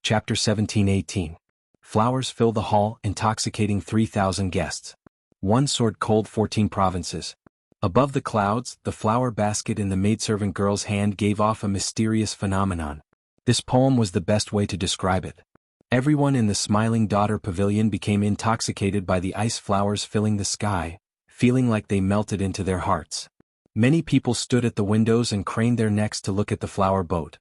Chapter 17-18. Flowers fill the hall, intoxicating 3,000 guests. One soared cold 14 provinces. Above the clouds, the flower basket in the maidservant girl's hand gave off a mysterious phenomenon. This poem was the best way to describe it. Everyone in the Smiling Daughter Pavilion became intoxicated by the ice flowers filling the sky, feeling like they melted into their hearts. Many people stood at the windows and craned their necks to look at the flower boat.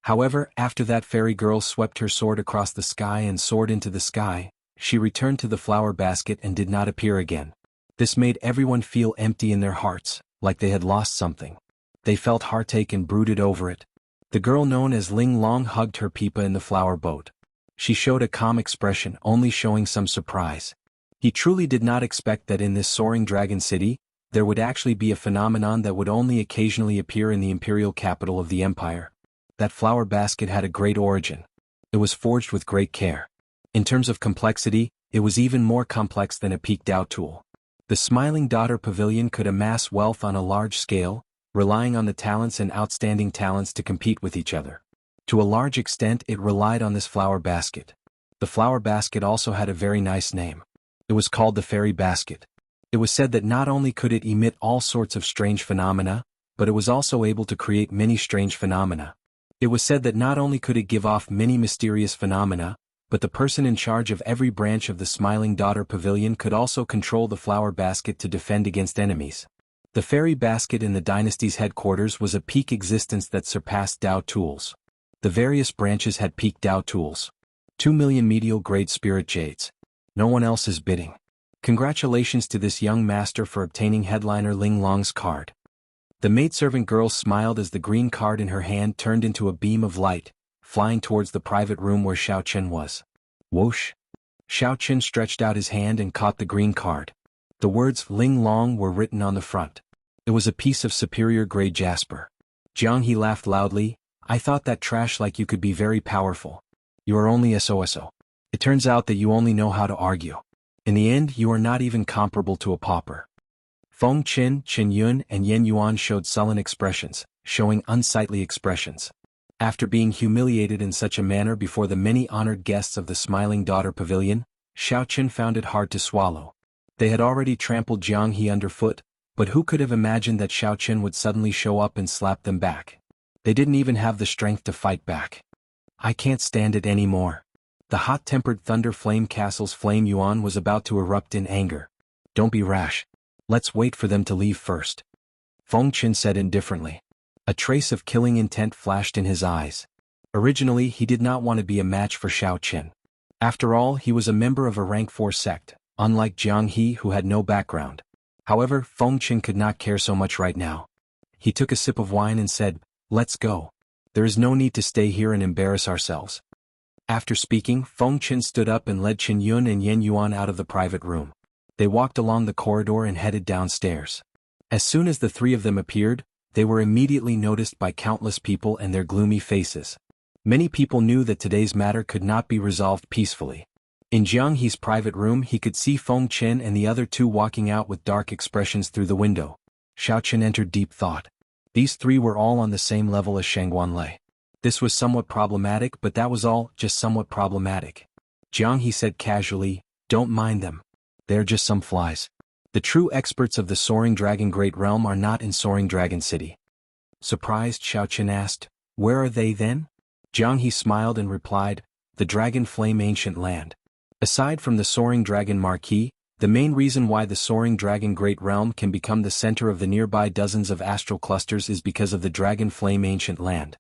However, after that fairy girl swept her sword across the sky and soared into the sky, she returned to the flower basket and did not appear again. This made everyone feel empty in their hearts, like they had lost something. They felt heartache and brooded over it. The girl known as Ling Long hugged her Pipa in the flower boat. She showed a calm expression, only showing some surprise. He truly did not expect that in this soaring dragon city, there would actually be a phenomenon that would only occasionally appear in the imperial capital of the empire. That flower basket had a great origin. It was forged with great care. In terms of complexity, it was even more complex than a peaked out tool. The Smiling Daughter Pavilion could amass wealth on a large scale, relying on the talents and outstanding talents to compete with each other. To a large extent, it relied on this flower basket. The flower basket also had a very nice name. It was called the Fairy Basket. It was said that not only could it emit all sorts of strange phenomena, but it was also able to create many strange phenomena. It was said that not only could it give off many mysterious phenomena, but the person in charge of every branch of the Smiling Daughter Pavilion could also control the flower basket to defend against enemies. The Fairy Basket in the dynasty's headquarters was a peak existence that surpassed Dao tools. The various branches had peak Dao tools. 2 million medial grade spirit jades. No one else is bidding. Congratulations to this young master for obtaining headliner Ling Long's card. The maidservant girl smiled as the green card in her hand turned into a beam of light, flying towards the private room where Xiao Chen was. Whoosh! Xiao Chen stretched out his hand and caught the green card. The words Ling Long were written on the front. It was a piece of superior grade jasper. Jiang He laughed loudly. I thought that trash like you could be very powerful. You are only SOSO. It turns out that you only know how to argue. In the end, you are not even comparable to a pauper. Feng Qin, Qin Yun, and Yen Yuan showed sullen expressions, showing unsightly expressions. After being humiliated in such a manner before the many honored guests of the Smiling Daughter Pavilion, Xiao Chen found it hard to swallow. They had already trampled Jiang He underfoot, but who could have imagined that Xiao Chen would suddenly show up and slap them back? They didn't even have the strength to fight back. I can't stand it anymore. The hot-tempered Thunder Flame Castle's Flame Yuan was about to erupt in anger. Don't be rash. Let's wait for them to leave first. Feng Qin said indifferently. A trace of killing intent flashed in his eyes. Originally, he did not want to be a match for Xiao Chen. After all, he was a member of a rank 4 sect, unlike Jiang He who had no background. However, Feng Qin could not care so much right now. He took a sip of wine and said, "Let's go. There is no need to stay here and embarrass ourselves." After speaking, Feng Qin stood up and led Qin Yun and Yen Yuan out of the private room. They walked along the corridor and headed downstairs. As soon as the three of them appeared, they were immediately noticed by countless people and their gloomy faces. Many people knew that today's matter could not be resolved peacefully. In Jiang He's private room, he could see Feng Qin and the other two walking out with dark expressions through the window. Xiao Chen entered deep thought. These three were all on the same level as Shangguan Lei. This was somewhat problematic, but that was all, just somewhat problematic. Jiang He said casually, "Don't mind them. They're just some flies. The true experts of the Soaring Dragon Great Realm are not in Soaring Dragon City." Surprised, Xiao Chen asked, "Where are they then?" Jiang He smiled and replied, "The Dragon Flame Ancient Land." Aside from the Soaring Dragon Marquee, the main reason why the Soaring Dragon Great Realm can become the center of the nearby dozens of astral clusters is because of the Dragon Flame Ancient Land.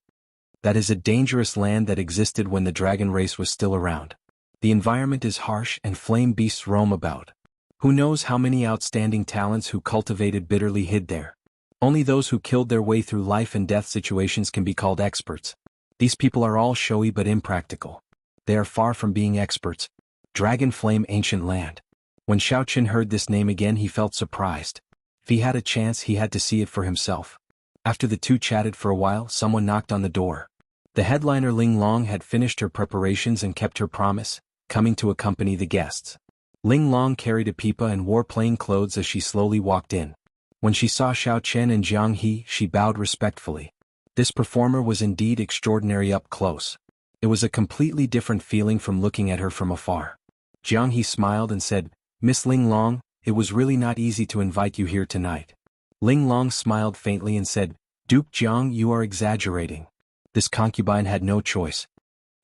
That is a dangerous land that existed when the dragon race was still around. The environment is harsh and flame beasts roam about. Who knows how many outstanding talents who cultivated bitterly hid there. Only those who killed their way through life and death situations can be called experts. These people are all showy but impractical. They are far from being experts. Dragon Flame Ancient Land. When Xiao Chen heard this name again, he felt surprised. If he had a chance, he had to see it for himself. After the two chatted for a while, someone knocked on the door. The headliner Ling Long had finished her preparations and kept her promise, coming to accompany the guests. Ling Long carried a pipa and wore plain clothes as she slowly walked in. When she saw Xiao Chen and Jiang He, she bowed respectfully. This performer was indeed extraordinary up close. It was a completely different feeling from looking at her from afar. Jiang He smiled and said, "Miss Ling Long, it was really not easy to invite you here tonight." Ling Long smiled faintly and said, "Duke Jiang, you are exaggerating. This concubine had no choice."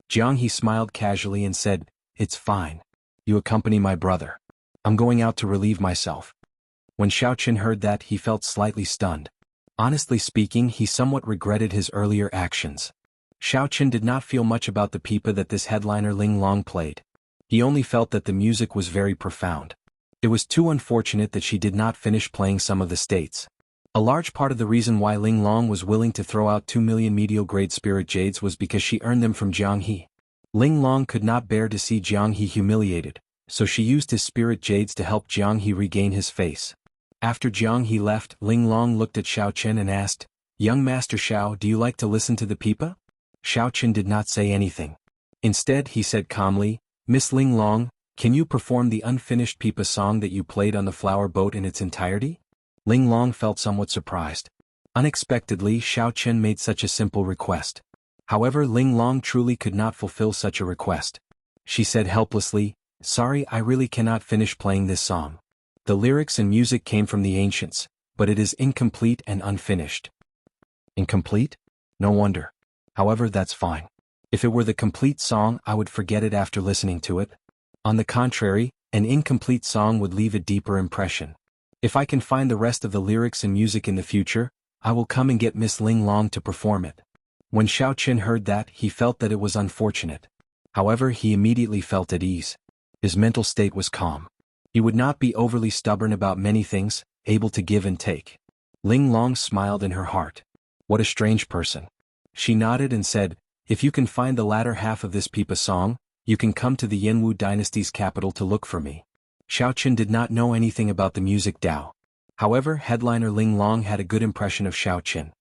Jiang He smiled casually and said, "It's fine. You accompany my brother. I'm going out to relieve myself." When Xiaoqin heard that, he felt slightly stunned. Honestly speaking, he somewhat regretted his earlier actions. Xiaoqin did not feel much about the pipa that this headliner Ling Long played. He only felt that the music was very profound. It was too unfortunate that she did not finish playing some of the states. A large part of the reason why Ling Long was willing to throw out 2 million medial-grade spirit jades was because she earned them from Jiang He. Ling Long could not bear to see Jiang He humiliated, so she used his spirit jades to help Jiang He regain his face. After Jiang He left, Ling Long looked at Xiaoqin and asked, "Young Master Xiao, do you like to listen to the pipa?" Xiaoqin did not say anything. Instead, he said calmly, "Miss Ling Long, can you perform the unfinished pipa song that you played on the flower boat in its entirety?" Ling Long felt somewhat surprised. Unexpectedly, Xiaoqin made such a simple request. However, Ling Long truly could not fulfill such a request. She said helplessly, "Sorry, I really cannot finish playing this song. The lyrics and music came from the ancients, but it is incomplete and unfinished." Incomplete? No wonder. However, that's fine. If it were the complete song, I would forget it after listening to it. On the contrary, an incomplete song would leave a deeper impression. If I can find the rest of the lyrics and music in the future, I will come and get Miss Ling Long to perform it. When Xiaoqin heard that, he felt that it was unfortunate. However, he immediately felt at ease. His mental state was calm. He would not be overly stubborn about many things, able to give and take. Ling Long smiled in her heart. What a strange person. She nodded and said, "If you can find the latter half of this pipa song, you can come to the Yanwu dynasty's capital to look for me." Xiaoqin did not know anything about the music Dao. However, headliner Ling Long had a good impression of Xiaoqin.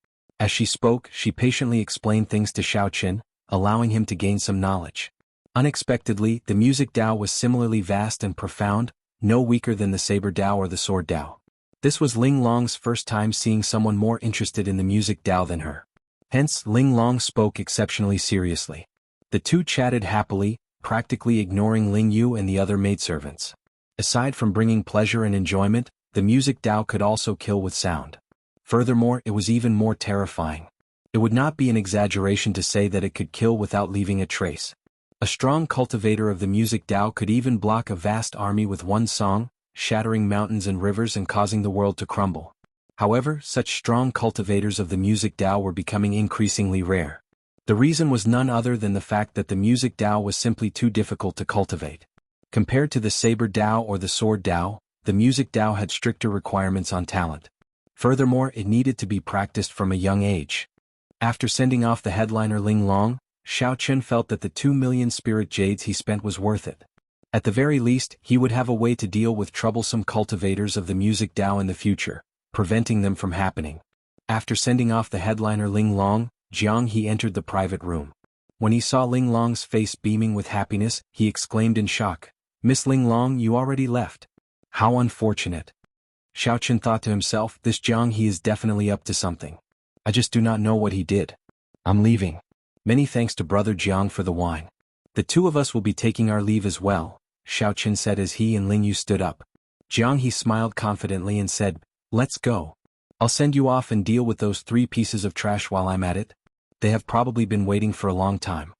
As she spoke, she patiently explained things to Xiaoqin, allowing him to gain some knowledge. Unexpectedly, the music Dao was similarly vast and profound, no weaker than the saber Dao or the sword Dao. This was Ling Long's first time seeing someone more interested in the music Dao than her. Hence, Ling Long spoke exceptionally seriously. The two chatted happily, practically ignoring Ling Yu and the other maidservants. Aside from bringing pleasure and enjoyment, the music Dao could also kill with sound. Furthermore, it was even more terrifying. It would not be an exaggeration to say that it could kill without leaving a trace. A strong cultivator of the music Dao could even block a vast army with one song, shattering mountains and rivers and causing the world to crumble. However, such strong cultivators of the music Dao were becoming increasingly rare. The reason was none other than the fact that the music Dao was simply too difficult to cultivate. Compared to the saber Dao or the sword Dao, the music Dao had stricter requirements on talent. Furthermore, it needed to be practiced from a young age. After sending off the headliner Ling Long, Xiaoqin felt that the 2 million spirit jades he spent was worth it. At the very least, he would have a way to deal with troublesome cultivators of the music Dao in the future, preventing them from happening. After sending off the headliner Ling Long, Jiang He entered the private room. When he saw Ling Long's face beaming with happiness, he exclaimed in shock, "Miss Ling Long, you already left. How unfortunate." Xiaoqin thought to himself, this Jiang He is definitely up to something. I just do not know what he did. I'm leaving. Many thanks to Brother Jiang for the wine. The two of us will be taking our leave as well, Xiaoqin said as he and Ling Yu stood up. Jiang He smiled confidently and said, "Let's go. I'll send you off and deal with those 3 pieces of trash while I'm at it. They have probably been waiting for a long time."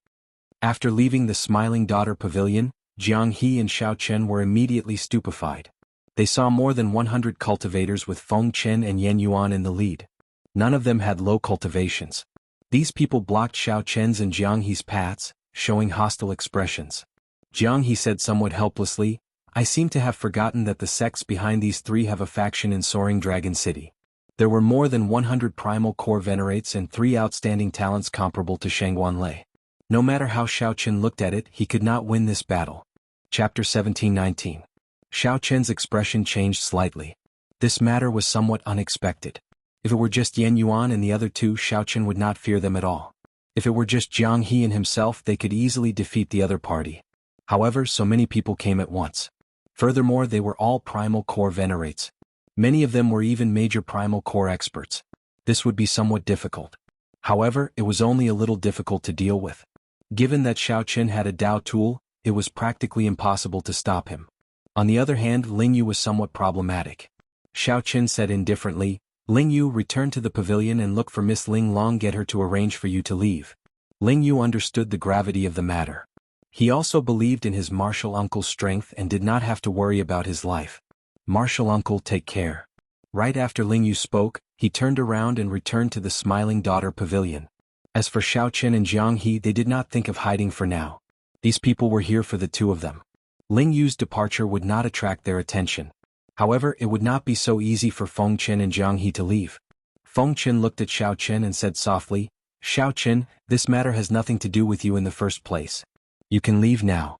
After leaving the Smiling Daughter Pavilion, Jiang He and Xiaoqin were immediately stupefied. They saw more than 100 cultivators with Feng Chen and Yan Yuan in the lead. None of them had low cultivations. These people blocked Xiaoqin's and Jiang He's paths, showing hostile expressions. Jiang He said somewhat helplessly, "I seem to have forgotten that the sects behind these 3 have a faction in Soaring Dragon City. There were more than 100 primal core venerates and 3 outstanding talents comparable to Shangguan Lei. No matter how Xiaoqin looked at it, he could not win this battle." Chapter 17-19. Xiaoqin's expression changed slightly. This matter was somewhat unexpected. If it were just Yan Yuan and the other 2, Xiaoqin would not fear them at all. If it were just Jiang He and himself, they could easily defeat the other party. However, so many people came at once. Furthermore, they were all primal core venerates. Many of them were even major primal core experts. This would be somewhat difficult. However, it was only a little difficult to deal with. Given that Xiao Qin had a Dao tool, it was practically impossible to stop him. On the other hand, Ling Yu was somewhat problematic. Xiao Qin said indifferently, "Ling Yu, return to the pavilion and look for Miss Ling Long, get her to arrange for you to leave." Ling Yu understood the gravity of the matter. He also believed in his martial uncle's strength and did not have to worry about his life. "Martial uncle, take care." Right after Ling Yu spoke, he turned around and returned to the Smiling Daughter Pavilion. As for Xiao Qin and Jiang He, they did not think of hiding for now. These people were here for the two of them. Ling Yu's departure would not attract their attention. However, it would not be so easy for Feng Qin and Jiang He to leave. Feng Qin looked at Xiao Qin and said softly, "Xiao Qin, this matter has nothing to do with you in the first place. You can leave now."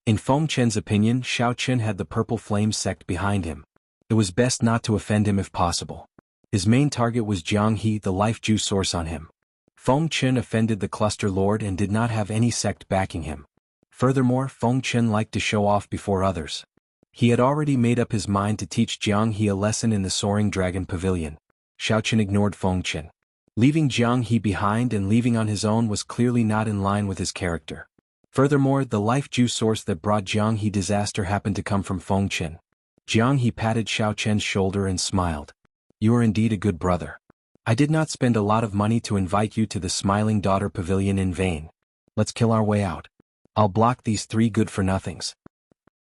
In Feng Qin's opinion, Xiao Qin had the Purple Flame sect behind him. It was best not to offend him if possible. His main target was Jiang He, the life juice source on him. Feng Qin offended the Cluster Lord and did not have any sect backing him. Furthermore, Feng Qin liked to show off before others. He had already made up his mind to teach Jiang He a lesson in the Soaring Dragon Pavilion. Xiao Qin ignored Feng Qin. Leaving Jiang He behind and leaving on his own was clearly not in line with his character. Furthermore, the life juice source that brought Jiang He disaster happened to come from Feng Qin. Jiang He patted Xiao Qin's shoulder and smiled. "You are indeed a good brother. I did not spend a lot of money to invite you to the Smiling Daughter Pavilion in vain. Let's kill our way out. I'll block these three good-for-nothings."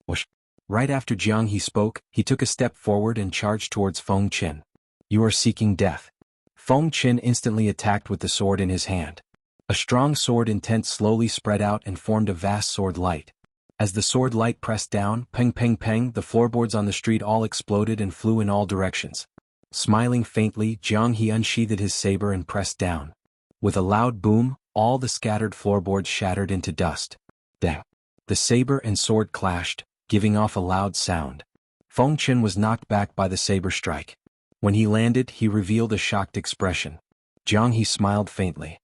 Whoosh. Right after Jiang He spoke, he took a step forward and charged towards Feng Qin. "You are seeking death." Feng Qin instantly attacked with the sword in his hand. A strong sword intent slowly spread out and formed a vast sword light. As the sword light pressed down, peng peng peng, the floorboards on the street all exploded and flew in all directions. Smiling faintly, Jiang He unsheathed his saber and pressed down. With a loud boom, all the scattered floorboards shattered into dust. Bang! The saber and sword clashed, giving off a loud sound. Feng Qin was knocked back by the saber strike. When he landed, he revealed a shocked expression. Jiang He smiled faintly.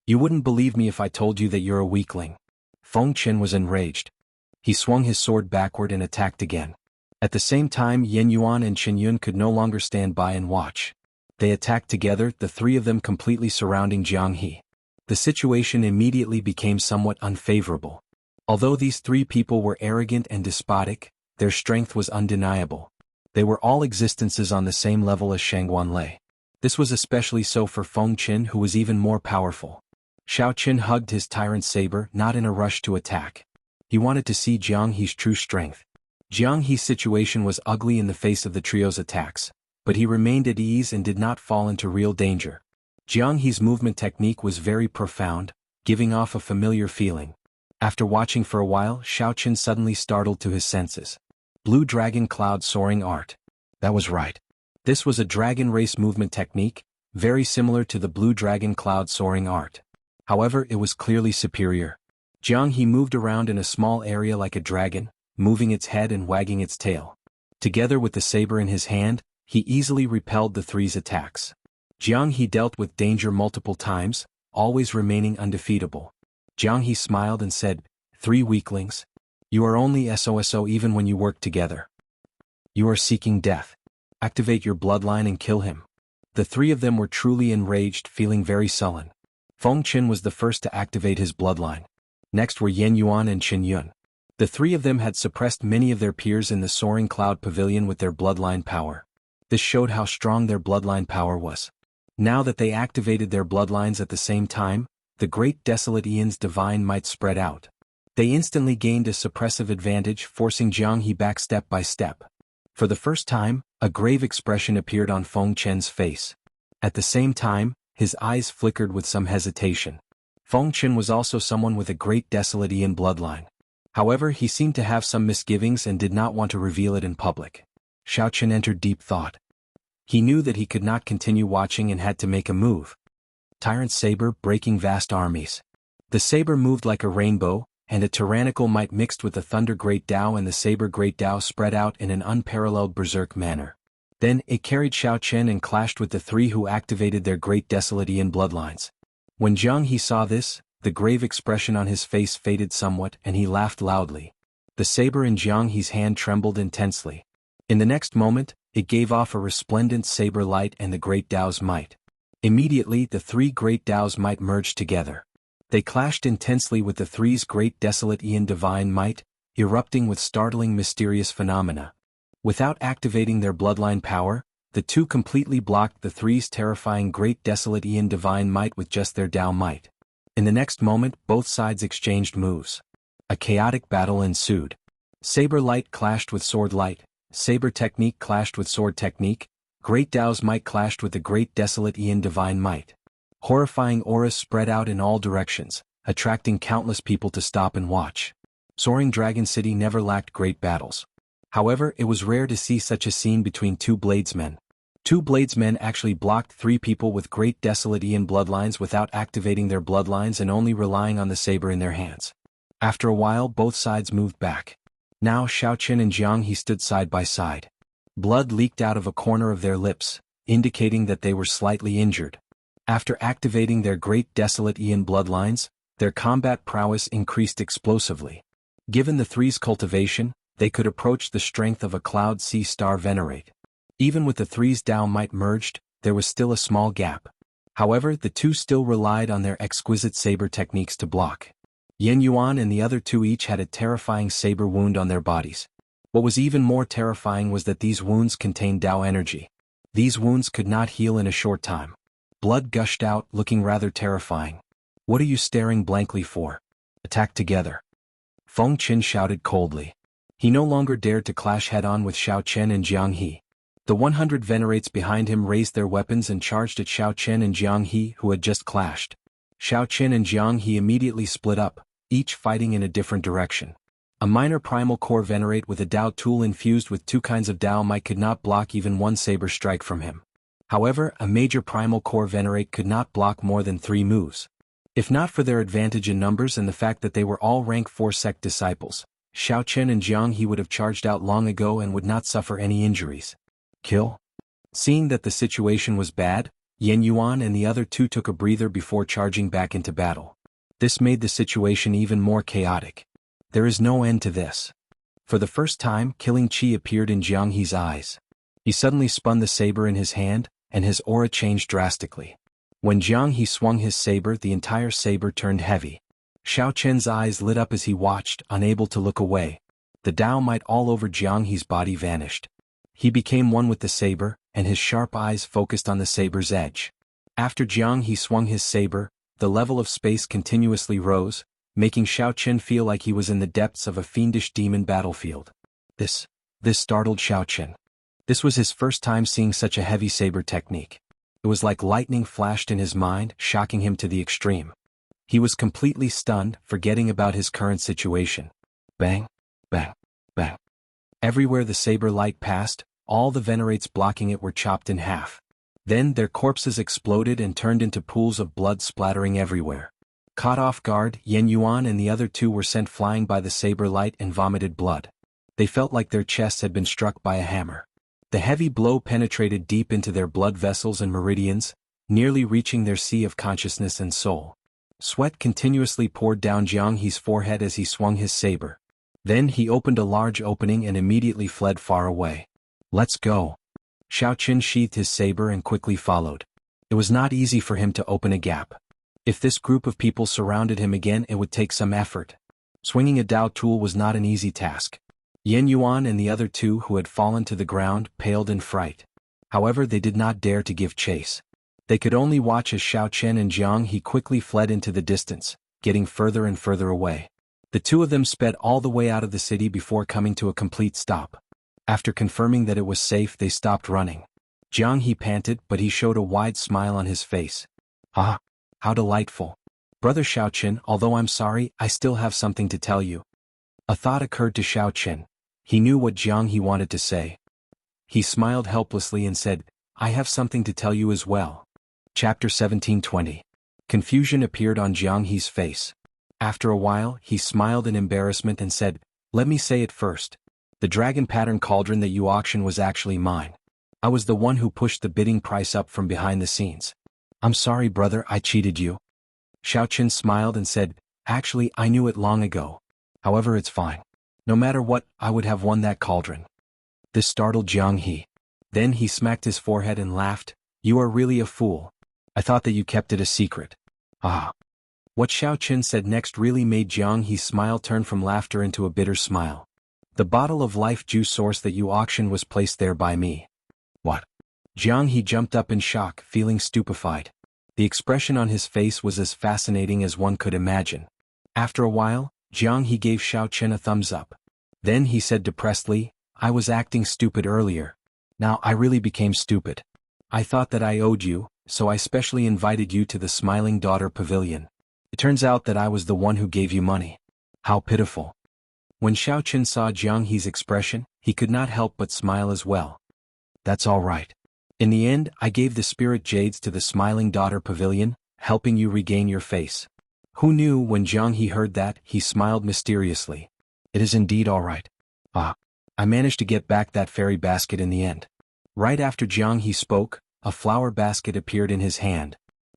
"You wouldn't believe me if I told you that you're a weakling." Feng Qin was enraged. He swung his sword backward and attacked again. At the same time, Yen Yuan and Qin Yun could no longer stand by and watch. They attacked together, the three of them completely surrounding Jiang He. The situation immediately became somewhat unfavorable. Although these three people were arrogant and despotic, their strength was undeniable. They were all existences on the same level as Shangguan Lei. This was especially so for Feng Qin, who was even more powerful. Xiao Qin hugged his tyrant saber, not in a rush to attack. He wanted to see Jiang He's true strength. Jiang He's situation was ugly in the face of the trio's attacks, but he remained at ease and did not fall into real danger. Jiang He's movement technique was very profound, giving off a familiar feeling. After watching for a while, Xiao Qin suddenly startled to his senses. Blue Dragon Cloud Soaring Art. That was right. This was a dragon race movement technique, very similar to the Blue Dragon Cloud Soaring Art. However, it was clearly superior. Jiang He moved around in a small area like a dragon, moving its head and wagging its tail. Together with the saber in his hand, he easily repelled the three's attacks. Jiang He dealt with danger multiple times, always remaining undefeatable. Jiang He smiled and said, "Three weaklings? You are only SOSO even when you work together. You are seeking death. Activate your bloodline and kill him." The three of them were truly enraged, feeling very sullen. Feng Qin was the first to activate his bloodline. Next were Yen Yuan and Qin Yun. The three of them had suppressed many of their peers in the Soaring Cloud Pavilion with their bloodline power. This showed how strong their bloodline power was. Now that they activated their bloodlines at the same time, the great desolate Aeon's divine might spread out. They instantly gained a suppressive advantage, forcing Jiang He back step by step. For the first time, a grave expression appeared on Feng Qin's face. At the same time, his eyes flickered with some hesitation. Feng Qin was also someone with a great desolate Aeon bloodline. However, he seemed to have some misgivings and did not want to reveal it in public. Xiao Qin entered deep thought. He knew that he could not continue watching and had to make a move. Tyrant Saber breaking vast armies. The saber moved like a rainbow, and a tyrannical might mixed with the Thunder Great Tao, and the Saber Great Tao spread out in an unparalleled berserk manner. Then, it carried Xiao Qin and clashed with the three who activated their great desolate Aeon bloodlines. When Jiang He saw this, the grave expression on his face faded somewhat and he laughed loudly. The saber in Jiang He's hand trembled intensely. In the next moment, it gave off a resplendent saber light and the Great Tao's might. Immediately the three Great Tao's might merged together. They clashed intensely with the three's great desolate Ian divine might, erupting with startling mysterious phenomena. Without activating their bloodline power, the two completely blocked the three's terrifying great desolate Ian divine might with just their Tao might. In the next moment, both sides exchanged moves. A chaotic battle ensued. Saber light clashed with sword light, saber technique clashed with sword technique, great Tao's might clashed with the great desolate Ian divine might. Horrifying auras spread out in all directions, attracting countless people to stop and watch. Soaring Dragon City never lacked great battles. However, it was rare to see such a scene between two bladesmen. Two bladesmen actually blocked three people with great desolate Ian bloodlines without activating their bloodlines and only relying on the saber in their hands. After a while, both sides moved back. Now Xiaoqin and Jiang He stood side by side. Blood leaked out of a corner of their lips, indicating that they were slightly injured. After activating their great desolate Ian bloodlines, their combat prowess increased explosively. Given the three's cultivation, they could approach the strength of a Cloud Sea Star Venerate. Even with the three's Tao might merged, there was still a small gap. However, the two still relied on their exquisite saber techniques to block. Yen Yuan and the other two each had a terrifying saber wound on their bodies. What was even more terrifying was that these wounds contained Tao energy. These wounds could not heal in a short time. Blood gushed out, looking rather terrifying. "What are you staring blankly for? Attack together." Feng Qin shouted coldly. He no longer dared to clash head-on with Xiaoqian and Jiang He. The 100 venerates behind him raised their weapons and charged at Xiaoqian and Jiang He, who had just clashed. Xiaoqian and Jiang He immediately split up, each fighting in a different direction. A minor primal core venerate with a Dao tool infused with two kinds of Dao might could not block even one saber strike from him. However, a major primal core venerate could not block more than 3 moves. If not for their advantage in numbers and the fact that they were all rank 4 sect disciples, Xiaoqian and Jiang He would have charged out long ago and would not suffer any injuries. Kill? Seeing that the situation was bad, Yen Yuan and the other two took a breather before charging back into battle. This made the situation even more chaotic. There is no end to this. For the first time, killing chi appeared in Jiang He's eyes. He suddenly spun the saber in his hand, and his aura changed drastically. When Jiang He swung his saber, the entire saber turned heavy. Xiaoqian's eyes lit up as he watched, unable to look away. The Dao might all over Jiang He's body vanished. He became one with the saber, and his sharp eyes focused on the saber's edge. After Jiang He swung his saber, the level of space continuously rose, making Xiaoqian feel like he was in the depths of a fiendish demon battlefield. This startled Xiaoqian. This was his first time seeing such a heavy saber technique. It was like lightning flashed in his mind, shocking him to the extreme. He was completely stunned, forgetting about his current situation. Bang, bang, bang. Everywhere the saber light passed, all the venerates blocking it were chopped in half. Then their corpses exploded and turned into pools of blood splattering everywhere. Caught off guard, Yen Yuan and the other two were sent flying by the saber light and vomited blood. They felt like their chests had been struck by a hammer. The heavy blow penetrated deep into their blood vessels and meridians, nearly reaching their sea of consciousness and soul. Sweat continuously poured down Jiang He's forehead as he swung his saber. Then he opened a large opening and immediately fled far away. "Let's go." Xiaoqin sheathed his saber and quickly followed. It was not easy for him to open a gap. If this group of people surrounded him again, it would take some effort. Swinging a Dao tool was not an easy task. Yen Yuan and the other two who had fallen to the ground paled in fright. However, they did not dare to give chase. They could only watch as Xiaoqian and Jiang He quickly fled into the distance, getting further and further away. The two of them sped all the way out of the city before coming to a complete stop. After confirming that it was safe, they stopped running. Jiang He panted, but he showed a wide smile on his face. "Ah, how delightful. Brother Xiaoqian, although I'm sorry, I still have something to tell you." A thought occurred to Xiaoqian. He knew what Jiang He wanted to say. He smiled helplessly and said, "I have something to tell you as well." Chapter 17:20. Confusion appeared on Jiang He's face. After a while, he smiled in embarrassment and said, "Let me say it first. The dragon pattern cauldron that you auctioned was actually mine. I was the one who pushed the bidding price up from behind the scenes. I'm sorry, brother, I cheated you." Xiaoqian smiled and said, "Actually, I knew it long ago. However, it's fine. No matter what, I would have won that cauldron." This startled Jiang He. Then he smacked his forehead and laughed. "You are really a fool. I thought that you kept it a secret." "Ah." What Xiao Qin said next really made Jiang He's smile turn from laughter into a bitter smile. The bottle of life juice source that you auctioned was placed there by me. What? Jiang He jumped up in shock, feeling stupefied. The expression on his face was as fascinating as one could imagine. After a while, Jiang He gave Xiao Qin a thumbs up. Then he said depressedly, I was acting stupid earlier. Now I really became stupid. I thought that I owed you, so I specially invited you to the Smiling Daughter Pavilion. It turns out that I was the one who gave you money. How pitiful. When Xiao Qin saw Jiang He's expression, he could not help but smile as well. That's all right. In the end, I gave the spirit jades to the Smiling Daughter Pavilion, helping you regain your face. Who knew? When Jiang He heard that, he smiled mysteriously. It is indeed all right. I managed to get back that fairy basket in the end. Right after Jiang He spoke, a flower basket appeared in his hand.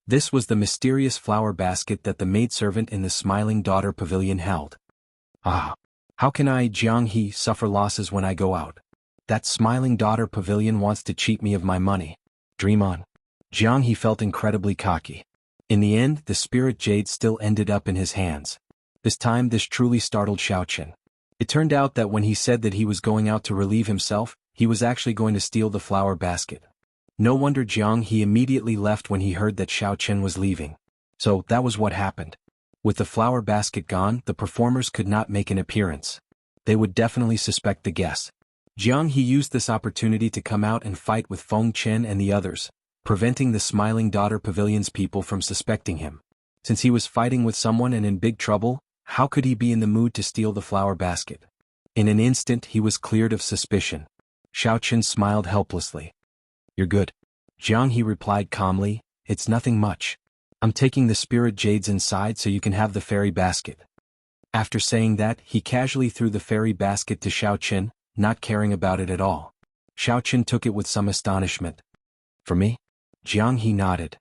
This was the mysterious flower basket that the maidservant in the Smiling Daughter Pavilion held. How can I, Jiang He, suffer losses when I go out? That Smiling Daughter Pavilion wants to cheat me of my money. Dream on. Jiang He felt incredibly cocky. In the end, the spirit jade still ended up in his hands. This time this truly startled Xiao Qin. It turned out that when he said that he was going out to relieve himself, he was actually going to steal the flower basket. No wonder Jiang He immediately left when he heard that Xiao Qin was leaving. So that was what happened. With the flower basket gone, the performers could not make an appearance. They would definitely suspect the guess. Jiang He used this opportunity to come out and fight with Feng Chen and the others, preventing the Smiling Daughter Pavilion's people from suspecting him. Since he was fighting with someone and in big trouble, how could he be in the mood to steal the flower basket? In an instant he was cleared of suspicion. Xiao Qin smiled helplessly. You're good. Jiang He replied calmly, it's nothing much. I'm taking the spirit jades inside so you can have the fairy basket. After saying that, he casually threw the fairy basket to Xiao Qin, not caring about it at all. Xiao Qin took it with some astonishment. For me? Jiang He nodded.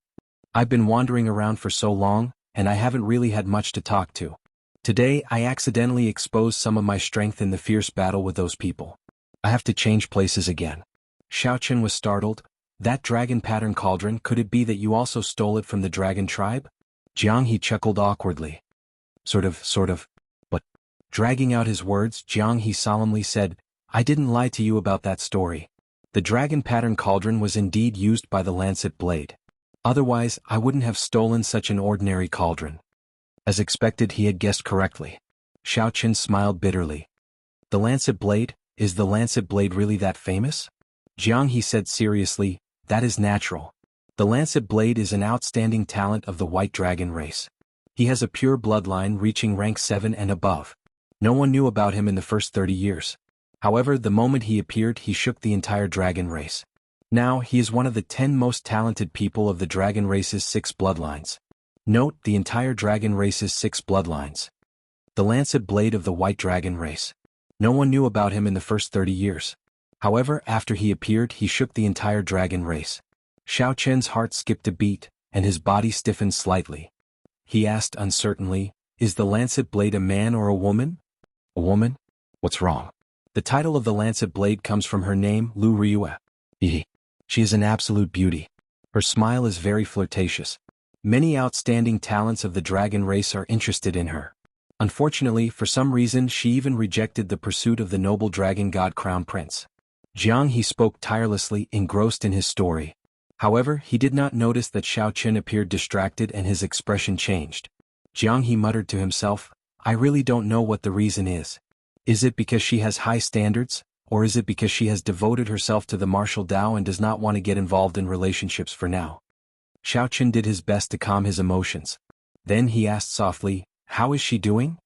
I've been wandering around for so long, and I haven't really had much to talk to. Today I accidentally exposed some of my strength in the fierce battle with those people. I have to change places again. Xiao Qin was startled. That dragon pattern cauldron, could it be that you also stole it from the dragon tribe? Jiang He chuckled awkwardly. Sort of. But, dragging out his words, Jiang He solemnly said, I didn't lie to you about that story. The dragon pattern cauldron was indeed used by the Lancet Blade. Otherwise, I wouldn't have stolen such an ordinary cauldron. As expected, he had guessed correctly. Xiao Qin smiled bitterly. The Lancet Blade? Is the Lancet Blade really that famous? Jiang He said seriously, that is natural. The Lancet Blade is an outstanding talent of the White Dragon race. He has a pure bloodline reaching rank 7 and above. No one knew about him in the first 30 years. However, the moment he appeared, he shook the entire dragon race. Now, he is one of the 10 most talented people of the dragon race's 6 bloodlines. Note, the entire dragon race's 6 bloodlines. The Lancet Blade of the White Dragon race. No one knew about him in the first 30 years. However, after he appeared, he shook the entire dragon race. Xiao Qin's heart skipped a beat, and his body stiffened slightly. He asked uncertainly, is the Lancet Blade a man or a woman? A woman? What's wrong? The title of the Lancet Blade comes from her name, Lu Ryue. She is an absolute beauty. Her smile is very flirtatious. Many outstanding talents of the dragon race are interested in her. Unfortunately, for some reason she even rejected the pursuit of the noble dragon god Crown Prince. Jiang He spoke tirelessly, engrossed in his story. However, he did not notice that Xiao Qin appeared distracted and his expression changed. Jiang He muttered to himself, I really don't know what the reason is. Is it because she has high standards, or is it because she has devoted herself to the martial Dao and does not want to get involved in relationships for now? Xiao Qin did his best to calm his emotions. Then he asked softly, how is she doing?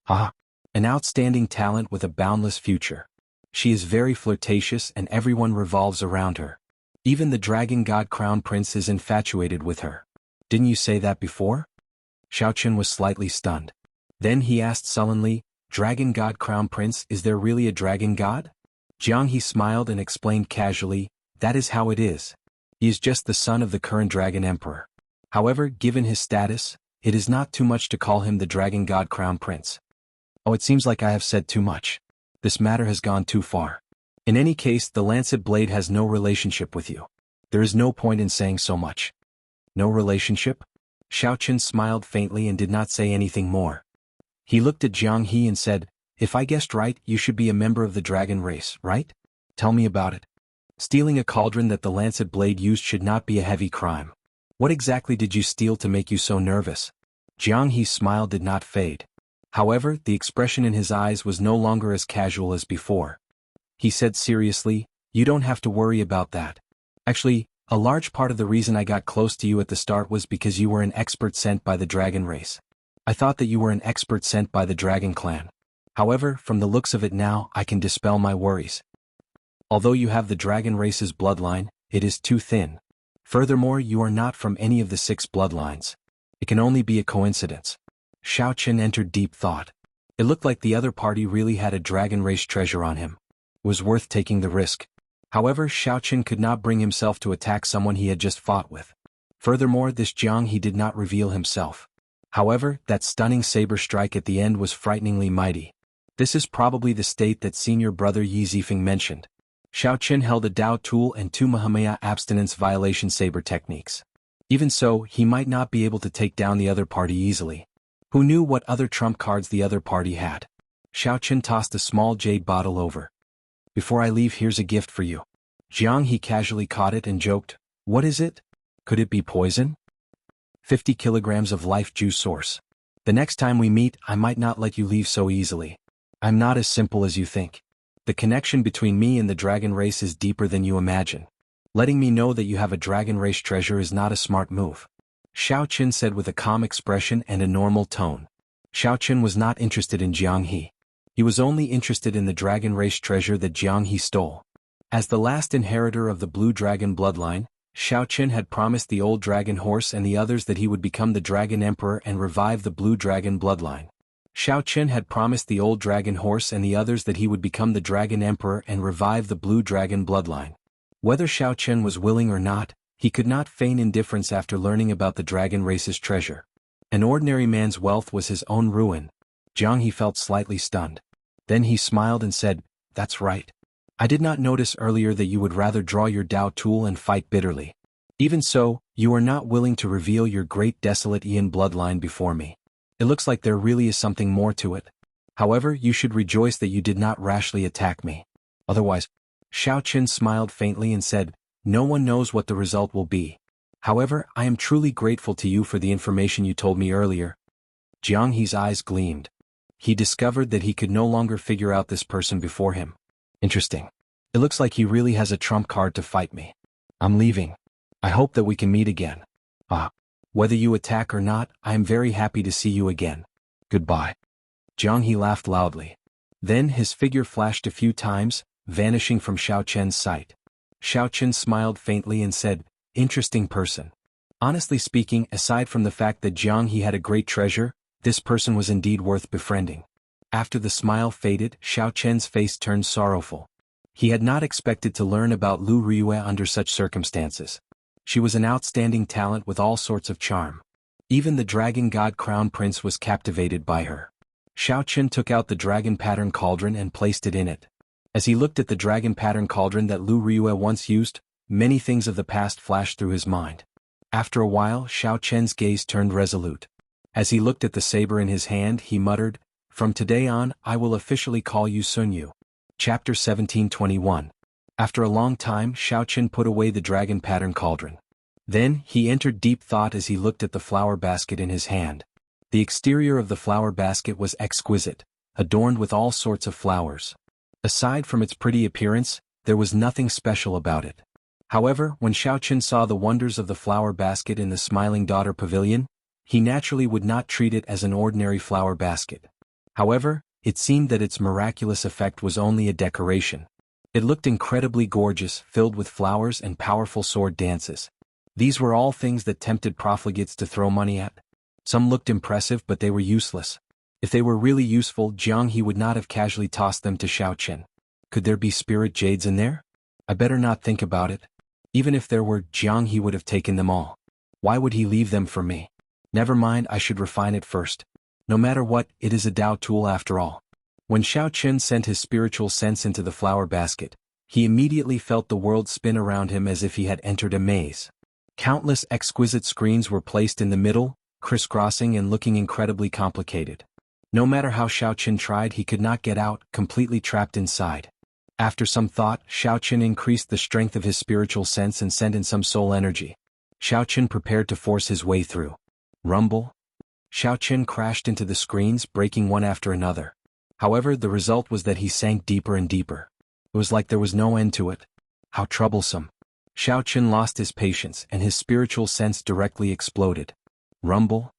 An outstanding talent with a boundless future. She is very flirtatious and everyone revolves around her. Even the dragon god Crown Prince is infatuated with her. Didn't you say that before? Xiao Qin was slightly stunned. Then he asked sullenly, Dragon god Crown Prince, is there really a dragon god? Jiang He smiled and explained casually, that is how it is. He is just the son of the current dragon emperor. However, given his status, it is not too much to call him the dragon god Crown Prince. Oh, it seems like I have said too much. This matter has gone too far. In any case, the Lancet Blade has no relationship with you. There is no point in saying so much. No relationship? Xiao Chen smiled faintly and did not say anything more. He looked at Jiang He and said, "If I guessed right, you should be a member of the dragon race, right? Tell me about it." Stealing a cauldron that the lancet blade used should not be a heavy crime. What exactly did you steal to make you so nervous? Jiang He's smile did not fade. However, the expression in his eyes was no longer as casual as before. He said seriously, "You don't have to worry about that. Actually, a large part of the reason I got close to you at the start was because you were an expert sent by the dragon race. I thought that you were an expert sent by the dragon clan. However, from the looks of it now, I can dispel my worries. Although you have the dragon race's bloodline, it is too thin. Furthermore, you are not from any of the 6 bloodlines. It can only be a coincidence." Xiao Chen entered deep thought. It looked like the other party really had a dragon race treasure on him. It was worth taking the risk. However, Xiao Chen could not bring himself to attack someone he had just fought with. Furthermore, this Jiang He did not reveal himself. However, that stunning saber strike at the end was frighteningly mighty. This is probably the state that senior brother Yi Zifeng mentioned. Xiao Chen held a Dao tool and 2 Mahamaya abstinence violation saber techniques. Even so, he might not be able to take down the other party easily. Who knew what other trump cards the other party had? Xiao Chen tossed a small jade bottle over. "Before I leave, here's a gift for you." Jiang He casually caught it and joked, "What is it? Could it be poison?" 50 kilograms of life juice source. The next time we meet, I might not let you leave so easily. I'm not as simple as you think. The connection between me and the dragon race is deeper than you imagine. Letting me know that you have a dragon race treasure is not a smart move." Xiao Chen said with a calm expression and a normal tone. Xiao Chen was not interested in Jiang He. He was only interested in the dragon race treasure that Jiang He stole. As the last inheritor of the blue dragon bloodline, Xiao Chen had promised the old dragon horse and the others that he would become the dragon emperor and revive the blue dragon bloodline. Xiao Chen had promised the old dragon horse and the others that he would become the dragon emperor and revive the blue dragon bloodline. Whether Xiao Chen was willing or not, he could not feign indifference after learning about the dragon race's treasure. An ordinary man's wealth was his own ruin. Jiang He felt slightly stunned. Then he smiled and said, "That's right. I did not notice earlier that you would rather draw your Dao tool and fight bitterly. Even so, you are not willing to reveal your great desolate Ian bloodline before me. It looks like there really is something more to it. However, you should rejoice that you did not rashly attack me. Otherwise..." Xiao Chen smiled faintly and said, "No one knows what the result will be. However, I am truly grateful to you for the information you told me earlier." Jiang He's eyes gleamed. He discovered that he could no longer figure out this person before him. Interesting. It looks like he really has a trump card to fight me. I'm leaving. I hope that we can meet again. Whether you attack or not, I am very happy to see you again. Goodbye." Jiang He laughed loudly. Then his figure flashed a few times, vanishing from Xiao Chen's sight. Xiao Chen smiled faintly and said, "Interesting person. Honestly speaking, aside from the fact that Jiang He had a great treasure, this person was indeed worth befriending." After the smile faded, Xiao Chen's face turned sorrowful. He had not expected to learn about Lu Riyue under such circumstances. She was an outstanding talent with all sorts of charm. Even the dragon god crown prince was captivated by her. Xiao Chen took out the dragon pattern cauldron and placed it in it. As he looked at the dragon pattern cauldron that Lu Riyue once used, many things of the past flashed through his mind. After a while, Xiao Chen's gaze turned resolute. As he looked at the saber in his hand, he muttered, "From today on, I will officially call you Sun Yu." Chapter 1721. After a long time, Xiao Chen put away the dragon pattern cauldron. Then, he entered deep thought as he looked at the flower basket in his hand. The exterior of the flower basket was exquisite, adorned with all sorts of flowers. Aside from its pretty appearance, there was nothing special about it. However, when Xiao Chen saw the wonders of the flower basket in the Smiling Daughter Pavilion, he naturally would not treat it as an ordinary flower basket. However, it seemed that its miraculous effect was only a decoration. It looked incredibly gorgeous, filled with flowers and powerful sword dances. These were all things that tempted profligates to throw money at. Some looked impressive, but they were useless. If they were really useful, Jiang He would not have casually tossed them to Xiao Chen. Could there be spirit jades in there? I better not think about it. Even if there were, Jiang He would have taken them all. Why would he leave them for me? Never mind, I should refine it first. No matter what, it is a Dao tool after all. When Xiao Chen sent his spiritual sense into the flower basket, he immediately felt the world spin around him as if he had entered a maze. Countless exquisite screens were placed in the middle, crisscrossing and looking incredibly complicated. No matter how Xiaoqin tried, he could not get out, completely trapped inside. After some thought, Xiaoqin increased the strength of his spiritual sense and sent in some soul energy. Xiaoqin prepared to force his way through. Rumble. Xiaoqin crashed into the screens, breaking one after another. However, the result was that he sank deeper and deeper. It was like there was no end to it. How troublesome. Xiaoqin lost his patience, and his spiritual sense directly exploded. Rumble.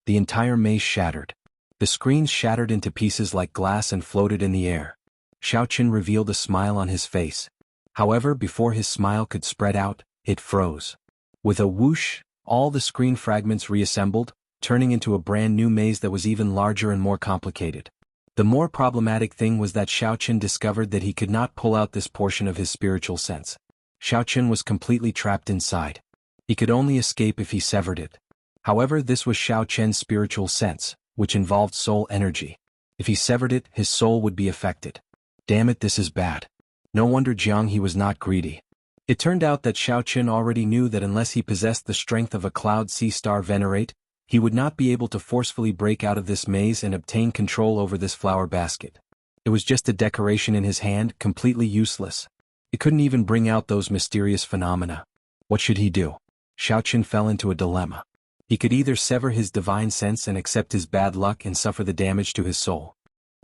The entire maze shattered. The screens shattered into pieces like glass and floated in the air. Xiaoqin revealed a smile on his face. However, before his smile could spread out, it froze. With a whoosh, all the screen fragments reassembled, turning into a brand new maze that was even larger and more complicated. The more problematic thing was that Xiaoqin discovered that he could not pull out this portion of his spiritual sense. Xiaoqin was completely trapped inside. He could only escape if he severed it. However, this was Xiaoqin's spiritual sense, which involved soul energy. If he severed it, his soul would be affected. Damn it, this is bad. No wonder Jiang He was not greedy. It turned out that Xiaoqin already knew that unless he possessed the strength of a Cloud Sea Star Venerate, he would not be able to forcefully break out of this maze and obtain control over this flower basket. It was just a decoration in his hand, completely useless. It couldn't even bring out those mysterious phenomena. What should he do? Xiaoqin fell into a dilemma. He could either sever his divine sense and accept his bad luck and suffer the damage to his soul.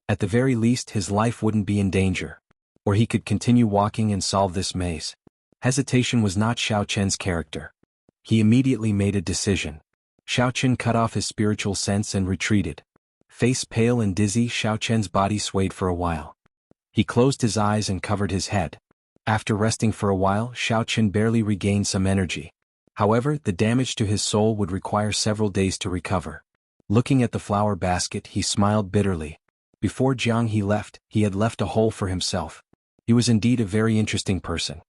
At the very least, his life wouldn't be in danger. Or he could continue walking and solve this maze. Hesitation was not Xiaoqin's character. He immediately made a decision. Xiaoqin cut off his spiritual sense and retreated. Face pale and dizzy, Xiaoqin's body swayed for a while. He closed his eyes and covered his head. After resting for a while, Xiaoqin barely regained some energy. However, the damage to his soul would require several days to recover. Looking at the flower basket, he smiled bitterly. Before Jiang He left, he had left a hole for himself. He was indeed a very interesting person.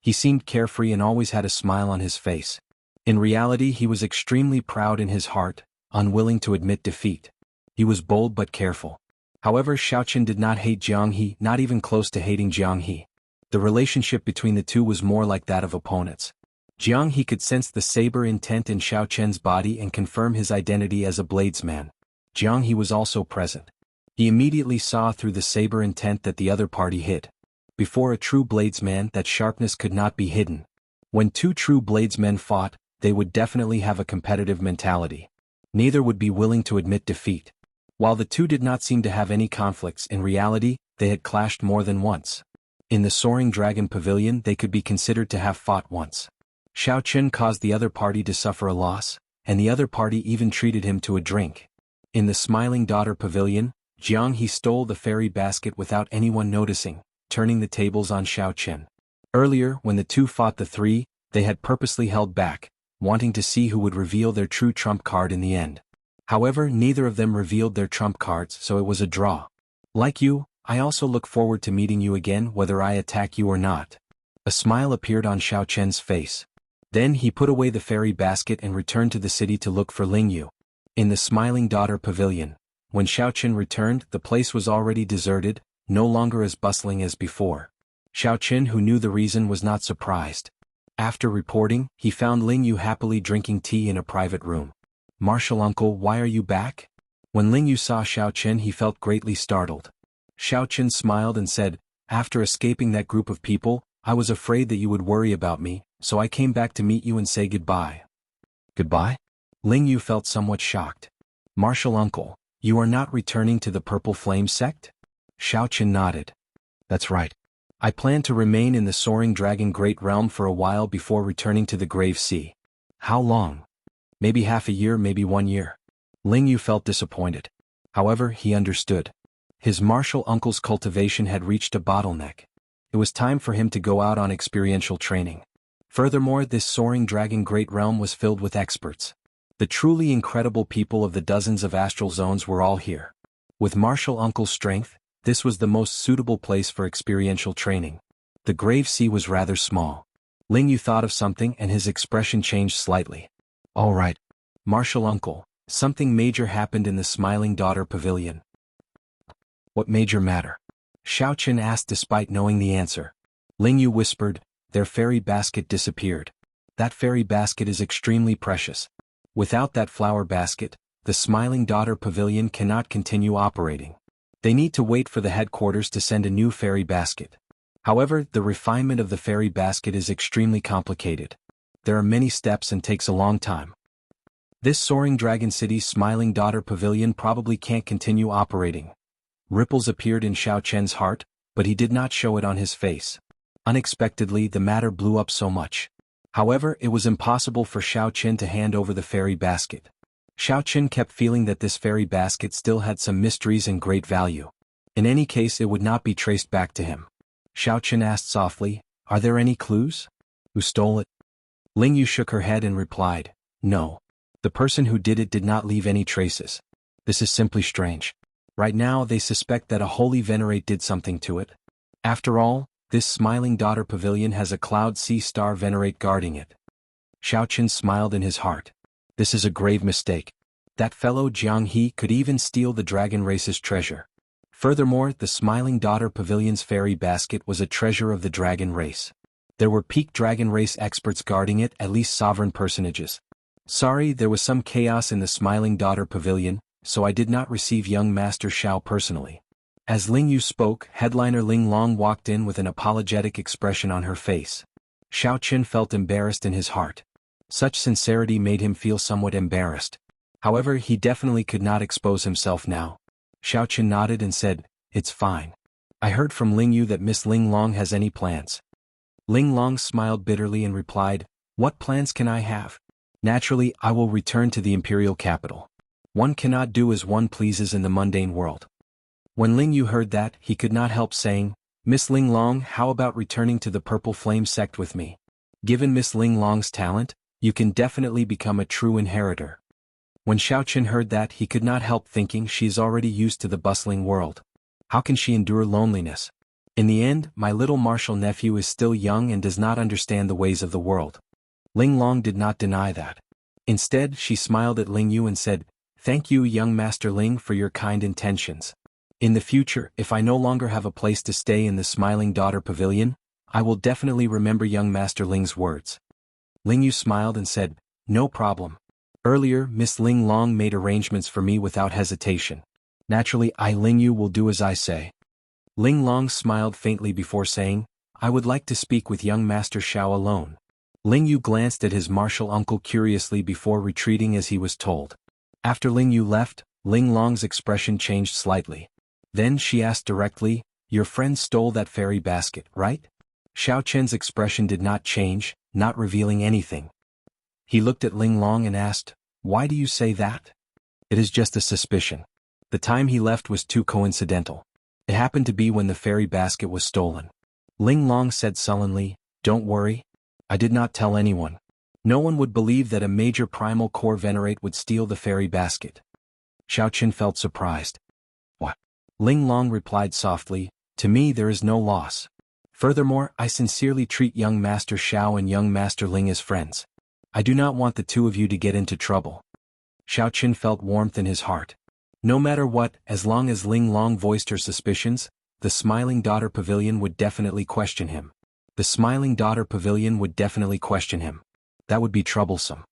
He seemed carefree and always had a smile on his face. In reality, he was extremely proud in his heart, unwilling to admit defeat. He was bold but careful. However, Xiaoqin did not hate Jiang He, not even close to hating Jiang He. The relationship between the two was more like that of opponents. Jiang He could sense the saber intent in Xiaoqin's body and confirm his identity as a bladesman. Jiang He was also present. He immediately saw through the saber intent that the other party hid. Before a true bladesman, that sharpness could not be hidden. When two true bladesmen fought, they would definitely have a competitive mentality. Neither would be willing to admit defeat. While the two did not seem to have any conflicts, in reality, they had clashed more than once. In the Soaring Dragon Pavilion, they could be considered to have fought once. Xiaoqin caused the other party to suffer a loss, and the other party even treated him to a drink. In the Smiling Daughter Pavilion, Jiang He stole the fairy basket without anyone noticing, turning the tables on Xiaoqin. Earlier, when the two fought the three, they had purposely held back, wanting to see who would reveal their true trump card in the end. However, neither of them revealed their trump cards, so it was a draw. Like you, I also look forward to meeting you again whether I attack you or not. A smile appeared on Xiaoqin's face. Then he put away the fairy basket and returned to the city to look for Lingyu. In the Smiling Daughter Pavilion, when Xiaoqin returned, the place was already deserted, no longer as bustling as before. Xiaoqin, who knew the reason, was not surprised. After reporting, he found Lingyu happily drinking tea in a private room. "Martial uncle, why are you back?" When Lingyu saw Xiaoqin, he felt greatly startled. Xiaoqin smiled and said, "After escaping that group of people, I was afraid that you would worry about me, so I came back to meet you and say goodbye." "Goodbye?" Lingyu felt somewhat shocked. "Martial uncle, you are not returning to the Purple Flame sect?" Xiaoqin nodded. "That's right. I plan to remain in the Soaring Dragon Great Realm for a while before returning to the Grave Sea." "How long?" "Maybe half a year, maybe 1 year." Lingyu felt disappointed. However, he understood. His martial uncle's cultivation had reached a bottleneck. It was time for him to go out on experiential training. Furthermore, this Soaring Dragon Great Realm was filled with experts. The truly incredible people of the dozens of astral zones were all here. With martial uncle's strength, this was the most suitable place for experiential training. The Grave Sea was rather small. Lingyu thought of something and his expression changed slightly. "All right. Martial uncle, something major happened in the Smiling Daughter Pavilion." "What major matter?" Xiaoqin asked despite knowing the answer. Lingyu whispered, "Their fairy basket disappeared. That fairy basket is extremely precious. Without that flower basket, the Smiling Daughter Pavilion cannot continue operating. They need to wait for the headquarters to send a new fairy basket. However, the refinement of the fairy basket is extremely complicated. There are many steps and takes a long time. This Soaring Dragon City's Smiling Daughter Pavilion probably can't continue operating. Ripples appeared in Xiao Chen's heart, but he did not show it on his face. Unexpectedly, the matter blew up so much. However, it was impossible for Xiao Chen to hand over the fairy basket. Xiao Chen kept feeling that this fairy basket still had some mysteries and great value. In any case, it would not be traced back to him. Xiao Chen asked softly, "Are there any clues? Who stole it?" Ling Yu shook her head and replied, "No. The person who did it did not leave any traces. This is simply strange. Right now they suspect that a holy venerate did something to it. After all, this Smiling Daughter Pavilion has a Cloud Sea Star venerate guarding it." Xiao Chen smiled in his heart. This is a grave mistake. That fellow Jiang He could even steal the dragon race's treasure. Furthermore, the Smiling Daughter Pavilion's fairy basket was a treasure of the dragon race. There were peak dragon race experts guarding it, at least sovereign personages. Sorry, there was some chaos in the Smiling Daughter Pavilion, so I did not receive young Master Xiao personally. As Ling Yu spoke, headliner Ling Long walked in with an apologetic expression on her face. Xiao Chen felt embarrassed in his heart. Such sincerity made him feel somewhat embarrassed. However, he definitely could not expose himself now. Xiao Chen nodded and said, "It's fine. I heard from Ling Yu that Miss Ling Long has any plans." Ling Long smiled bitterly and replied, "What plans can I have? Naturally, I will return to the imperial capital. One cannot do as one pleases in the mundane world." When Ling Yu heard that, he could not help saying, "Miss Ling Long, how about returning to the Purple Flame sect with me? Given Miss Ling Long's talent, you can definitely become a true inheritor." When Xiao Chen heard that, he could not help thinking she is already used to the bustling world. How can she endure loneliness? In the end, my little martial nephew is still young and does not understand the ways of the world. Ling Long did not deny that. Instead, she smiled at Ling Yu and said, "Thank you, young Master Ling, for your kind intentions. In the future, if I no longer have a place to stay in the Smiling Daughter Pavilion, I will definitely remember young Master Ling's words." Ling Yu smiled and said, "No problem. Earlier, Miss Ling Long made arrangements for me without hesitation. Naturally, I Ling Yu will do as I say." Ling Long smiled faintly before saying, "I would like to speak with young Master Xiao alone." Ling Yu glanced at his martial uncle curiously before retreating as he was told. After Ling Yu left, Ling Long's expression changed slightly. Then she asked directly, "Your friend stole that fairy basket, right?" Xiao Chen's expression did not change, not revealing anything. He looked at Ling Long and asked, "Why do you say that?" "It is just a suspicion. The time he left was too coincidental. It happened to be when the fairy basket was stolen." Ling Long said sullenly, "Don't worry. I did not tell anyone. No one would believe that a major primal core venerate would steal the fairy basket." Xiao Chen felt surprised. "What?" Ling Long replied softly, "To me there is no loss. Furthermore, I sincerely treat young Master Xiao and young Master Ling as friends. I do not want the two of you to get into trouble." Xiao Chen felt warmth in his heart. No matter what, as long as Ling Long voiced her suspicions, the Smiling Daughter Pavilion would definitely question him. The Smiling Daughter Pavilion would definitely question him. That would be troublesome.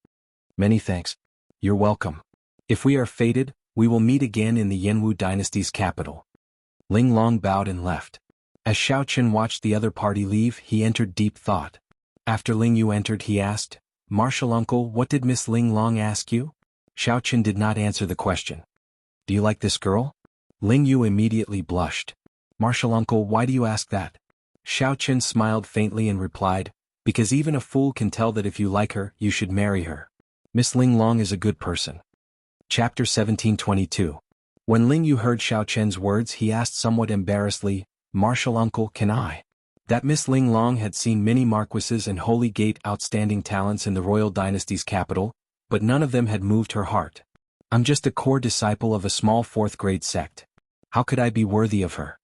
"Many thanks. You're welcome. If we are fated, we will meet again in the Yanwu dynasty's capital." Ling Long bowed and left. As Xiao Chen watched the other party leave, he entered deep thought. After Ling Yu entered, he asked, "Martial uncle, what did Miss Ling Long ask you?" Xiao Chen did not answer the question. "Do you like this girl?" Ling Yu immediately blushed. "Martial uncle, why do you ask that?" Xiao Chen smiled faintly and replied, "Because even a fool can tell that if you like her, you should marry her. Miss Ling Long is a good person." Chapter 1722. When Ling Yu heard Xiao Chen's words, he asked somewhat embarrassedly, "Martial uncle, can I?" That Miss Ling Long had seen many marquises and Holy Gate outstanding talents in the royal dynasty's capital, but none of them had moved her heart. "I'm just a core disciple of a small fourth-grade sect. How could I be worthy of her?"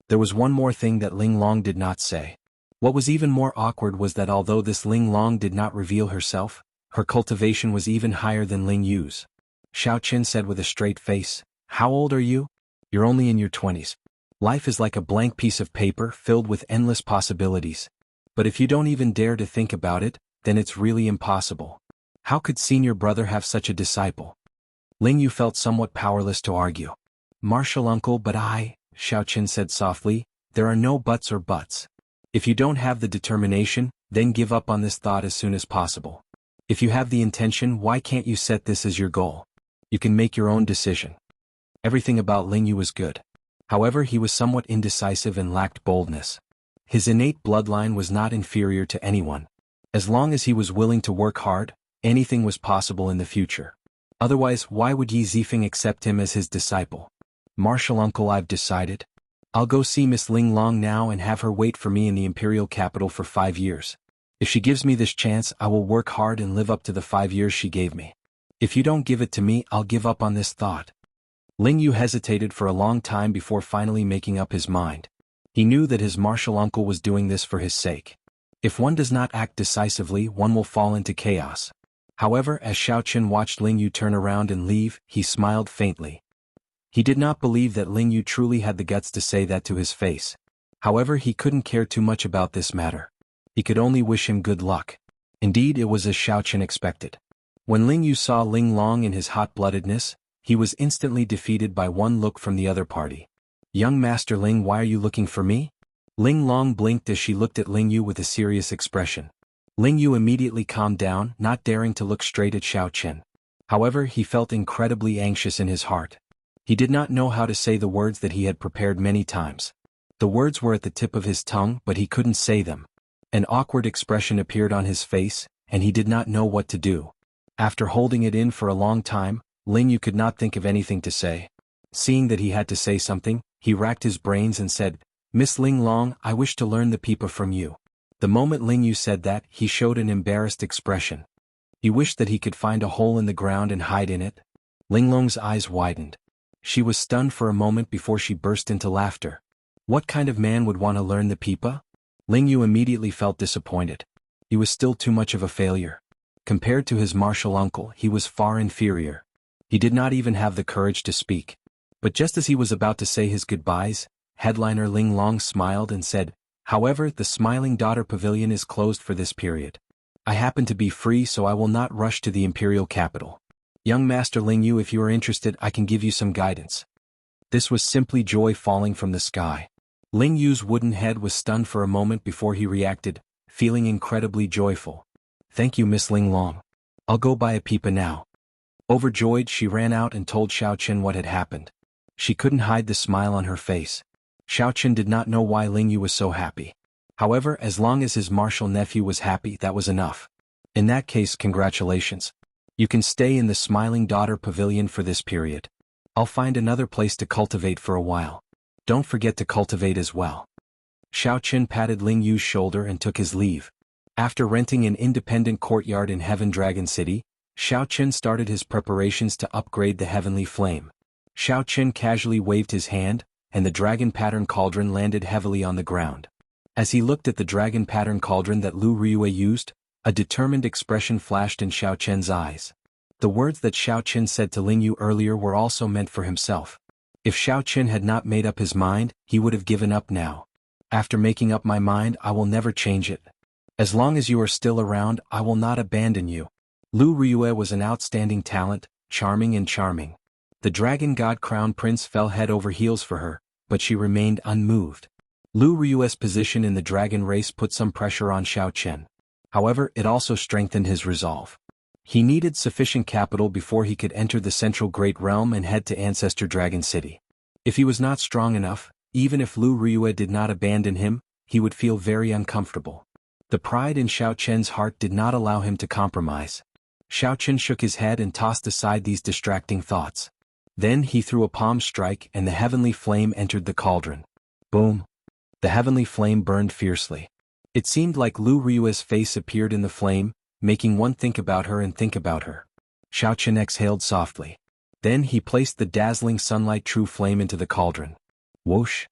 There was one more thing that Ling Long did not say. What was even more awkward was that although this Ling Long did not reveal herself, her cultivation was even higher than Ling Yu's. Xiao Chen said with a straight face, "How old are you?" "You're only in your 20s. Life is like a blank piece of paper filled with endless possibilities. But if you don't even dare to think about it, then it's really impossible. How could senior brother have such a disciple? Ling Yu felt somewhat powerless to argue. Martial uncle, but Xiaoqin said softly, there are no buts or buts. If you don't have the determination, then give up on this thought as soon as possible. If you have the intention, why can't you set this as your goal? You can make your own decision. Everything about Ling Yu was good. However, he was somewhat indecisive and lacked boldness. His innate bloodline was not inferior to anyone. As long as he was willing to work hard, anything was possible in the future. Otherwise, why would Yi Zifeng accept him as his disciple? Martial uncle, I've decided. I'll go see Miss Ling Long now and have her wait for me in the imperial capital for 5 years. If she gives me this chance, I will work hard and live up to the 5 years she gave me. If you don't give it to me, I'll give up on this thought. Ling Yu hesitated for a long time before finally making up his mind. He knew that his martial uncle was doing this for his sake. If one does not act decisively, one will fall into chaos. However, as Xiaoqin watched Ling Yu turn around and leave, he smiled faintly. He did not believe that Ling Yu truly had the guts to say that to his face. However, he couldn't care too much about this matter. He could only wish him good luck. Indeed, it was as Xiaoqin expected. When Ling Yu saw Ling Long in his hot-bloodedness, he was instantly defeated by one look from the other party. Young Master Ling, why are you looking for me? Ling Long blinked as she looked at Ling Yu with a serious expression. Ling Yu immediately calmed down, not daring to look straight at Xiaoqin. However, he felt incredibly anxious in his heart. He did not know how to say the words that he had prepared many times. The words were at the tip of his tongue, but he couldn't say them. An awkward expression appeared on his face, and he did not know what to do. After holding it in for a long time, Ling Yu could not think of anything to say. Seeing that he had to say something, he racked his brains and said, Miss Ling Long, I wish to learn the pipa from you. The moment Ling Yu said that, he showed an embarrassed expression. He wished that he could find a hole in the ground and hide in it. Ling Long's eyes widened. She was stunned for a moment before she burst into laughter. What kind of man would want to learn the pipa? Ling Yu immediately felt disappointed. He was still too much of a failure. Compared to his martial uncle, he was far inferior. He did not even have the courage to speak. But just as he was about to say his goodbyes, headliner Ling Long smiled and said, However, the Smiling Daughter Pavilion is closed for this period. I happen to be free, so I will not rush to the imperial capital. Young Master Ling Yu, if you are interested, I can give you some guidance. This was simply joy falling from the sky. Ling Yu's wooden head was stunned for a moment before he reacted, feeling incredibly joyful. Thank you, Miss Ling Long. I'll go buy a pipa now. Overjoyed, she ran out and told Xiaoqin what had happened. She couldn't hide the smile on her face. Xiaoqin did not know why Ling Yu was so happy. However, as long as his martial nephew was happy, that was enough. In that case, congratulations. You can stay in the Smiling Daughter Pavilion for this period. I'll find another place to cultivate for a while. Don't forget to cultivate as well. Xiaoqin patted Ling Yu's shoulder and took his leave. After renting an independent courtyard in Heaven Dragon City, Xiaoqin started his preparations to upgrade the Heavenly Flame. Xiaoqin casually waved his hand, and the dragon pattern cauldron landed heavily on the ground. As he looked at the dragon pattern cauldron that Lu Ryue used, a determined expression flashed in Xiaoqin's eyes. The words that Xiaoqin said to Ling Yu earlier were also meant for himself. If Xiaoqin had not made up his mind, he would have given up now. After making up my mind, I will never change it. As long as you are still around, I will not abandon you. Lu Ryue was an outstanding talent, charming and charming. The dragon god crown prince fell head over heels for her, but she remained unmoved. Lu Ryue's position in the dragon race put some pressure on Xiaoqin. However, it also strengthened his resolve. He needed sufficient capital before he could enter the Central Great Realm and head to Ancestor Dragon City. If he was not strong enough, even if Lu Ryue did not abandon him, he would feel very uncomfortable. The pride in Xiaoqin's heart did not allow him to compromise. Xiaoqin shook his head and tossed aside these distracting thoughts. Then he threw a palm strike and the heavenly flame entered the cauldron. Boom! The heavenly flame burned fiercely. It seemed like Lu Ryue's face appeared in the flame, making one think about her and think about her. Xiaoqin exhaled softly. Then he placed the dazzling sunlight true flame into the cauldron. Whoosh!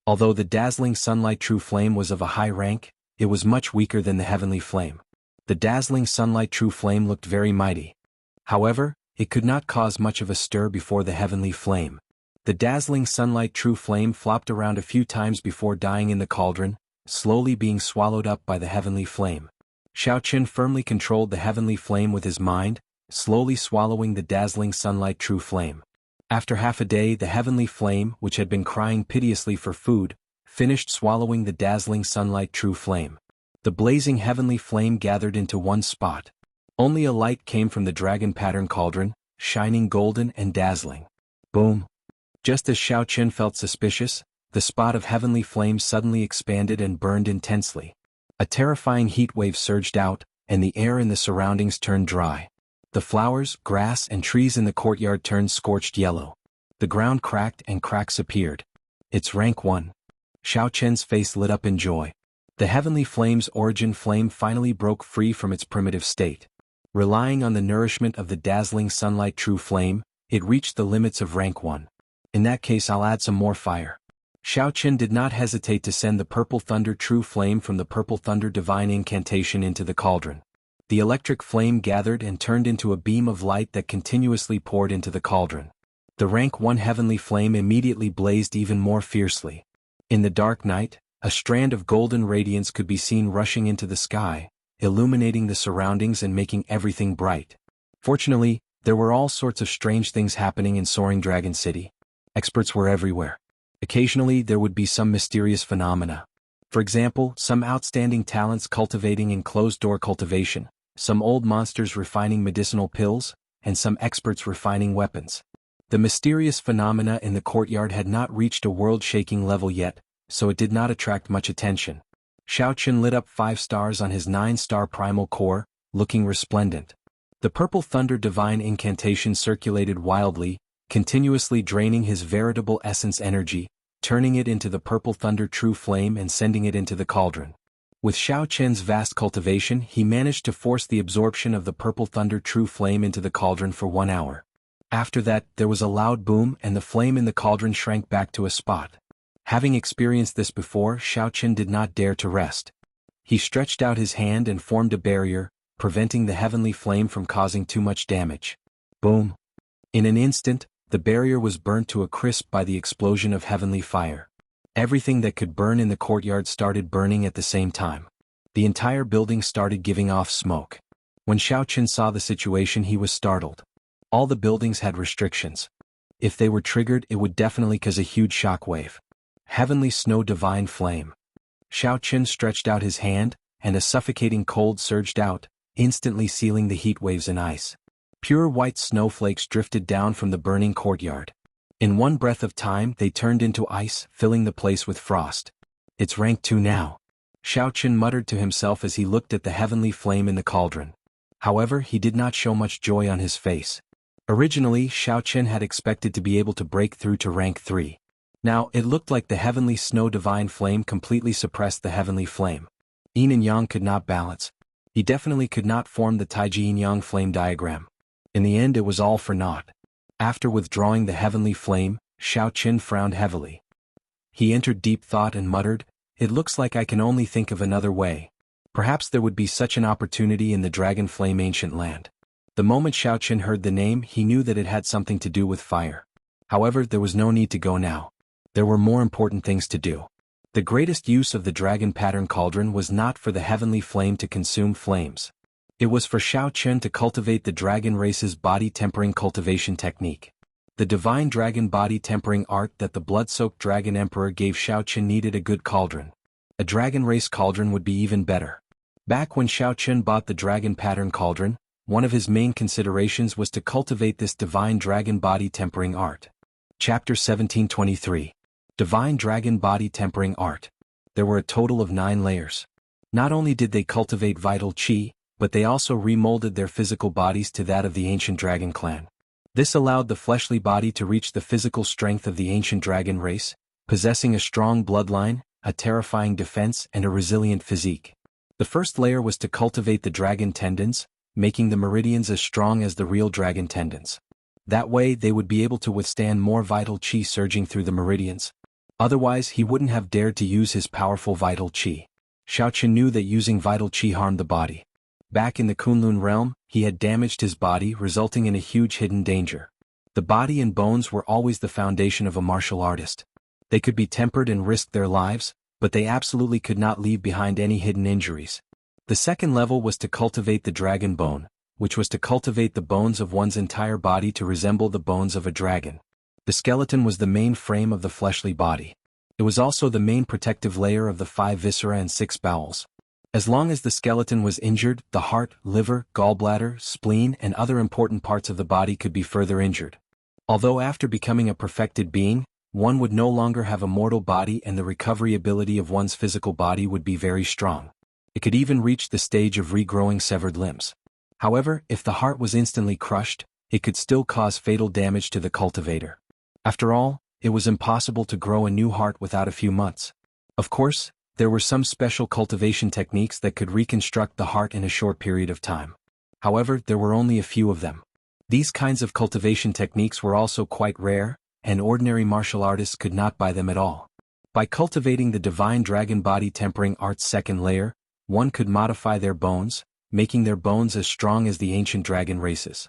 Although the dazzling sunlight true flame was of a high rank, it was much weaker than the heavenly flame. The dazzling sunlight true flame looked very mighty. However, it could not cause much of a stir before the heavenly flame. The dazzling sunlight true flame flopped around a few times before dying in the cauldron, slowly being swallowed up by the heavenly flame. Xiao Qin firmly controlled the heavenly flame with his mind, slowly swallowing the dazzling sunlight true flame. After half a day, the heavenly flame, which had been crying piteously for food, finished swallowing the dazzling sunlight true flame. The blazing heavenly flame gathered into one spot. Only a light came from the dragon pattern cauldron, shining golden and dazzling. Boom! Just as Xiao Qin felt suspicious, the spot of heavenly flame suddenly expanded and burned intensely. A terrifying heat wave surged out, and the air in the surroundings turned dry. The flowers, grass, and trees in the courtyard turned scorched yellow. The ground cracked and cracks appeared. It's rank 1. Xiao Qin's face lit up in joy. The heavenly flame's origin flame finally broke free from its primitive state. Relying on the nourishment of the dazzling sunlight true flame, it reached the limits of rank 1. In that case, I'll add some more fire. Xiao Qin did not hesitate to send the purple thunder true flame from the purple thunder divine incantation into the cauldron. The electric flame gathered and turned into a beam of light that continuously poured into the cauldron. The rank 1 heavenly flame immediately blazed even more fiercely. In the dark night, a strand of golden radiance could be seen rushing into the sky, illuminating the surroundings and making everything bright. Fortunately, there were all sorts of strange things happening in Soaring Dragon City. Experts were everywhere. Occasionally there would be some mysterious phenomena. For example, some outstanding talents cultivating in closed-door cultivation, some old monsters refining medicinal pills, and some experts refining weapons. The mysterious phenomena in the courtyard had not reached a world-shaking level yet, so it did not attract much attention. Xiao Qin lit up 5 stars on his 9-star primal core, looking resplendent. The purple thunder divine incantation circulated wildly, continuously draining his veritable essence energy, turning it into the purple thunder true flame and sending it into the cauldron. With Xiao Qin's vast cultivation, he managed to force the absorption of the purple thunder true flame into the cauldron for 1 hour. After that, there was a loud boom and the flame in the cauldron shrank back to a spot. Having experienced this before, Xiao Qin did not dare to rest. He stretched out his hand and formed a barrier, preventing the heavenly flame from causing too much damage. Boom! In an instant, the barrier was burnt to a crisp by the explosion of heavenly fire. Everything that could burn in the courtyard started burning at the same time. The entire building started giving off smoke. When Xiao Qin saw the situation, he was startled. All the buildings had restrictions. If they were triggered, it would definitely cause a huge shockwave. Heavenly snow divine flame. Xiao Qin stretched out his hand, and a suffocating cold surged out, instantly sealing the heat waves in ice. Pure white snowflakes drifted down from the burning courtyard. In one breath of time, they turned into ice, filling the place with frost. It's rank 2 now. Xiao Qin muttered to himself as he looked at the heavenly flame in the cauldron. However, he did not show much joy on his face. Originally, Xiao Qin had expected to be able to break through to rank 3. Now, it looked like the heavenly snow divine flame completely suppressed the heavenly flame. Yin and Yang could not balance. He definitely could not form the Taiji Yin-Yang flame diagram. In the end, it was all for naught. After withdrawing the heavenly flame, Xiao Qin frowned heavily. He entered deep thought and muttered, "It looks like I can only think of another way. Perhaps there would be such an opportunity in the Dragon Flame ancient land." The moment Xiao Qin heard the name, he knew that it had something to do with fire. However, there was no need to go now. There were more important things to do. The greatest use of the dragon pattern cauldron was not for the heavenly flame to consume flames. It was for Xiao Qin to cultivate the dragon race's body tempering cultivation technique. The divine dragon body tempering art that the blood-soaked dragon emperor gave Xiao Qin needed a good cauldron. A dragon race cauldron would be even better. Back when Xiao Qin bought the dragon pattern cauldron, one of his main considerations was to cultivate this divine dragon body tempering art. Chapter 1723. Divine Dragon Body Tempering Art. There were a total of 9 layers. Not only did they cultivate vital chi, but they also remolded their physical bodies to that of the ancient dragon clan. This allowed the fleshly body to reach the physical strength of the ancient dragon race, possessing a strong bloodline, a terrifying defense, and a resilient physique. The first layer was to cultivate the dragon tendons, making the meridians as strong as the real dragon tendons. That way they would be able to withstand more vital chi surging through the meridians. Otherwise, he wouldn't have dared to use his powerful vital chi. Xiao Qin knew that using vital chi harmed the body. Back in the Kunlun realm, he had damaged his body, resulting in a huge hidden danger. The body and bones were always the foundation of a martial artist. They could be tempered and risk their lives, but they absolutely could not leave behind any hidden injuries. The second level was to cultivate the dragon bone, which was to cultivate the bones of one's entire body to resemble the bones of a dragon. The skeleton was the main frame of the fleshly body. It was also the main protective layer of the 5 viscera and 6 bowels. As long as the skeleton was injured, the heart, liver, gallbladder, spleen, and other important parts of the body could be further injured. Although after becoming a perfected being, one would no longer have a mortal body and the recovery ability of one's physical body would be very strong. It could even reach the stage of regrowing severed limbs. However, if the heart was instantly crushed, it could still cause fatal damage to the cultivator. After all, it was impossible to grow a new heart without a few months. Of course, there were some special cultivation techniques that could reconstruct the heart in a short period of time. However, there were only a few of them. These kinds of cultivation techniques were also quite rare, and ordinary martial artists could not buy them at all. By cultivating the divine dragon body tempering art's second layer, one could modify their bones, making their bones as strong as the ancient dragon races.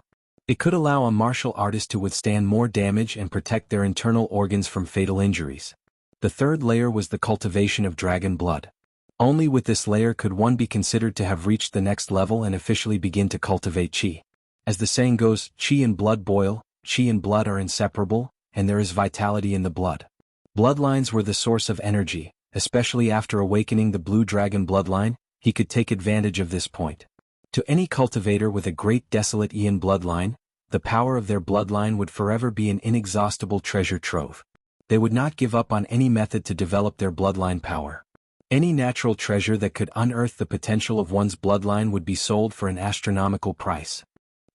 It could allow a martial artist to withstand more damage and protect their internal organs from fatal injuries. The third layer was the cultivation of dragon blood. Only with this layer could one be considered to have reached the next level and officially begin to cultivate qi. As the saying goes, qi and blood boil, qi and blood are inseparable, and there is vitality in the blood. Bloodlines were the source of energy, especially after awakening the blue dragon bloodline. He could take advantage of this point. To any cultivator with a great desolate Ian bloodline, the power of their bloodline would forever be an inexhaustible treasure trove. They would not give up on any method to develop their bloodline power. Any natural treasure that could unearth the potential of one's bloodline would be sold for an astronomical price.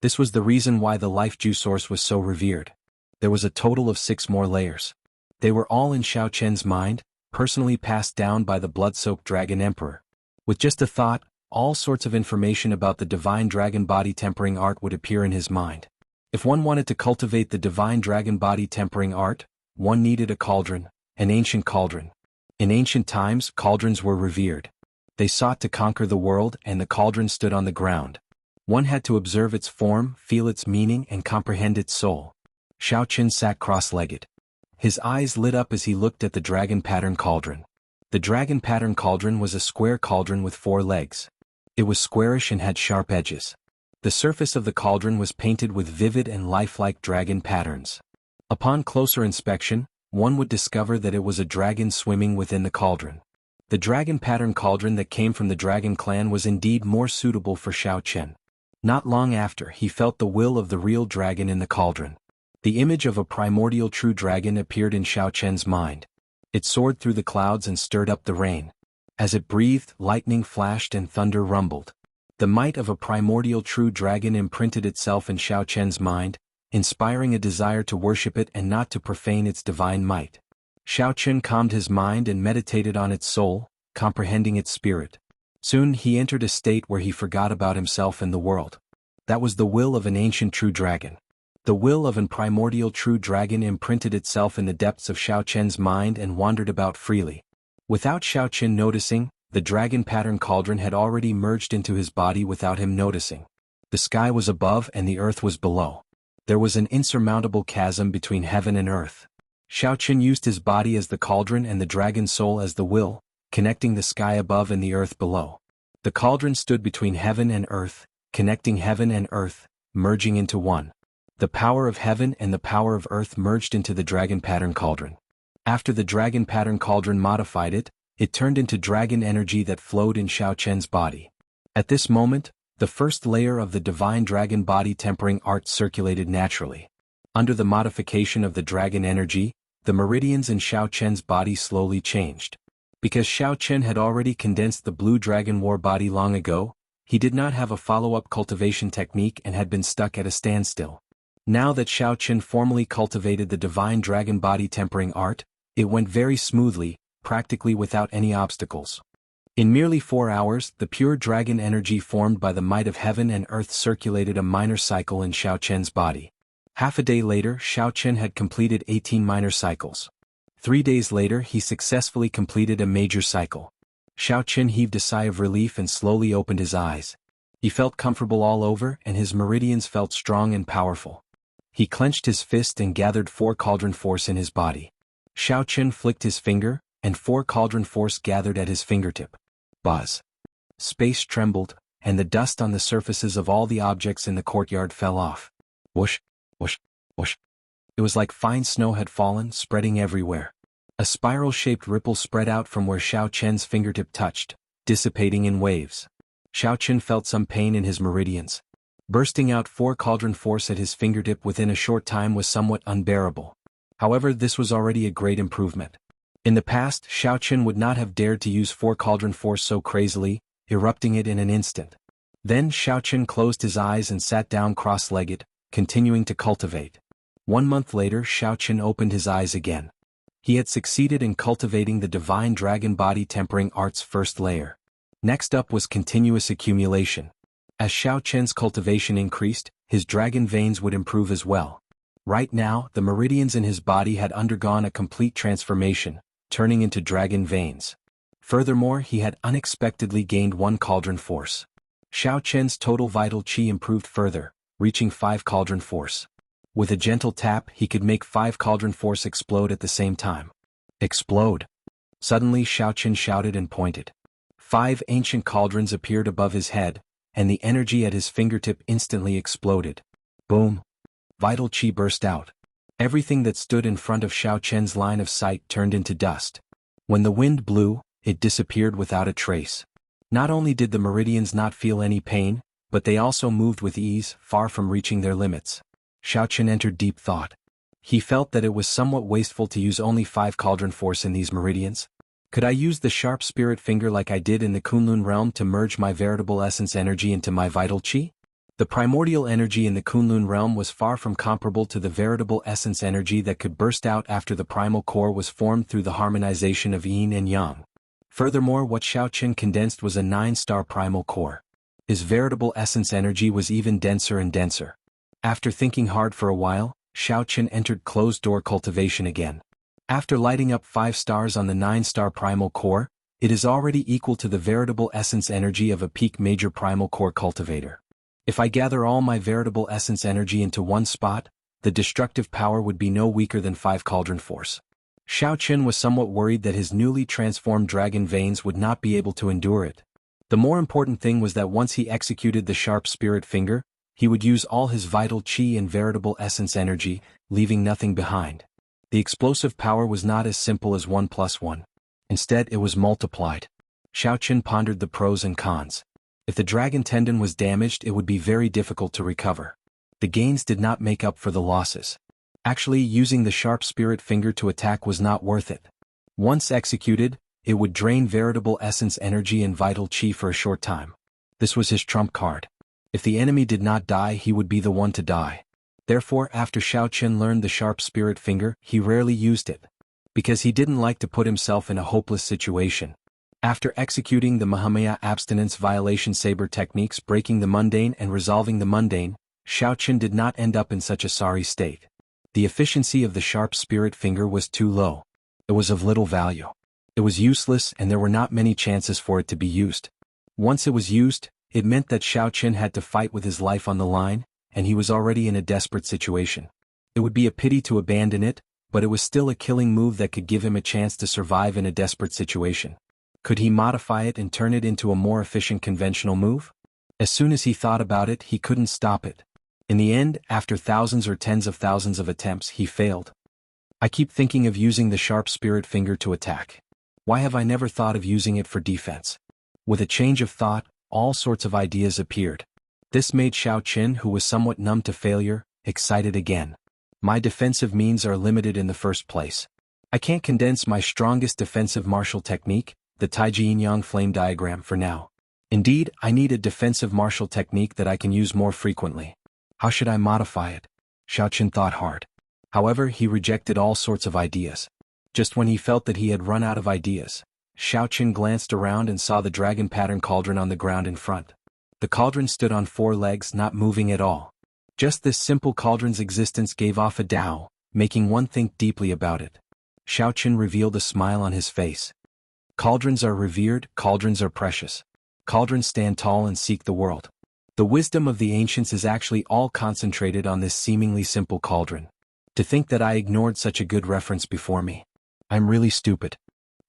This was the reason why the life juice source was so revered. There was a total of 6 more layers. They were all in Xiao Chen's mind, personally passed down by the blood-soaked dragon emperor. With just a thought, all sorts of information about the divine dragon body tempering art would appear in his mind. If one wanted to cultivate the divine dragon body tempering art, one needed a cauldron, an ancient cauldron. In ancient times, cauldrons were revered. They sought to conquer the world, and the cauldron stood on the ground. One had to observe its form, feel its meaning, and comprehend its soul. Xiao Chen sat cross-legged. His eyes lit up as he looked at the dragon pattern cauldron. The dragon pattern cauldron was a square cauldron with 4 legs. It was squarish and had sharp edges. The surface of the cauldron was painted with vivid and lifelike dragon patterns. Upon closer inspection, one would discover that it was a dragon swimming within the cauldron. The dragon pattern cauldron that came from the dragon clan was indeed more suitable for Xiao Chen. Not long after, he felt the will of the real dragon in the cauldron. The image of a primordial true dragon appeared in Xiao Chen's mind. It soared through the clouds and stirred up the rain. As it breathed, lightning flashed and thunder rumbled. The might of a primordial true dragon imprinted itself in Xiao Chen's mind, inspiring a desire to worship it and not to profane its divine might. Xiao Chen calmed his mind and meditated on its soul, comprehending its spirit. Soon he entered a state where he forgot about himself and the world. That was the will of an ancient true dragon. The will of an primordial true dragon imprinted itself in the depths of Xiao Chen's mind and wandered about freely. Without Xiao Chen noticing, the dragon pattern cauldron had already merged into his body without him noticing. The sky was above and the earth was below. There was an insurmountable chasm between heaven and earth. Xiao Chen used his body as the cauldron and the dragon soul as the will, connecting the sky above and the earth below. The cauldron stood between heaven and earth, connecting heaven and earth, merging into one. The power of heaven and the power of earth merged into the dragon pattern cauldron. After the dragon pattern cauldron modified it, it turned into dragon energy that flowed in Xiao Chen's body. At this moment, the first layer of the divine dragon body tempering art circulated naturally. Under the modification of the dragon energy, the meridians in Xiao Chen's body slowly changed. Because Xiao Chen had already condensed the blue dragon war body long ago, he did not have a follow-up cultivation technique and had been stuck at a standstill. Now that Xiao Chen formally cultivated the divine dragon body tempering art, it went very smoothly, practically without any obstacles. In merely 4 hours, the pure dragon energy formed by the might of heaven and earth circulated a minor cycle in Xiao Chen's body. Half a day later, Xiao Chen had completed 18 minor cycles. 3 days later, he successfully completed a major cycle. Xiao Chen heaved a sigh of relief and slowly opened his eyes. He felt comfortable all over and his meridians felt strong and powerful. He clenched his fist and gathered 4 cauldron force in his body. Xiao Chen flicked his finger, and 4 cauldron force gathered at his fingertip. Buzz. Space trembled, and the dust on the surfaces of all the objects in the courtyard fell off. Whoosh, whoosh, whoosh. It was like fine snow had fallen, spreading everywhere. A spiral-shaped ripple spread out from where Xiao Chen's fingertip touched, dissipating in waves. Xiao Chen felt some pain in his meridians. Bursting out 4 cauldron force at his fingertip within a short time was somewhat unbearable. However, this was already a great improvement. In the past, Xiao Chen would not have dared to use 4 cauldron force so crazily, erupting it in an instant. Then Xiao Chen closed his eyes and sat down cross-legged, continuing to cultivate. 1 month later, Xiao Chen opened his eyes again. He had succeeded in cultivating the divine dragon body tempering art's first layer. Next up was continuous accumulation. As Xiao Chen's cultivation increased, his dragon veins would improve as well. Right now, the meridians in his body had undergone a complete transformation, turning into dragon veins. Furthermore, he had unexpectedly gained 1 cauldron force. Xiao Chen's total vital qi improved further, reaching 5 cauldron force. With a gentle tap, he could make 5 cauldron force explode at the same time. Explode! Suddenly Xiao Chen shouted and pointed. 5 ancient cauldrons appeared above his head, and the energy at his fingertip instantly exploded. Boom! Vital qi burst out. Everything that stood in front of Xiao Chen's line of sight turned into dust. When the wind blew, it disappeared without a trace. Not only did the meridians not feel any pain, but they also moved with ease, far from reaching their limits. Xiao Chen entered deep thought. He felt that it was somewhat wasteful to use only 5 cauldron force in these meridians. Could I use the sharp spirit finger like I did in the Kunlun realm to merge my veritable essence energy into my vital qi? The primordial energy in the Kunlun realm was far from comparable to the veritable essence energy that could burst out after the primal core was formed through the harmonization of yin and yang. Furthermore, what Xiao Chen condensed was a 9-star primal core. His veritable essence energy was even denser and denser. After thinking hard for a while, Xiao Chen entered closed-door cultivation again. After lighting up 5 stars on the 9-star primal core, it is already equal to the veritable essence energy of a peak major primal core cultivator. If I gather all my veritable essence energy into one spot, the destructive power would be no weaker than 5 cauldron force. Xiao Chen was somewhat worried that his newly transformed dragon veins would not be able to endure it. The more important thing was that once he executed the sharp spirit finger, he would use all his vital qi and veritable essence energy, leaving nothing behind. The explosive power was not as simple as 1 plus 1. Instead, it was multiplied. Xiao Chen pondered the pros and cons. If the dragon tendon was damaged, it would be very difficult to recover. The gains did not make up for the losses. Actually, using the sharp spirit finger to attack was not worth it. Once executed, it would drain veritable essence energy and vital qi for a short time. This was his trump card. If the enemy did not die, he would be the one to die. Therefore, after Xiao Chen learned the sharp spirit finger, he rarely used it. Because he didn't like to put himself in a hopeless situation. After executing the Mahamaya abstinence violation saber techniques, breaking the mundane and resolving the mundane, Xiao Chen did not end up in such a sorry state. The efficiency of the sharp spirit finger was too low. It was of little value. It was useless, and there were not many chances for it to be used. Once it was used, it meant that Xiao Chen had to fight with his life on the line, and he was already in a desperate situation. It would be a pity to abandon it, but it was still a killing move that could give him a chance to survive in a desperate situation. Could he modify it and turn it into a more efficient conventional move? As soon as he thought about it, he couldn't stop it. In the end, after thousands or tens of thousands of attempts, he failed. I keep thinking of using the sharp spirit finger to attack. Why have I never thought of using it for defense? With a change of thought, all sorts of ideas appeared. This made Xiao Chen, who was somewhat numb to failure, excited again. My defensive means are limited in the first place. I can't condense my strongest defensive martial technique, the Taiji Yin-Yang flame diagram, for now. Indeed, I need a defensive martial technique that I can use more frequently. How should I modify it? Xiao Chen thought hard. However, he rejected all sorts of ideas. Just when he felt that he had run out of ideas, Xiao Chen glanced around and saw the dragon pattern cauldron on the ground in front. The cauldron stood on 4 legs, not moving at all. Just this simple cauldron's existence gave off a Tao, making one think deeply about it. Xiao Chen revealed a smile on his face. Cauldrons are revered, cauldrons are precious. Cauldrons stand tall and seek the world. The wisdom of the ancients is actually all concentrated on this seemingly simple cauldron. To think that I ignored such a good reference before me. I'm really stupid.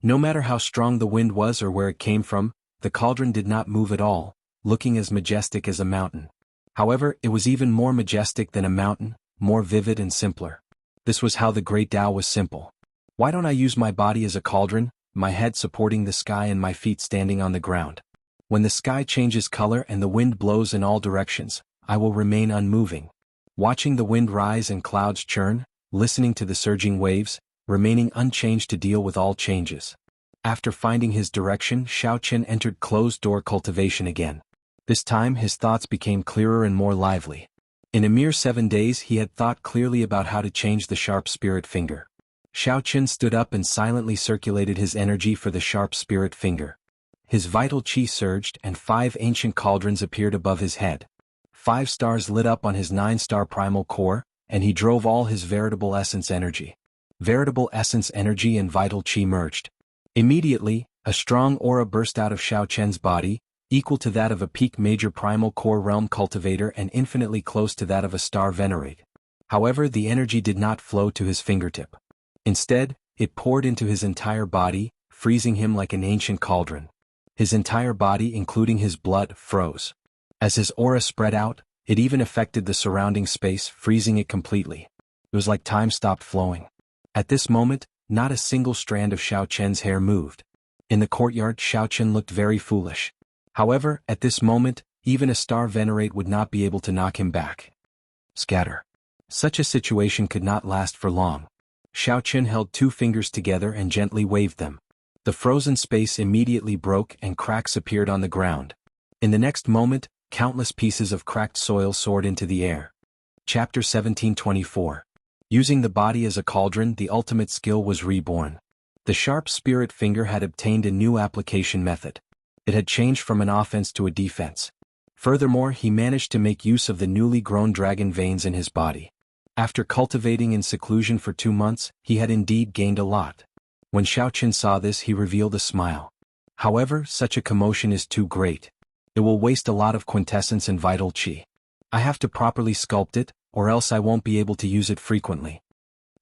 No matter how strong the wind was or where it came from, the cauldron did not move at all, looking as majestic as a mountain. However, it was even more majestic than a mountain, more vivid and simpler. This was how the great Tao was simple. Why don't I use my body as a cauldron, my head supporting the sky and my feet standing on the ground? When the sky changes color and the wind blows in all directions, I will remain unmoving. Watching the wind rise and clouds churn, listening to the surging waves, remaining unchanged to deal with all changes. After finding his direction, Xiaoqian entered closed-door cultivation again. This time his thoughts became clearer and more lively. In a mere 7 days he had thought clearly about how to change the sharp spirit finger. Xiaoqian stood up and silently circulated his energy for the sharp spirit finger. His vital qi surged and 5 ancient cauldrons appeared above his head. 5 stars lit up on his 9-star primal core, and he drove all his veritable essence energy. Veritable essence energy and vital qi merged. Immediately, a strong aura burst out of Xiaoqian's body, equal to that of a peak major primal core realm cultivator and infinitely close to that of a star venerate. However, the energy did not flow to his fingertip. Instead, it poured into his entire body, freezing him like an ancient cauldron. His entire body, including his blood, froze. As his aura spread out, it even affected the surrounding space, freezing it completely. It was like time stopped flowing. At this moment, not a single strand of Xiaoqian's hair moved. In the courtyard, Xiaoqian looked very foolish. However, at this moment, even a star venerate would not be able to knock him back. Scatter. Such a situation could not last for long. Xiaoqian held 2 fingers together and gently waved them. The frozen space immediately broke and cracks appeared on the ground. In the next moment, countless pieces of cracked soil soared into the air. Chapter 1724. Using the body as a cauldron, the ultimate skill was reborn. The sharp spirit finger had obtained a new application method. It had changed from an offense to a defense. Furthermore, he managed to make use of the newly grown dragon veins in his body. After cultivating in seclusion for 2 months, he had indeed gained a lot. When Xiaoqian saw this, he revealed a smile. However, such a commotion is too great. It will waste a lot of quintessence and vital qi. I have to properly sculpt it, or else I won't be able to use it frequently.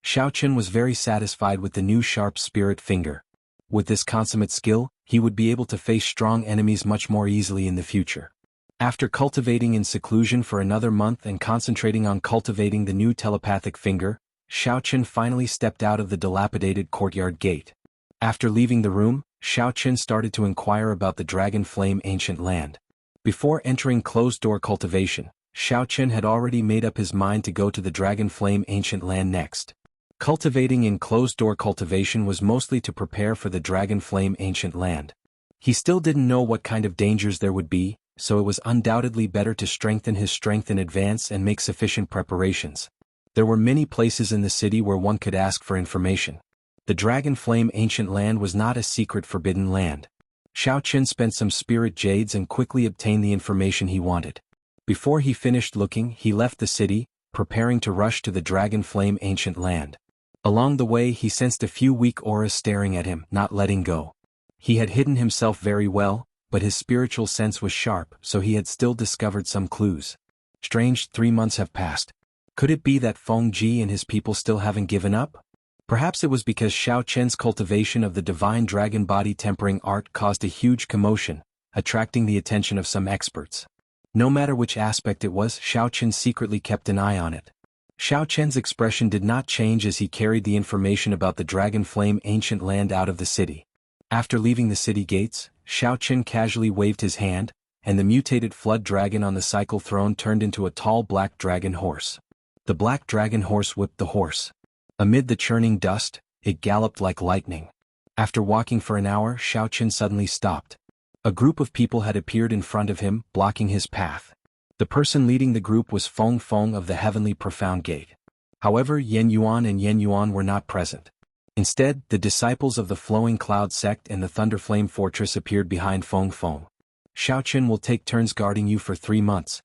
Xiaoqian was very satisfied with the new sharp spirit finger. With this consummate skill, he would be able to face strong enemies much more easily in the future. After cultivating in seclusion for another month and concentrating on cultivating the new telepathic finger, Xiaoqian finally stepped out of the dilapidated courtyard gate. After leaving the room, Xiaoqian started to inquire about the Dragon Flame ancient land. Before entering closed-door cultivation, Xiaoqian had already made up his mind to go to the Dragon Flame ancient land next. Cultivating in closed-door cultivation was mostly to prepare for the Dragon Flame ancient land. He still didn't know what kind of dangers there would be, so it was undoubtedly better to strengthen his strength in advance and make sufficient preparations. There were many places in the city where one could ask for information. The Dragon Flame ancient land was not a secret forbidden land. Xiaoqian spent some spirit jades and quickly obtained the information he wanted. Before he finished looking, he left the city, preparing to rush to the Dragon Flame ancient land. Along the way he sensed a few weak auras staring at him, not letting go. He had hidden himself very well, but his spiritual sense was sharp, so he had still discovered some clues. Strange, 3 months have passed. Could it be that Feng Ji and his people still haven't given up? Perhaps it was because Xiaoqian's cultivation of the divine dragon body tempering art caused a huge commotion, attracting the attention of some experts. No matter which aspect it was, Xiaoqian secretly kept an eye on it. Xiaoqian's expression did not change as he carried the information about the Dragon Flame ancient land out of the city. After leaving the city gates, Xiaoqian casually waved his hand, and the mutated flood dragon on the cycle throne turned into a tall black dragon horse. The black dragon horse whipped the horse. Amid the churning dust, it galloped like lightning. After walking for an hour, Xiaoqian suddenly stopped. A group of people had appeared in front of him, blocking his path. The person leading the group was Feng Feng of the Heavenly Profound Gate. However, Yen Yuan and Yen Yuan were not present. Instead, the disciples of the Flowing Cloud sect and the Thunderflame Fortress appeared behind Feng Feng. Xiaoqian will take turns guarding you for 3 months.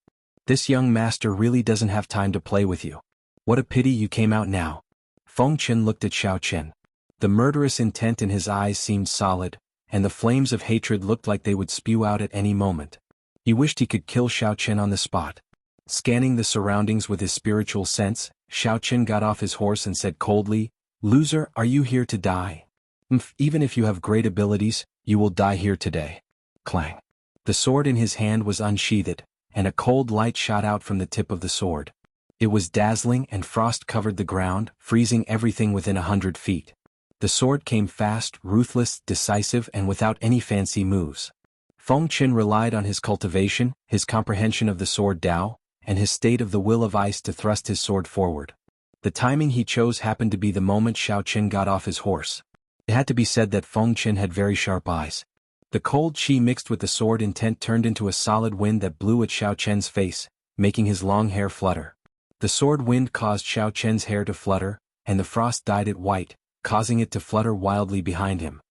This young master really doesn't have time to play with you. What a pity you came out now. Feng Qin looked at Xiaoqian. The murderous intent in his eyes seemed solid, and the flames of hatred looked like they would spew out at any moment. He wished he could kill Xiaoqian on the spot. Scanning the surroundings with his spiritual sense, Xiaoqian got off his horse and said coldly, "Loser, are you here to die? Even if you have great abilities, you will die here today." Clang. The sword in his hand was unsheathed, and a cold light shot out from the tip of the sword. It was dazzling, and frost covered the ground, freezing everything within 100 feet. The sword came fast, ruthless, decisive, and without any fancy moves. Feng Qin relied on his cultivation, his comprehension of the sword Dao, and his state of the will of ice to thrust his sword forward. The timing he chose happened to be the moment Xiao Qin got off his horse. It had to be said that Feng Qin had very sharp eyes. The cold qi mixed with the sword intent turned into a solid wind that blew at Xiao Qian's face, making his long hair flutter. The sword wind caused Xiao Qian's hair to flutter, and the frost dyed it white, causing it to flutter wildly behind him.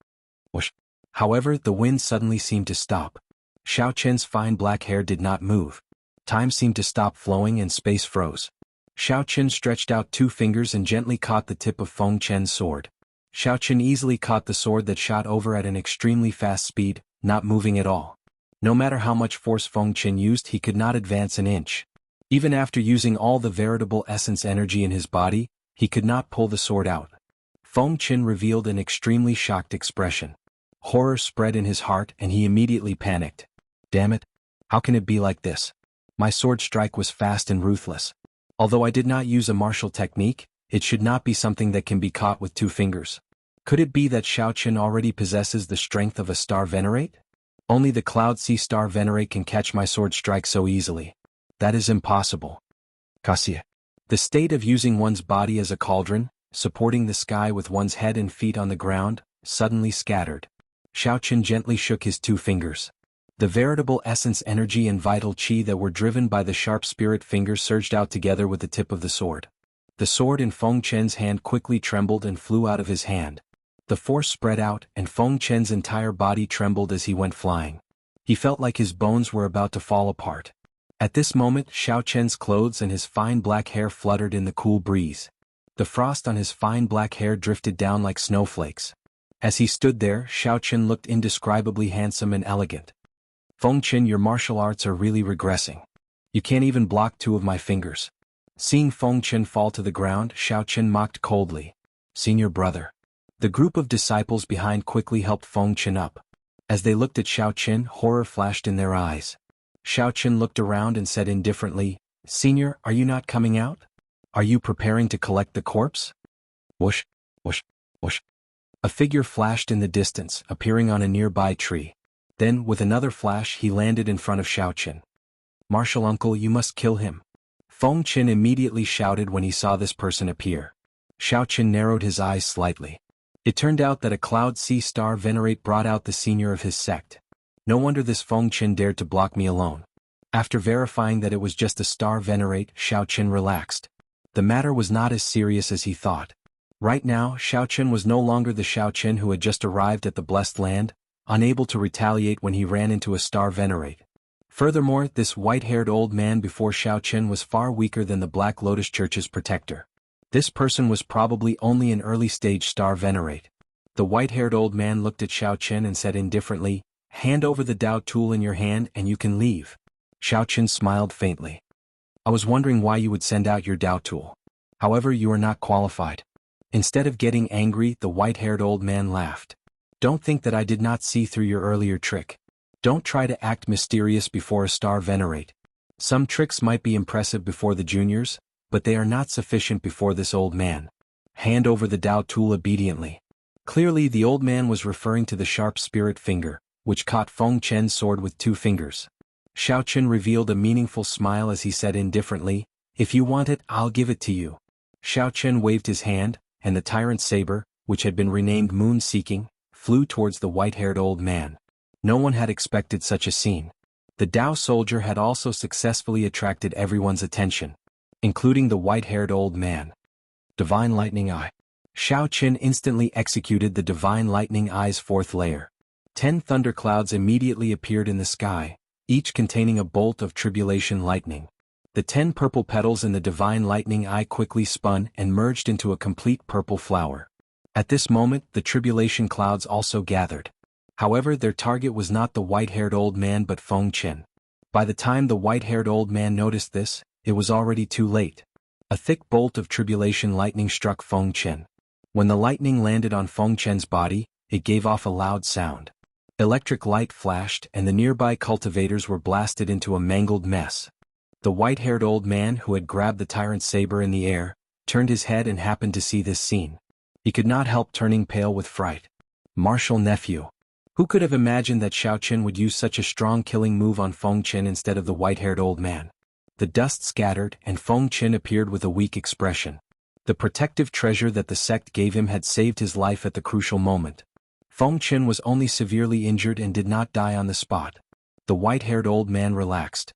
Whoosh! However, the wind suddenly seemed to stop. Xiao Qian's fine black hair did not move. Time seemed to stop flowing and space froze. Xiao Qian stretched out 2 fingers and gently caught the tip of Feng Qian's sword. Xiao Qian easily caught the sword that shot over at an extremely fast speed, not moving at all. No matter how much force Feng Qian used, he could not advance an inch. Even after using all the veritable essence energy in his body, he could not pull the sword out. Feng Qian revealed an extremely shocked expression. Horror spread in his heart and he immediately panicked. Damn it! How can it be like this? My sword strike was fast and ruthless. Although I did not use a martial technique, it should not be something that can be caught with 2 fingers. Could it be that Xiao Qian already possesses the strength of a star venerate? Only the Cloud Sea Star Venerate can catch my sword strike so easily. That is impossible. Cassia. The state of using one's body as a cauldron, supporting the sky with one's head and feet on the ground, suddenly scattered. Xiao Qian gently shook his 2 fingers. The veritable essence energy and vital qi that were driven by the sharp spirit fingers surged out together with the tip of the sword. The sword in Feng Qian's hand quickly trembled and flew out of his hand. The force spread out, and Feng Qian's entire body trembled as he went flying. He felt like his bones were about to fall apart. At this moment, Xiao Qian's clothes and his fine black hair fluttered in the cool breeze. The frost on his fine black hair drifted down like snowflakes. As he stood there, Xiao Qian looked indescribably handsome and elegant. Feng Qian, your martial arts are really regressing. You can't even block 2 of my fingers. Seeing Feng Qian fall to the ground, Xiao Qian mocked coldly. Senior brother. The group of disciples behind quickly helped Feng Qian up. As they looked at Xiao Qian, horror flashed in their eyes. Xiao Qian looked around and said indifferently, Senior, are you not coming out? Are you preparing to collect the corpse? Whoosh, whoosh, whoosh. A figure flashed in the distance, appearing on a nearby tree. Then, with another flash, he landed in front of Xiao Qian. Martial uncle, you must kill him. Feng Qian immediately shouted when he saw this person appear. Xiao Qian narrowed his eyes slightly. It turned out that a Cloud Sea Star Venerate brought out the senior of his sect. No wonder this Feng Qian dared to block me alone. After verifying that it was just a Star Venerate, Xiao Qian relaxed. The matter was not as serious as he thought. Right now, Xiao Qian was no longer the Xiao Qian who had just arrived at the Blessed Land, unable to retaliate when he ran into a Star Venerate. Furthermore, this white-haired old man before Xiao Qian was far weaker than the Black Lotus Church's protector. This person was probably only an early-stage Star Venerate. The white-haired old man looked at Xiao Qian and said indifferently, Hand over the Dao tool in your hand and you can leave. Xiao Qian smiled faintly. I was wondering why you would send out your Dao tool. However, you are not qualified. Instead of getting angry, the white-haired old man laughed. Don't think that I did not see through your earlier trick. Don't try to act mysterious before a Star Venerate. Some tricks might be impressive before the juniors, but they are not sufficient before this old man. Hand over the Dao tool obediently. Clearly the old man was referring to the sharp spirit finger, which caught Feng Qian's sword with 2 fingers. Xiao Qian revealed a meaningful smile as he said indifferently, If you want it, I'll give it to you. Xiao Qian waved his hand, and the tyrant saber, which had been renamed Moon-Seeking, flew towards the white-haired old man. No one had expected such a scene. The Dao soldier had also successfully attracted everyone's attention, including the white-haired old man. Divine Lightning Eye. Xiao Qian instantly executed the Divine Lightning Eye's 4th layer. 10 thunderclouds immediately appeared in the sky, each containing a bolt of tribulation lightning. The 10 purple petals in the Divine Lightning Eye quickly spun and merged into a complete purple flower. At this moment, the tribulation clouds also gathered. However, their target was not the white-haired old man but Feng Qian. By the time the white-haired old man noticed this, it was already too late. A thick bolt of tribulation lightning struck Feng Qian. When the lightning landed on Feng Qian's body, it gave off a loud sound. Electric light flashed and the nearby cultivators were blasted into a mangled mess. The white-haired old man who had grabbed the tyrant's saber in the air, turned his head and happened to see this scene. He could not help turning pale with fright. Martial nephew. Who could have imagined that Xiao Qin would use such a strong killing move on Feng Qin instead of the white-haired old man? The dust scattered and Feng Qin appeared with a weak expression. The protective treasure that the sect gave him had saved his life at the crucial moment. Feng Qin was only severely injured and did not die on the spot. The white-haired old man relaxed.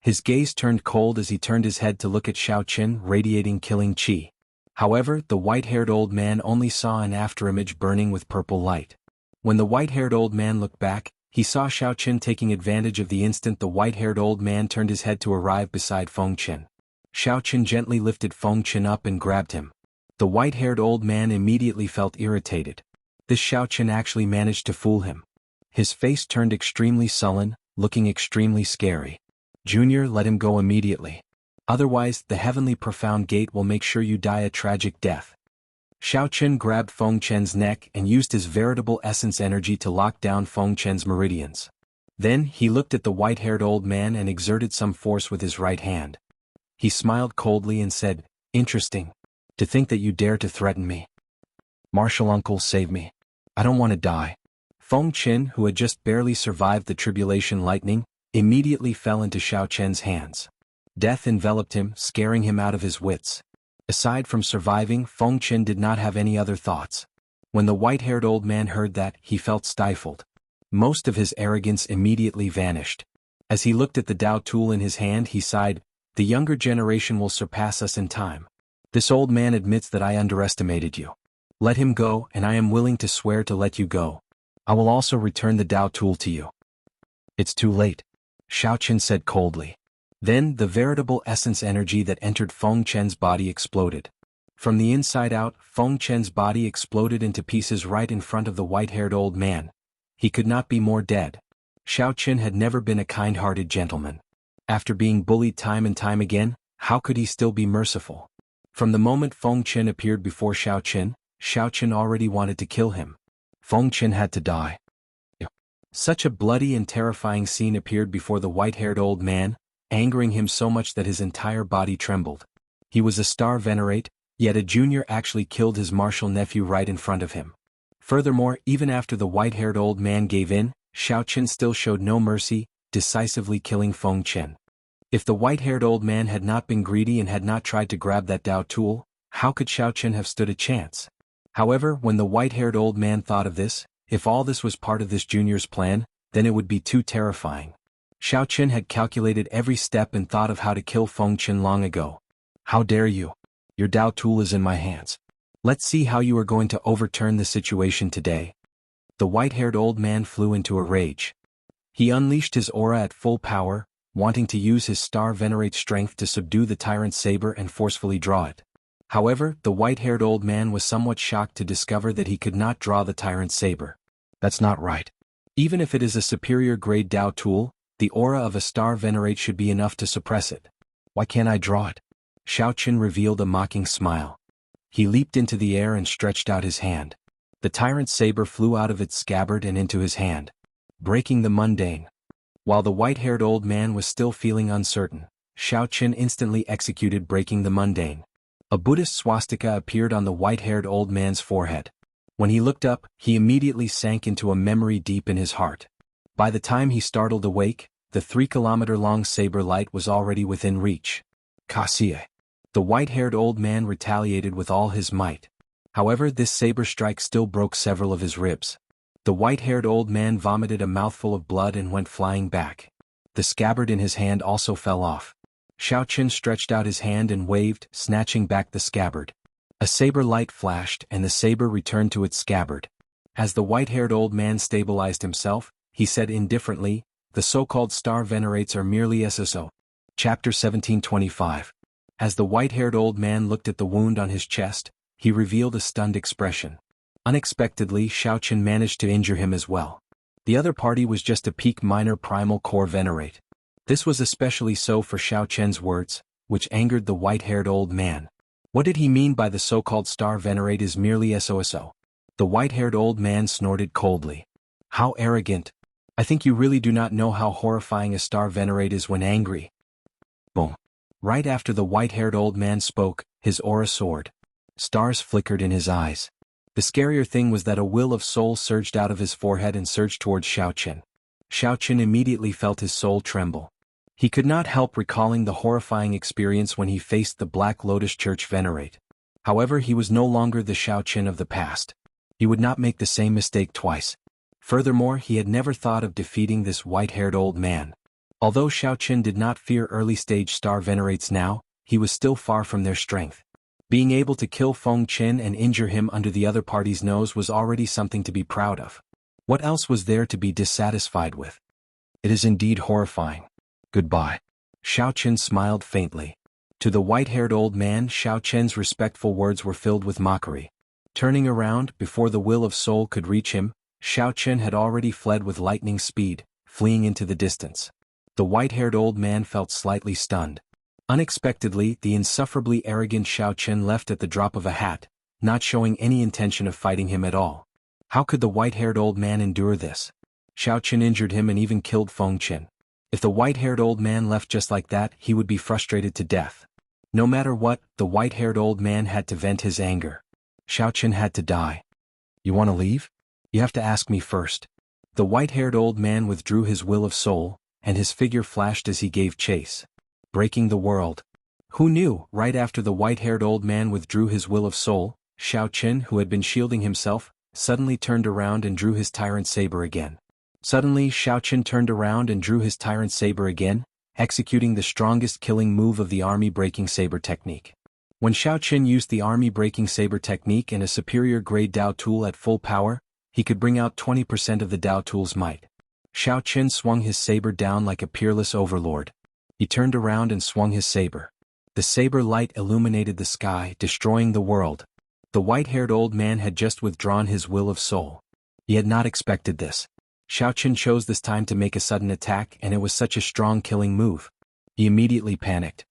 His gaze turned cold as he turned his head to look at Xiao Qin radiating killing qi. However, the white-haired old man only saw an afterimage burning with purple light. When the white-haired old man looked back, he saw Xiao Qin taking advantage of the instant the white-haired old man turned his head to arrive beside Feng Qin. Xiao Qin gently lifted Feng Qin up and grabbed him. The white-haired old man immediately felt irritated. This Xiao Qin actually managed to fool him. His face turned extremely sullen, looking extremely scary. Junior, let him go immediately. Otherwise, the heavenly profound gate will make sure you die a tragic death. Xiao Qin grabbed Feng Chen's neck and used his veritable essence energy to lock down Feng Chen's meridians. Then, he looked at the white-haired old man and exerted some force with his right hand. He smiled coldly and said, "Interesting. To think that you dare to threaten me. Martial uncle, save me. I don't want to die." Feng Qin, who had just barely survived the tribulation lightning, immediately fell into Xiao Chen's hands. Death enveloped him, scaring him out of his wits. Aside from surviving, Feng Qin did not have any other thoughts. When the white-haired old man heard that, he felt stifled. Most of his arrogance immediately vanished. As he looked at the Dao tool in his hand, he sighed, "The younger generation will surpass us in time. This old man admits that I underestimated you. Let him go, and I am willing to swear to let you go. I will also return the Dao tool to you." "It's too late," Xiao Qin said coldly. Then, the veritable essence energy that entered Feng Chen's body exploded. From the inside out, Feng Chen's body exploded into pieces right in front of the white-haired old man. He could not be more dead. Xiao Qin had never been a kind-hearted gentleman. After being bullied time and time again, how could he still be merciful? From the moment Feng Qin appeared before Xiao Qin already wanted to kill him. Feng Qin had to die. Such a bloody and terrifying scene appeared before the white-haired old man, angering him so much that his entire body trembled. He was a star venerate, yet a junior actually killed his martial nephew right in front of him. Furthermore, even after the white-haired old man gave in, Xiao Qin still showed no mercy, decisively killing Feng Qin. If the white-haired old man had not been greedy and had not tried to grab that Dao tool, how could Xiao Qin have stood a chance? However, when the white-haired old man thought of this, if all this was part of this junior's plan, then it would be too terrifying. Xiao Qin had calculated every step and thought of how to kill Feng Qin long ago. "How dare you? Your Dao tool is in my hands. Let's see how you are going to overturn the situation today." The white-haired old man flew into a rage. He unleashed his aura at full power, wanting to use his star venerate's strength to subdue the tyrant's saber and forcefully draw it. However, the white-haired old man was somewhat shocked to discover that he could not draw the tyrant's saber. "That's not right. Even if it is a superior-grade Dao tool, the aura of a star venerate should be enough to suppress it. Why can't I draw it?" Xiao Qin revealed a mocking smile. He leaped into the air and stretched out his hand. The tyrant's saber flew out of its scabbard and into his hand, breaking the mundane. While the white-haired old man was still feeling uncertain, Xiao Qin instantly executed breaking the mundane. A Buddhist swastika appeared on the white-haired old man's forehead. When he looked up, he immediately sank into a memory deep in his heart. By the time he startled awake, the 3-kilometer-long saber light was already within reach. "Kasie!" The white-haired old man retaliated with all his might. However, this saber strike still broke several of his ribs. The white-haired old man vomited a mouthful of blood and went flying back. The scabbard in his hand also fell off. Xiao Qin stretched out his hand and waved, snatching back the scabbard. A saber light flashed and the saber returned to its scabbard. As the white-haired old man stabilized himself, he said indifferently, "The so-called star venerates are merely SSO. Chapter 1725. As the white-haired old man looked at the wound on his chest, he revealed a stunned expression. Unexpectedly, Xiao Qin managed to injure him as well. The other party was just a peak minor primal core venerate. This was especially so for Xiao Qin's words, which angered the white-haired old man. What did he mean by the so-called star venerate is merely SOSO? The white-haired old man snorted coldly. How arrogant. I think you really do not know how horrifying a star venerate is when angry. Boom. Right after the white-haired old man spoke, his aura soared. Stars flickered in his eyes. The scarier thing was that a will of soul surged out of his forehead and surged towards Xiao Chen. Xiao Chen immediately felt his soul tremble. He could not help recalling the horrifying experience when he faced the Black Lotus Church venerate. However, he was no longer the Xiao Chen of the past. He would not make the same mistake twice. Furthermore, he had never thought of defeating this white-haired old man. Although Xiao Chen did not fear early-stage star venerates now, he was still far from their strength. Being able to kill Feng Qin and injure him under the other party's nose was already something to be proud of. What else was there to be dissatisfied with? It is indeed horrifying. Goodbye. Xiao Chen smiled faintly. To the white-haired old man, Xiao Chen's respectful words were filled with mockery. Turning around, before the will of soul could reach him, Xiao Chen had already fled with lightning speed, fleeing into the distance. The white-haired old man felt slightly stunned. Unexpectedly, the insufferably arrogant Xiao Chen left at the drop of a hat, not showing any intention of fighting him at all. How could the white-haired old man endure this? Xiao Chen injured him and even killed Feng Qin. If the white-haired old man left just like that, he would be frustrated to death. No matter what, the white-haired old man had to vent his anger. Xiao Chen had to die. You want to leave? You have to ask me first. The white-haired old man withdrew his will of soul, and his figure flashed as he gave chase. Breaking the world. Who knew? Right after the white-haired old man withdrew his will of soul, Xiao Chen, who had been shielding himself, suddenly turned around and drew his tyrant saber again. Suddenly, Xiao Chen turned around and drew his tyrant saber again, executing the strongest killing move of the army breaking saber technique. When Xiao Chen used the army breaking saber technique and a superior grade Dao tool at full power, he could bring out 20% of the Dao tool's might. Xiao Chen swung his saber down like a peerless overlord. He turned around and swung his saber. The saber light illuminated the sky, destroying the world. The white-haired old man had just withdrawn his will of soul. He had not expected this. Xiao Chen chose this time to make a sudden attack, and it was such a strong killing move. He immediately panicked.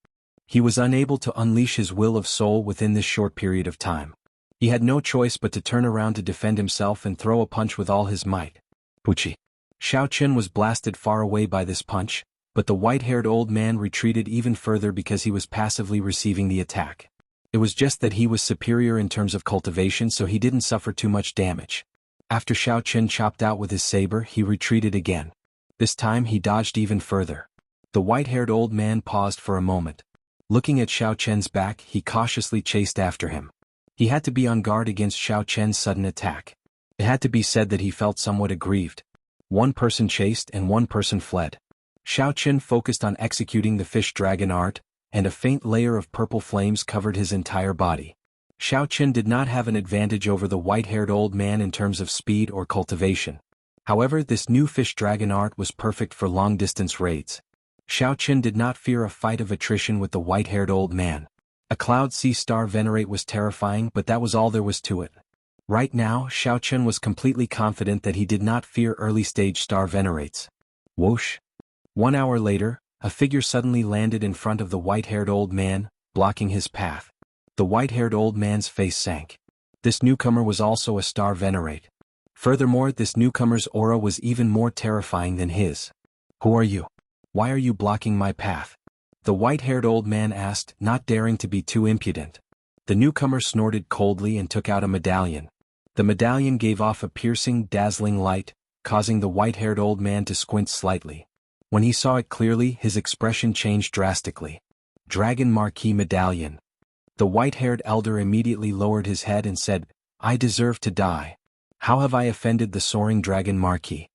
He was unable to unleash his will of soul within this short period of time. He had no choice but to turn around to defend himself and throw a punch with all his might. Puchi. Xiao Chen was blasted far away by this punch, but the white-haired old man retreated even further because he was passively receiving the attack. It was just that he was superior in terms of cultivation, so he didn't suffer too much damage. After Xiao Chen chopped out with his saber, he retreated again. This time he dodged even further. The white-haired old man paused for a moment. Looking at Xiao Chen's back, he cautiously chased after him. He had to be on guard against Xiao Chen's sudden attack. It had to be said that he felt somewhat aggrieved. One person chased and one person fled. Xiao Chen focused on executing the fish dragon art, and a faint layer of purple flames covered his entire body. Xiao Chen did not have an advantage over the white-haired old man in terms of speed or cultivation. However, this new fish dragon art was perfect for long-distance raids. Xiao Chen did not fear a fight of attrition with the white-haired old man. A Cloud Sea Star venerate was terrifying, but that was all there was to it. Right now, Xiao Chen was completely confident that he did not fear early-stage star venerates. Whoosh! 1 hour later, a figure suddenly landed in front of the white-haired old man, blocking his path. The white-haired old man's face sank. This newcomer was also a star venerate. Furthermore, this newcomer's aura was even more terrifying than his. Who are you? Why are you blocking my path? The white-haired old man asked, not daring to be too impudent. The newcomer snorted coldly and took out a medallion. The medallion gave off a piercing, dazzling light, causing the white-haired old man to squint slightly. When he saw it clearly, his expression changed drastically. Dragon Marquis Medallion. The white-haired elder immediately lowered his head and said, I deserve to die. How have I offended the soaring Dragon Marquis?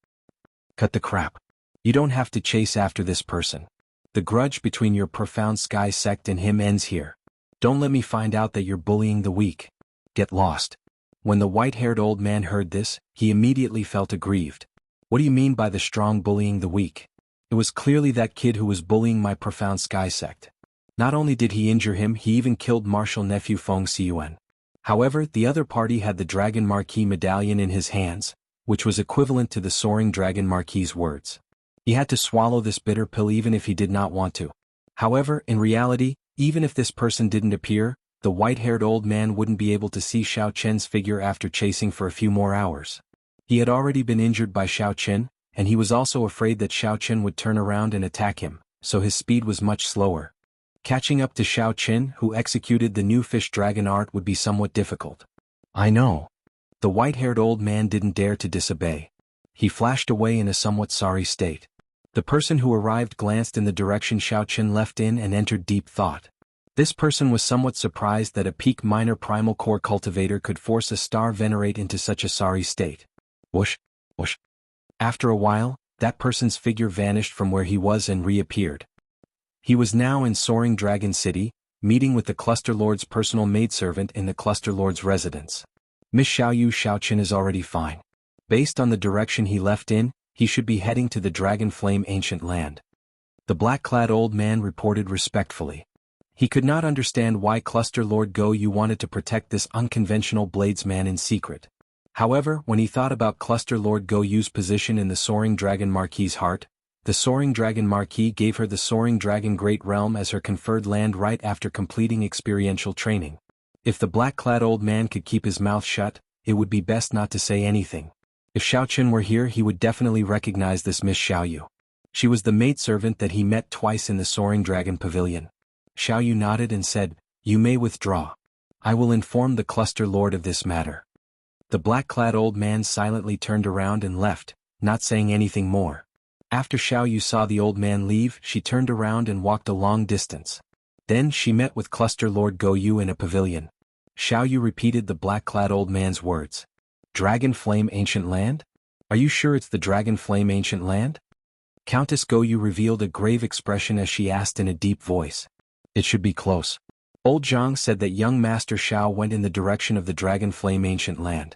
Cut the crap. You don't have to chase after this person. The grudge between your Profound Sky sect and him ends here. Don't let me find out that you're bullying the weak. Get lost. When the white-haired old man heard this, he immediately felt aggrieved. What do you mean by the strong bullying the weak? It was clearly that kid who was bullying my Profound Sky sect. Not only did he injure him, he even killed Martial Nephew Feng Xiyuan. However, the other party had the Dragon Marquis medallion in his hands, which was equivalent to the soaring Dragon Marquis's words. He had to swallow this bitter pill even if he did not want to. However, in reality, even if this person didn't appear, the white-haired old man wouldn't be able to see Xiao Chen's figure after chasing for a few more hours. He had already been injured by Xiao Qin, and he was also afraid that Xiao Qin would turn around and attack him, so his speed was much slower. Catching up to Xiao Qin, who executed the new fish dragon art, would be somewhat difficult. I know. The white-haired old man didn't dare to disobey. He flashed away in a somewhat sorry state. The person who arrived glanced in the direction Xiao Qin left in and entered deep thought. This person was somewhat surprised that a peak minor primal core cultivator could force a star venerate into such a sorry state. Whoosh, whoosh. After a while, that person's figure vanished from where he was and reappeared. He was now in Soaring Dragon City, meeting with the Cluster Lord's personal maidservant in the Cluster Lord's residence. Miss Xiaoyu Xiaoqin is already fine. Based on the direction he left in, he should be heading to the Dragon Flame Ancient Land. The black-clad old man reported respectfully. He could not understand why Cluster Lord Go Yu wanted to protect this unconventional bladesman in secret. However, when he thought about Cluster Lord Go Yu's position in the Soaring Dragon Marquis's heart, the Soaring Dragon Marquis gave her the Soaring Dragon Great Realm as her conferred land right after completing experiential training. If the black-clad old man could keep his mouth shut, it would be best not to say anything. If Xiao Qin were here, he would definitely recognize this Miss Xiaoyu. She was the maidservant that he met twice in the Soaring Dragon Pavilion. Xiaoyu nodded and said, "You may withdraw. I will inform the Cluster Lord of this matter." The black-clad old man silently turned around and left, not saying anything more. After Xiaoyu saw the old man leave, she turned around and walked a long distance. Then she met with Cluster Lord Go Yu in a pavilion. Xiaoyu repeated the black-clad old man's words. "Dragon Flame Ancient Land? Are you sure it's the Dragon Flame Ancient Land?" Countess Go Yu revealed a grave expression as she asked in a deep voice. "It should be close." Old Zhang said that young Master Xiao went in the direction of the Dragon Flame Ancient Land.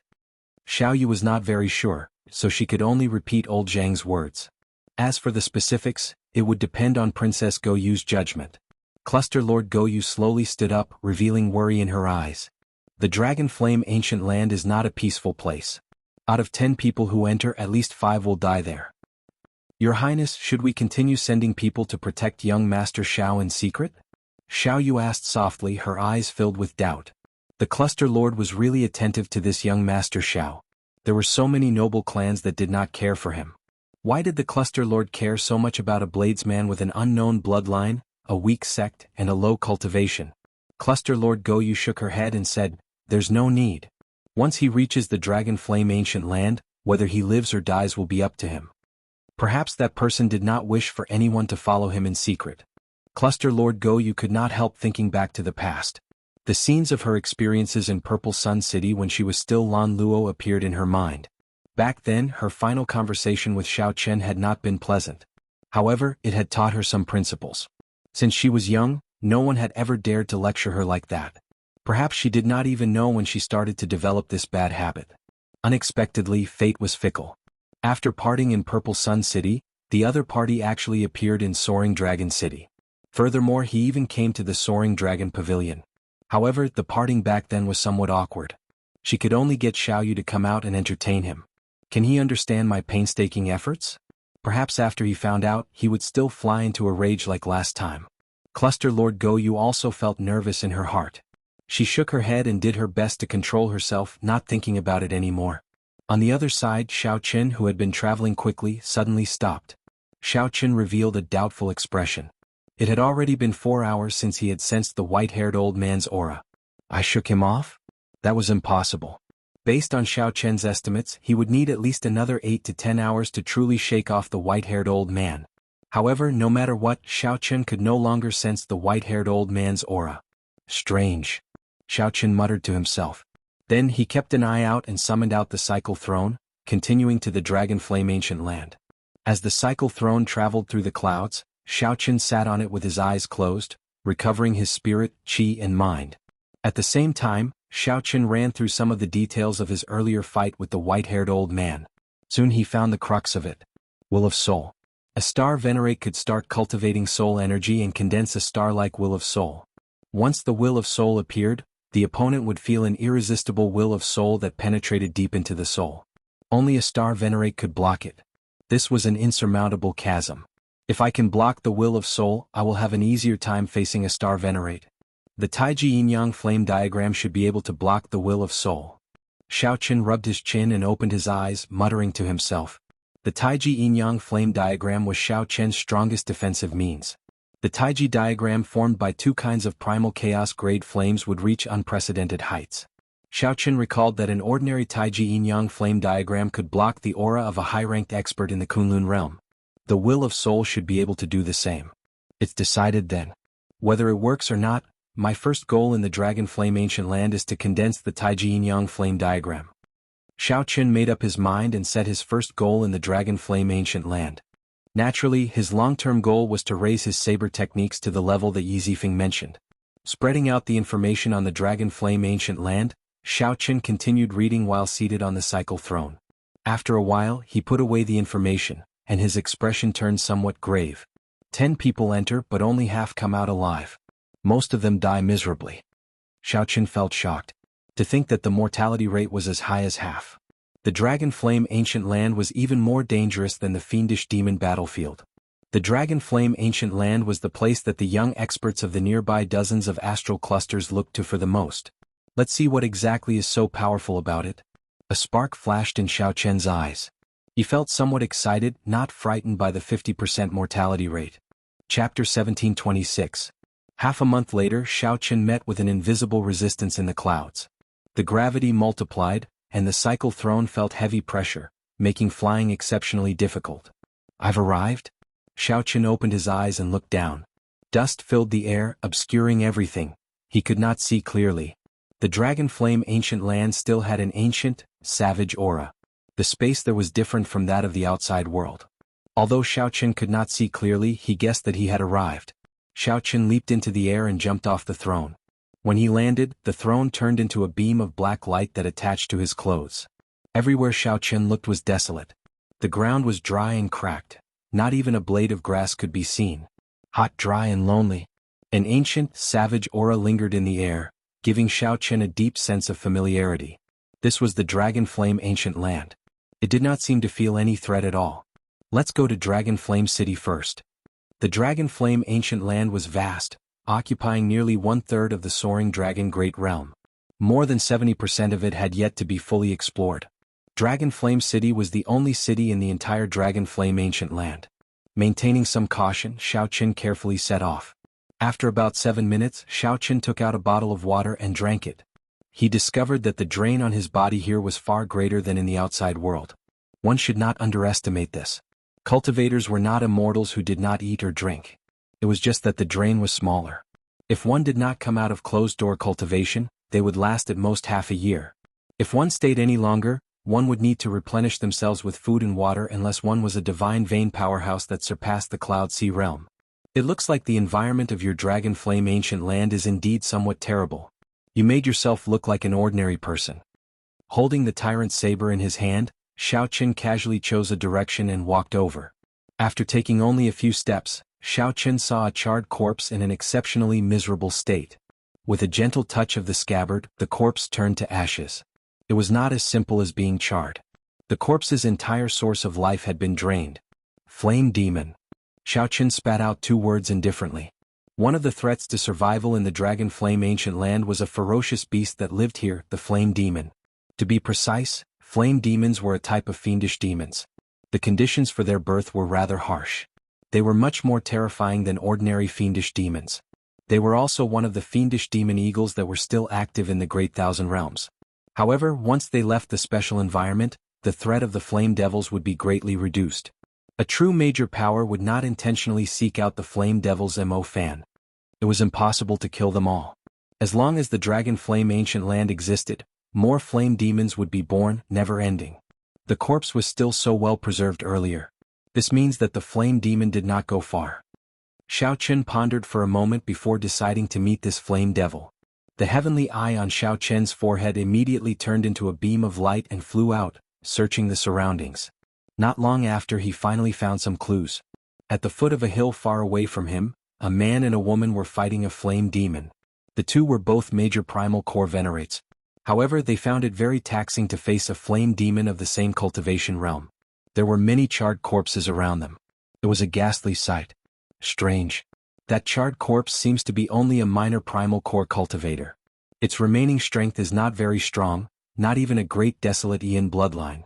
Xiaoyu was not very sure, so she could only repeat Old Zhang's words. As for the specifics, it would depend on Princess Go Yu's judgment. Cluster Lord Go Yu slowly stood up, revealing worry in her eyes. The Dragon Flame Ancient Land is not a peaceful place. Out of 10 people who enter, at least 5 will die there. Your Highness, should we continue sending people to protect young Master Xiao in secret? Xiaoyu asked softly, her eyes filled with doubt. The Cluster Lord was really attentive to this young Master Xiao. There were so many noble clans that did not care for him. Why did the Cluster Lord care so much about a bladesman with an unknown bloodline, a weak sect, and a low cultivation? Cluster Lord Go Yu shook her head and said, "There's no need. Once he reaches the Dragon Flame Ancient Land, whether he lives or dies will be up to him." Perhaps that person did not wish for anyone to follow him in secret. Cluster Lord Go Yu could not help thinking back to the past. The scenes of her experiences in Purple Sun City when she was still Lan Luo appeared in her mind. Back then, her final conversation with Xiao Chen had not been pleasant. However, it had taught her some principles. Since she was young, no one had ever dared to lecture her like that. Perhaps she did not even know when she started to develop this bad habit. Unexpectedly, fate was fickle. After parting in Purple Sun City, the other party actually appeared in Soaring Dragon City. Furthermore, he even came to the Soaring Dragon Pavilion. However, the parting back then was somewhat awkward. She could only get Xiaoyu to come out and entertain him. Can he understand my painstaking efforts? Perhaps after he found out, he would still fly into a rage like last time. Cluster Lord Go Yu also felt nervous in her heart. She shook her head and did her best to control herself, not thinking about it anymore. On the other side, Xiao Qin, who had been traveling quickly, suddenly stopped. Xiao Qin revealed a doubtful expression. It had already been 4 hours since he had sensed the white-haired old man's aura. I shook him off? That was impossible. Based on Xiao Chen's estimates, he would need at least another 8 to 10 hours to truly shake off the white-haired old man. However, no matter what, Xiao Chen could no longer sense the white-haired old man's aura. Strange. Xiao Chen muttered to himself. Then he kept an eye out and summoned out the Cycle Throne, continuing to the Dragon Flame Ancient Land. As the Cycle Throne traveled through the clouds, Xiao Chen sat on it with his eyes closed, recovering his spirit, qi and mind. At the same time, Xiao Chen ran through some of the details of his earlier fight with the white-haired old man. Soon he found the crux of it. Will of Soul. A star venerate could start cultivating soul energy and condense a star-like will of soul. Once the will of soul appeared, the opponent would feel an irresistible will of soul that penetrated deep into the soul. Only a star venerate could block it. This was an insurmountable chasm. If I can block the will of soul, I will have an easier time facing a star venerate. The Taiji Yin-Yang flame diagram should be able to block the will of soul. Xiaoqin rubbed his chin and opened his eyes, muttering to himself. The Taiji Yin-Yang flame diagram was Xiaoqian's strongest defensive means. The Taiji diagram formed by two kinds of primal chaos-grade flames would reach unprecedented heights. Xiaoqin recalled that an ordinary Taiji Yin-Yang flame diagram could block the aura of a high-ranked expert in the Kunlun realm. The will of soul should be able to do the same. It's decided then. Whether it works or not, my first goal in the Dragon Flame Ancient Land is to condense the Taiji Yin-Yang flame diagram. Xiaoqin made up his mind and set his first goal in the Dragon Flame Ancient Land. Naturally, his long-term goal was to raise his saber techniques to the level that Yi Zifeng mentioned. Spreading out the information on the Dragon Flame Ancient Land, Xiaoqin continued reading while seated on the cycle throne. After a while, he put away the information, and his expression turned somewhat grave. 10 people enter but only half come out alive. Most of them die miserably. Xiaoqin felt shocked. To think that the mortality rate was as high as half. The Dragon Flame Ancient Land was even more dangerous than the fiendish demon battlefield. The Dragon Flame Ancient Land was the place that the young experts of the nearby dozens of astral clusters looked to for the most. Let's see what exactly is so powerful about it. A spark flashed in Xiaoqian's eyes. He felt somewhat excited, not frightened by the 50% mortality rate. Chapter 1726. Half a month later, Xiaoqin met with an invisible resistance in the clouds. The gravity multiplied, and the cycle throne felt heavy pressure, making flying exceptionally difficult. I've arrived? Xiaoqin opened his eyes and looked down. Dust filled the air, obscuring everything. He could not see clearly. The Dragon Flame Ancient Land still had an ancient, savage aura. The space there was different from that of the outside world. Although Xiaoqin could not see clearly, he guessed that he had arrived. Xiaoqin leaped into the air and jumped off the throne. When he landed, the throne turned into a beam of black light that attached to his clothes. Everywhere Xiaoqin looked was desolate. The ground was dry and cracked. Not even a blade of grass could be seen. Hot, dry and lonely. An ancient, savage aura lingered in the air, giving Xiaoqin a deep sense of familiarity. This was the Dragon Flame Ancient Land. It did not seem to feel any threat at all. Let's go to Dragon Flame City first. The Dragon Flame Ancient Land was vast, occupying nearly 1/3 of the soaring dragon Great Realm. More than 70% of it had yet to be fully explored. Dragon Flame City was the only city in the entire Dragon Flame Ancient Land. Maintaining some caution, Xiaoqin carefully set off. After about 7 minutes, Xiaoqin took out a bottle of water and drank it. He discovered that the drain on his body here was far greater than in the outside world. One should not underestimate this. Cultivators were not immortals who did not eat or drink. It was just that the drain was smaller. If one did not come out of closed-door cultivation, they would last at most half a year. If one stayed any longer, one would need to replenish themselves with food and water unless one was a divine vein powerhouse that surpassed the Cloud Sea realm. It looks like the environment of your Dragon Flame Ancient Land is indeed somewhat terrible. You made yourself look like an ordinary person. Holding the tyrant saber in his hand, Xiaoqin casually chose a direction and walked over. After taking only a few steps, Xiaoqin saw a charred corpse in an exceptionally miserable state. With a gentle touch of the scabbard, the corpse turned to ashes. It was not as simple as being charred. The corpse's entire source of life had been drained. Flame Demon. Xiaoqin spat out 2 words indifferently. One of the threats to survival in the Dragon Flame Ancient Land was a ferocious beast that lived here, the Flame Demon. To be precise, flame demons were a type of fiendish demons. The conditions for their birth were rather harsh. They were much more terrifying than ordinary fiendish demons. They were also one of the fiendish demon eagles that were still active in the Great Thousand Realms. However, once they left the special environment, the threat of the flame devils would be greatly reduced. A true major power would not intentionally seek out the flame devil's fan. It was impossible to kill them all. As long as the Dragon Flame Ancient Land existed, more flame demons would be born, never ending. The corpse was still so well preserved earlier. This means that the flame demon did not go far. Xiaoqin pondered for a moment before deciding to meet this flame devil. The heavenly eye on Xiaoqin's forehead immediately turned into a beam of light and flew out, searching the surroundings. Not long after, he finally found some clues. At the foot of a hill far away from him, a man and a woman were fighting a flame demon. The two were both major primal core venerates. However, they found it very taxing to face a flame demon of the same cultivation realm. There were many charred corpses around them. It was a ghastly sight. Strange. That charred corpse seems to be only a minor primal core cultivator. Its remaining strength is not very strong, not even a great desolate Yin bloodline.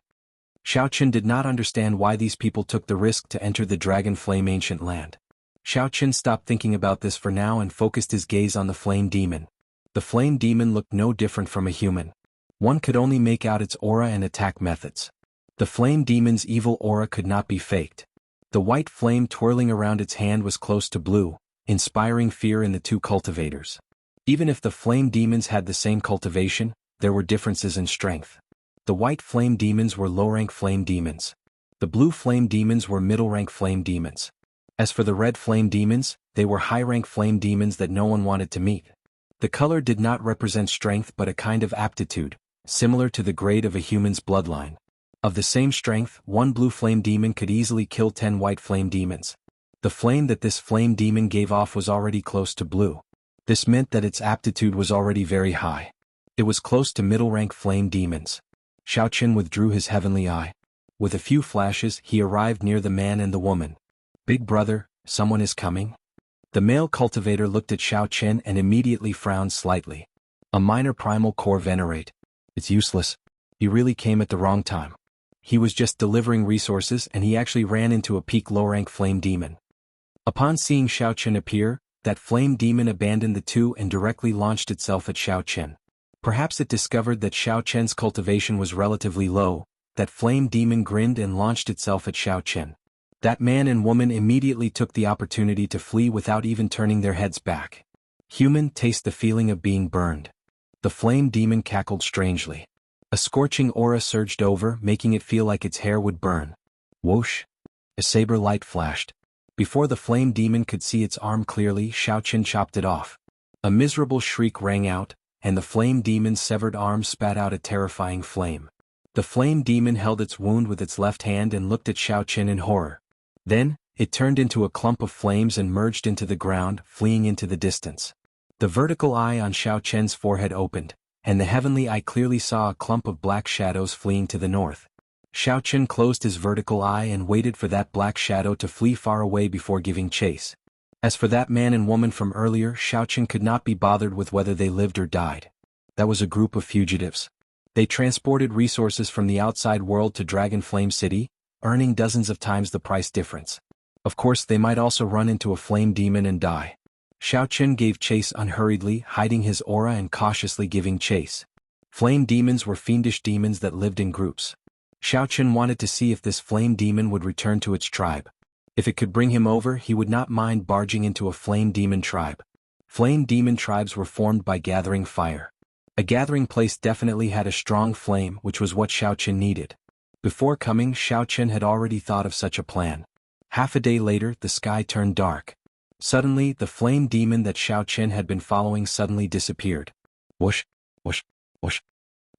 Xiao Qin did not understand why these people took the risk to enter the Dragon Flame ancient land. Xiao Qin stopped thinking about this for now and focused his gaze on the flame demon. The flame demon looked no different from a human. One could only make out its aura and attack methods. The flame demon's evil aura could not be faked. The white flame twirling around its hand was close to blue, inspiring fear in the two cultivators. Even if the flame demons had the same cultivation, there were differences in strength. The white flame demons were low-rank flame demons. The blue flame demons were middle-rank flame demons. As for the red flame demons, they were high-rank flame demons that no one wanted to meet. The color did not represent strength but a kind of aptitude, similar to the grade of a human's bloodline. Of the same strength, one blue flame demon could easily kill 10 white flame demons. The flame that this flame demon gave off was already close to blue. This meant that its aptitude was already very high. It was close to middle-rank flame demons. Xiao Qin withdrew his heavenly eye. With a few flashes, he arrived near the man and the woman. "Big brother, someone is coming?" The male cultivator looked at Xiao Qin and immediately frowned slightly. A minor primal core venerate. It's useless. You really came at the wrong time. He was just delivering resources and he actually ran into a peak low-rank flame demon. Upon seeing Xiao Qin appear, that flame demon abandoned the two and directly launched itself at Xiao Qin. Perhaps it discovered that Xiao Qin's cultivation was relatively low. That flame demon grinned and launched itself at Xiao Qin. That man and woman immediately took the opportunity to flee without even turning their heads back. Human, taste the feeling of being burned. The flame demon cackled strangely. A scorching aura surged over, making it feel like its hair would burn. Whoosh! A saber light flashed. Before the flame demon could see its arm clearly, Xiao Qin chopped it off. A miserable shriek rang out, and the flame demon's severed arm spat out a terrifying flame. The flame demon held its wound with its left hand and looked at Xiao Qin in horror. Then, it turned into a clump of flames and merged into the ground, fleeing into the distance. The vertical eye on Xiao Qin's forehead opened, and the heavenly eye clearly saw a clump of black shadows fleeing to the north. Xiao Qin closed his vertical eye and waited for that black shadow to flee far away before giving chase. As for that man and woman from earlier, Xiao Qin could not be bothered with whether they lived or died. That was a group of fugitives. They transported resources from the outside world to Dragon Flame City, earning dozens of times the price difference. Of course, they might also run into a flame demon and die. Xiao Qin gave chase unhurriedly, hiding his aura and cautiously giving chase. Flame demons were fiendish demons that lived in groups. Xiao Qin wanted to see if this flame demon would return to its tribe. If it could bring him over, he would not mind barging into a flame demon tribe. Flame demon tribes were formed by gathering fire. A gathering place definitely had a strong flame, which was what Xiao Qin needed. Before coming, Xiao Qin had already thought of such a plan. Half a day later, the sky turned dark. Suddenly, the flame demon that Xiao Qin had been following suddenly disappeared. Whoosh, whoosh, whoosh.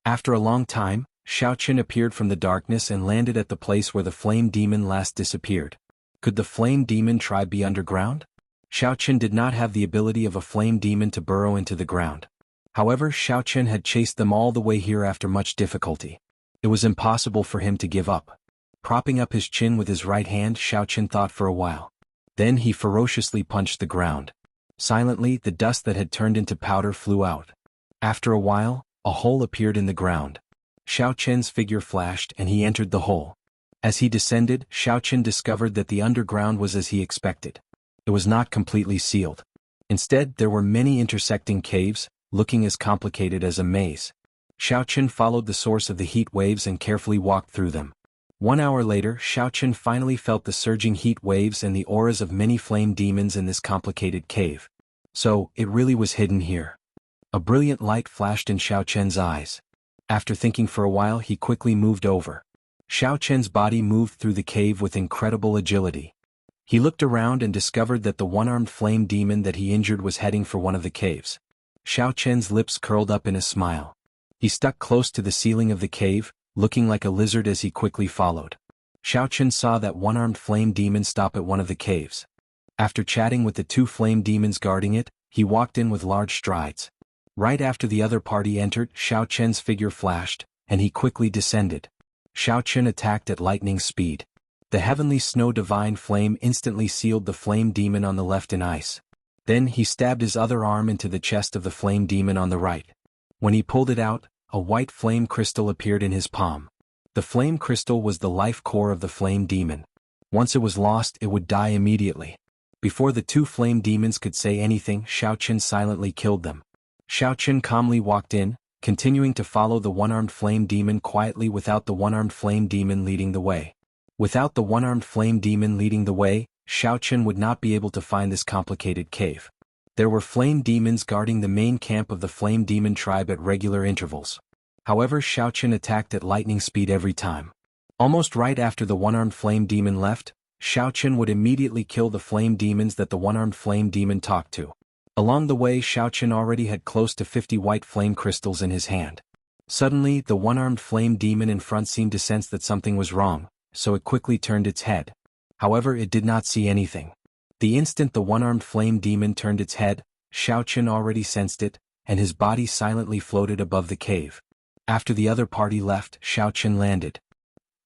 After a long time, Xiao Qin appeared from the darkness and landed at the place where the flame demon last disappeared. Could the flame demon tribe be underground? Xiao Qin did not have the ability of a flame demon to burrow into the ground. However, Xiao Qin had chased them all the way here after much difficulty. It was impossible for him to give up. Propping up his chin with his right hand, Xiao Qin thought for a while. Then he ferociously punched the ground. Silently, the dust that had turned into powder flew out. After a while, a hole appeared in the ground. Xiao Qin's figure flashed and he entered the hole. As he descended, Xiao Qin discovered that the underground was as he expected. It was not completely sealed. Instead, there were many intersecting caves, looking as complicated as a maze. Xiao Qin followed the source of the heat waves and carefully walked through them. 1 hour later, Xiao Qin finally felt the surging heat waves and the auras of many flame demons in this complicated cave. So, it really was hidden here. A brilliant light flashed in Xiao Qin's eyes. After thinking for a while, he quickly moved over. Xiao Qin's body moved through the cave with incredible agility. He looked around and discovered that the one-armed flame demon that he injured was heading for one of the caves. Xiao Qin's lips curled up in a smile. He stuck close to the ceiling of the cave, looking like a lizard as he quickly followed. Xiao Qin saw that one-armed flame demon stop at one of the caves. After chatting with the two flame demons guarding it, he walked in with large strides. Right after the other party entered, Xiao Qin's figure flashed, and he quickly descended. Xiao Qin attacked at lightning speed. The heavenly snow divine flame instantly sealed the flame demon on the left in ice. Then he stabbed his other arm into the chest of the flame demon on the right. When he pulled it out, a white flame crystal appeared in his palm. The flame crystal was the life core of the flame demon. Once it was lost, it would die immediately. Before the two flame demons could say anything, Xiaoqun silently killed them. Xiaoqun calmly walked in, continuing to follow the one-armed flame demon quietly without the one-armed flame demon leading the way. Without the one-armed flame demon leading the way, Xiaoqun would not be able to find this complicated cave. There were flame demons guarding the main camp of the flame demon tribe at regular intervals. However, Xiaoqun attacked at lightning speed every time. Almost right after the one-armed flame demon left, Xiaoqun would immediately kill the flame demons that the one-armed flame demon talked to. Along the way, Xiaoqun already had close to 50 white flame crystals in his hand. Suddenly, the one-armed flame demon in front seemed to sense that something was wrong, so it quickly turned its head. However, it did not see anything. The instant the one-armed flame demon turned its head, Xiaoqun already sensed it, and his body silently floated above the cave. After the other party left, Xiaoqun landed.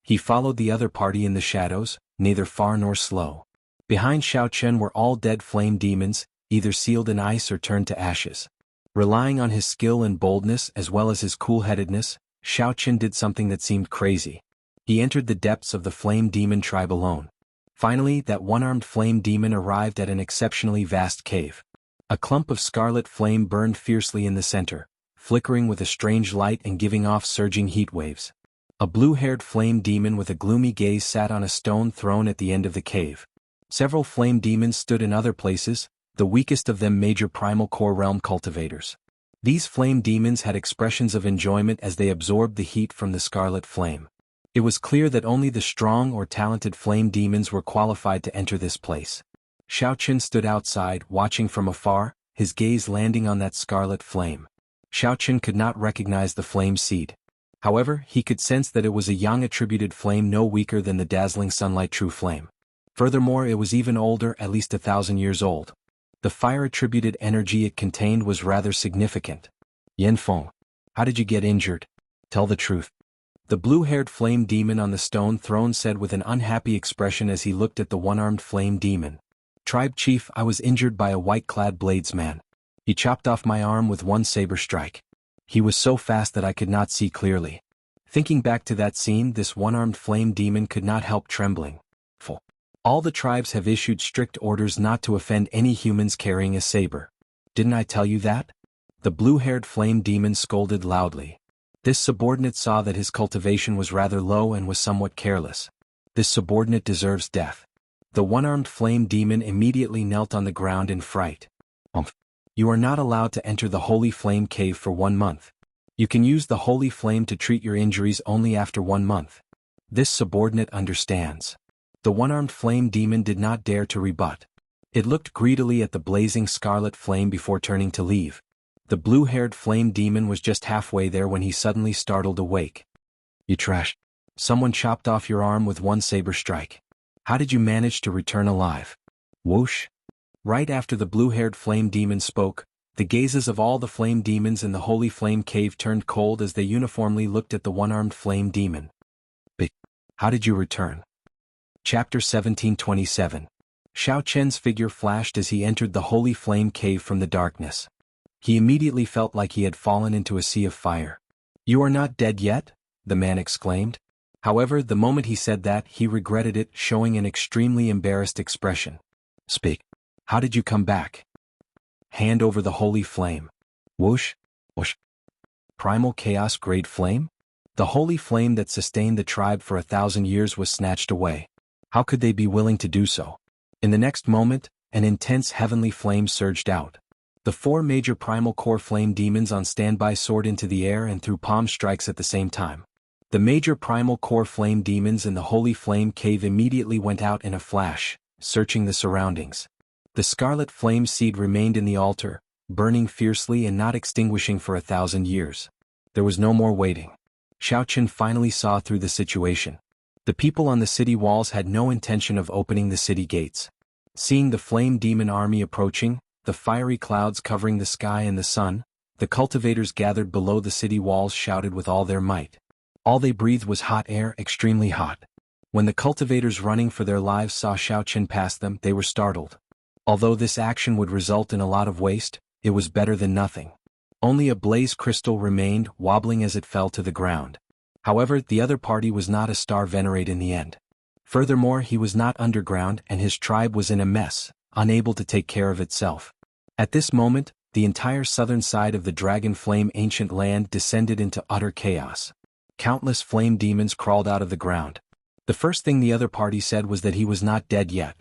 He followed the other party in the shadows, neither far nor slow. Behind Xiaoqun were all dead flame demons, either sealed in ice or turned to ashes. Relying on his skill and boldness as well as his cool-headedness, Xiaoqun did something that seemed crazy. He entered the depths of the flame demon tribe alone. Finally, that one-armed flame demon arrived at an exceptionally vast cave. A clump of scarlet flame burned fiercely in the center, flickering with a strange light and giving off surging heat waves. A blue-haired flame demon with a gloomy gaze sat on a stone throne at the end of the cave. Several flame demons stood in other places, the weakest of them major primal core realm cultivators. These flame demons had expressions of enjoyment as they absorbed the heat from the scarlet flame. It was clear that only the strong or talented flame demons were qualified to enter this place. Xiaoqun stood outside, watching from afar, his gaze landing on that scarlet flame. Xiaoqun could not recognize the flame seed. However, he could sense that it was a yang attributed flame no weaker than the dazzling sunlight true flame. Furthermore, it was even older, at least 1,000 years old. The fire-attributed energy it contained was rather significant. Yanfeng, how did you get injured? Tell the truth. The blue-haired flame demon on the stone throne said with an unhappy expression as he looked at the one-armed flame demon. Tribe chief, I was injured by a white-clad bladesman. He chopped off my arm with one saber strike. He was so fast that I could not see clearly. Thinking back to that scene, this one-armed flame demon could not help trembling. All the tribes have issued strict orders not to offend any humans carrying a saber. Didn't I tell you that? The blue-haired flame demon scolded loudly. This subordinate saw that his cultivation was rather low and was somewhat careless. This subordinate deserves death. The one-armed flame demon immediately knelt on the ground in fright. You are not allowed to enter the Holy Flame Cave for 1 month. You can use the Holy Flame to treat your injuries only after 1 month. This subordinate understands. The one-armed flame demon did not dare to rebut. It looked greedily at the blazing scarlet flame before turning to leave. The blue-haired flame demon was just halfway there when he suddenly startled awake. You trash. Someone chopped off your arm with one saber strike. How did you manage to return alive? Whoosh. Right after the blue-haired flame demon spoke, the gazes of all the flame demons in the Holy Flame Cave turned cold as they uniformly looked at the one-armed flame demon. How did you return? Chapter 1727. Xiaoqun's figure flashed as he entered the Holy Flame Cave from the darkness. He immediately felt like he had fallen into a sea of fire. You are not dead yet? The man exclaimed. However, the moment he said that, he regretted it, showing an extremely embarrassed expression. Speak. How did you come back? Hand over the holy flame. Whoosh, whoosh. Primal chaos grade flame? The holy flame that sustained the tribe for 1,000 years was snatched away. How could they be willing to do so? In the next moment, an intense heavenly flame surged out. The 4 major primal core flame demons on standby soared into the air and threw palm strikes at the same time. The major primal core flame demons in the Holy Flame Cave immediately went out in a flash, searching the surroundings. The scarlet flame seed remained in the altar, burning fiercely and not extinguishing for 1,000 years. There was no more waiting. Xiaoqun finally saw through the situation. The people on the city walls had no intention of opening the city gates. Seeing the flame demon army approaching, the fiery clouds covering the sky and the sun, the cultivators gathered below the city walls shouted with all their might. All they breathed was hot air, extremely hot. When the cultivators running for their lives saw Xiaoqun pass them, they were startled. Although this action would result in a lot of waste, it was better than nothing. Only a blaze crystal remained, wobbling as it fell to the ground. However, the other party was not a star venerate in the end. Furthermore, he was not underground and his tribe was in a mess, unable to take care of itself. At this moment, the entire southern side of the Dragon Flame ancient land descended into utter chaos. Countless flame demons crawled out of the ground. The first thing the other party said was that he was not dead yet.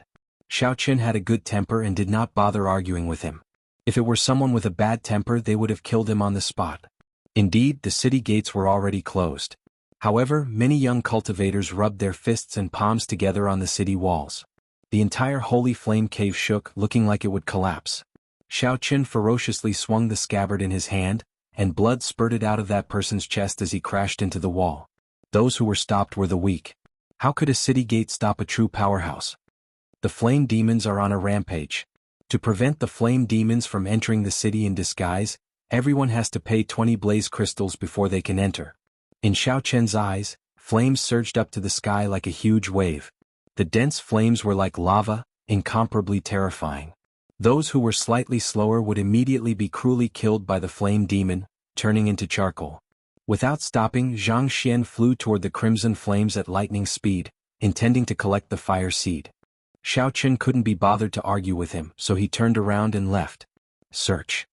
Xiao Qin had a good temper and did not bother arguing with him. If it were someone with a bad temper, they would have killed him on the spot. Indeed, the city gates were already closed. However, many young cultivators rubbed their fists and palms together on the city walls. The entire holy flame cave shook, looking like it would collapse. Xiao Qin ferociously swung the scabbard in his hand, and blood spurted out of that person's chest as he crashed into the wall. Those who were stopped were the weak. How could a city gate stop a true powerhouse? The flame demons are on a rampage. To prevent the flame demons from entering the city in disguise, everyone has to pay 20 blaze crystals before they can enter. In Xiao Qian's eyes, flames surged up to the sky like a huge wave. The dense flames were like lava, incomparably terrifying. Those who were slightly slower would immediately be cruelly killed by the flame demon, turning into charcoal. Without stopping, Zhang Xian flew toward the crimson flames at lightning speed, intending to collect the fire seed. Xiao Qin couldn't be bothered to argue with him, so he turned around and left. Search.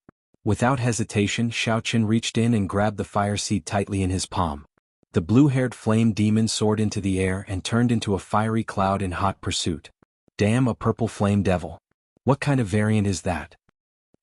Without hesitation, Xiao Qin reached in and grabbed the fire seed tightly in his palm. The blue-haired flame demon soared into the air and turned into a fiery cloud in hot pursuit. Damn, a purple flame devil. What kind of variant is that?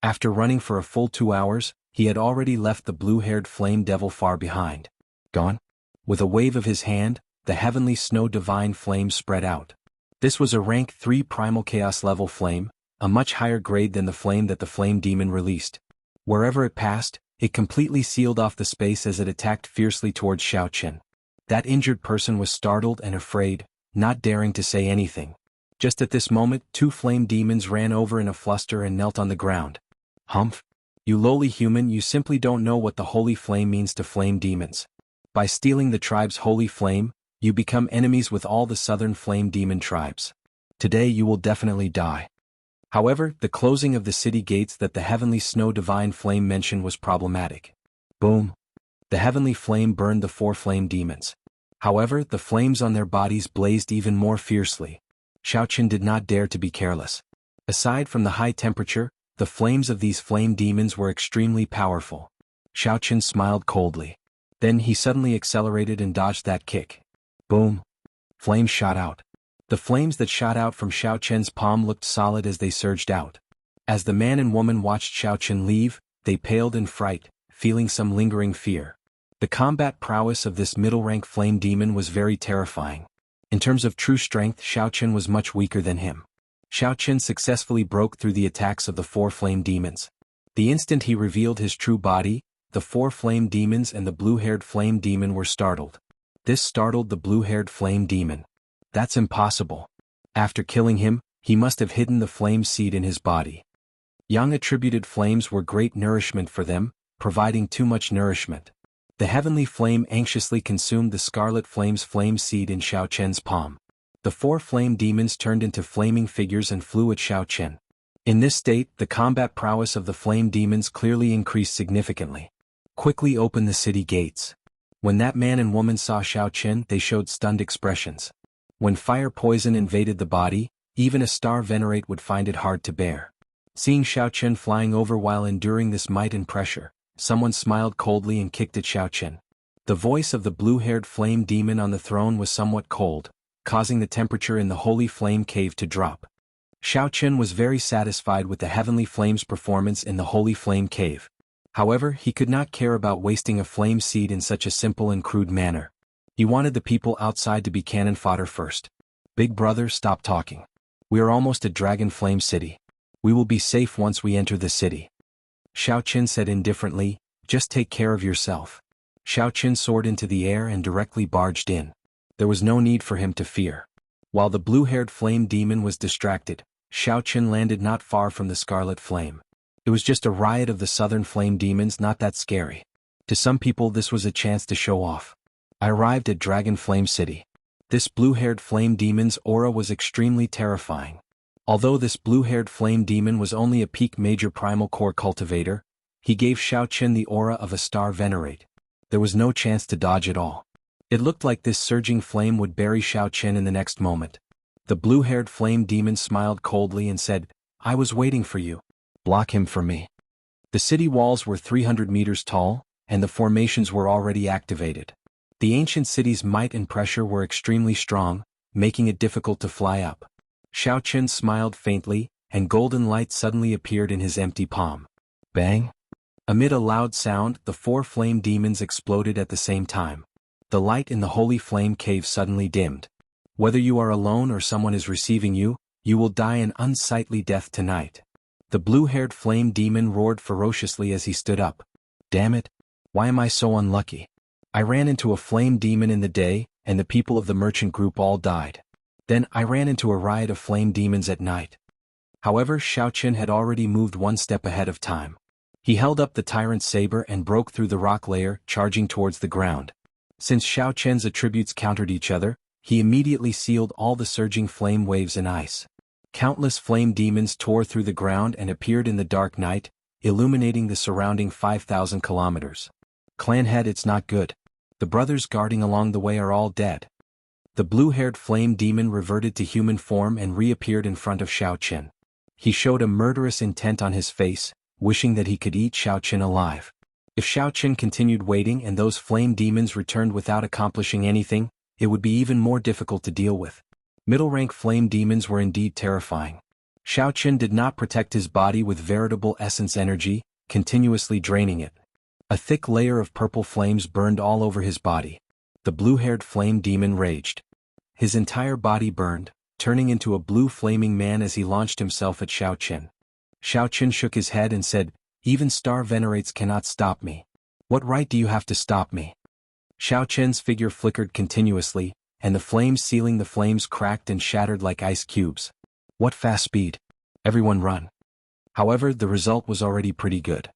After running for a full 2 hours, he had already left the blue-haired flame devil far behind. Gone? With a wave of his hand, the heavenly snow divine flame spread out. This was a rank 3 primal chaos level flame, a much higher grade than the flame that the flame demon released. Wherever it passed, it completely sealed off the space as it attacked fiercely towards Xiao Qin. That injured person was startled and afraid, not daring to say anything. Just at this moment, 2 flame demons ran over in a fluster and knelt on the ground. Humph! You lowly human, you simply don't know what the holy flame means to flame demons. By stealing the tribe's holy flame, you become enemies with all the southern flame demon tribes. Today you will definitely die. However, the closing of the city gates that the heavenly snow divine flame mentioned was problematic. Boom! The heavenly flame burned the 4 flame demons. However, the flames on their bodies blazed even more fiercely. Xiao Qin did not dare to be careless. Aside from the high temperature, the flames of these flame demons were extremely powerful. Xiao Qin smiled coldly. Then he suddenly accelerated and dodged that kick. Boom! Flames shot out. The flames that shot out from Xiao Qian's palm looked solid as they surged out. As the man and woman watched Xiao Qin leave, they paled in fright, feeling some lingering fear. The combat prowess of this middle-rank flame demon was very terrifying. In terms of true strength, Xiao Qin was much weaker than him. Xiao Qin successfully broke through the attacks of the 4 flame demons. The instant he revealed his true body, the 4 flame demons and the blue-haired flame demon were startled. This startled the blue-haired flame demon. That's impossible. After killing him, he must have hidden the flame seed in his body. Young attributed flames were great nourishment for them, providing too much nourishment. The heavenly flame anxiously consumed the scarlet flame's flame seed in Xiao Qian's palm. The 4 flame demons turned into flaming figures and flew at Xiao Qin. In this state, the combat prowess of the flame demons clearly increased significantly. Quickly open the city gates. When that man and woman saw Xiao Qin, they showed stunned expressions. When fire poison invaded the body, even a star venerate would find it hard to bear. Seeing Xiao Qin flying over while enduring this might and pressure, someone smiled coldly and kicked at Xiao Qin. The voice of the blue-haired flame demon on the throne was somewhat cold, causing the temperature in the holy flame cave to drop. Xiao Qin was very satisfied with the heavenly flame's performance in the holy flame cave. However, he could not care about wasting a flame seed in such a simple and crude manner. He wanted the people outside to be cannon fodder first. Big brother, stop talking. We are almost at Dragon Flame City. We will be safe once we enter the city. Xiao Qin said indifferently, just take care of yourself. Xiao Qin soared into the air and directly barged in. There was no need for him to fear. While the blue-haired flame demon was distracted, Xiao Qin landed not far from the scarlet flame. It was just a riot of the southern flame demons, not that scary. To some people this was a chance to show off. I arrived at Dragon Flame City. This blue-haired flame demon's aura was extremely terrifying. Although this blue-haired flame demon was only a peak major primal core cultivator, He gave Xiao Chen the aura of a star venerate. There was no chance to dodge at all. It looked like this surging flame would bury Xiao Chen in the next moment. The blue-haired flame demon smiled coldly and said, "I was waiting for you. Block him for me." The city walls were 300 meters tall, and the formations were already activated. The ancient city's might and pressure were extremely strong, making it difficult to fly up. Xiao Chen smiled faintly, and golden light suddenly appeared in his empty palm. Bang! Amid a loud sound, the 4 flame demons exploded at the same time. The light in the holy flame cave suddenly dimmed. Whether you are alone or someone is receiving you, you will die an unsightly death tonight. The blue-haired flame demon roared ferociously as he stood up. Damn it! Why am I so unlucky? I ran into a flame demon in the day, and the people of the merchant group all died. Then I ran into a riot of flame demons at night. However, Xiao Chen had already moved one step ahead of time. He held up the tyrant's saber and broke through the rock layer, charging towards the ground. Since Xiao Chen's attributes countered each other, he immediately sealed all the surging flame waves in ice. Countless flame demons tore through the ground and appeared in the dark night, illuminating the surrounding 5,000 kilometers. Clanhead, it's not good. The brothers guarding along the way are all dead. The blue-haired flame demon reverted to human form and reappeared in front of Xiao Chen. He showed a murderous intent on his face, wishing that he could eat Xiao Chen alive. If Xiao Chen continued waiting and those flame demons returned without accomplishing anything, it would be even more difficult to deal with. Middle-rank flame demons were indeed terrifying. Xiao Chen did not protect his body with veritable essence energy, continuously draining it. A thick layer of purple flames burned all over his body. The blue-haired flame demon raged. His entire body burned, turning into a blue flaming man as he launched himself at Xiao Chen. Xiao Chen shook his head and said, "Even star venerates cannot stop me. What right do you have to stop me?" Xiao Chen's figure flickered continuously, and the flames sealing the flames cracked and shattered like ice cubes. What fast speed! Everyone run! However, the result was already pretty good.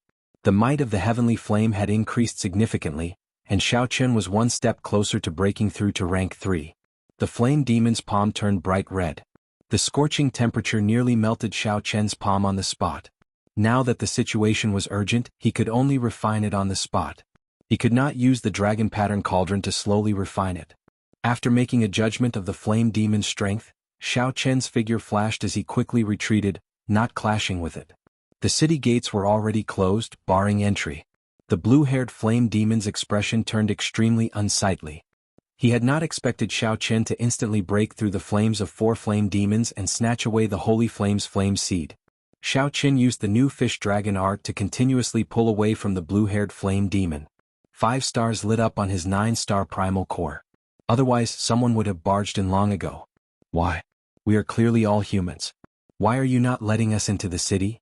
The might of the heavenly flame had increased significantly, and Xiao Chen was one step closer to breaking through to rank 3. The flame demon's palm turned bright red. The scorching temperature nearly melted Xiao Chen's palm on the spot. Now that the situation was urgent, he could only refine it on the spot. He could not use the dragon pattern cauldron to slowly refine it. After making a judgment of the flame demon's strength, Xiao Chen's figure flashed as he quickly retreated, not clashing with it. The city gates were already closed, barring entry. The blue-haired flame demon's expression turned extremely unsightly. He had not expected Xiao Chen to instantly break through the flames of 4 flame demons and snatch away the holy flame's flame seed. Xiao Chen used the new fish dragon art to continuously pull away from the blue-haired flame demon. 5 stars lit up on his 9-star primal core. Otherwise, someone would have barged in long ago. Why? We are clearly all humans. Why are you not letting us into the city?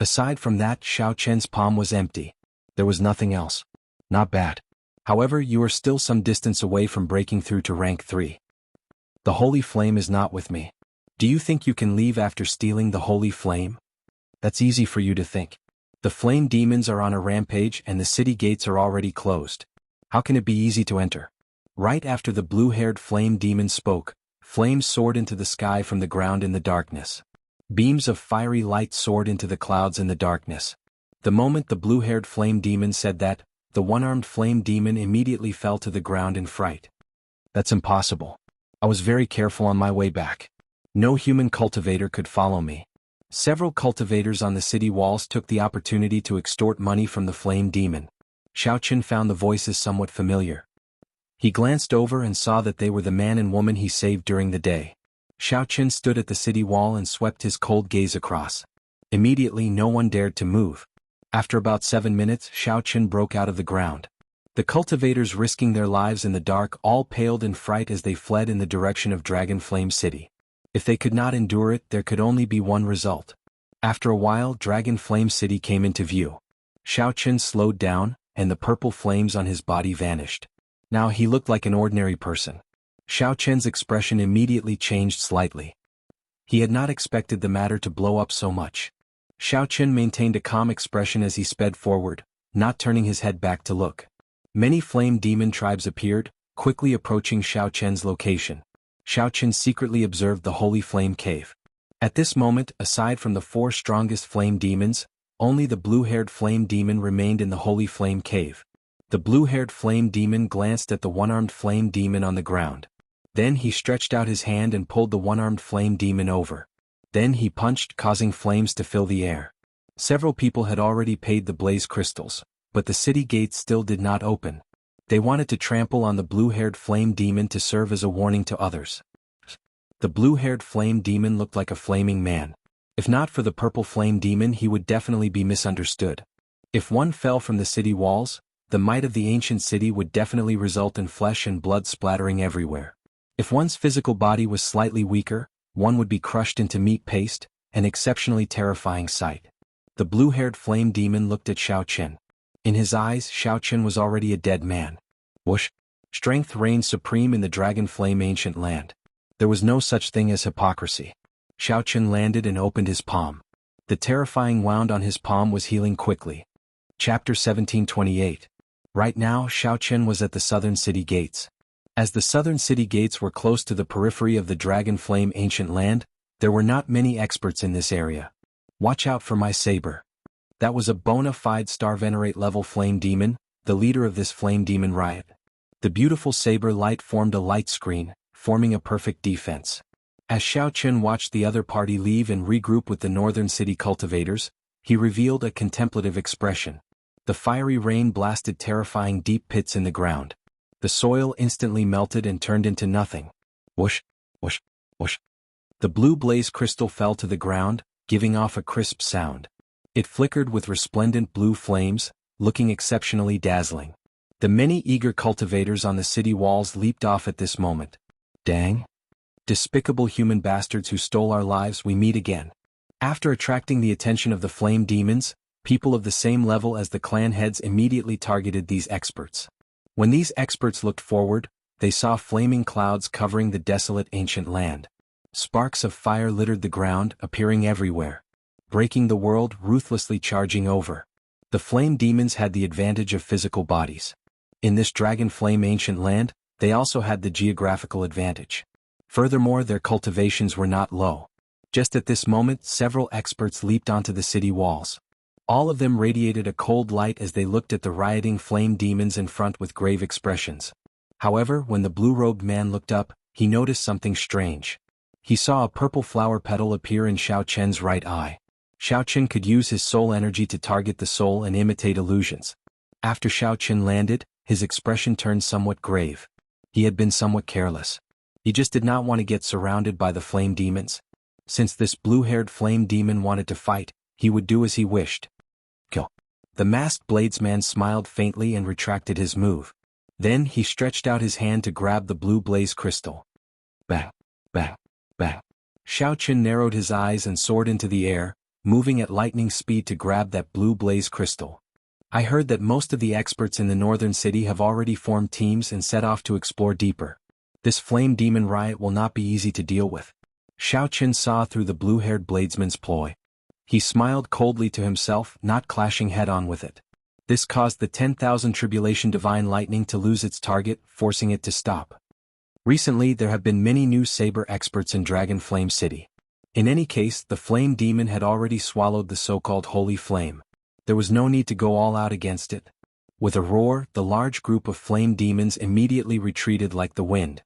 Aside from that, Xiao Chen's palm was empty. There was nothing else. Not bad. However, you are still some distance away from breaking through to rank 3. The holy flame is not with me. Do you think you can leave after stealing the holy flame? That's easy for you to think. The flame demons are on a rampage and the city gates are already closed. How can it be easy to enter? Right after the blue-haired flame demon spoke, flames soared into the sky from the ground in the darkness. Beams of fiery light soared into the clouds in the darkness. The moment the blue-haired flame demon said that, the one-armed flame demon immediately fell to the ground in fright. That's impossible. I was very careful on my way back. No human cultivator could follow me. Several cultivators on the city walls took the opportunity to extort money from the flame demon. Xiao Chen found the voices somewhat familiar. He glanced over and saw that they were the man and woman he saved during the day. Xiao Chen stood at the city wall and swept his cold gaze across. Immediately no one dared to move. After about 7 minutes, Xiao Chen broke out of the ground. The cultivators risking their lives in the dark all paled in fright as they fled in the direction of Dragon Flame City. If they could not endure it, there could only be one result. After a while, Dragon Flame City came into view. Xiao Chen slowed down, and the purple flames on his body vanished. Now he looked like an ordinary person. Xiao Chen's expression immediately changed slightly. He had not expected the matter to blow up so much. Xiao Chen maintained a calm expression as he sped forward, not turning his head back to look. Many flame demon tribes appeared, quickly approaching Xiao Chen's location. Xiao Chen secretly observed the holy flame cave. At this moment, aside from the 4 strongest flame demons, Only the blue-haired flame demon remained in the holy flame cave. The blue-haired flame demon glanced at the one-armed flame demon on the ground. Then he stretched out his hand and pulled the one-armed flame demon over. Then he punched, causing flames to fill the air. Several people had already paid the blaze crystals, but the city gates still did not open. They wanted to trample on the blue-haired flame demon to serve as a warning to others. The blue-haired flame demon looked like a flaming man. If not for the purple flame demon, he would definitely be misunderstood. If one fell from the city walls, the might of the ancient city would definitely result in flesh and blood splattering everywhere. If one's physical body was slightly weaker, one would be crushed into meat paste, an exceptionally terrifying sight. The blue-haired flame demon looked at Xiao Chen. In his eyes, Xiao Chen was already a dead man. Whoosh! Strength reigned supreme in the dragon flame ancient land. There was no such thing as hypocrisy. Xiao Chen landed and opened his palm. The terrifying wound on his palm was healing quickly. Chapter 1728. Right now, Xiao Chen was at the southern city gates. As the southern city gates were close to the periphery of the dragon flame ancient land, there were not many experts in this area. Watch out for my saber. That was a bona fide star venerate level flame demon, the leader of this flame demon riot. The beautiful saber light formed a light screen, forming a perfect defense. As Xiao Chen watched the other party leave and regroup with the northern city cultivators, he revealed a contemplative expression. The fiery rain blasted terrifying deep pits in the ground. The soil instantly melted and turned into nothing. Whoosh, whoosh, whoosh. The blue blaze crystal fell to the ground, giving off a crisp sound. It flickered with resplendent blue flames, looking exceptionally dazzling. The many eager cultivators on the city walls leaped off at this moment. Dang! Despicable human bastards who stole our lives, we meet again. After attracting the attention of the flame demons, people of the same level as the clan heads immediately targeted these experts. When these experts looked forward, they saw flaming clouds covering the desolate ancient land. Sparks of fire littered the ground, appearing everywhere. Breaking the world, ruthlessly charging over. The flame demons had the advantage of physical bodies. In this dragon flame ancient land, they also had the geographical advantage. Furthermore, their cultivations were not low. Just at this moment, several experts leaped onto the city walls. All of them radiated a cold light as they looked at the rioting flame demons in front with grave expressions. However, when the blue-robed man looked up, he noticed something strange. He saw a purple flower petal appear in Xiao Chen's right eye. Xiao Chen could use his soul energy to target the soul and imitate illusions. After Xiao Chen landed, his expression turned somewhat grave. He had been somewhat careless. He just did not want to get surrounded by the flame demons. Since this blue-haired flame demon wanted to fight, he would do as he wished. Kill. The masked bladesman smiled faintly and retracted his move. Then he stretched out his hand to grab the blue blaze crystal. Bang, bang, bang. Xiao Chen narrowed his eyes and soared into the air, moving at lightning speed to grab that blue blaze crystal. I heard that most of the experts in the northern city have already formed teams and set off to explore deeper. This flame demon riot will not be easy to deal with. Xiao Chen saw through the blue-haired bladesman's ploy. He smiled coldly to himself, not clashing head-on with it. This caused the 10,000 Tribulation Divine Lightning to lose its target, forcing it to stop. Recently there have been many new saber experts in Dragon Flame City. In any case, the flame demon had already swallowed the so-called holy flame. There was no need to go all out against it. With a roar, the large group of flame demons immediately retreated like the wind.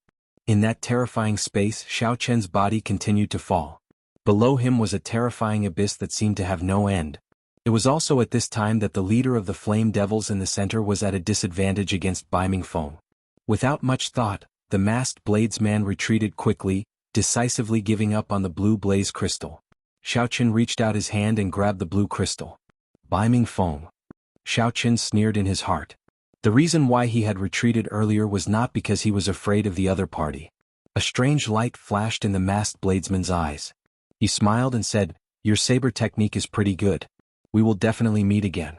In that terrifying space, Xiao Chen's body continued to fall. Below him was a terrifying abyss that seemed to have no end. It was also at this time that the leader of the flame devils in the center was at a disadvantage against Biming Feng. Without much thought, the masked bladesman retreated quickly, decisively giving up on the blue blaze crystal. Xiao Chen reached out his hand and grabbed the blue crystal. Biming Feng. Xiao Chen sneered in his heart. The reason why he had retreated earlier was not because he was afraid of the other party. A strange light flashed in the masked bladesman's eyes. He smiled and said, "Your saber technique is pretty good. We will definitely meet again."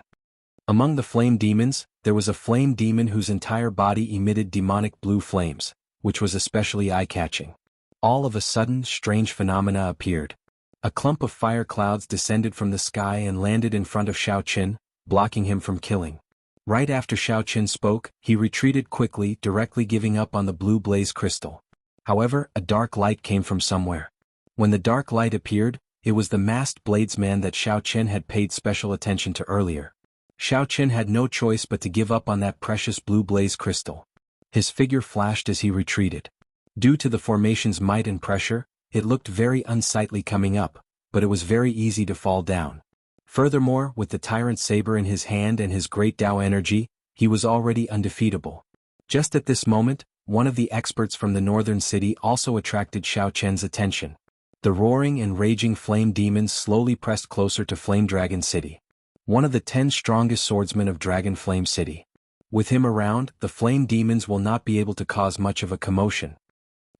Among the flame demons, there was a flame demon whose entire body emitted demonic blue flames, which was especially eye-catching. All of a sudden, strange phenomena appeared. A clump of fire clouds descended from the sky and landed in front of Xiao Chen, blocking him from killing. Right after Xiao Chen spoke, he retreated quickly, directly giving up on the blue blaze crystal. However, a dark light came from somewhere. When the dark light appeared, It was the masked bladesman that Xiao Qian had paid special attention to earlier. Xiao Qian had no choice but to give up on that precious blue blaze crystal. His figure flashed as he retreated. Due to the formation's might and pressure, it looked very unsightly coming up, but it was very easy to fall down. Furthermore, with the tyrant saber in his hand and his great Tao energy, he was already undefeatable. Just at this moment, one of the experts from the northern city also attracted Xiao Qian's attention. The roaring and raging flame demons slowly pressed closer to Flame Dragon City. One of the 10 strongest swordsmen of Dragon Flame City. With him around, the flame demons will not be able to cause much of a commotion.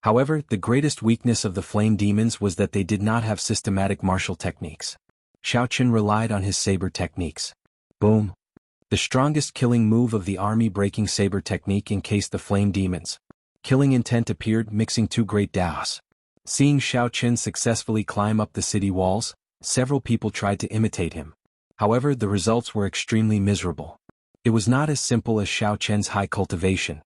However, the greatest weakness of the flame demons was that they did not have systematic martial techniques. Xiao Qian relied on his saber techniques. Boom! The strongest killing move of the army-breaking saber technique encased the flame demons. Killing intent appeared, mixing two great Daos. Seeing Xiao Qian successfully climb up the city walls, several people tried to imitate him. However, the results were extremely miserable. It was not as simple as Xiao Qian's high cultivation.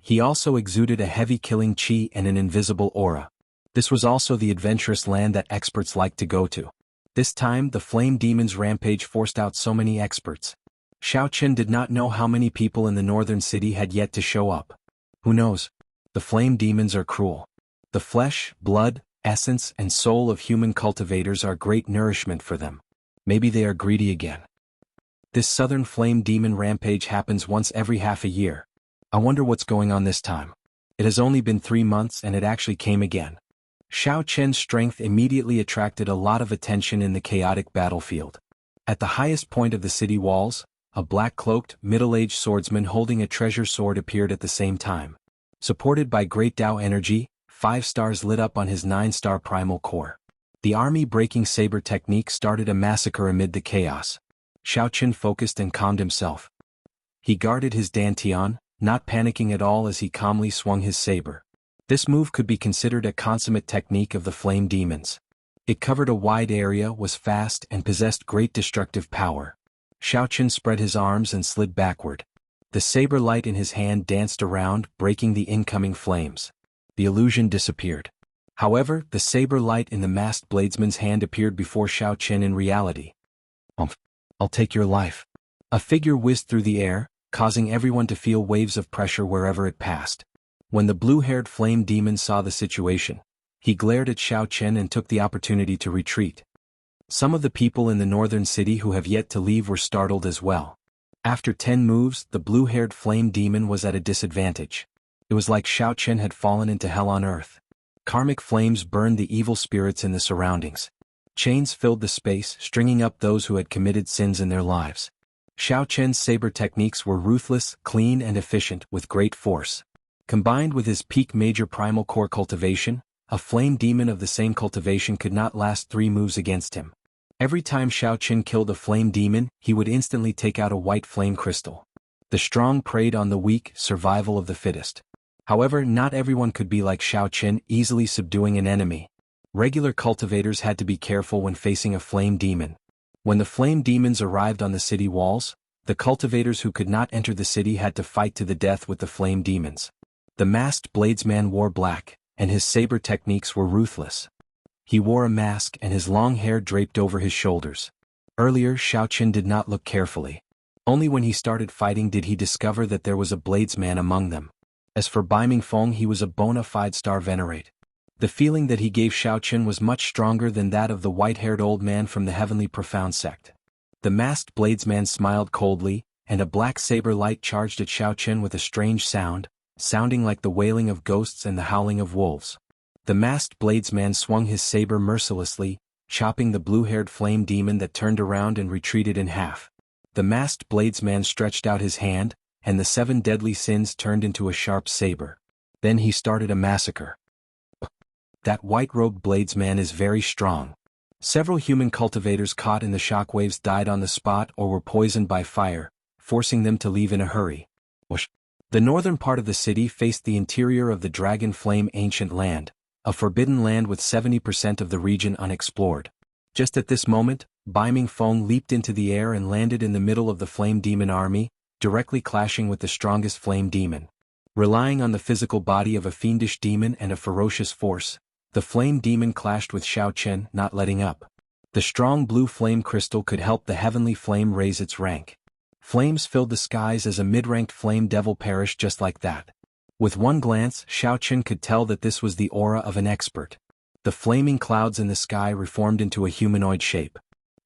He also exuded a heavy killing qi and an invisible aura. This was also the adventurous land that experts liked to go to. This time, the flame demons' rampage forced out so many experts. Xiao Qian did not know how many people in the northern city had yet to show up. Who knows? The flame demons are cruel. The flesh, blood, essence, and soul of human cultivators are great nourishment for them. Maybe they are greedy again. This southern flame demon rampage happens once every half a year. I wonder what's going on this time. It has only been 3 months and it actually came again. Xiao Qian's strength immediately attracted a lot of attention in the chaotic battlefield. At the highest point of the city walls, a black-cloaked, middle-aged swordsman holding a treasure sword appeared at the same time. Supported by great Tao energy, 5 stars lit up on his 9-star primal core. The army-breaking saber technique started a massacre amid the chaos. Xiao Qian focused and calmed himself. He guarded his dantian, not panicking at all as he calmly swung his saber. This move could be considered a consummate technique of the flame demons. It covered a wide area, was fast, and possessed great destructive power. Xiao Qian spread his arms and slid backward. The saber light in his hand danced around, breaking the incoming flames. The illusion disappeared. However, the saber light in the masked bladesman's hand appeared before Xiao Qian in reality. I'll take your life. A figure whizzed through the air, causing everyone to feel waves of pressure wherever it passed. When the blue-haired flame demon saw the situation, he glared at Xiao Qian and took the opportunity to retreat. Some of the people in the northern city who have yet to leave were startled as well. After 10 moves, the blue-haired flame demon was at a disadvantage. It was like Xiao Qian had fallen into hell on earth. Karmic flames burned the evil spirits in the surroundings. Chains filled the space, stringing up those who had committed sins in their lives. Xiao Qian's saber techniques were ruthless, clean and efficient, with great force. Combined with his peak major primal core cultivation, a flame demon of the same cultivation could not last 3 moves against him. Every time Xiao Qian killed a flame demon, he would instantly take out a white flame crystal. The strong preyed on the weak, survival of the fittest. However, not everyone could be like Xiao Qian, easily subduing an enemy. Regular cultivators had to be careful when facing a flame demon. When the flame demons arrived on the city walls, the cultivators who could not enter the city had to fight to the death with the flame demons. The masked bladesman wore black, and his saber techniques were ruthless. He wore a mask and his long hair draped over his shoulders. Earlier, Xiao Qian did not look carefully. Only when he started fighting did he discover that there was a bladesman among them. As for Bai Mingfeng, he was a bona fide star venerate. The feeling that he gave Xiao Qian was much stronger than that of the white-haired old man from the heavenly profound sect. The masked bladesman smiled coldly, and a black saber light charged at Xiao Qian with a strange sound, sounding like the wailing of ghosts and the howling of wolves. The masked bladesman swung his saber mercilessly, chopping the blue-haired flame demon that turned around and retreated in half. The masked bladesman stretched out his hand, and the 7 deadly sins turned into a sharp saber. Then he started a massacre. That white-robed bladesman is very strong. Several human cultivators caught in the shockwaves died on the spot or were poisoned by fire, forcing them to leave in a hurry. The northern part of the city faced the interior of the Dragon Flame Ancient Land, a forbidden land with 70% of the region unexplored. Just at this moment, Bai Mingfeng leaped into the air and landed in the middle of the flame demon army, directly clashing with the strongest flame demon. Relying on the physical body of a fiendish demon and a ferocious force, the flame demon clashed with Xiao Qian, not letting up. The strong blue flame crystal could help the heavenly flame raise its rank. Flames filled the skies as a mid-ranked flame devil perished just like that. With one glance, Xiaoqun could tell that this was the aura of an expert. The flaming clouds in the sky reformed into a humanoid shape.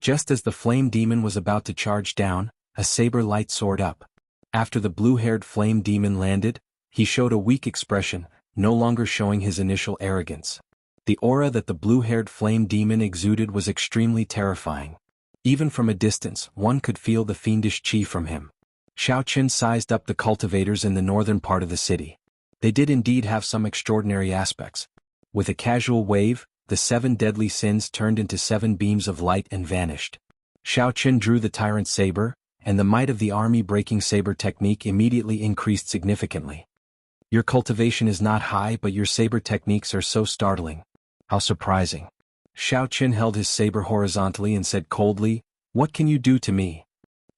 Just as the flame demon was about to charge down, a saber light soared up. After the blue-haired flame demon landed, he showed a weak expression, no longer showing his initial arrogance. The aura that the blue-haired flame demon exuded was extremely terrifying. Even from a distance, one could feel the fiendish chi from him. Xiaoqun sized up the cultivators in the northern part of the city. They did indeed have some extraordinary aspects. With a casual wave, the 7 deadly sins turned into 7 beams of light and vanished. Xiaoqun drew the tyrant saber, and the might of the army-breaking saber technique immediately increased significantly. Your cultivation is not high, but your saber techniques are so startling. How surprising. Xiaoqun held his saber horizontally and said coldly, "What can you do to me?"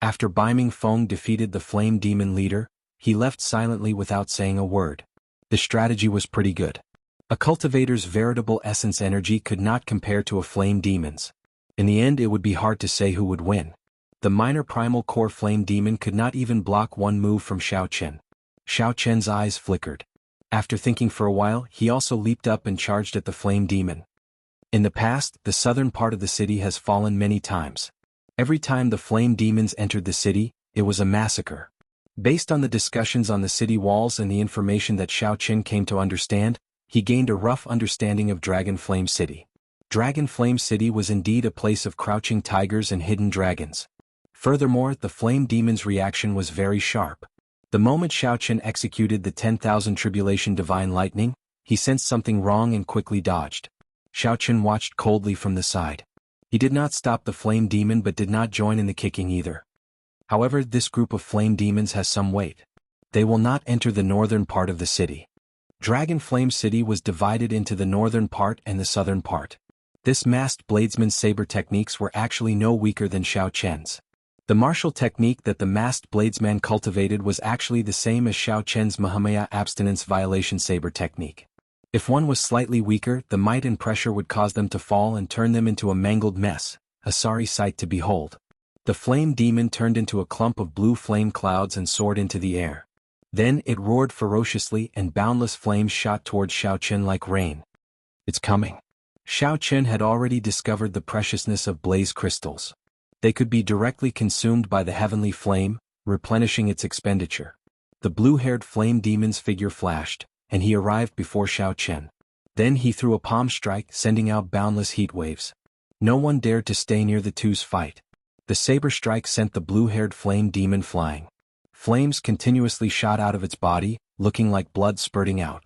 After Baiming Feng defeated the flame demon leader, he left silently without saying a word. The strategy was pretty good. A cultivator's veritable essence energy could not compare to a flame demon's. In the end, it would be hard to say who would win. The minor primal core flame demon could not even block one move from Xiaoqun. Xiaoqun's eyes flickered. After thinking for a while, he also leaped up and charged at the flame demon. In the past, the southern part of the city has fallen many times. Every time the flame demons entered the city, it was a massacre. Based on the discussions on the city walls and the information that Xiaoqun came to understand, he gained a rough understanding of Dragon Flame City. Dragon Flame City was indeed a place of crouching tigers and hidden dragons. Furthermore, the flame demon's reaction was very sharp. The moment Xiaoqun executed the 10,000 Tribulation Divine Lightning, he sensed something wrong and quickly dodged. Xiaoqun watched coldly from the side. He did not stop the flame demon but did not join in the kicking either. However, this group of flame demons has some weight. They will not enter the northern part of the city. Dragon Flame City was divided into the northern part and the southern part. This masked bladesman's saber techniques were actually no weaker than Xiaoqun's. The martial technique that the masked bladesman cultivated was actually the same as Xiaoqun's Mahamaya abstinence violation saber technique. If one was slightly weaker, the might and pressure would cause them to fall and turn them into a mangled mess, a sorry sight to behold. The flame demon turned into a clump of blue flame clouds and soared into the air. Then it roared ferociously and boundless flames shot towards Xiaoqun like rain. It's coming. Xiaoqun had already discovered the preciousness of blaze crystals. They could be directly consumed by the heavenly flame, replenishing its expenditure. The blue-haired flame demon's figure flashed, and he arrived before Xiaoqun. Then he threw a palm strike, sending out boundless heat waves. No one dared to stay near the two's fight. The saber strike sent the blue-haired flame demon flying. Flames continuously shot out of its body, looking like blood spurting out.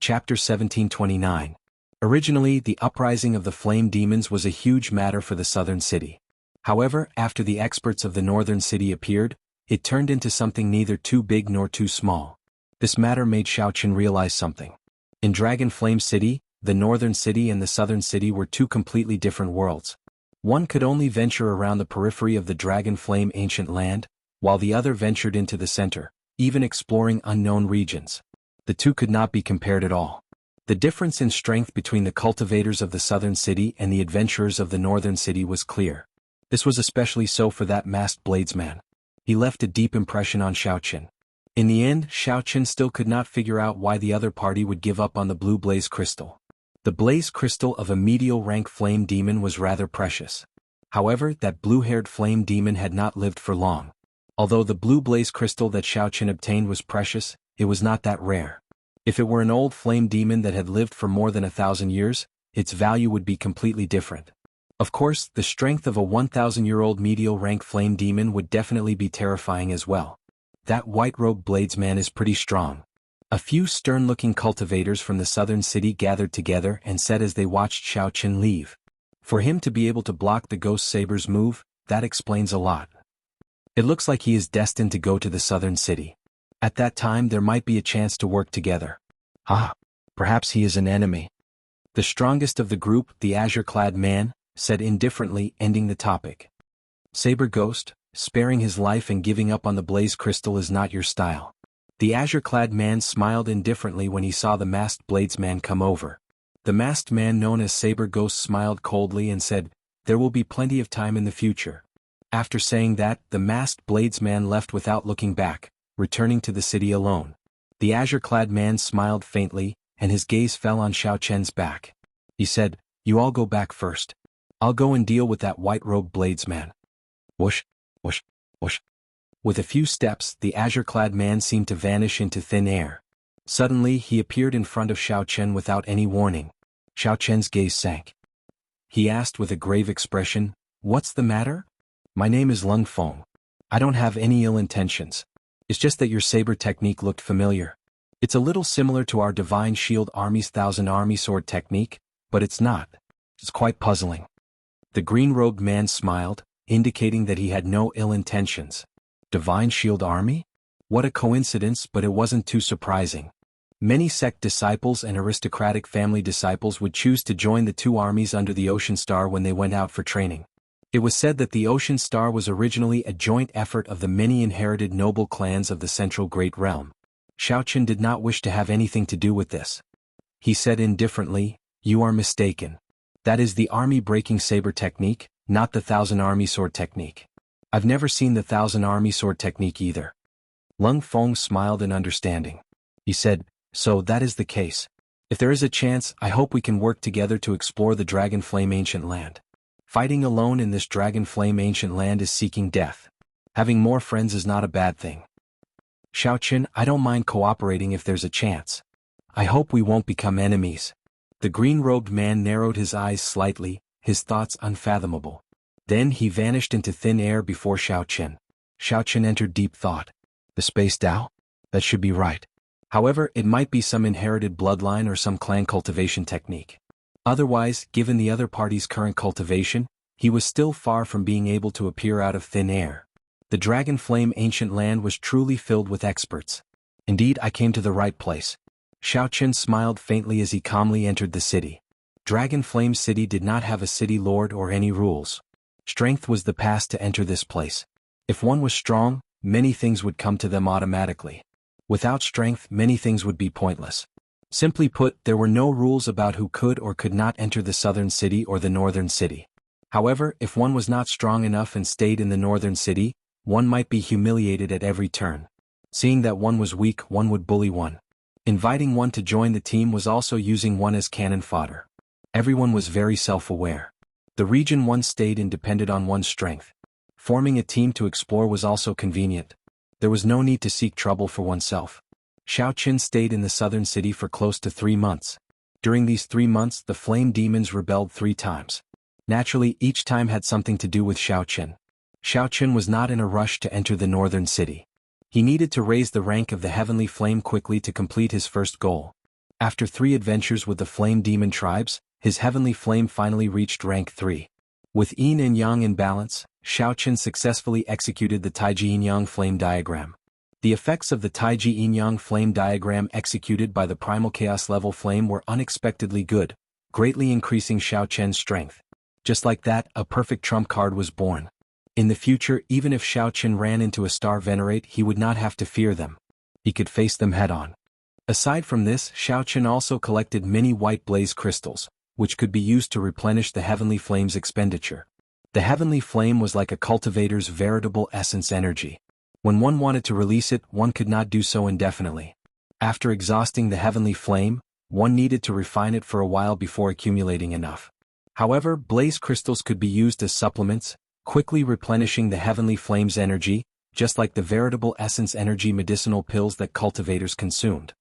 Chapter 1729. Originally, the uprising of the flame demons was a huge matter for the southern city. However, after the experts of the northern city appeared, it turned into something neither too big nor too small. This matter made Xiaoqun realize something. In Dragon Flame City, the northern city and the southern city were two completely different worlds. One could only venture around the periphery of the Dragon Flame ancient land, while the other ventured into the center, even exploring unknown regions. The two could not be compared at all. The difference in strength between the cultivators of the southern city and the adventurers of the northern city was clear. This was especially so for that masked bladesman. He left a deep impression on Xiaoqun. In the end, Xiaoqun still could not figure out why the other party would give up on the blue blaze crystal. The blaze crystal of a medial rank flame demon was rather precious. However, that blue-haired flame demon had not lived for long. Although the blue blaze crystal that Xiaoqun obtained was precious, it was not that rare. If it were an old flame demon that had lived for more than 1,000 years, its value would be completely different. Of course, the strength of a 1,000-year-old medial rank flame demon would definitely be terrifying as well. That white-robed bladesman is pretty strong. A few stern-looking cultivators from the southern city gathered together and said as they watched Xiaoqun leave. For him to be able to block the ghost saber's move, that explains a lot. It looks like he is destined to go to the southern city. At that time there might be a chance to work together. Perhaps he is an enemy. The strongest of the group, the azure-clad man, said indifferently, ending the topic. Saber Ghost, sparing his life and giving up on the blaze crystal is not your style. The azure-clad man smiled indifferently when he saw the masked bladesman come over. The masked man known as Saber Ghost smiled coldly and said, there will be plenty of time in the future. After saying that, the masked bladesman left without looking back, returning to the city alone. The azure-clad man smiled faintly, and his gaze fell on Xiao Chen's back. He said, "You all go back first. I'll go and deal with that white-robed bladesman." Whoosh, whoosh, whoosh. With a few steps, the azure-clad man seemed to vanish into thin air. Suddenly, he appeared in front of Xiao Chen without any warning. Xiao Chen's gaze sank. He asked with a grave expression, "What's the matter?" "My name is Lung Feng. I don't have any ill intentions. It's just that your saber technique looked familiar. It's a little similar to our Divine Shield Army's Thousand Army Sword technique, but it's not. It's quite puzzling." The green-robed man smiled, indicating that he had no ill intentions. Divine Shield Army? What a coincidence, but it wasn't too surprising. Many sect disciples and aristocratic family disciples would choose to join the two armies under the Ocean Star when they went out for training. It was said that the Ocean Star was originally a joint effort of the many inherited noble clans of the Central Great Realm. Xiao Chen did not wish to have anything to do with this. He said indifferently, "You are mistaken. That is the army-breaking saber technique, not the Thousand Army Sword technique. I've never seen the Thousand Army Sword technique either." Lung Feng smiled in understanding. He said, "So that is the case. If there is a chance, I hope we can work together to explore the Dragon Flame Ancient Land. Fighting alone in this Dragon Flame Ancient Land is seeking death. Having more friends is not a bad thing. Xiao Chen, I don't mind cooperating if there's a chance. I hope we won't become enemies." The green-robed man narrowed his eyes slightly, his thoughts unfathomable. Then he vanished into thin air before Xiao Chen. Xiao Chen entered deep thought. The Space Dao? That should be right. However, it might be some inherited bloodline or some clan cultivation technique. Otherwise, given the other party's current cultivation, he was still far from being able to appear out of thin air. The Dragon Flame Ancient Land was truly filled with experts. Indeed, I came to the right place. Xiao Chen smiled faintly as he calmly entered the city. Dragon Flame City did not have a city lord or any rules. Strength was the pass to enter this place. If one was strong, many things would come to them automatically. Without strength, many things would be pointless. Simply put, there were no rules about who could or could not enter the southern city or the northern city. However, if one was not strong enough and stayed in the northern city, one might be humiliated at every turn. Seeing that one was weak, one would bully one. Inviting one to join the team was also using one as cannon fodder. Everyone was very self-aware. The region one stayed in depended on one's strength. Forming a team to explore was also convenient. There was no need to seek trouble for oneself. Xiao Chen stayed in the southern city for close to 3 months. During these 3 months, the flame demons rebelled 3 times. Naturally, each time had something to do with Xiao Chen. Xiao Chen was not in a rush to enter the northern city. He needed to raise the rank of the heavenly flame quickly to complete his first goal. After 3 adventures with the flame demon tribes, his heavenly flame finally reached rank 3. With yin and yang in balance, Xiao Chen successfully executed the Taiji Yin-Yang flame diagram. The effects of the Taiji Yin-Yang flame diagram executed by the primal chaos level flame were unexpectedly good, greatly increasing Xiao Chen's strength. Just like that, a perfect trump card was born. In the future, even if Xiao Chen ran into a star venerate, he would not have to fear them. He could face them head-on. Aside from this, Xiao Chen also collected many white blaze crystals, which could be used to replenish the heavenly flame's expenditure. The heavenly flame was like a cultivator's veritable essence energy. When one wanted to release it, one could not do so indefinitely. After exhausting the heavenly flame, one needed to refine it for a while before accumulating enough. However, blaze crystals could be used as supplements, quickly replenishing the heavenly flame's energy, just like the veritable essence energy medicinal pills that cultivators consumed.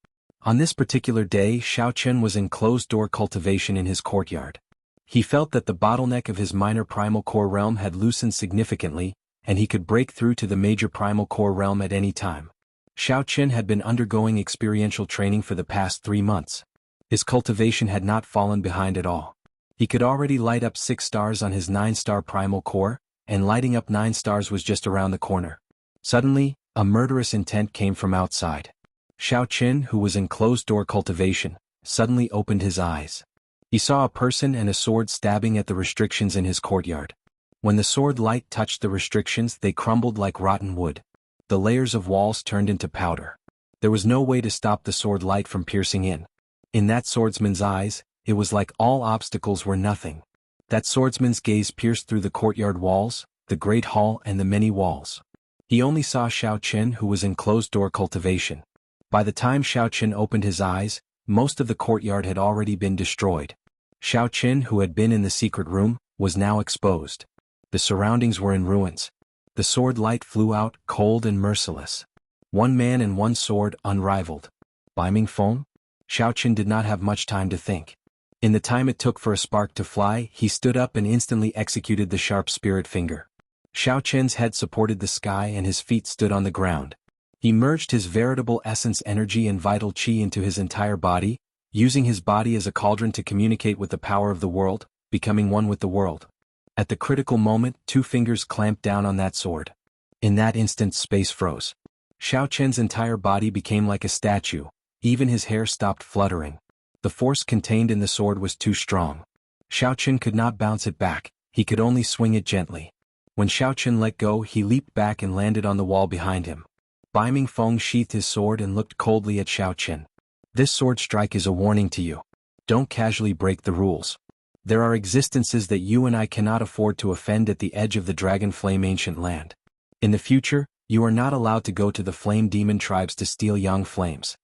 On this particular day, Xiao Chen was in closed-door cultivation in his courtyard. He felt that the bottleneck of his minor primal core realm had loosened significantly, and he could break through to the major primal core realm at any time. Xiao Chen had been undergoing experiential training for the past 3 months. His cultivation had not fallen behind at all. He could already light up 6 stars on his 9-star primal core, and lighting up 9 stars was just around the corner. Suddenly, a murderous intent came from outside. Xiao Chen, who was in closed-door cultivation, suddenly opened his eyes. He saw a person and a sword stabbing at the restrictions in his courtyard. When the sword light touched the restrictions, they crumbled like rotten wood. The layers of walls turned into powder. There was no way to stop the sword light from piercing in. In that swordsman's eyes, it was like all obstacles were nothing. That swordsman's gaze pierced through the courtyard walls, the great hall and the many walls. He only saw Xiao Qin, who was in closed-door cultivation. By the time Xiao Qin opened his eyes, most of the courtyard had already been destroyed. Xiao Qin, who had been in the secret room, was now exposed. The surroundings were in ruins. The sword light flew out, cold and merciless. One man and one sword, unrivaled. Bai Ming Feng? Xiao Qin did not have much time to think. In the time it took for a spark to fly, he stood up and instantly executed the sharp spirit finger. Xiao Qin's head supported the sky and his feet stood on the ground. He merged his veritable essence energy and vital qi into his entire body, using his body as a cauldron to communicate with the power of the world, becoming one with the world. At the critical moment, 2 fingers clamped down on that sword. In that instant, space froze. Xiao Qin's entire body became like a statue, even his hair stopped fluttering. The force contained in the sword was too strong. Xiao Qin could not bounce it back, he could only swing it gently. When Xiao Qin let go, he leaped back and landed on the wall behind him. Bai Ming Feng sheathed his sword and looked coldly at Xiao Qin. This sword strike is a warning to you. Don't casually break the rules. There are existences that you and I cannot afford to offend at the edge of the Dragon Flame ancient land. In the future, you are not allowed to go to the Flame Demon tribes to steal young flames.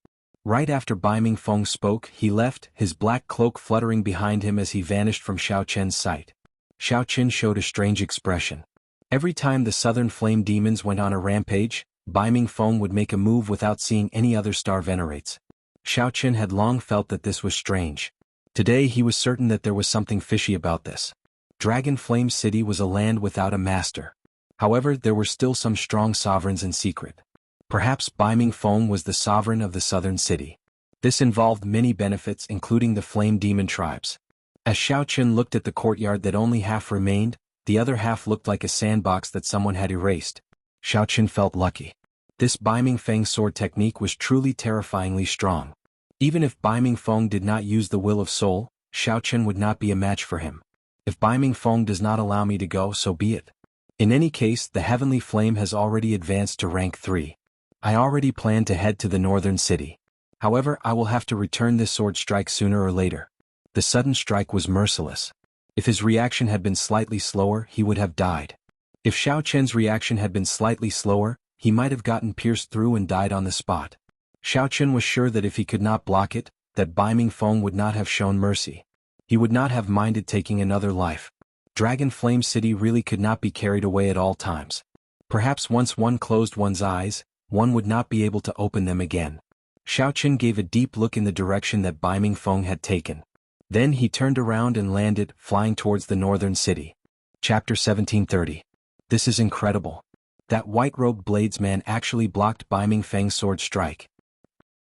Right after Bai Ming Feng spoke, he left, his black cloak fluttering behind him as he vanished from Xiao Qin's sight. Xiao Qin showed a strange expression. Every time the southern flame demons went on a rampage, Bai Ming Feng would make a move without seeing any other star venerates. Xiao Qin had long felt that this was strange. Today he was certain that there was something fishy about this. Dragon Flame City was a land without a master. However, there were still some strong sovereigns in secret. Perhaps Bai Ming Feng was the sovereign of the southern city. This involved many benefits, including the flame demon tribes. As Xiao Qin looked at the courtyard that only half remained, the other half looked like a sandbox that someone had erased. Xiao Qin felt lucky. This Bai Ming Feng sword technique was truly terrifyingly strong. Even if Bai Ming Feng did not use the will of soul, Xiao Qin would not be a match for him. If Bai Ming Feng does not allow me to go, so be it. In any case, the heavenly flame has already advanced to rank 3. I already plan to head to the northern city. However, I will have to return this sword strike sooner or later. The sudden strike was merciless. If his reaction had been slightly slower, he would have died. If Xiao Qin's reaction had been slightly slower, he might have gotten pierced through and died on the spot. Xiao Qin was sure that if he could not block it, that Bai Ming Feng would not have shown mercy. He would not have minded taking another life. Dragon Flame City really could not be carried away at all times. Perhaps once one closed one's eyes, one would not be able to open them again. Xiao Qin gave a deep look in the direction that Bai Ming Feng had taken. Then he turned around and landed, flying towards the northern city. Chapter 1730. This is incredible. That white-robed bladesman actually blocked Bai Ming Feng's sword strike.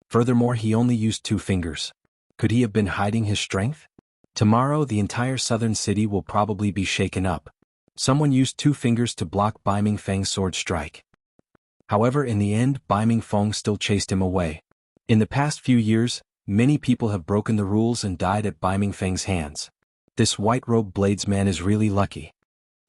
Furthermore, he only used 2 fingers. Could he have been hiding his strength? Tomorrow the entire southern city will probably be shaken up. Someone used 2 fingers to block Bai Ming Feng's sword strike. However, in the end, Bai Ming Feng still chased him away. In the past few years, many people have broken the rules and died at Bai Ming Feng's hands. This white-robed bladesman is really lucky.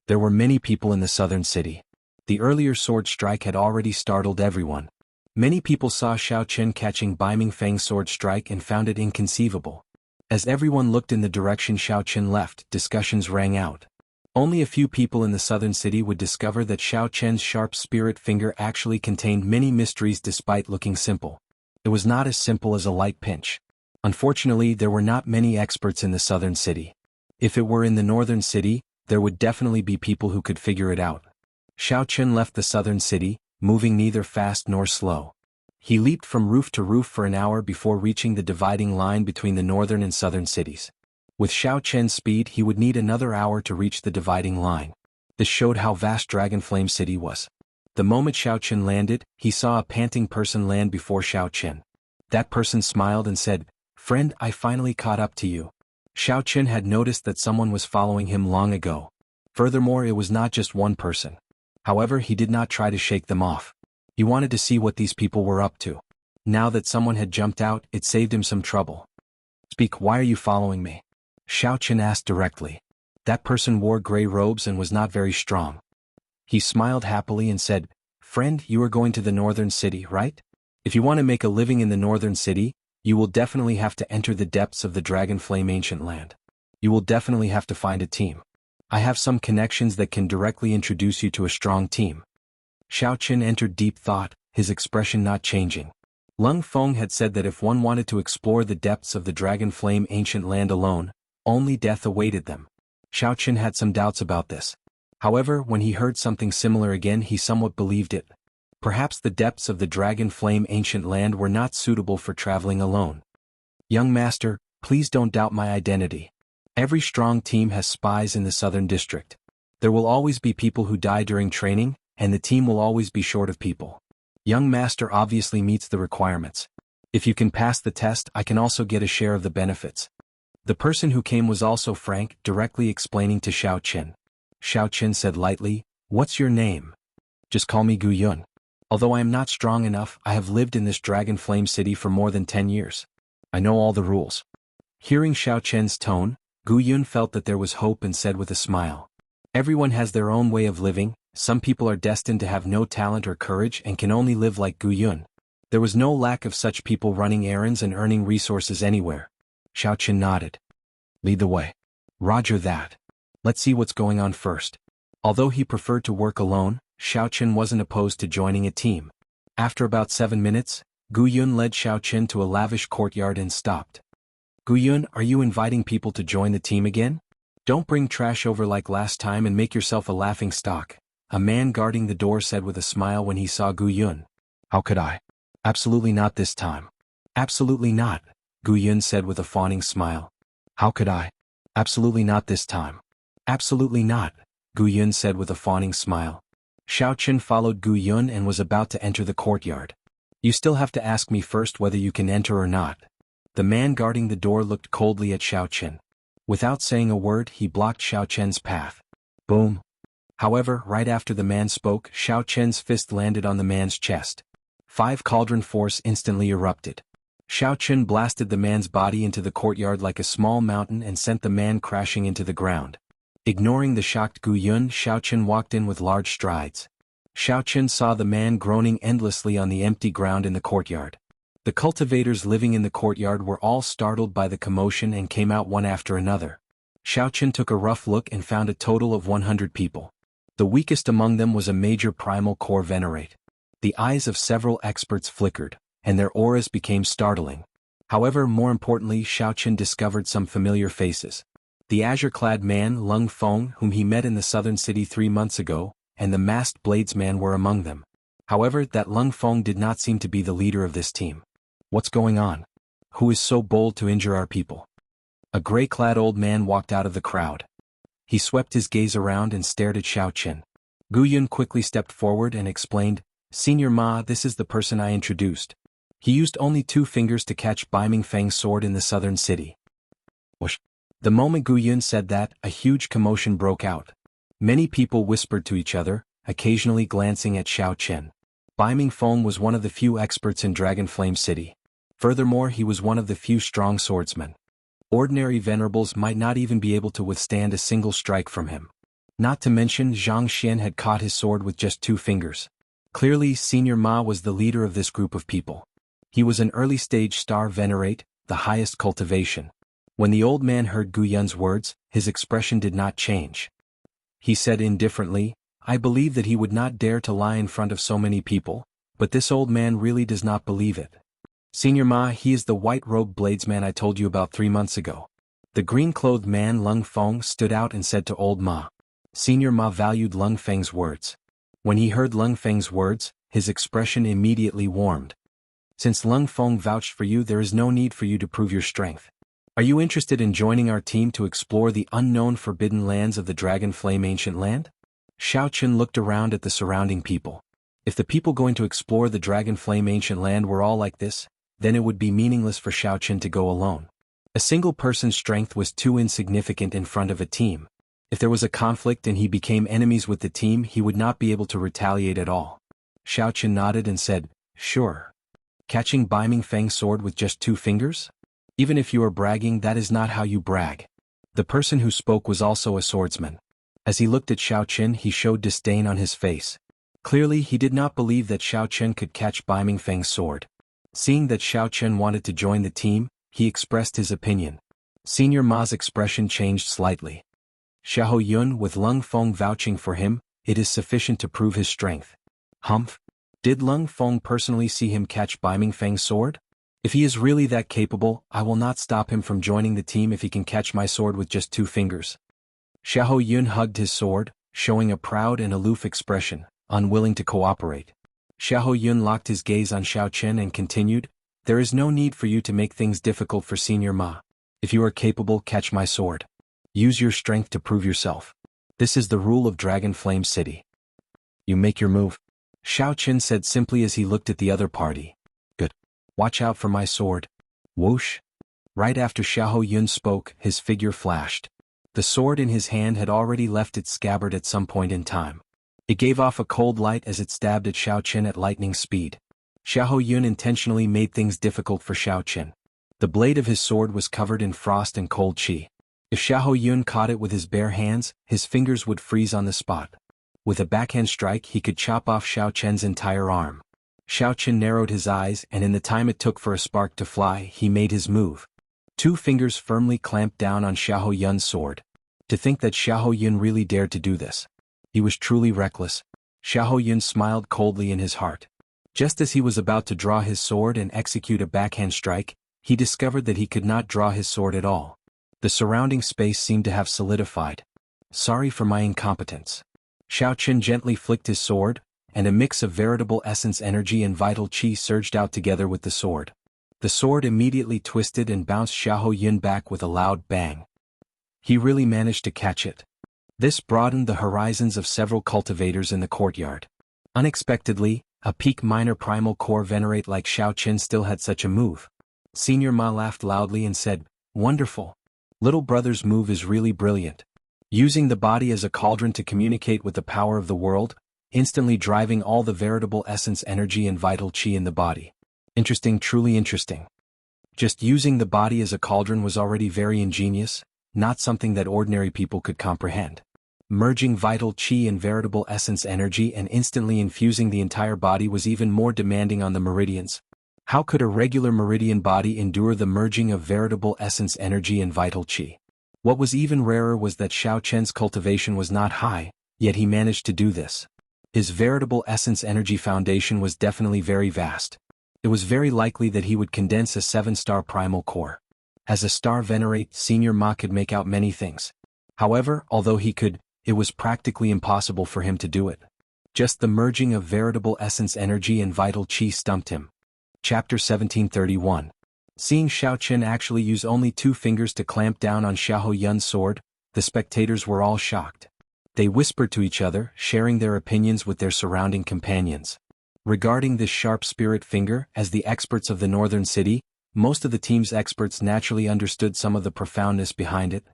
There were many people in the southern city. The earlier sword strike had already startled everyone. Many people saw Xiao Qin catching Bai Ming Feng's sword strike and found it inconceivable. As everyone looked in the direction Xiao Qin left, discussions rang out. Only a few people in the southern city would discover that Xiao Qin's sharp spirit finger actually contained many mysteries despite looking simple. It was not as simple as a light pinch. Unfortunately, there were not many experts in the southern city. If it were in the northern city, there would definitely be people who could figure it out. Xiao Qin left the southern city, moving neither fast nor slow. He leaped from roof to roof for an hour before reaching the dividing line between the northern and southern cities. With Xiao Qin's speed, he would need another hour to reach the dividing line. This showed how vast Dragon Flame City was. The moment Xiao Qin landed, he saw a panting person land before Xiao Qin. That person smiled and said, "Friend, I finally caught up to you." Xiao Qin had noticed that someone was following him long ago. Furthermore, it was not just one person. However, he did not try to shake them off. He wanted to see what these people were up to. Now that someone had jumped out, it saved him some trouble. "Speak, why are you following me?" Xiao Qin asked directly. That person wore gray robes and was not very strong. He smiled happily and said, "Friend, you are going to the northern city, right? If you want to make a living in the northern city, you will definitely have to enter the depths of the Dragon Flame ancient land. You will definitely have to find a team. I have some connections that can directly introduce you to a strong team. Xiao Qin entered deep thought, his expression not changing. Lung Feng had said that if one wanted to explore the depths of the Dragon Flame ancient land alone, only death awaited them. Xiao Qin had some doubts about this. However, when he heard something similar again, he somewhat believed it. Perhaps the depths of the Dragon Flame ancient land were not suitable for traveling alone. Young master, please don't doubt my identity. Every strong team has spies in the southern district. There will always be people who die during training, and the team will always be short of people. Young master obviously meets the requirements. If you can pass the test, I can also get a share of the benefits. The person who came was also frank, directly explaining to Xiao Qin. Xiao Qin said lightly, "What's your name?" "Just call me Gu Yun. Although I am not strong enough, I have lived in this Dragon Flame city for more than 10 years. I know all the rules." Hearing Xiao Qin's tone, Gu Yun felt that there was hope and said with a smile, "Everyone has their own way of living. Some people are destined to have no talent or courage and can only live like Gu Yun. There was no lack of such people running errands and earning resources anywhere." Xiao Qin nodded. "Lead the way." "Roger that. Let's see what's going on first." Although he preferred to work alone, Xiao Qin wasn't opposed to joining a team. After about 7 minutes, Gu Yun led Xiao Qin to a lavish courtyard and stopped. "Gu Yun, are you inviting people to join the team again? Don't bring trash over like last time and make yourself a laughing stock," a man guarding the door said with a smile when he saw Gu Yun. "How could I? Absolutely not this time." "Absolutely not," Gu Yun said with a fawning smile. "How could I? Absolutely not this time." "Absolutely not," Gu Yun said with a fawning smile. Xiao Qin followed Gu Yun and was about to enter the courtyard. "You still have to ask me first whether you can enter or not." The man guarding the door looked coldly at Xiao Qin. Without saying a word, he blocked Xiao Qin's path. Boom. However, right after the man spoke, Xiao Qin's fist landed on the man's chest. 5 cauldron force instantly erupted. Xiao Qin blasted the man's body into the courtyard like a small mountain and sent the man crashing into the ground. Ignoring the shocked Gu Yun, Xiao Qin walked in with large strides. Xiao Qin saw the man groaning endlessly on the empty ground in the courtyard. The cultivators living in the courtyard were all startled by the commotion and came out one after another. Xiao Qin took a rough look and found a total of 100 people. The weakest among them was a major primal core venerate. The eyes of several experts flickered, and their auras became startling. However, more importantly, Xiao Qin discovered some familiar faces. The azure-clad man Lung Feng, whom he met in the southern city 3 months ago, and the masked bladesman were among them. However, that Lung Feng did not seem to be the leader of this team. What's going on? Who is so bold to injure our people? A gray-clad old man walked out of the crowd. He swept his gaze around and stared at Xiao Qin. Gu Yun quickly stepped forward and explained, "Senior Ma, this is the person I introduced. He used only 2 fingers to catch Bai Ming Feng's sword in the southern city." Whoosh. The moment Gu Yun said that, a huge commotion broke out. Many people whispered to each other, occasionally glancing at Xiao Qin. Bai Ming Feng was one of the few experts in Dragon Flame City. Furthermore, he was one of the few strong swordsmen. Ordinary venerables might not even be able to withstand a single strike from him. Not to mention Zhang Xian had caught his sword with just 2 fingers. Clearly, Senior Ma was the leader of this group of people. He was an early-stage star venerate, the highest cultivation. When the old man heard Gu Yun's words, his expression did not change. He said indifferently, "I believe that he would not dare to lie in front of so many people, but this old man really does not believe it. Senior Ma, he is the white-robed bladesman I told you about 3 months ago." The green-clothed man Lung Feng stood out and said to old Ma. Senior Ma valued Lung Feng's words. When he heard Lung Feng's words, his expression immediately warmed. "Since Lung Feng vouched for you, there is no need for you to prove your strength. Are you interested in joining our team to explore the unknown forbidden lands of the Dragon Flame ancient land?" Xiao Qin looked around at the surrounding people. If the people going to explore the Dragon Flame ancient land were all like this, then it would be meaningless for Xiao Qin to go alone. A single person's strength was too insignificant in front of a team. If there was a conflict and he became enemies with the team, he would not be able to retaliate at all. Xiao Qin nodded and said, "Sure. Catching Bai Ming Feng's sword with just 2 fingers? Even if you are bragging, that is not how you brag." The person who spoke was also a swordsman. As he looked at Xiao Qin, he showed disdain on his face. Clearly, he did not believe that Xiao Qin could catch Bai Ming Feng's sword. Seeing that Xiao Qin wanted to join the team, he expressed his opinion. Senior Ma's expression changed slightly. Xiahou Yun, with Lung Feng vouching for him, it is sufficient to prove his strength. Humph. Did Lung Feng personally see him catch Bai Mingfeng's sword? If he is really that capable, I will not stop him from joining the team if he can catch my sword with just 2 fingers. Xiahou Yun hugged his sword, showing a proud and aloof expression, unwilling to cooperate. Xiahou Yun locked his gaze on Xiao Chen and continued, "There is no need for you to make things difficult for Senior Ma. If you are capable, catch my sword. Use your strength to prove yourself. This is the rule of Dragon Flame City. You make your move." Xiao Chen said simply as he looked at the other party. "Good. Watch out for my sword." Whoosh. Right after Xiahou Yun spoke, his figure flashed. The sword in his hand had already left its scabbard at some point in time. It gave off a cold light as it stabbed at Xiao Chen at lightning speed. Xiahou Yun intentionally made things difficult for Xiao Chen. The blade of his sword was covered in frost and cold qi. If Xiahou Yun caught it with his bare hands, his fingers would freeze on the spot. With a backhand strike, he could chop off Xiao Chen's entire arm. Xiao Chen narrowed his eyes, and in the time it took for a spark to fly, he made his move. 2 fingers firmly clamped down on Xiahou Yun's sword. To think that Xiahou Yun really dared to do this. He was truly reckless. Xiahou Yun smiled coldly in his heart. Just as he was about to draw his sword and execute a backhand strike, he discovered that he could not draw his sword at all. The surrounding space seemed to have solidified. "Sorry for my incompetence." Xiao Chen gently flicked his sword, and a mix of veritable essence energy and vital qi surged out together with the sword. The sword immediately twisted and bounced Xiahou Yun back with a loud bang. He really managed to catch it. This broadened the horizons of several cultivators in the courtyard. Unexpectedly, a peak minor primal core venerate like Xiao Chen still had such a move. Senior Ma laughed loudly and said, "Wonderful. Little brother's move is really brilliant. Using the body as a cauldron to communicate with the power of the world, instantly driving all the veritable essence energy and vital qi in the body. Interesting, truly interesting." Just using the body as a cauldron was already very ingenious, not something that ordinary people could comprehend. Merging vital qi and veritable essence energy and instantly infusing the entire body was even more demanding on the meridians. How could a regular meridian body endure the merging of veritable essence energy and vital qi? What was even rarer was that Xiao Chen's cultivation was not high, yet he managed to do this. His veritable essence energy foundation was definitely very vast. It was very likely that he would condense a 7-star primal core. As a star venerate, Senior Ma could make out many things. However, although he could, it was practically impossible for him to do it. Just the merging of veritable essence energy and vital qi stumped him. Chapter 1731. Seeing Xiao Chen actually use only 2 fingers to clamp down on Xiahou Yun's sword, the spectators were all shocked. They whispered to each other, sharing their opinions with their surrounding companions. Regarding this sharp spirit finger, as the experts of the northern city, most of the team's experts naturally understood some of the profoundness behind it.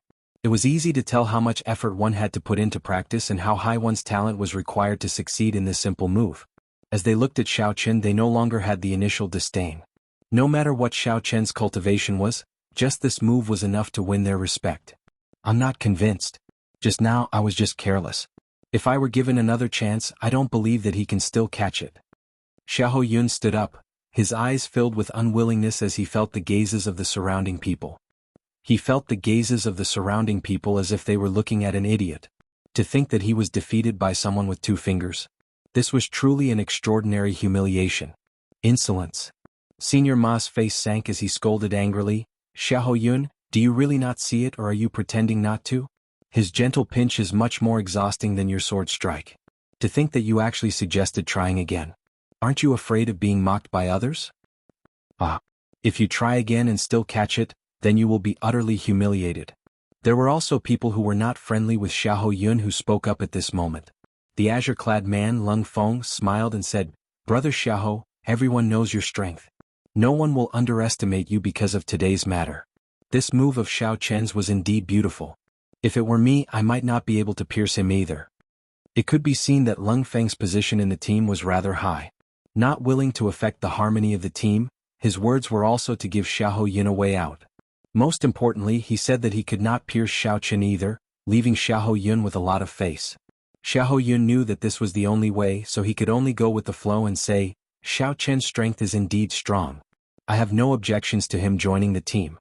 It was easy to tell how much effort one had to put into practice and how high one's talent was required to succeed in this simple move. As they looked at Xiao Chen, they no longer had the initial disdain. No matter what Xiao Chen's cultivation was, just this move was enough to win their respect. "I'm not convinced. Just now I was just careless. If I were given another chance, I don't believe that he can still catch it." Xiahou Yun stood up, his eyes filled with unwillingness as he felt the gazes of the surrounding people. He felt the gazes of the surrounding people as if they were looking at an idiot. To think that he was defeated by someone with 2 fingers. This was truly an extraordinary humiliation. Insolence. Senior Ma's face sank as he scolded angrily, "Xiahou Yun, do you really not see it, or are you pretending not to? His gentle pinch is much more exhausting than your sword strike. To think that you actually suggested trying again. Aren't you afraid of being mocked by others? Ah. If you try again and still catch it, then you will be utterly humiliated." There were also people who were not friendly with Xiahou Yun who spoke up at this moment. The azure-clad man Lung Feng smiled and said, "Brother Xiahou, everyone knows your strength. No one will underestimate you because of today's matter." This move of Xiao Chen's was indeed beautiful. If it were me, I might not be able to pierce him either. It could be seen that Lung Feng's position in the team was rather high. Not willing to affect the harmony of the team, his words were also to give Xiahou Yun a way out. Most importantly, he said that he could not pierce Xiao Chen either, leaving Xiahou Yun with a lot of face. Xiahou Yun knew that this was the only way, so he could only go with the flow and say, "Xiao Chen's strength is indeed strong. I have no objections to him joining the team."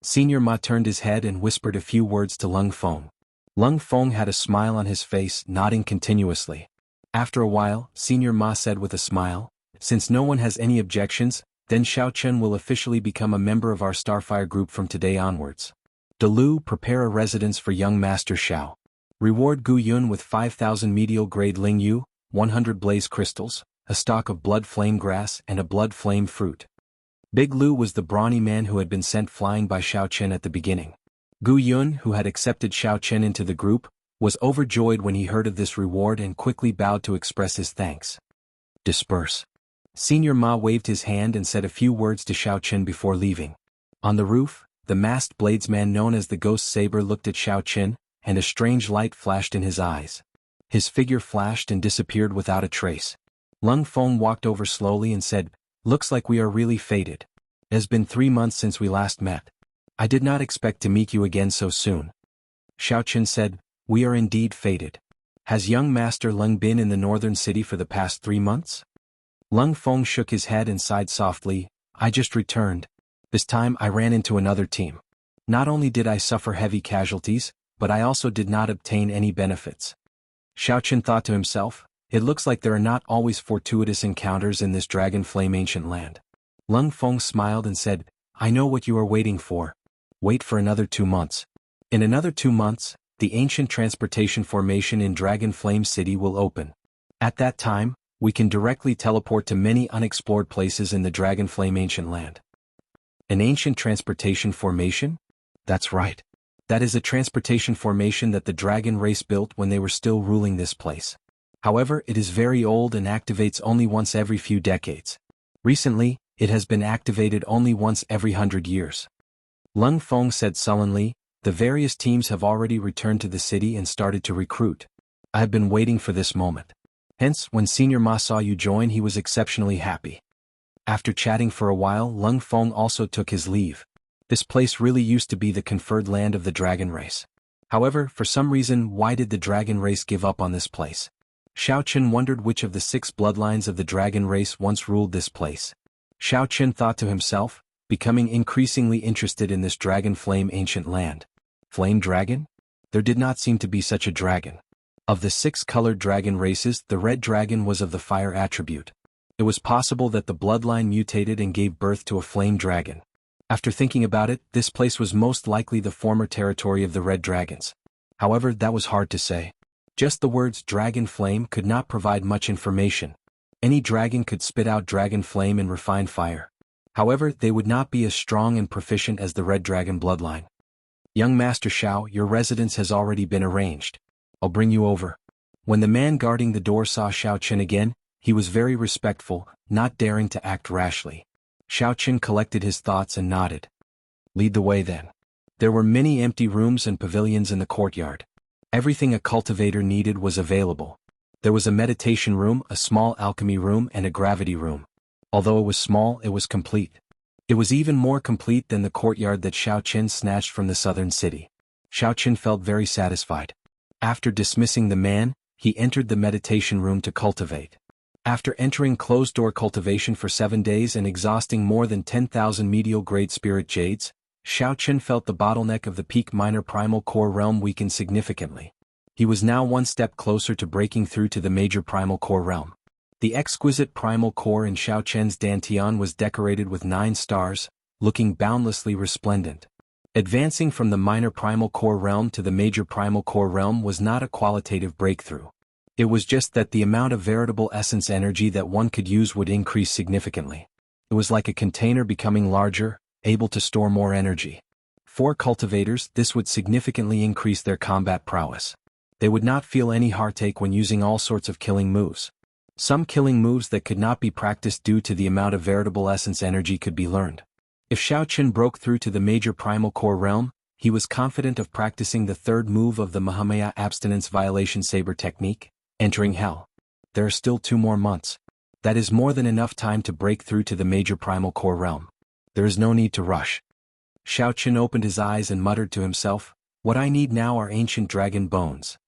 Senior Ma turned his head and whispered a few words to Lung Feng. Lung Feng had a smile on his face, nodding continuously. After a while, Senior Ma said with a smile, "Since no one has any objections, then Xiao Chen will officially become a member of our Starfire group from today onwards. Delu, prepare a residence for young Master Xiao. Reward Gu Yun with 5,000 medial grade Ling Yu, 100 blaze crystals, a stalk of blood flame grass and a blood flame fruit." Big Lu was the brawny man who had been sent flying by Xiao Chen at the beginning. Gu Yun, who had accepted Xiao Chen into the group, was overjoyed when he heard of this reward and quickly bowed to express his thanks. "Disperse." Senior Ma waved his hand and said a few words to Xiao Chen before leaving. On the roof, the masked bladesman known as the Ghost Saber looked at Xiao Chen, and a strange light flashed in his eyes. His figure flashed and disappeared without a trace. Lung Feng walked over slowly and said, "Looks like we are really fated. It has been 3 months since we last met. I did not expect to meet you again so soon." Xiao Chen said, "We are indeed fated. Has young Master Lung been in the northern city for the past 3 months?" Lung Feng shook his head and sighed softly, "I just returned. This time I ran into another team. Not only did I suffer heavy casualties, but I also did not obtain any benefits." Xiao Chen thought to himself, "It looks like there are not always fortuitous encounters in this Dragon Flame ancient land." Lung Feng smiled and said, "I know what you are waiting for. Wait for another 2 months. In another 2 months, the ancient transportation formation in Dragon Flame City will open. At that time, we can directly teleport to many unexplored places in the Dragon Flame ancient land." An ancient transportation formation? That's right. That is a transportation formation that the dragon race built when they were still ruling this place. However, it is very old and activates only once every few decades. Recently, it has been activated only once every 100 years. Lung Feng said sullenly, "The various teams have already returned to the city and started to recruit. I have been waiting for this moment." Hence, when Senior Ma saw you join, he was exceptionally happy. After chatting for a while, Lung Feng also took his leave. This place really used to be the conferred land of the dragon race. However, for some reason, why did the dragon race give up on this place? Xiao Chen wondered which of the 6 bloodlines of the dragon race once ruled this place. Xiao Chen thought to himself, becoming increasingly interested in this dragon flame ancient land. Flame dragon? There did not seem to be such a dragon. Of the 6 colored dragon races, the red dragon was of the fire attribute. It was possible that the bloodline mutated and gave birth to a flame dragon. After thinking about it, this place was most likely the former territory of the red dragons. However, that was hard to say. Just the words dragon flame could not provide much information. Any dragon could spit out dragon flame and refine fire. However, they would not be as strong and proficient as the red dragon bloodline. "Young Master Xiao, your residence has already been arranged. I'll bring you over." When the man guarding the door saw Xiao Chen again, he was very respectful, not daring to act rashly. Xiao Chen collected his thoughts and nodded. "Lead the way then." There were many empty rooms and pavilions in the courtyard. Everything a cultivator needed was available. There was a meditation room, a small alchemy room and a gravity room. Although it was small, it was complete. It was even more complete than the courtyard that Xiao Chen snatched from the southern city. Xiao Chen felt very satisfied. After dismissing the man, he entered the meditation room to cultivate. After entering closed-door cultivation for 7 days and exhausting more than 10,000 medial-grade spirit jades, Xiao Chen felt the bottleneck of the peak minor primal core realm weaken significantly. He was now 1 step closer to breaking through to the major primal core realm. The exquisite primal core in Xiao Chen's dantian was decorated with 9 stars, looking boundlessly resplendent. Advancing from the minor primal core realm to the major primal core realm was not a qualitative breakthrough. It was just that the amount of veritable essence energy that one could use would increase significantly. It was like a container becoming larger, able to store more energy. For cultivators, this would significantly increase their combat prowess. They would not feel any heartache when using all sorts of killing moves. Some killing moves that could not be practiced due to the amount of veritable essence energy could be learned. If Xiao Chen broke through to the major primal core realm, he was confident of practicing the 3rd move of the Mahamaya abstinence violation saber technique, entering hell. There are still 2 more months. That is more than enough time to break through to the major primal core realm. There is no need to rush. Xiao Chen opened his eyes and muttered to himself, "What I need now are ancient dragon bones.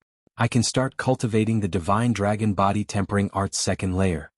I can start cultivating the divine dragon body tempering art's 2nd layer."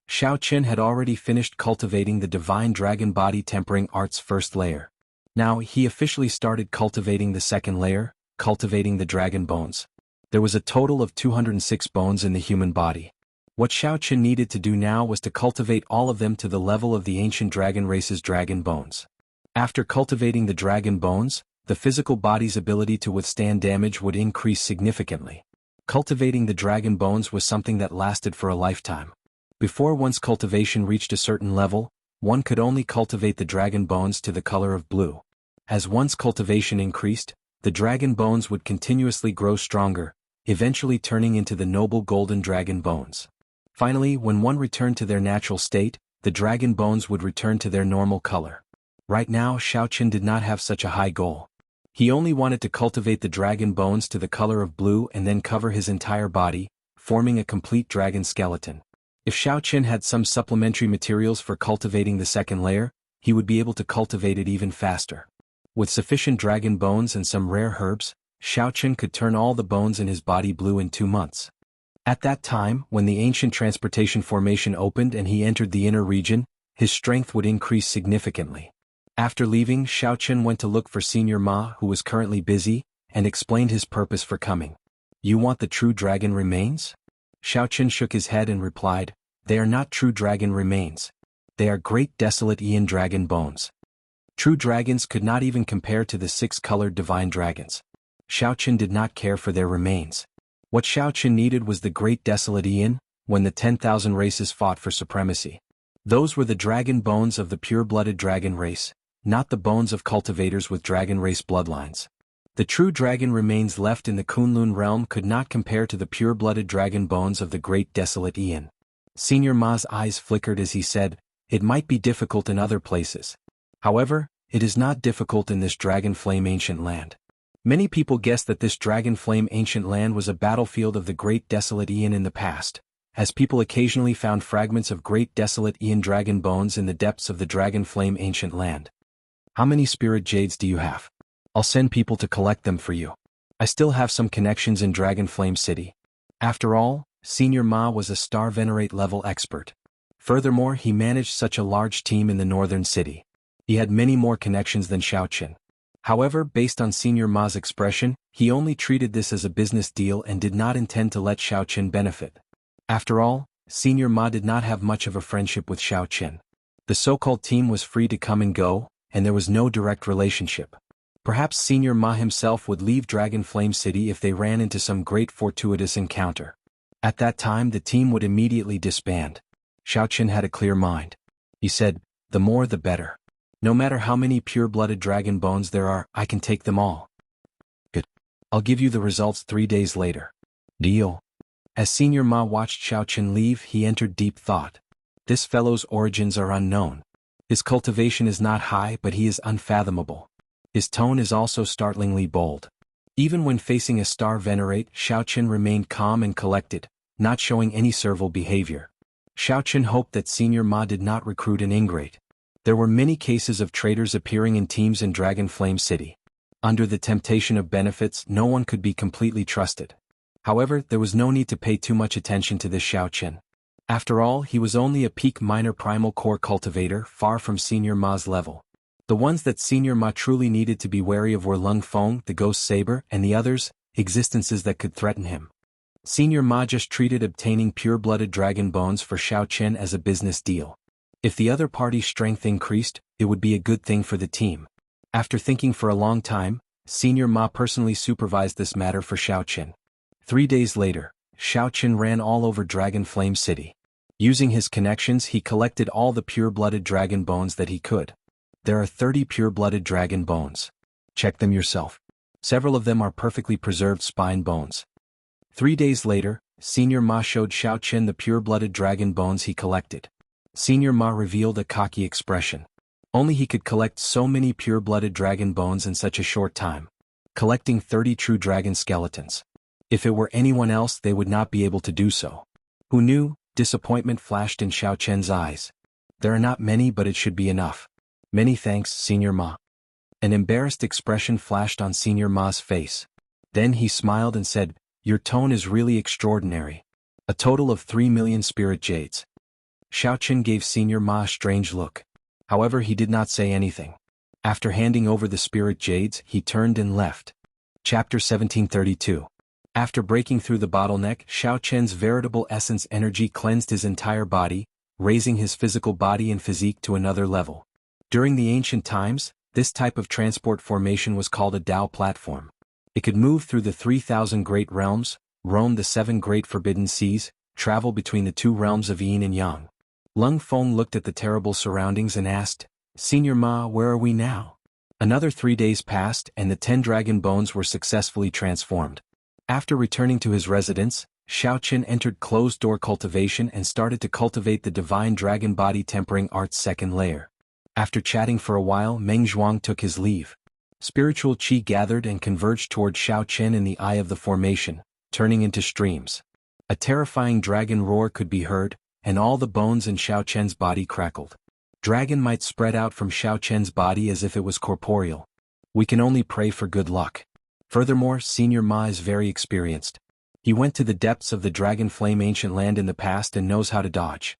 Xiao Chen had already finished cultivating the divine dragon body tempering art's 1st layer. Now he officially started cultivating the second layer, cultivating the dragon bones. There was a total of 206 bones in the human body. What Xiao Qin needed to do now was to cultivate all of them to the level of the ancient dragon race's dragon bones. After cultivating the dragon bones, the physical body's ability to withstand damage would increase significantly. Cultivating the dragon bones was something that lasted for a lifetime. Before one's cultivation reached a certain level, one could only cultivate the dragon bones to the color of blue. As one's cultivation increased, the dragon bones would continuously grow stronger, eventually turning into the noble golden dragon bones. Finally, when one returned to their natural state, the dragon bones would return to their normal color. Right now, Xiao Qin did not have such a high goal. He only wanted to cultivate the dragon bones to the color of blue and then cover his entire body, forming a complete dragon skeleton. If Xiao Qin had some supplementary materials for cultivating the second layer, he would be able to cultivate it even faster. With sufficient dragon bones and some rare herbs, Xiao Qin could turn all the bones in his body blue in 2 months. At that time, when the ancient transportation formation opened and he entered the inner region, his strength would increase significantly. After leaving, Xiao Qin went to look for Senior Ma, who was currently busy, and explained his purpose for coming. "You want the true dragon remains?" Xiao Qin shook his head and replied, "They are not true dragon remains. They are great desolate Ian dragon bones. True dragons could not even compare to the 6-colored divine dragons." Xiao Qin did not care for their remains. What Xiao Qin needed was the great desolate Ian, when the 10,000 races fought for supremacy. Those were the dragon bones of the pure-blooded dragon race, not the bones of cultivators with dragon race bloodlines. The true dragon remains left in the Kunlun realm could not compare to the pure-blooded dragon bones of the great desolate Ian. Senior Ma's eyes flickered as he said, "It might be difficult in other places. However, it is not difficult in this dragon flame ancient land." Many people guessed that this dragon flame ancient land was a battlefield of the great desolate Ian in the past, as people occasionally found fragments of great desolate Ian dragon bones in the depths of the dragon flame ancient land. "How many spirit jades do you have? I'll send people to collect them for you. I still have some connections in Dragon Flame City." After all, Senior Ma was a Star Venerate level expert. Furthermore, he managed such a large team in the northern city. He had many more connections than Xiao Qin. However, based on Senior Ma's expression, he only treated this as a business deal and did not intend to let Xiao Qin benefit. After all, Senior Ma did not have much of a friendship with Xiao Qin. The so-called team was free to come and go, and there was no direct relationship. Perhaps Senior Ma himself would leave Dragon Flame City if they ran into some great fortuitous encounter. At that time the team would immediately disband. Xiao Qin had a clear mind. He said, "The more the better. No matter how many pure-blooded dragon bones there are, I can take them all." "Good. I'll give you the results 3 days later." "Deal." As Senior Ma watched Xiao Qin leave, he entered deep thought. This fellow's origins are unknown. His cultivation is not high, but he is unfathomable. His tone is also startlingly bold. Even when facing a Star Venerate, Xiao Qin remained calm and collected, not showing any servile behavior. Xiao Qin hoped that Senior Ma did not recruit an ingrate. There were many cases of traitors appearing in teams in Dragon Flame City. Under the temptation of benefits, no one could be completely trusted. However, there was no need to pay too much attention to this Xiao Qin. After all, he was only a peak minor primal core cultivator, far from Senior Ma's level. The ones that Senior Ma truly needed to be wary of were Lung Feng, the Ghost Saber, and the others, existences that could threaten him. Senior Ma just treated obtaining pure-blooded dragon bones for Xiao Qin as a business deal. If the other party's strength increased, it would be a good thing for the team. After thinking for a long time, Senior Ma personally supervised this matter for Xiao Qin. 3 days later, Xiao Qin ran all over Dragon Flame City. Using his connections, he collected all the pure-blooded dragon bones that he could. There are 30 pure-blooded dragon bones. Check them yourself. Several of them are perfectly preserved spine bones. 3 days later, Senior Ma showed Xiao Qin the pure-blooded dragon bones he collected. Senior Ma revealed a cocky expression. Only he could collect so many pure-blooded dragon bones in such a short time. Collecting 30 true dragon skeletons. If it were anyone else, they would not be able to do so. Who knew? Disappointment flashed in Xiao Qin's eyes. There are not many, but it should be enough. Many thanks, Senior Ma. An embarrassed expression flashed on Senior Ma's face. Then he smiled and said, "Your tone is really extraordinary. A total of 3 million spirit jades." Xiao Qin gave Senior Ma a strange look. However, he did not say anything. After handing over the spirit jades, he turned and left. Chapter 1732. After breaking through the bottleneck, Xiao Chen's veritable essence energy cleansed his entire body, raising his physical body and physique to another level. During the ancient times, this type of transport formation was called a Tao platform. It could move through the 3,000 great realms, roam the 7 great forbidden seas, travel between the 2 realms of yin and yang. Lung Feng looked at the terrible surroundings and asked, "Senior Ma, where are we now?" Another 3 days passed and the 10 dragon bones were successfully transformed. After returning to his residence, Xiao Chen entered closed-door cultivation and started to cultivate the divine dragon body tempering art's second layer. After chatting for a while, Meng Zhuang took his leave. Spiritual qi gathered and converged toward Xiao Chen in the eye of the formation, turning into streams. A terrifying dragon roar could be heard, and all the bones in Xiao Chen's body crackled. Dragon might spread out from Xiao Chen's body as if it was corporeal. We can only pray for good luck. Furthermore, Senior Ma is very experienced. He went to the depths of the dragon flame ancient land in the past and knows how to dodge.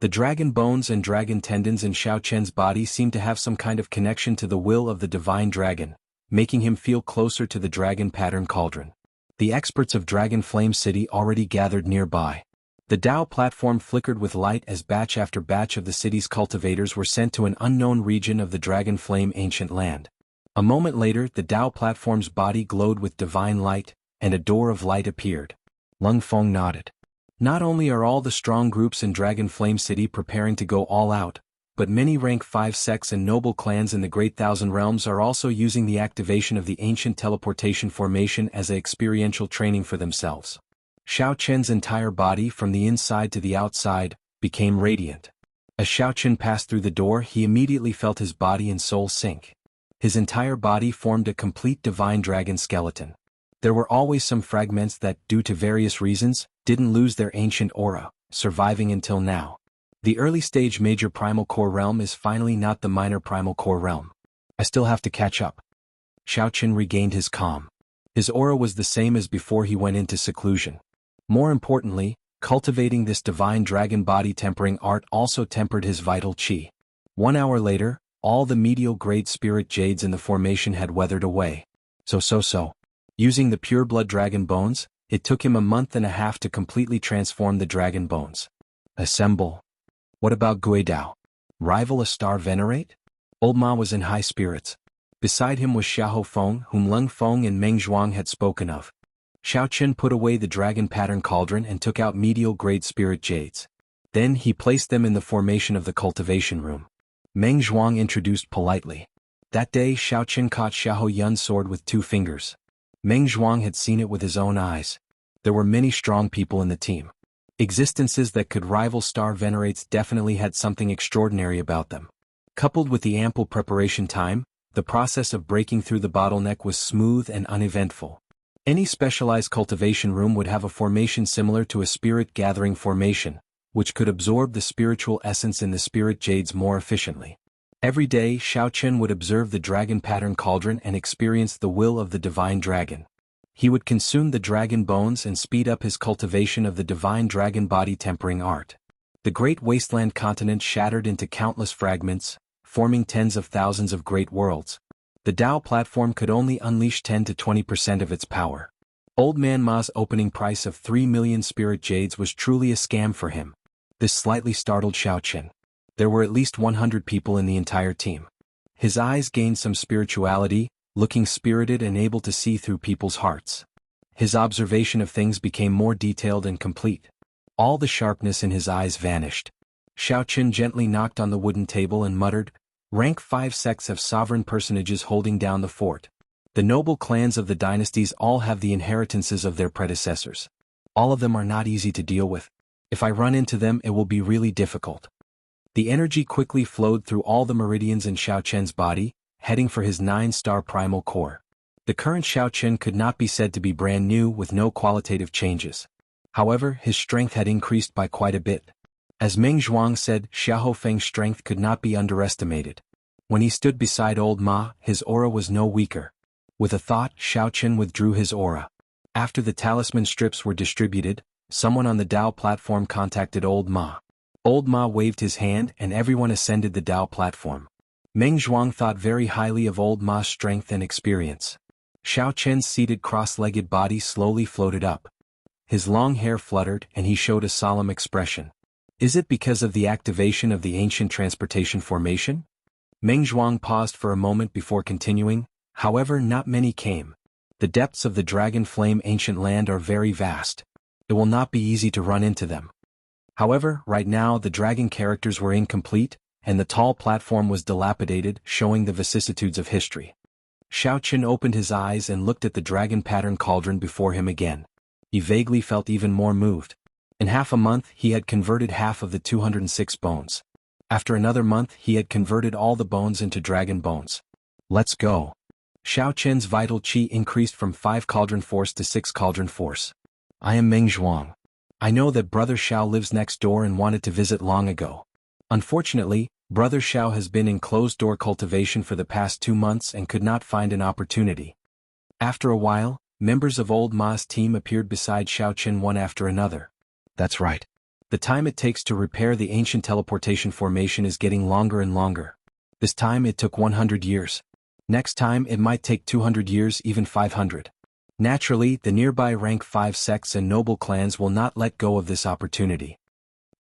The dragon bones and dragon tendons in Xiao Chen's body seem to have some kind of connection to the will of the divine dragon, making him feel closer to the dragon pattern cauldron. The experts of Dragon Flame City already gathered nearby. The Tao platform flickered with light as batch after batch of the city's cultivators were sent to an unknown region of the Dragon Flame ancient land. A moment later, the Tao platform's body glowed with divine light, and a door of light appeared. Lung Feng nodded. Not only are all the strong groups in Dragon Flame City preparing to go all out, but many rank 5 sects and noble clans in the Great Thousand Realms are also using the activation of the ancient teleportation formation as an experiential training for themselves. Xiao Chen's entire body from the inside to the outside became radiant. As Xiao Chen passed through the door, he immediately felt his body and soul sink. His entire body formed a complete divine dragon skeleton. There were always some fragments that, due to various reasons, didn't lose their ancient aura, surviving until now. The early-stage major primal core realm is finally not the minor primal core realm. I still have to catch up. Xiao Chen regained his calm. His aura was the same as before he went into seclusion. More importantly, cultivating this divine dragon body tempering art also tempered his vital qi. 1 hour later, all the medial grade spirit jades in the formation had weathered away. So. Using the pure-blood dragon bones, it took him a month and a half to completely transform the dragon bones. Assemble. What about Gui Dao? Rival a star venerate? Old Ma was in high spirits. Beside him was Xiahou Feng, whom Lung Feng and Meng Zhuang had spoken of. Xiao Chen put away the dragon pattern cauldron and took out medial grade spirit jades. Then he placed them in the formation of the cultivation room. Meng Zhuang introduced politely. That day Xiao Chen caught Xiahou Yun's sword with 2 fingers. Meng Zhuang had seen it with his own eyes. There were many strong people in the team. Existences that could rival star venerates definitely had something extraordinary about them. Coupled with the ample preparation time, the process of breaking through the bottleneck was smooth and uneventful. Any specialized cultivation room would have a formation similar to a spirit gathering formation, which could absorb the spiritual essence in the spirit jades more efficiently. Every day, Xiao Chen would observe the dragon pattern cauldron and experience the will of the divine dragon. He would consume the dragon bones and speed up his cultivation of the divine dragon body tempering art. The great wasteland continent shattered into countless fragments, forming tens of thousands of great worlds. The Tao platform could only unleash 10 to 20% of its power. Old Man Ma's opening price of 3 million spirit jades was truly a scam for him. This slightly startled Xiao Chen. There were at least 100 people in the entire team. His eyes gained some spirituality, looking spirited and able to see through people's hearts. His observation of things became more detailed and complete. All the sharpness in his eyes vanished. Xiao Chen gently knocked on the wooden table and muttered, "Rank 5 sects have sovereign personages holding down the fort. The noble clans of the dynasties all have the inheritances of their predecessors. All of them are not easy to deal with. If I run into them, it will be really difficult." The energy quickly flowed through all the meridians in Xiao Chen's body, heading for his 9-star primal core. The current Xiao Chen could not be said to be brand new with no qualitative changes. However, his strength had increased by quite a bit. As Meng Zhuang said, Xiahou Feng's strength could not be underestimated. When he stood beside Old Ma, his aura was no weaker. With a thought, Xiao Chen withdrew his aura. After the talisman strips were distributed, someone on the Tao platform contacted Old Ma. Old Ma waved his hand and everyone ascended the Tao platform. Meng Zhuang thought very highly of old Ma's strength and experience. Xiao Chen's seated cross-legged body slowly floated up. His long hair fluttered and he showed a solemn expression. Is it because of the activation of the ancient transportation formation? Meng Zhuang paused for a moment before continuing, however not many came. The depths of the Dragon Flame ancient land are very vast. It will not be easy to run into them. However, right now the dragon characters were incomplete, and the tall platform was dilapidated, showing the vicissitudes of history. Xiao Chen opened his eyes and looked at the dragon pattern cauldron before him again. He vaguely felt even more moved. In half a month he had converted half of the 206 bones. After another month he had converted all the bones into dragon bones. Let's go. Xiao Chen's vital qi increased from 5 cauldron force to 6 cauldron force. I am Meng Zhuang. I know that Brother Xiao lives next door and wanted to visit long ago. Unfortunately, Brother Xiao has been in closed-door cultivation for the past 2 months and could not find an opportunity. After a while, members of old Ma's team appeared beside Xiao Chen one after another. That's right. The time it takes to repair the ancient teleportation formation is getting longer and longer. This time it took 100 years. Next time it might take 200 years, even 500. Naturally, the nearby rank 5 sects and noble clans will not let go of this opportunity.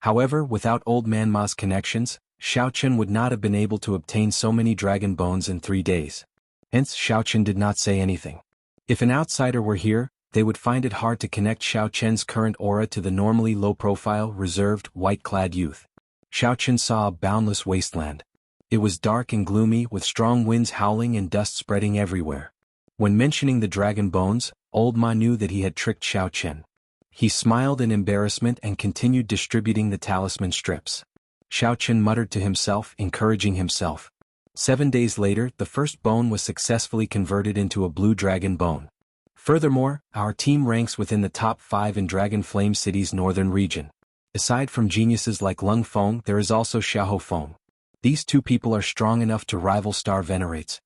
However, without old man Ma's connections, Xiao Chen would not have been able to obtain so many dragon bones in 3 days. Hence, Xiao Chen did not say anything. If an outsider were here, they would find it hard to connect Xiao Chen's current aura to the normally low-profile, reserved, white-clad youth. Xiao Chen saw a boundless wasteland. It was dark and gloomy, with strong winds howling and dust spreading everywhere. When mentioning the dragon bones, old Ma knew that he had tricked Xiao Chen. He smiled in embarrassment and continued distributing the talisman strips. Xiao Chen muttered to himself, encouraging himself. 7 days later, the first bone was successfully converted into a blue dragon bone. Furthermore, our team ranks within the top 5 in Dragon Flame City's northern region. Aside from geniuses like Lung Feng, there is also Xiahou Feng. These 2 people are strong enough to rival Star Venerates.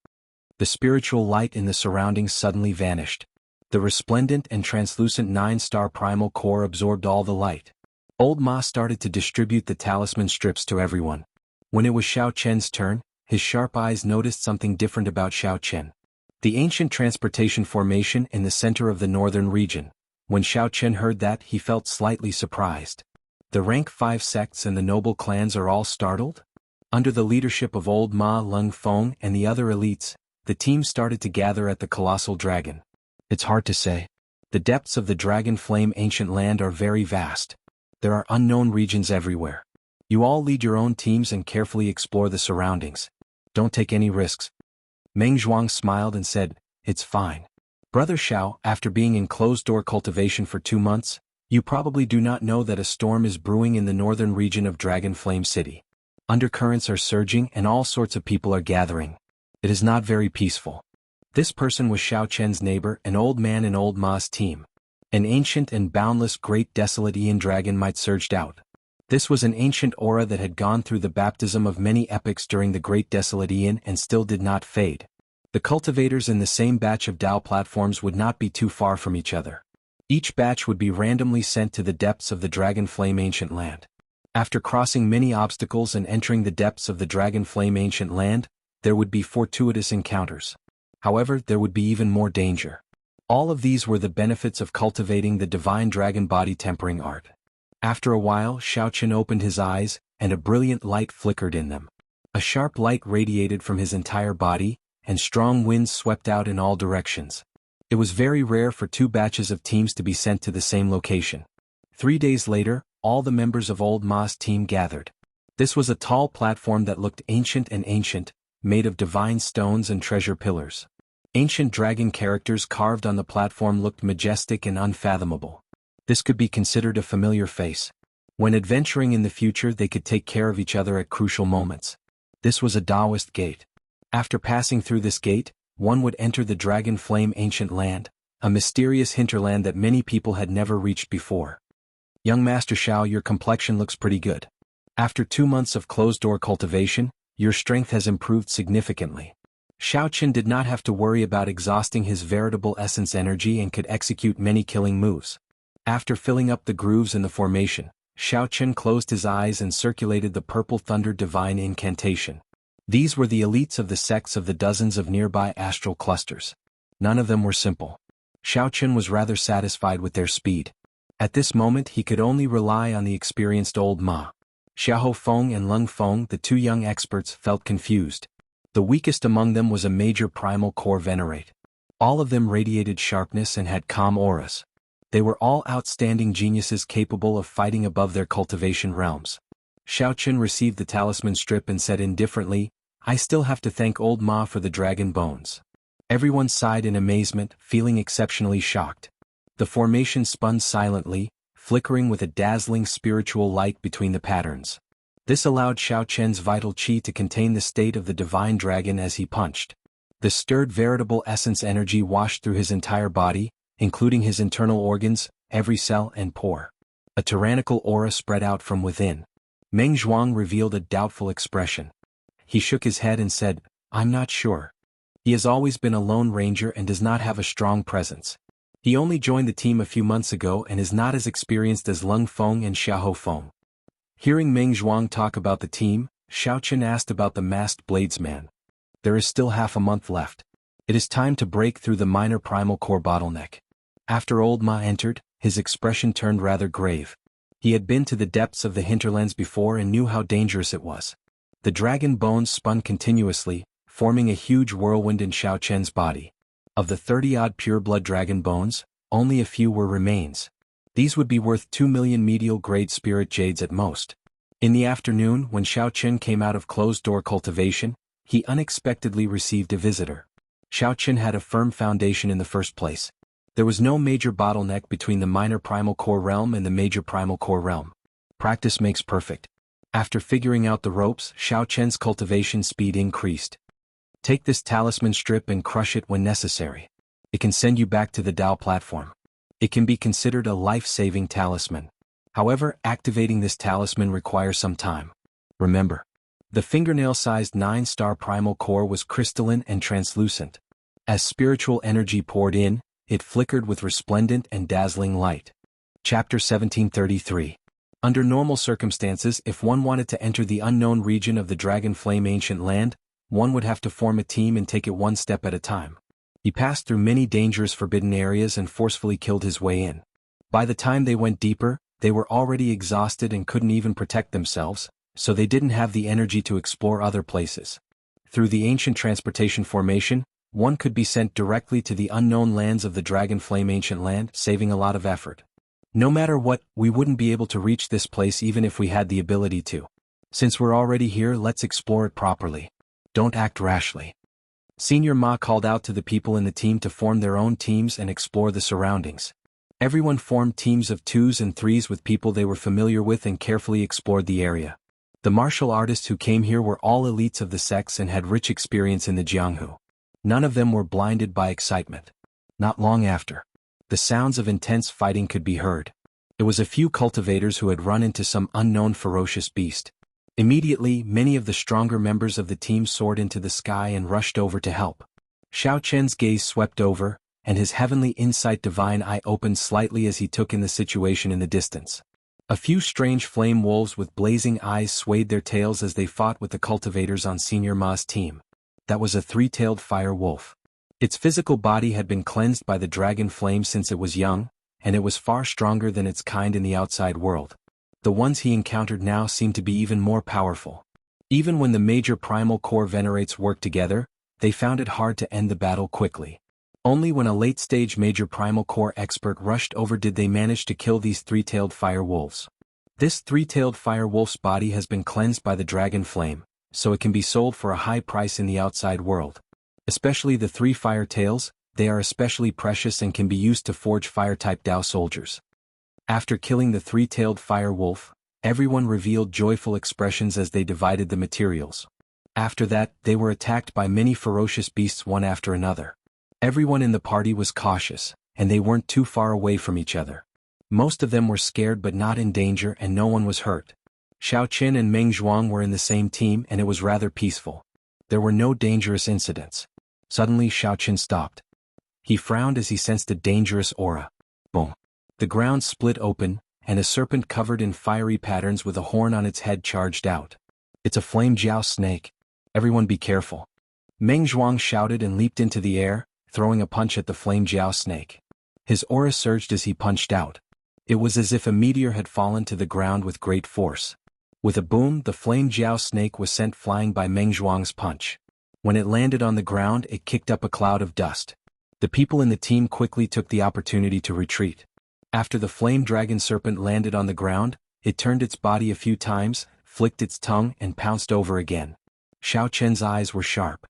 The spiritual light in the surroundings suddenly vanished. The resplendent and translucent 9-star primal core absorbed all the light. Old Ma started to distribute the talisman strips to everyone. When it was Xiao Chen's turn, his sharp eyes noticed something different about Xiao Chen. The ancient transportation formation in the center of the northern region. When Xiao Chen heard that, he felt slightly surprised. The rank 5 sects and the noble clans are all startled? Under the leadership of old Ma, Lung Feng, and the other elites, the team started to gather at the colossal dragon. It's hard to say. The depths of the Dragon Flame ancient land are very vast. There are unknown regions everywhere. You all lead your own teams and carefully explore the surroundings. Don't take any risks. Meng Zhuang smiled and said, It's fine. Brother Xiao, after being in closed-door cultivation for 2 months, you probably do not know that a storm is brewing in the northern region of Dragon Flame City. Undercurrents are surging and all sorts of people are gathering. It is not very peaceful. This person was Xiao Chen's neighbor, an old man in old Ma's team. An ancient and boundless great desolate Aeon dragon might surged out. This was an ancient aura that had gone through the baptism of many epochs during the great desolate Aeon and still did not fade. The cultivators in the same batch of Dao platforms would not be too far from each other. Each batch would be randomly sent to the depths of the Dragon Flame ancient land. After crossing many obstacles and entering the depths of the Dragon Flame ancient land, there would be fortuitous encounters. However, there would be even more danger. All of these were the benefits of cultivating the divine dragon body tempering art. After a while, Xiao Chen opened his eyes, and a brilliant light flickered in them. A sharp light radiated from his entire body, and strong winds swept out in all directions. It was very rare for 2 batches of teams to be sent to the same location. 3 days later, all the members of old Ma's team gathered. This was a tall platform that looked ancient, made of divine stones and treasure pillars. Ancient dragon characters carved on the platform looked majestic and unfathomable. This could be considered a familiar face. When adventuring in the future, they could take care of each other at crucial moments. This was a Taoist gate. After passing through this gate, one would enter the Dragon Flame ancient land, a mysterious hinterland that many people had never reached before. Young Master Xiao, your complexion looks pretty good. After 2 months of closed-door cultivation, your strength has improved significantly. Xiao Chen did not have to worry about exhausting his veritable essence energy and could execute many killing moves. After filling up the grooves in the formation, Xiao Chen closed his eyes and circulated the Purple Thunder Divine Incantation. These were the elites of the sects of the dozens of nearby astral clusters. None of them were simple. Xiao Chen was rather satisfied with their speed. At this moment he could only rely on the experienced old Ma. Xiahou Feng and Lung Feng, the two young experts, felt confused. The weakest among them was a major primal core venerate. All of them radiated sharpness and had calm auras. They were all outstanding geniuses capable of fighting above their cultivation realms. Xiao Chen received the talisman strip and said indifferently, "I still have to thank old Ma for the dragon bones." Everyone sighed in amazement, feeling exceptionally shocked. The formation spun silently, flickering with a dazzling spiritual light between the patterns. This allowed Xiao Chen's vital qi to contain the state of the divine dragon as he punched. The stirred veritable essence energy washed through his entire body, including his internal organs, every cell and pore. A tyrannical aura spread out from within. Meng Zhuang revealed a doubtful expression. He shook his head and said, "I'm not sure. He has always been a lone ranger and does not have a strong presence. He only joined the team a few months ago and is not as experienced as Lung Feng and Xiahou Feng." Hearing Meng Zhuang talk about the team, Xiao Chen asked about the masked bladesman. "There is still half a month left. It is time to break through the minor primal core bottleneck." After old Ma entered, his expression turned rather grave. He had been to the depths of the hinterlands before and knew how dangerous it was. The dragon bones spun continuously, forming a huge whirlwind in Xiao Chen's body. Of the 30-odd pure-blood dragon bones, only a few were remains. These would be worth 2 million medial-grade spirit jades at most. In the afternoon, when Xiao Chen came out of closed-door cultivation, he unexpectedly received a visitor. Xiao Chen had a firm foundation in the first place. There was no major bottleneck between the minor primal core realm and the major primal core realm. Practice makes perfect. After figuring out the ropes, Xiao Chen's cultivation speed increased. "Take this talisman strip and crush it when necessary. It can send you back to the Dao platform. It can be considered a life-saving talisman. However, activating this talisman requires some time. Remember, the fingernail-sized 9-star primal core was crystalline and translucent. As spiritual energy poured in, it flickered with resplendent and dazzling light." Chapter 1733. Under normal circumstances, if one wanted to enter the unknown region of the Dragon Flame Ancient Land, one would have to form a team and take it one step at a time. He passed through many dangerous forbidden areas and forcefully killed his way in. By the time they went deeper, they were already exhausted and couldn't even protect themselves, so they didn't have the energy to explore other places. Through the ancient transportation formation, one could be sent directly to the unknown lands of the Dragon Flame Ancient Land, saving a lot of effort. No matter what, we wouldn't be able to reach this place even if we had the ability to. Since we're already here, let's explore it properly. Don't act rashly. Senior Ma called out to the people in the team to form their own teams and explore the surroundings. Everyone formed teams of 2s and 3s with people they were familiar with and carefully explored the area. The martial artists who came here were all elites of the sects and had rich experience in the Jianghu. None of them were blinded by excitement. Not long after, the sounds of intense fighting could be heard. It was a few cultivators who had run into some unknown ferocious beast. Immediately, many of the stronger members of the team soared into the sky and rushed over to help. Xiao Chen's gaze swept over, and his heavenly insight divine eye opened slightly as he took in the situation in the distance. A few strange flame wolves with blazing eyes swayed their tails as they fought with the cultivators on Senior Ma's team. That was a 3-tailed fire wolf. Its physical body had been cleansed by the dragon flame since it was young, and it was far stronger than its kind in the outside world. The ones he encountered now seemed to be even more powerful. Even when the major primal core venerates worked together, they found it hard to end the battle quickly. Only when a late-stage major primal core expert rushed over did they manage to kill these 3-tailed fire wolves. This 3-tailed fire wolf's body has been cleansed by the dragon flame, so it can be sold for a high price in the outside world. Especially the 3 fire tails, they are especially precious and can be used to forge fire-type Dao soldiers. After killing the 3-tailed fire wolf, everyone revealed joyful expressions as they divided the materials. After that, they were attacked by many ferocious beasts one after another. Everyone in the party was cautious, and they weren't too far away from each other. Most of them were scared but not in danger and no one was hurt. Xiao Chen and Meng Zhuang were in the same team and it was rather peaceful. There were no dangerous incidents. Suddenly Xiao Chen stopped. He frowned as he sensed a dangerous aura. Boom. The ground split open, and a serpent covered in fiery patterns with a horn on its head charged out. "It's a flame jiao snake." Everyone be careful. Meng Zhuang shouted and leaped into the air, throwing a punch at the flame jiao snake. His aura surged as he punched out. It was as if a meteor had fallen to the ground with great force. With a boom, the flame jiao snake was sent flying by Meng Zhuang's punch. When it landed on the ground, it kicked up a cloud of dust. The people in the team quickly took the opportunity to retreat. After the flame dragon serpent landed on the ground, it turned its body a few times, flicked its tongue and pounced over again. Xiao Chen's eyes were sharp.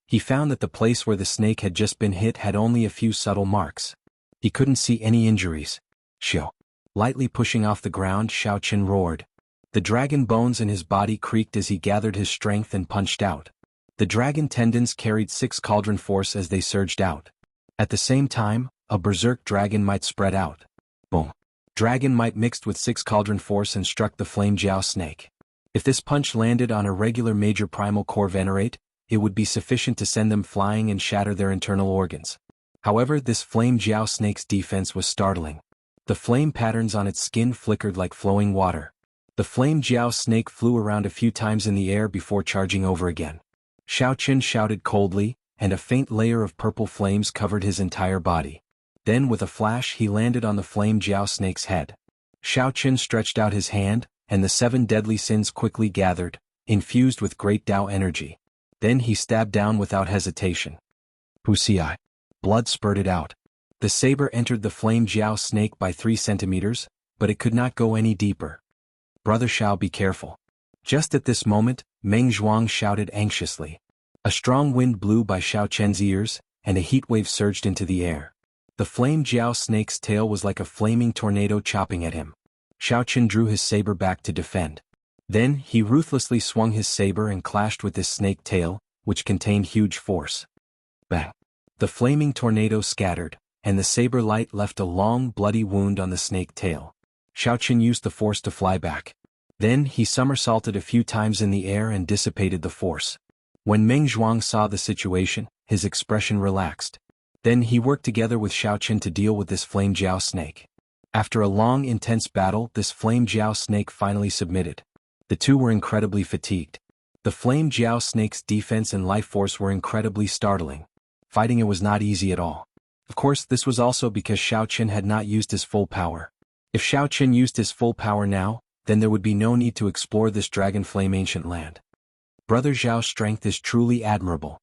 He found that the place where the snake had just been hit had only a few subtle marks. He couldn't see any injuries. Xiao. Lightly pushing off the ground, Xiao Chen roared. The dragon bones in his body creaked as he gathered his strength and punched out. The dragon tendons carried 6 cauldron force as they surged out. At the same time, a berserk dragon might spread out. Boom. Dragon might mixed with 6 cauldron force and struck the flame jiao snake. If this punch landed on a regular major primal core venerate, it would be sufficient to send them flying and shatter their internal organs. However, this flame jiao snake's defense was startling. The flame patterns on its skin flickered like flowing water. The flame jiao snake flew around a few times in the air before charging over again. Xiao Chen shouted coldly, and a faint layer of purple flames covered his entire body. Then with a flash he landed on the flame jiao snake's head. Xiao Chen stretched out his hand, and the 7 deadly sins quickly gathered, infused with great Tao energy. Then he stabbed down without hesitation. Wuxia. Blood spurted out. The saber entered the flame jiao snake by 3 centimeters, but it could not go any deeper. Brother Xiao, be careful. Just at this moment, Meng Zhuang shouted anxiously. A strong wind blew by Xiao Chen's ears, and a heat wave surged into the air. The flame jiao snake's tail was like a flaming tornado chopping at him. Xiao Chen drew his saber back to defend. Then he ruthlessly swung his saber and clashed with this snake tail, which contained huge force. Bang! The flaming tornado scattered, and the saber light left a long bloody wound on the snake tail. Xiao Chen used the force to fly back. Then he somersaulted a few times in the air and dissipated the force. When Meng Zhuang saw the situation, his expression relaxed. Then he worked together with Xiao Chen to deal with this flame jiao snake. After a long, intense battle, this flame jiao snake finally submitted. The two were incredibly fatigued. The flame jiao snake's defense and life force were incredibly startling. Fighting it was not easy at all. Of course, this was also because Xiao Chen had not used his full power. If Xiao Chen used his full power now, then there would be no need to explore this dragon flame ancient land. Brother Zhao's strength is truly admirable.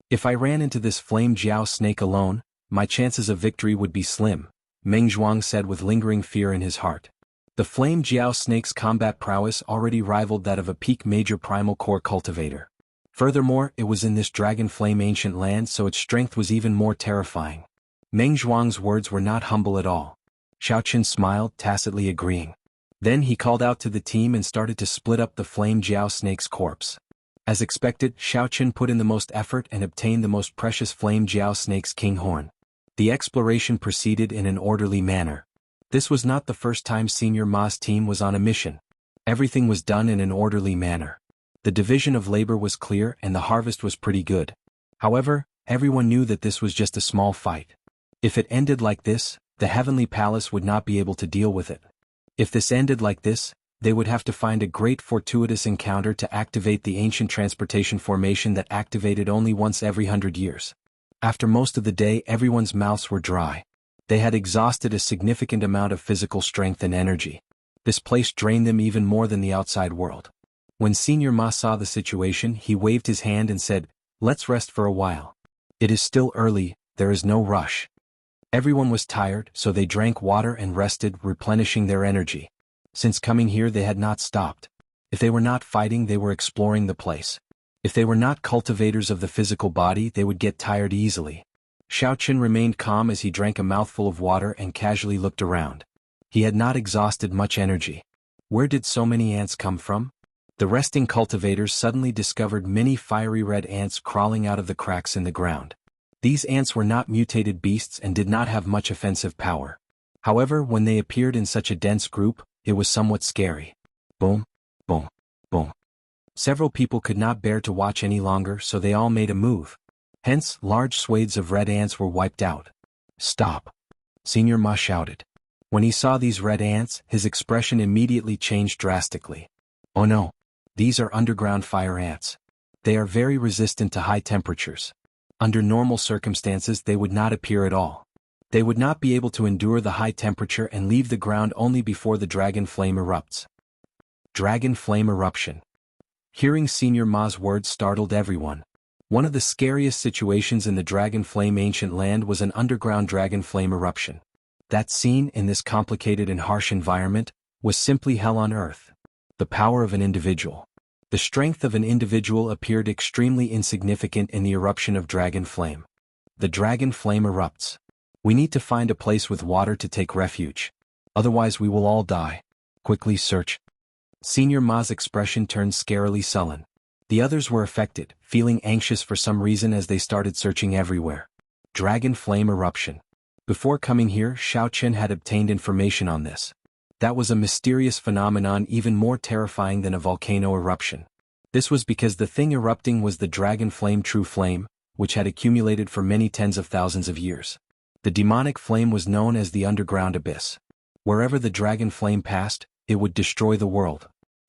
If I ran into this flame jiao snake alone, my chances of victory would be slim, Meng Zhuang said with lingering fear in his heart. The flame jiao snake's combat prowess already rivaled that of a peak major primal core cultivator. Furthermore, it was in this dragon flame ancient land, so its strength was even more terrifying. Meng Zhuang's words were not humble at all. Xiao Chen smiled, tacitly agreeing. Then he called out to the team and started to split up the flame jiao snake's corpse. As expected, Xiao Chen put in the most effort and obtained the most precious flame jiao snake's king horn. The exploration proceeded in an orderly manner. This was not the first time Senior Ma's team was on a mission. Everything was done in an orderly manner. The division of labor was clear and the harvest was pretty good. However, everyone knew that this was just a small fight. If it ended like this, the Heavenly Palace would not be able to deal with it. If this ended like this, they would have to find a great fortuitous encounter to activate the ancient transportation formation that activated only once every 100 years. After most of the day, everyone's mouths were dry. They had exhausted a significant amount of physical strength and energy. This place drained them even more than the outside world. When Senior Ma saw the situation, he waved his hand and said, "Let's rest for a while. It is still early, there is no rush." Everyone was tired, so they drank water and rested, replenishing their energy. Since coming here they had not stopped. If they were not fighting, they were exploring the place. If they were not cultivators of the physical body, they would get tired easily. Xiao Chen remained calm as he drank a mouthful of water and casually looked around. He had not exhausted much energy. Where did so many ants come from? The resting cultivators suddenly discovered many fiery red ants crawling out of the cracks in the ground. These ants were not mutated beasts and did not have much offensive power. However, when they appeared in such a dense group, it was somewhat scary. Boom, boom, boom. Several people could not bear to watch any longer, so they all made a move. Hence, large swathes of red ants were wiped out. "Stop!" Senior Ma shouted. When he saw these red ants, his expression immediately changed drastically. "Oh no! These are underground fire ants. They are very resistant to high temperatures. Under normal circumstances they would not appear at all. They would not be able to endure the high temperature and leave the ground only before the dragon flame erupts. Dragon flame eruption. Hearing Senior Ma's words startled everyone. One of the scariest situations in the dragon flame ancient land was an underground dragon flame eruption. That scene, in this complicated and harsh environment, was simply hell on earth. The power of an individual. The strength of an individual appeared extremely insignificant in the eruption of dragon flame. The dragon flame erupts. We need to find a place with water to take refuge. Otherwise we will all die. Quickly search. Senior Ma's expression turned scarily sullen. The others were affected, feeling anxious for some reason as they started searching everywhere. Dragon flame eruption. Before coming here, Xiaochen had obtained information on this. That was a mysterious phenomenon even more terrifying than a volcano eruption. This was because the thing erupting was the dragon flame true flame, which had accumulated for many tens of thousands of years. The demonic flame was known as the underground abyss. Wherever the dragon flame passed, it would destroy the world.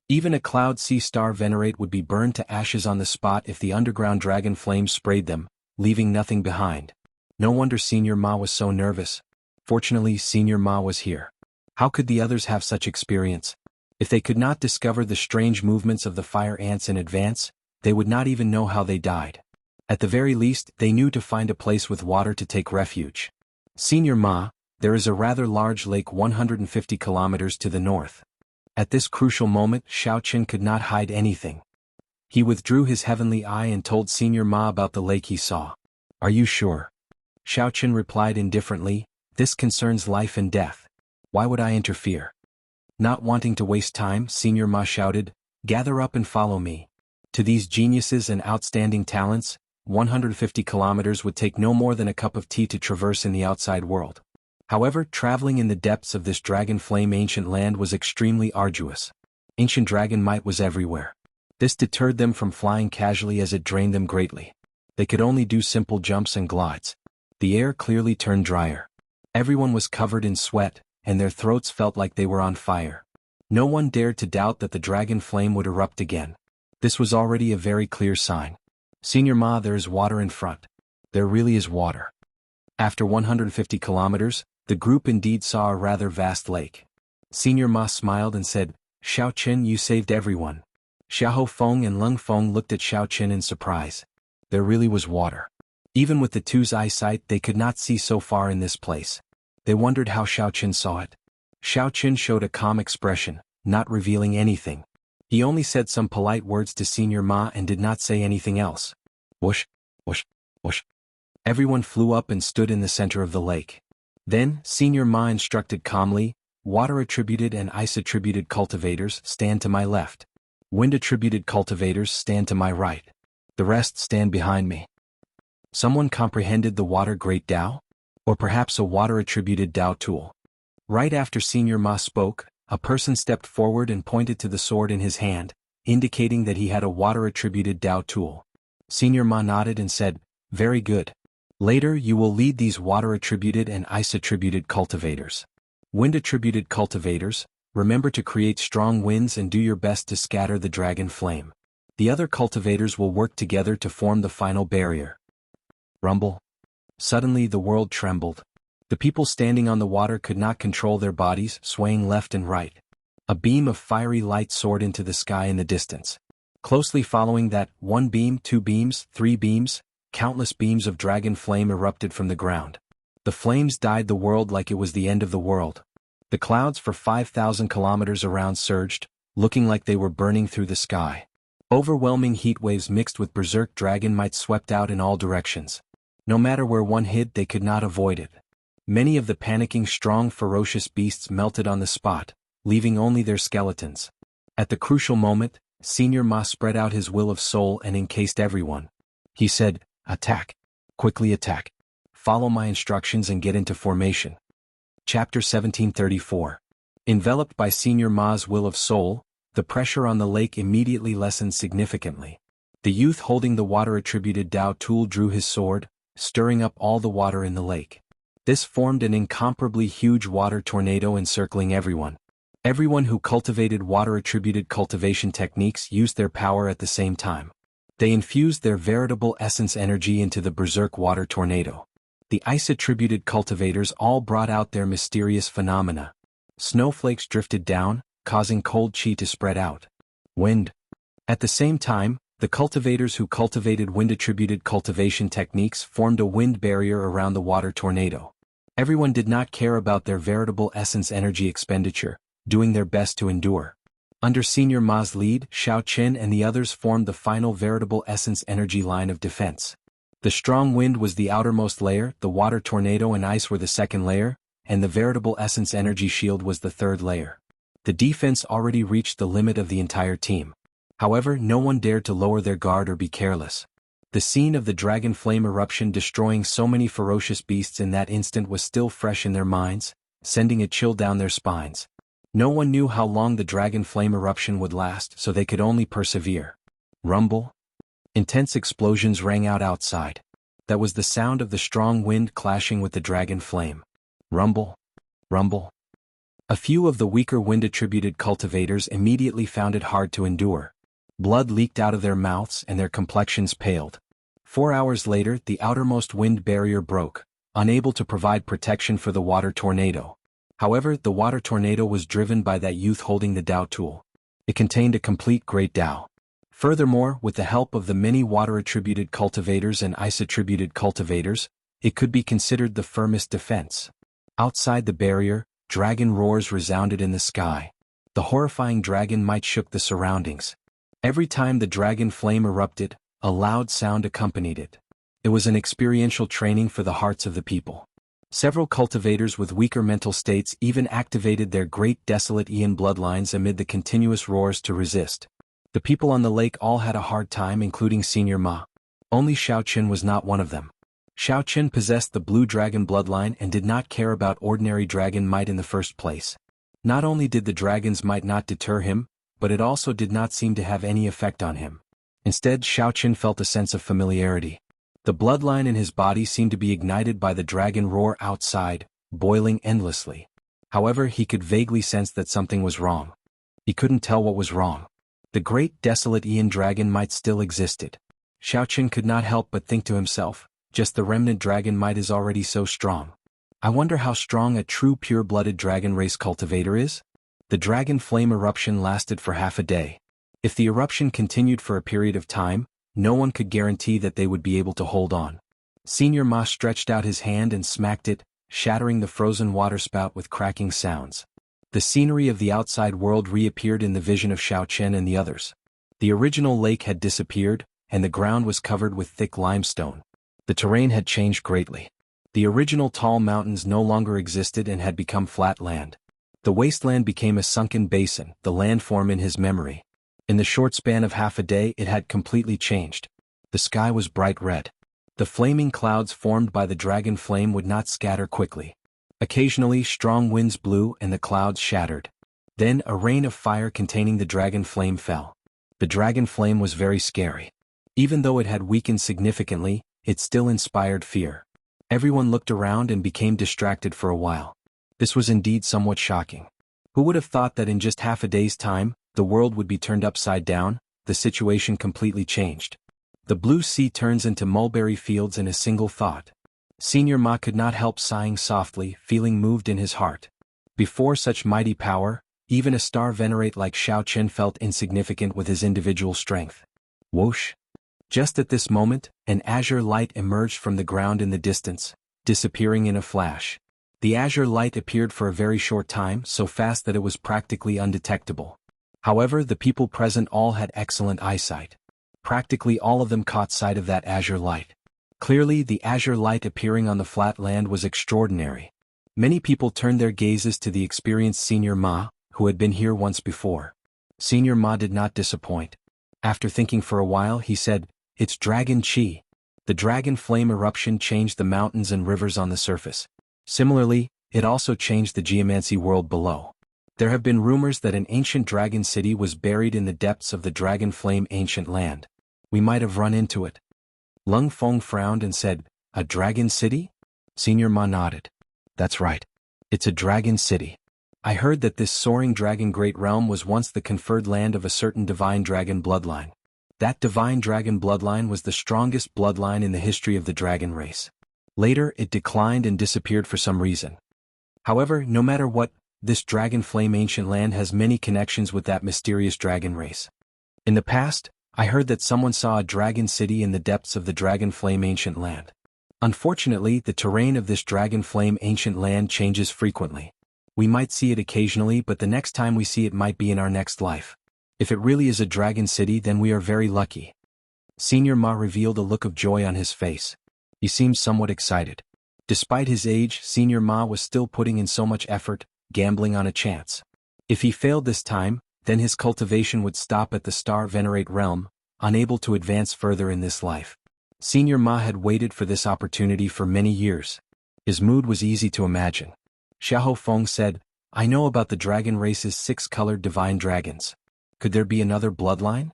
Even a cloud sea star venerate would be burned to ashes on the spot if the underground dragon flame sprayed them, leaving nothing behind. No wonder Senior Ma was so nervous. Fortunately, Senior Ma was here. How could the others have such experience? If they could not discover the strange movements of the fire ants in advance, they would not even know how they died. At the very least, they knew to find a place with water to take refuge. Senior Ma, there is a rather large lake 150 kilometers to the north. At this crucial moment, Xiaochen could not hide anything. He withdrew his heavenly eye and told Senior Ma about the lake he saw. Are you sure? Xiaochen replied indifferently, this concerns life and death. Why would I interfere? Not wanting to waste time, Senior Ma shouted, gather up and follow me. To these geniuses and outstanding talents, 150 kilometers would take no more than a cup of tea to traverse in the outside world. However, traveling in the depths of this dragon flame ancient land was extremely arduous. Ancient dragon might was everywhere. This deterred them from flying casually as it drained them greatly. They could only do simple jumps and glides. The air clearly turned drier. Everyone was covered in sweat, and their throats felt like they were on fire. No one dared to doubt that the dragon flame would erupt again. This was already a very clear sign. Senior Ma, there is water in front. There really is water. After 150 kilometers, the group indeed saw a rather vast lake. Senior Ma smiled and said, Xiaochen, you saved everyone. Xiahou Feng and Leng Feng looked at Xiaochen in surprise. There really was water. Even with the two's eyesight, they could not see so far in this place. They wondered how Xiaochen saw it. Xiaochen showed a calm expression, not revealing anything. He only said some polite words to Senior Ma and did not say anything else. Whoosh, whoosh, whoosh. Everyone flew up and stood in the center of the lake. Then, Senior Ma instructed calmly, water-attributed and ice-attributed cultivators, stand to my left. Wind-attributed cultivators, stand to my right. The rest stand behind me. Someone comprehended the water great Tao? Or perhaps a water-attributed Tao tool? Right after Senior Ma spoke, a person stepped forward and pointed to the sword in his hand, indicating that he had a water-attributed Tao tool. Senior Ma nodded and said, very good. Later you will lead these water-attributed and ice-attributed cultivators. Wind-attributed cultivators, remember to create strong winds and do your best to scatter the dragon flame. The other cultivators will work together to form the final barrier. Rumble. Suddenly the world trembled. The people standing on the water could not control their bodies, swaying left and right. A beam of fiery light soared into the sky in the distance. Closely following that, 1 beam, 2 beams, 3 beams, countless beams of dragon flame erupted from the ground. The flames dyed the world like it was the end of the world. The clouds for 5,000 kilometers around surged, looking like they were burning through the sky. Overwhelming heat waves mixed with berserk dragon might swept out in all directions. No matter where one hid, they could not avoid it. Many of the panicking strong ferocious beasts melted on the spot, leaving only their skeletons. At the crucial moment, Senior Ma spread out his will of soul and encased everyone. He said, attack. Quickly attack. Follow my instructions and get into formation. Chapter 1734. Enveloped by Senior Ma's will of soul, the pressure on the lake immediately lessened significantly. The youth holding the water-attributed Tao tool drew his sword, stirring up all the water in the lake. This formed an incomparably huge water tornado encircling everyone. Everyone who cultivated water-attributed cultivation techniques used their power at the same time. They infused their veritable essence energy into the berserk water tornado. The ice-attributed cultivators all brought out their mysterious phenomena. Snowflakes drifted down, causing cold chi to spread out. Wind. At the same time, the cultivators who cultivated wind-attributed cultivation techniques formed a wind barrier around the water tornado. Everyone did not care about their veritable essence energy expenditure, doing their best to endure. Under Senior Ma's lead, Xiao Qin and the others formed the final veritable essence energy line of defense. The strong wind was the outermost layer, the water tornado and ice were the second layer, and the veritable essence energy shield was the third layer. The defense already reached the limit of the entire team. However, no one dared to lower their guard or be careless. The scene of the dragon flame eruption destroying so many ferocious beasts in that instant was still fresh in their minds, sending a chill down their spines. No one knew how long the dragon flame eruption would last, so they could only persevere. Rumble. Intense explosions rang out outside. That was the sound of the strong wind clashing with the dragon flame. Rumble. Rumble. A few of the weaker wind-attributed cultivators immediately found it hard to endure. Blood leaked out of their mouths and their complexions paled. 4 hours later, the outermost wind barrier broke, unable to provide protection for the water tornado. However, the water tornado was driven by that youth holding the Dao tool. It contained a complete Great Dao. Furthermore, with the help of the many water-attributed cultivators and ice-attributed cultivators, it could be considered the firmest defense. Outside the barrier, dragon roars resounded in the sky. The horrifying dragon might shook the surroundings. Every time the dragon flame erupted, a loud sound accompanied it. It was an experiential training for the hearts of the people. Several cultivators with weaker mental states even activated their great desolate Ian bloodlines amid the continuous roars to resist. The people on the lake all had a hard time, including Senior Ma. Only Xiao Qin was not one of them. Xiao Qin possessed the blue dragon bloodline and did not care about ordinary dragon might in the first place. Not only did the dragon's might not deter him, but it also did not seem to have any effect on him. Instead, Xiao Qin felt a sense of familiarity. The bloodline in his body seemed to be ignited by the dragon roar outside, boiling endlessly. However, he could vaguely sense that something was wrong. He couldn't tell what was wrong. The great desolate Ian dragon might still existed. Xiao Qin could not help but think to himself, just the remnant dragon might is already so strong. I wonder how strong a true pure-blooded dragon race cultivator is? The dragon flame eruption lasted for half a day. If the eruption continued for a period of time, no one could guarantee that they would be able to hold on. Senior Ma stretched out his hand and smacked it, shattering the frozen waterspout with cracking sounds. The scenery of the outside world reappeared in the vision of Xiao Qin and the others. The original lake had disappeared, and the ground was covered with thick limestone. The terrain had changed greatly. The original tall mountains no longer existed and had become flat land. The wasteland became a sunken basin, the landform in his memory. In the short span of half a day it had completely changed. The sky was bright red. The flaming clouds formed by the dragon flame would not scatter quickly. Occasionally strong winds blew and the clouds shattered. Then a rain of fire containing the dragon flame fell. The dragon flame was very scary. Even though it had weakened significantly, it still inspired fear. Everyone looked around and became distracted for a while. This was indeed somewhat shocking. Who would have thought that in just half a day's time, the world would be turned upside down? The situation completely changed. The blue sea turns into mulberry fields in a single thought. Senior Ma could not help sighing softly, feeling moved in his heart. Before such mighty power, even a star venerate like Xiao Qin felt insignificant with his individual strength. Whoosh! Just at this moment, an azure light emerged from the ground in the distance, disappearing in a flash. The azure light appeared for a very short time, so fast that it was practically undetectable. However, the people present all had excellent eyesight. Practically all of them caught sight of that azure light. Clearly, the azure light appearing on the flat land was extraordinary. Many people turned their gazes to the experienced Senior Ma, who had been here once before. Senior Ma did not disappoint. After thinking for a while, he said, "It's dragon chi." The dragon flame eruption changed the mountains and rivers on the surface. Similarly, it also changed the geomancy world below. There have been rumors that an ancient dragon city was buried in the depths of the dragon flame ancient land. We might have run into it. Lung Feng frowned and said, "A dragon city?" Senior Ma nodded. "That's right. It's a dragon city. I heard that this soaring dragon great realm was once the conferred land of a certain divine dragon bloodline. That divine dragon bloodline was the strongest bloodline in the history of the dragon race. Later, it declined and disappeared for some reason. However, no matter what, this dragon flame ancient land has many connections with that mysterious dragon race. In the past, I heard that someone saw a dragon city in the depths of the dragon flame ancient land. Unfortunately, the terrain of this dragon flame ancient land changes frequently. We might see it occasionally, but the next time we see it might be in our next life. If it really is a dragon city, then we are very lucky. Senior Ma revealed a look of joy on his face. He seemed somewhat excited. Despite his age, Senior Ma was still putting in so much effort, gambling on a chance. If he failed this time, then his cultivation would stop at the Star Venerate realm, unable to advance further in this life. Senior Ma had waited for this opportunity for many years. His mood was easy to imagine. Xiahou Feng said, "I know about the dragon race's 6-colored divine dragons. Could there be another bloodline?"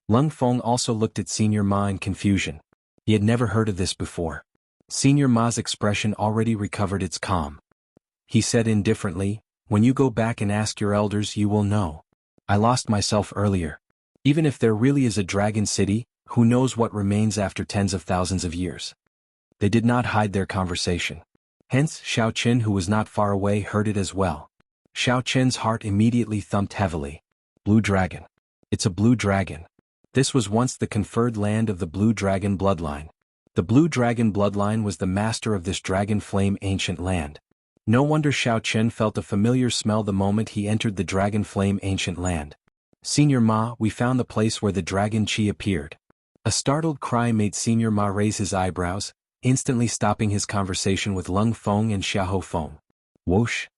Lung Feng also looked at Senior Ma in confusion. He had never heard of this before. Senior Ma's expression already recovered its calm. He said indifferently, "When you go back and ask your elders, you will know. I lost myself earlier. Even if there really is a dragon city, who knows what remains after tens of thousands of years." They did not hide their conversation. Hence, Xiao Qin, who was not far away, heard it as well. Xiao Qin's heart immediately thumped heavily. Blue dragon. It's a blue dragon. This was once the conferred land of the blue dragon bloodline. The blue dragon bloodline was the master of this dragon flame ancient land. No wonder Xiao Qin felt a familiar smell the moment he entered the dragon flame ancient land. "Senior Ma, we found the place where the dragon chi appeared." A startled cry made Senior Ma raise his eyebrows, instantly stopping his conversation with Lung Feng and Xiahou Feng. Whoosh!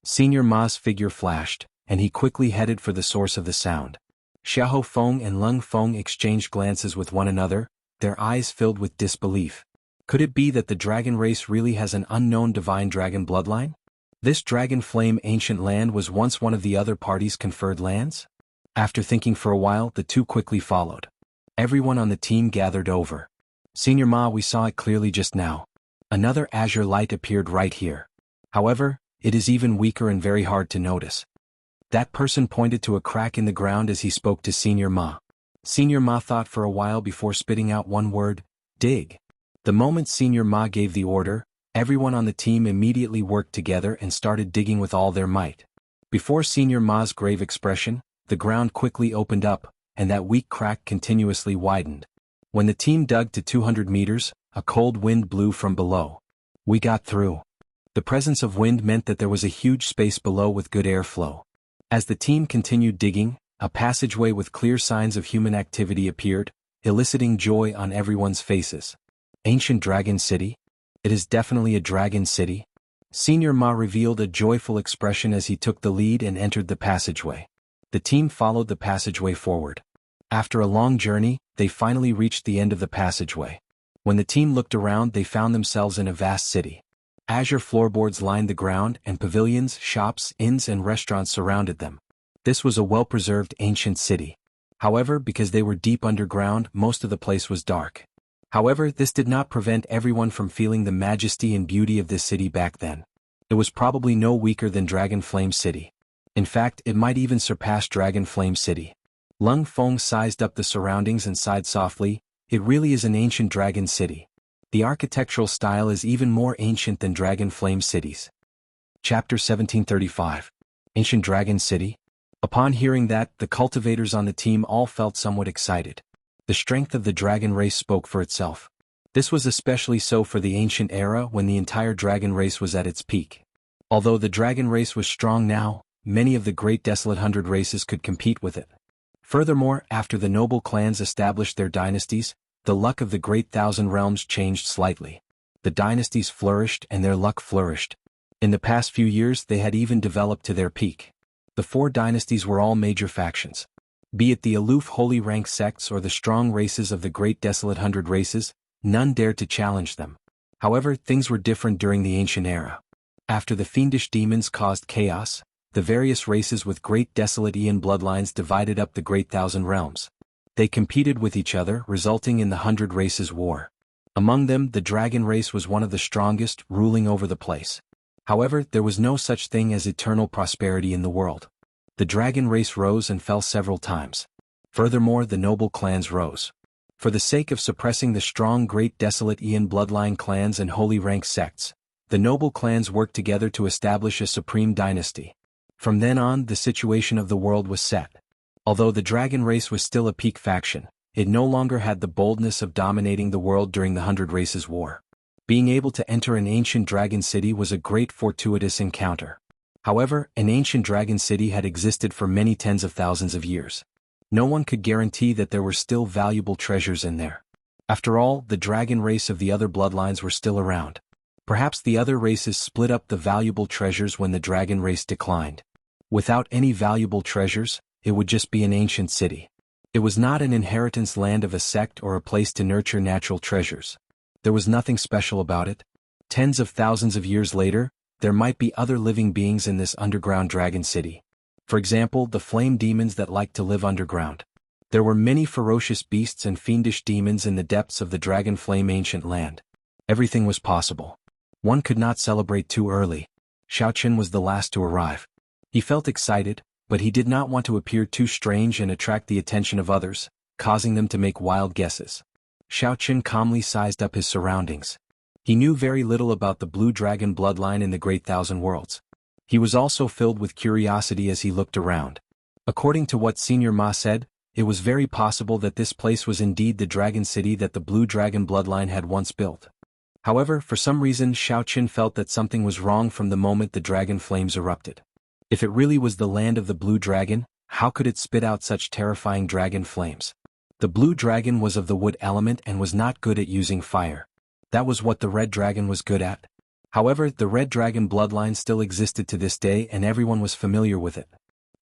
Senior Ma's figure flashed, and he quickly headed for the source of the sound. Xiahou Feng and Lung Feng exchanged glances with one another, their eyes filled with disbelief. Could it be that the dragon race really has an unknown divine dragon bloodline? This dragon flame ancient land was once one of the other parties' conferred lands? After thinking for a while, the two quickly followed. Everyone on the team gathered over. "Senior Ma, we saw it clearly just now. Another azure light appeared right here. However, it is even weaker and very hard to notice." That person pointed to a crack in the ground as he spoke to Senior Ma. Senior Ma thought for a while before spitting out one word: dig. The moment Senior Ma gave the order, everyone on the team immediately worked together and started digging with all their might. Before Senior Ma's grave expression, the ground quickly opened up, and that weak crack continuously widened. When the team dug to 200 meters, a cold wind blew from below. "We got through." The presence of wind meant that there was a huge space below with good airflow. As the team continued digging, a passageway with clear signs of human activity appeared, eliciting joy on everyone's faces. Ancient Dragon City? It is definitely a dragon city. Senior Ma revealed a joyful expression as he took the lead and entered the passageway. The team followed the passageway forward. After a long journey, they finally reached the end of the passageway. When the team looked around, they found themselves in a vast city. Azure floorboards lined the ground, and pavilions, shops, inns and restaurants surrounded them. This was a well-preserved ancient city. However, because they were deep underground, most of the place was dark. However, this did not prevent everyone from feeling the majesty and beauty of this city back then. It was probably no weaker than Dragon Flame City. In fact, it might even surpass Dragon Flame City. Lung Feng sized up the surroundings and sighed softly, "It really is an ancient dragon city. The architectural style is even more ancient than Dragon Flame cities." Chapter 1735. Ancient Dragon City? Upon hearing that, the cultivators on the team all felt somewhat excited. The strength of the dragon race spoke for itself. This was especially so for the ancient era when the entire dragon race was at its peak. Although the dragon race was strong now, many of the great desolate 100 races could compete with it. Furthermore, after the noble clans established their dynasties, the luck of the great 1,000 realms changed slightly. The dynasties flourished and their luck flourished. In the past few years they had even developed to their peak. The 4 dynasties were all major factions. Be it the aloof holy rank sects or the strong races of the great desolate 100 races, none dared to challenge them. However, things were different during the ancient era. After the fiendish demons caused chaos, the various races with great desolate Aeon bloodlines divided up the great 1,000 realms. They competed with each other, resulting in the 100 races war. Among them, the dragon race was one of the strongest, ruling over the place. However, there was no such thing as eternal prosperity in the world. The dragon race rose and fell several times. Furthermore, the noble clans rose. For the sake of suppressing the strong great desolate Ian bloodline clans and holy rank sects, the noble clans worked together to establish a supreme dynasty. From then on, the situation of the world was set. Although the dragon race was still a peak faction, it no longer had the boldness of dominating the world during the Hundred Races War. Being able to enter an ancient dragon city was a great fortuitous encounter. However, an ancient dragon city had existed for many tens of thousands of years. No one could guarantee that there were still valuable treasures in there. After all, the dragon race of the other bloodlines were still around. Perhaps the other races split up the valuable treasures when the dragon race declined. Without any valuable treasures, it would just be an ancient city. It was not an inheritance land of a sect or a place to nurture natural treasures. There was nothing special about it. Tens of thousands of years later, there might be other living beings in this underground dragon city. For example, the flame demons that liked to live underground. There were many ferocious beasts and fiendish demons in the depths of the dragon flame ancient land. Everything was possible. One could not celebrate too early. Xiaochen was the last to arrive. He felt excited, but he did not want to appear too strange and attract the attention of others, causing them to make wild guesses. Xiaochen calmly sized up his surroundings. He knew very little about the blue dragon bloodline in the Great Thousand Worlds. He was also filled with curiosity as he looked around. According to what Senior Ma said, it was very possible that this place was indeed the dragon city that the blue dragon bloodline had once built. However, for some reason Xiaochen felt that something was wrong from the moment the dragon flames erupted. If it really was the land of the blue dragon, how could it spit out such terrifying dragon flames? The blue dragon was of the wood element and was not good at using fire. That was what the red dragon was good at. However, the red dragon bloodline still existed to this day and everyone was familiar with it.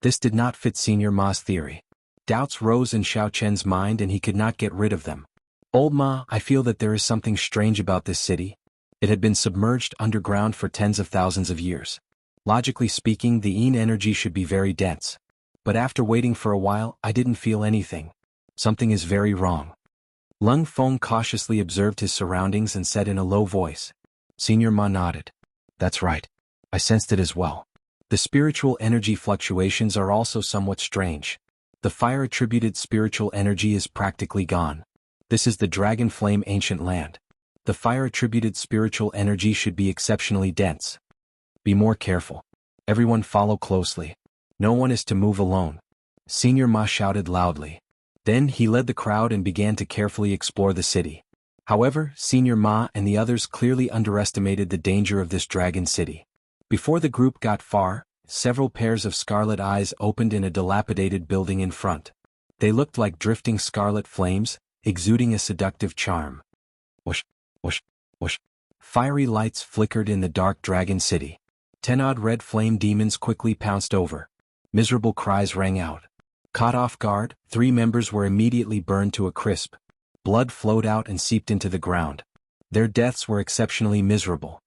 This did not fit Senior Ma's theory. Doubts rose in Xiaochen's mind and he could not get rid of them. Old Ma, I feel that there is something strange about this city. It had been submerged underground for tens of thousands of years. Logically speaking, the Yin energy should be very dense. But after waiting for a while, I didn't feel anything. Something is very wrong. Lung Feng cautiously observed his surroundings and said in a low voice. Senior Ma nodded. That's right. I sensed it as well. The spiritual energy fluctuations are also somewhat strange. The fire-attributed spiritual energy is practically gone. This is the Dragon Flame ancient land. The fire-attributed spiritual energy should be exceptionally dense. Be more careful. Everyone follow closely. No one is to move alone. Senior Ma shouted loudly. Then he led the crowd and began to carefully explore the city. However, Senior Ma and the others clearly underestimated the danger of this dragon city. Before the group got far, several pairs of scarlet eyes opened in a dilapidated building in front. They looked like drifting scarlet flames, exuding a seductive charm. Whoosh, whoosh, whoosh. Fiery lights flickered in the dark dragon city. 10-odd red flame demons quickly pounced over. Miserable cries rang out. Caught off guard, 3 members were immediately burned to a crisp. Blood flowed out and seeped into the ground. Their deaths were exceptionally miserable.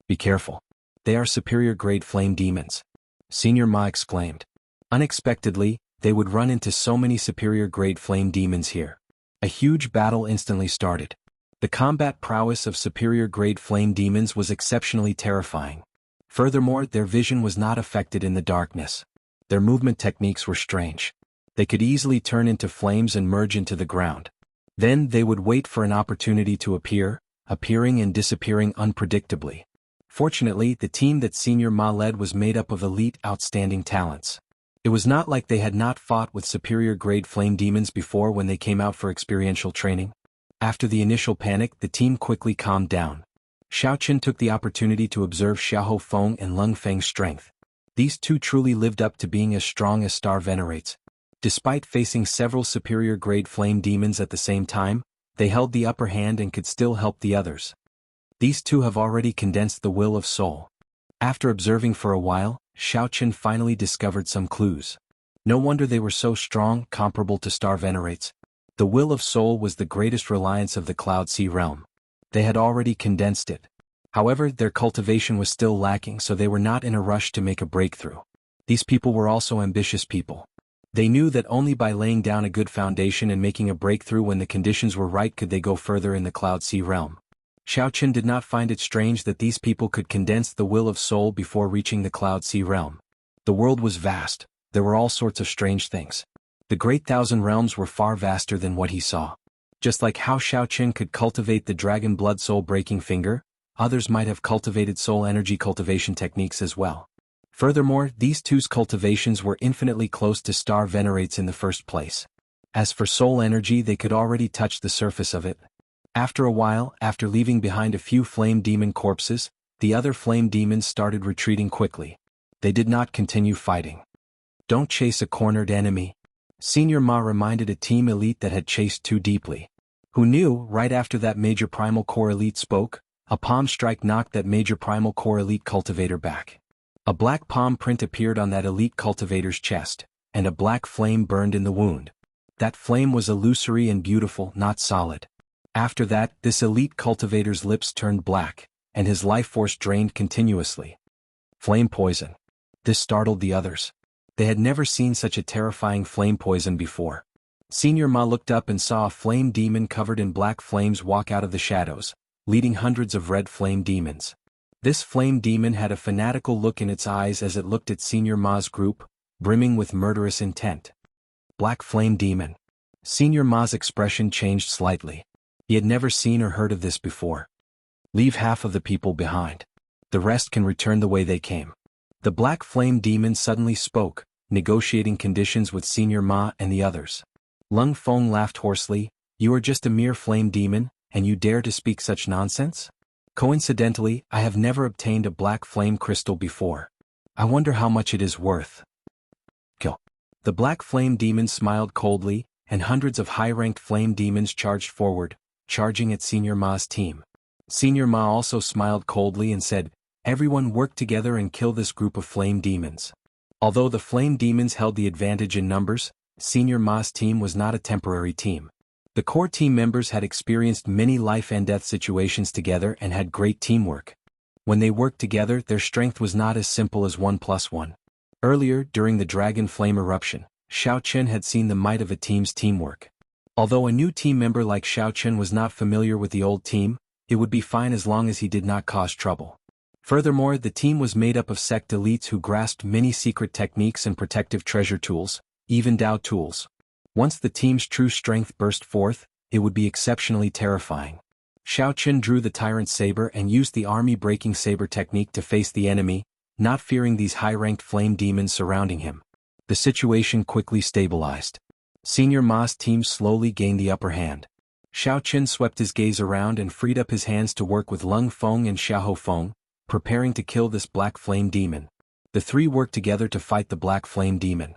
Be careful. They are superior-grade flame demons. Senior Ma exclaimed. Unexpectedly, they would run into so many superior-grade flame demons here. A huge battle instantly started. The combat prowess of superior-grade flame demons was exceptionally terrifying. Furthermore, their vision was not affected in the darkness. Their movement techniques were strange. They could easily turn into flames and merge into the ground. Then they would wait for an opportunity to appear, appearing and disappearing unpredictably. Fortunately, the team that Senior Ma led was made up of elite, outstanding talents. It was not like they had not fought with superior-grade flame demons before when they came out for experiential training. After the initial panic, the team quickly calmed down. Xiaochen took the opportunity to observe Xiahou Feng and Lung Feng's strength. These two truly lived up to being as strong as Star Venerates. Despite facing several superior-grade flame demons at the same time, they held the upper hand and could still help the others. These two have already condensed the will of soul. After observing for a while, Xiaochen finally discovered some clues. No wonder they were so strong, comparable to Star Venerates. The will of soul was the greatest reliance of the Cloud Sea realm. They had already condensed it. However, their cultivation was still lacking, so they were not in a rush to make a breakthrough. These people were also ambitious people. They knew that only by laying down a good foundation and making a breakthrough when the conditions were right could they go further in the Cloud Sea realm. Xiaochen did not find it strange that these people could condense the will of soul before reaching the Cloud Sea realm. The world was vast. There were all sorts of strange things. The great thousand realms were far vaster than what he saw. Just like how Xiaoqin could cultivate the dragon blood soul-breaking finger, others might have cultivated soul energy cultivation techniques as well. Furthermore, these two's cultivations were infinitely close to star venerates in the first place. As for soul energy, they could already touch the surface of it. After a while, after leaving behind a few flame demon corpses, the other flame demons started retreating quickly. They did not continue fighting. Don't chase a cornered enemy. Senior Ma reminded a team elite that had chased too deeply. Who knew, right after that Major Primal Core elite spoke, a palm strike knocked that Major Primal Core elite cultivator back. A black palm print appeared on that elite cultivator's chest, and a black flame burned in the wound. That flame was illusory and beautiful, not solid. After that, this elite cultivator's lips turned black, and his life force drained continuously. Flame poison. This startled the others. They had never seen such a terrifying flame poison before. Senior Ma looked up and saw a flame demon covered in black flames walk out of the shadows, leading hundreds of red flame demons. This flame demon had a fanatical look in its eyes as it looked at Senior Ma's group, brimming with murderous intent. Black flame demon. Senior Ma's expression changed slightly. He had never seen or heard of this before. Leave half of the people behind. The rest can return the way they came. The black flame demon suddenly spoke, negotiating conditions with Senior Ma and the others. Lung Feng laughed hoarsely. You are just a mere flame demon, and you dare to speak such nonsense? Coincidentally, I have never obtained a black flame crystal before. I wonder how much it is worth. Kill. The black flame demon smiled coldly, and hundreds of high-ranked flame demons charged forward, charging at Senior Ma's team. Senior Ma also smiled coldly and said, everyone work together and kill this group of flame demons. Although the flame demons held the advantage in numbers, Senior Ma's team was not a temporary team. The core team members had experienced many life and death situations together and had great teamwork. When they worked together, their strength was not as simple as 1+1. Earlier, during the dragon flame eruption, Xiaoqin had seen the might of a team's teamwork. Although a new team member like Xiaoqin was not familiar with the old team, it would be fine as long as he did not cause trouble. Furthermore, the team was made up of sect elites who grasped many secret techniques and protective treasure tools, even Dao tools. Once the team's true strength burst forth, it would be exceptionally terrifying. Xiaoqin drew the tyrant saber and used the army-breaking saber technique to face the enemy, not fearing these high-ranked flame demons surrounding him. The situation quickly stabilized. Senior Ma's team slowly gained the upper hand. Xiaoqin swept his gaze around and freed up his hands to work with Lung Feng and Xiahou Feng, preparing to kill this black flame demon. The three worked together to fight the black flame demon.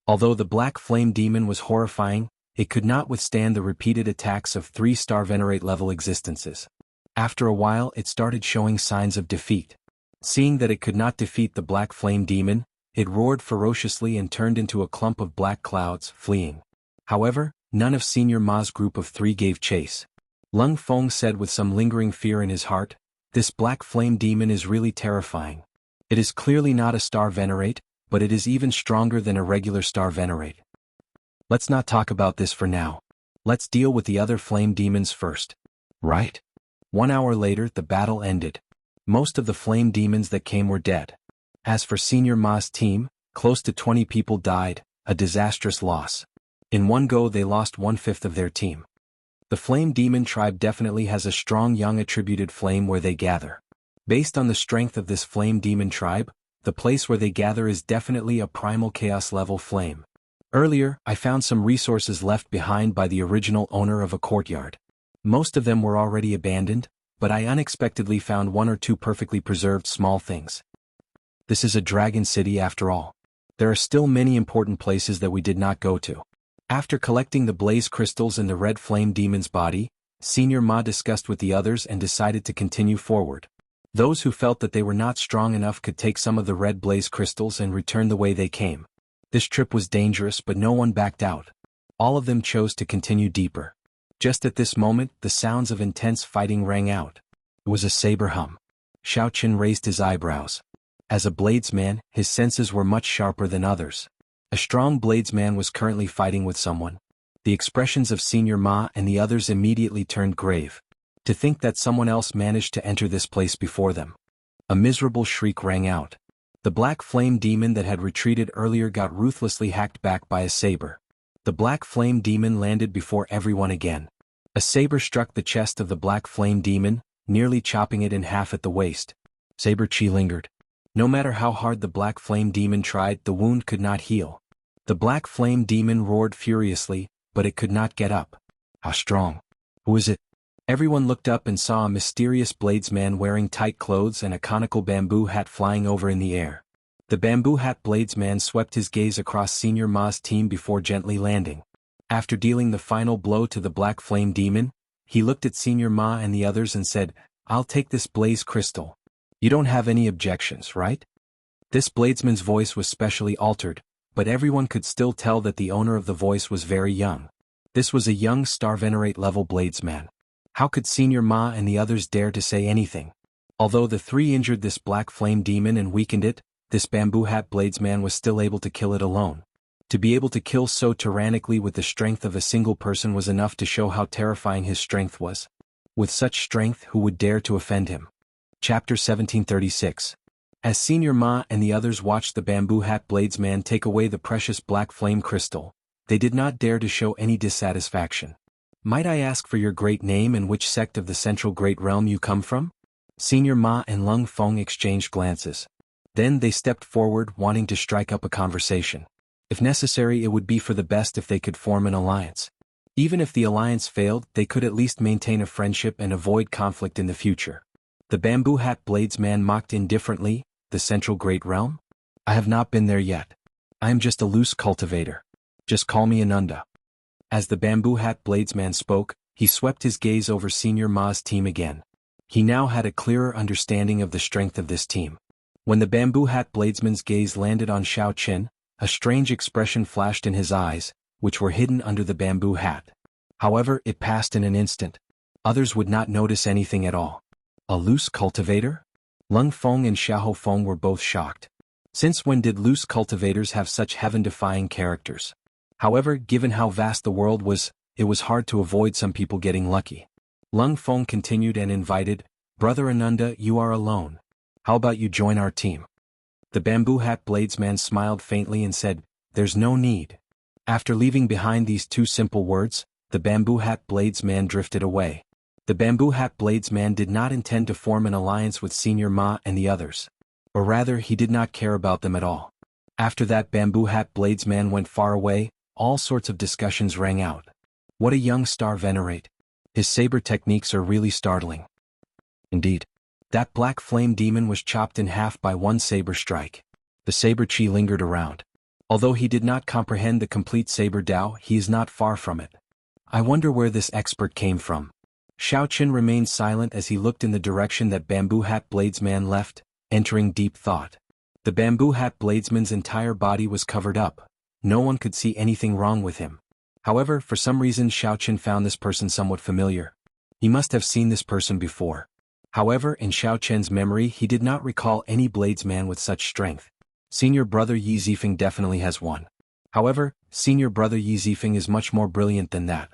Although the black flame demon was horrifying, it could not withstand the repeated attacks of 3-star Venerate level existences. After a while, it started showing signs of defeat. Seeing that it could not defeat the black flame demon, it roared ferociously and turned into a clump of black clouds, fleeing. However, none of Senior Ma's group of 3 gave chase. Lung Feng said with some lingering fear in his heart, this black flame demon is really terrifying. It is clearly not a star Venerate, but it is even stronger than a regular star Venerate. Let's not talk about this for now. Let's deal with the other flame demons first. Right? 1 hour later, the battle ended. Most of the flame demons that came were dead. As for Senior Ma's team, close to 20 people died, a disastrous loss. In one go they lost 1/5 of their team. The flame demon tribe definitely has a strong young attributed flame where they gather. Based on the strength of this flame demon tribe, the place where they gather is definitely a primal chaos level flame. Earlier, I found some resources left behind by the original owner of a courtyard. Most of them were already abandoned, but I unexpectedly found 1 or 2 perfectly preserved small things. This is a dragon city after all. There are still many important places that we did not go to. After collecting the blaze crystals in the red flame demon's body, Senior Ma discussed with the others and decided to continue forward. Those who felt that they were not strong enough could take some of the red blaze crystals and return the way they came. This trip was dangerous, but no one backed out. All of them chose to continue deeper. Just at this moment, the sounds of intense fighting rang out. It was a saber hum. Xiaoqin raised his eyebrows. As a bladesman, his senses were much sharper than others. A strong bladesman was currently fighting with someone. The expressions of Senior Ma and the others immediately turned grave. To think that someone else managed to enter this place before them. A miserable shriek rang out. The black flame demon that had retreated earlier got ruthlessly hacked back by a saber. The black flame demon landed before everyone again. A saber struck the chest of the black flame demon, nearly chopping it in half at the waist. Saber chi lingered. No matter how hard the black flame demon tried, the wound could not heal. The black flame demon roared furiously, but it could not get up. How strong? Who is it? Everyone looked up and saw a mysterious bladesman wearing tight clothes and a conical bamboo hat flying over in the air. The bamboo hat bladesman swept his gaze across Senior Ma's team before gently landing. After dealing the final blow to the black flame demon, he looked at Senior Ma and the others and said, "I'll take this blaze crystal. You don't have any objections, right?" This bladesman's voice was specially altered, but everyone could still tell that the owner of the voice was very young. This was a young Star Venerate level bladesman. How could Senior Ma and the others dare to say anything? Although the three injured this black flame demon and weakened it, this bamboo hat bladesman was still able to kill it alone. To be able to kill so tyrannically with the strength of a single person was enough to show how terrifying his strength was. With such strength, who would dare to offend him? Chapter 1736. As Senior Ma and the others watched the bamboo hat bladesman take away the precious black flame crystal, they did not dare to show any dissatisfaction. "Might I ask for your great name and which sect of the Central Great Realm you come from?" Senior Ma and Lung Feng exchanged glances. Then they stepped forward, wanting to strike up a conversation. If necessary, it would be for the best if they could form an alliance. Even if the alliance failed, they could at least maintain a friendship and avoid conflict in the future. The bamboo hat bladesman mocked indifferently, "The Central Great Realm? I have not been there yet. I am just a loose cultivator. Just call me Ananda." As the bamboo hat bladesman spoke, he swept his gaze over Senior Ma's team again. He now had a clearer understanding of the strength of this team. When the bamboo hat bladesman's gaze landed on Xiao Qin, a strange expression flashed in his eyes, which were hidden under the bamboo hat. However, it passed in an instant. Others would not notice anything at all. A loose cultivator? Lung Feng and Xiao Feng were both shocked. Since when did loose cultivators have such heaven-defying characters? However, given how vast the world was, it was hard to avoid some people getting lucky. Lung Feng continued and invited, "Brother Ananda, you are alone. How about you join our team?" The bamboo hat bladesman smiled faintly and said, "There's no need." After leaving behind these two simple words, the bamboo hat bladesman drifted away. The bamboo hat bladesman did not intend to form an alliance with Senior Ma and the others. Or rather, he did not care about them at all. After that bamboo hat bladesman went far away, all sorts of discussions rang out. What a young Star Venerate. His saber techniques are really startling. Indeed. That black flame demon was chopped in half by one saber strike. The saber chi lingered around. Although he did not comprehend the complete saber Dao, he is not far from it. I wonder where this expert came from. Xiao Qin remained silent as he looked in the direction that bamboo hat bladesman left, entering deep thought. The bamboo hat bladesman's entire body was covered up. No one could see anything wrong with him. However, for some reason Xiao Qin found this person somewhat familiar. He must have seen this person before. However, in Xiao Qin's memory he did not recall any bladesman with such strength. Senior brother Yi Zifeng definitely has one. However, senior brother Yi Zifeng is much more brilliant than that.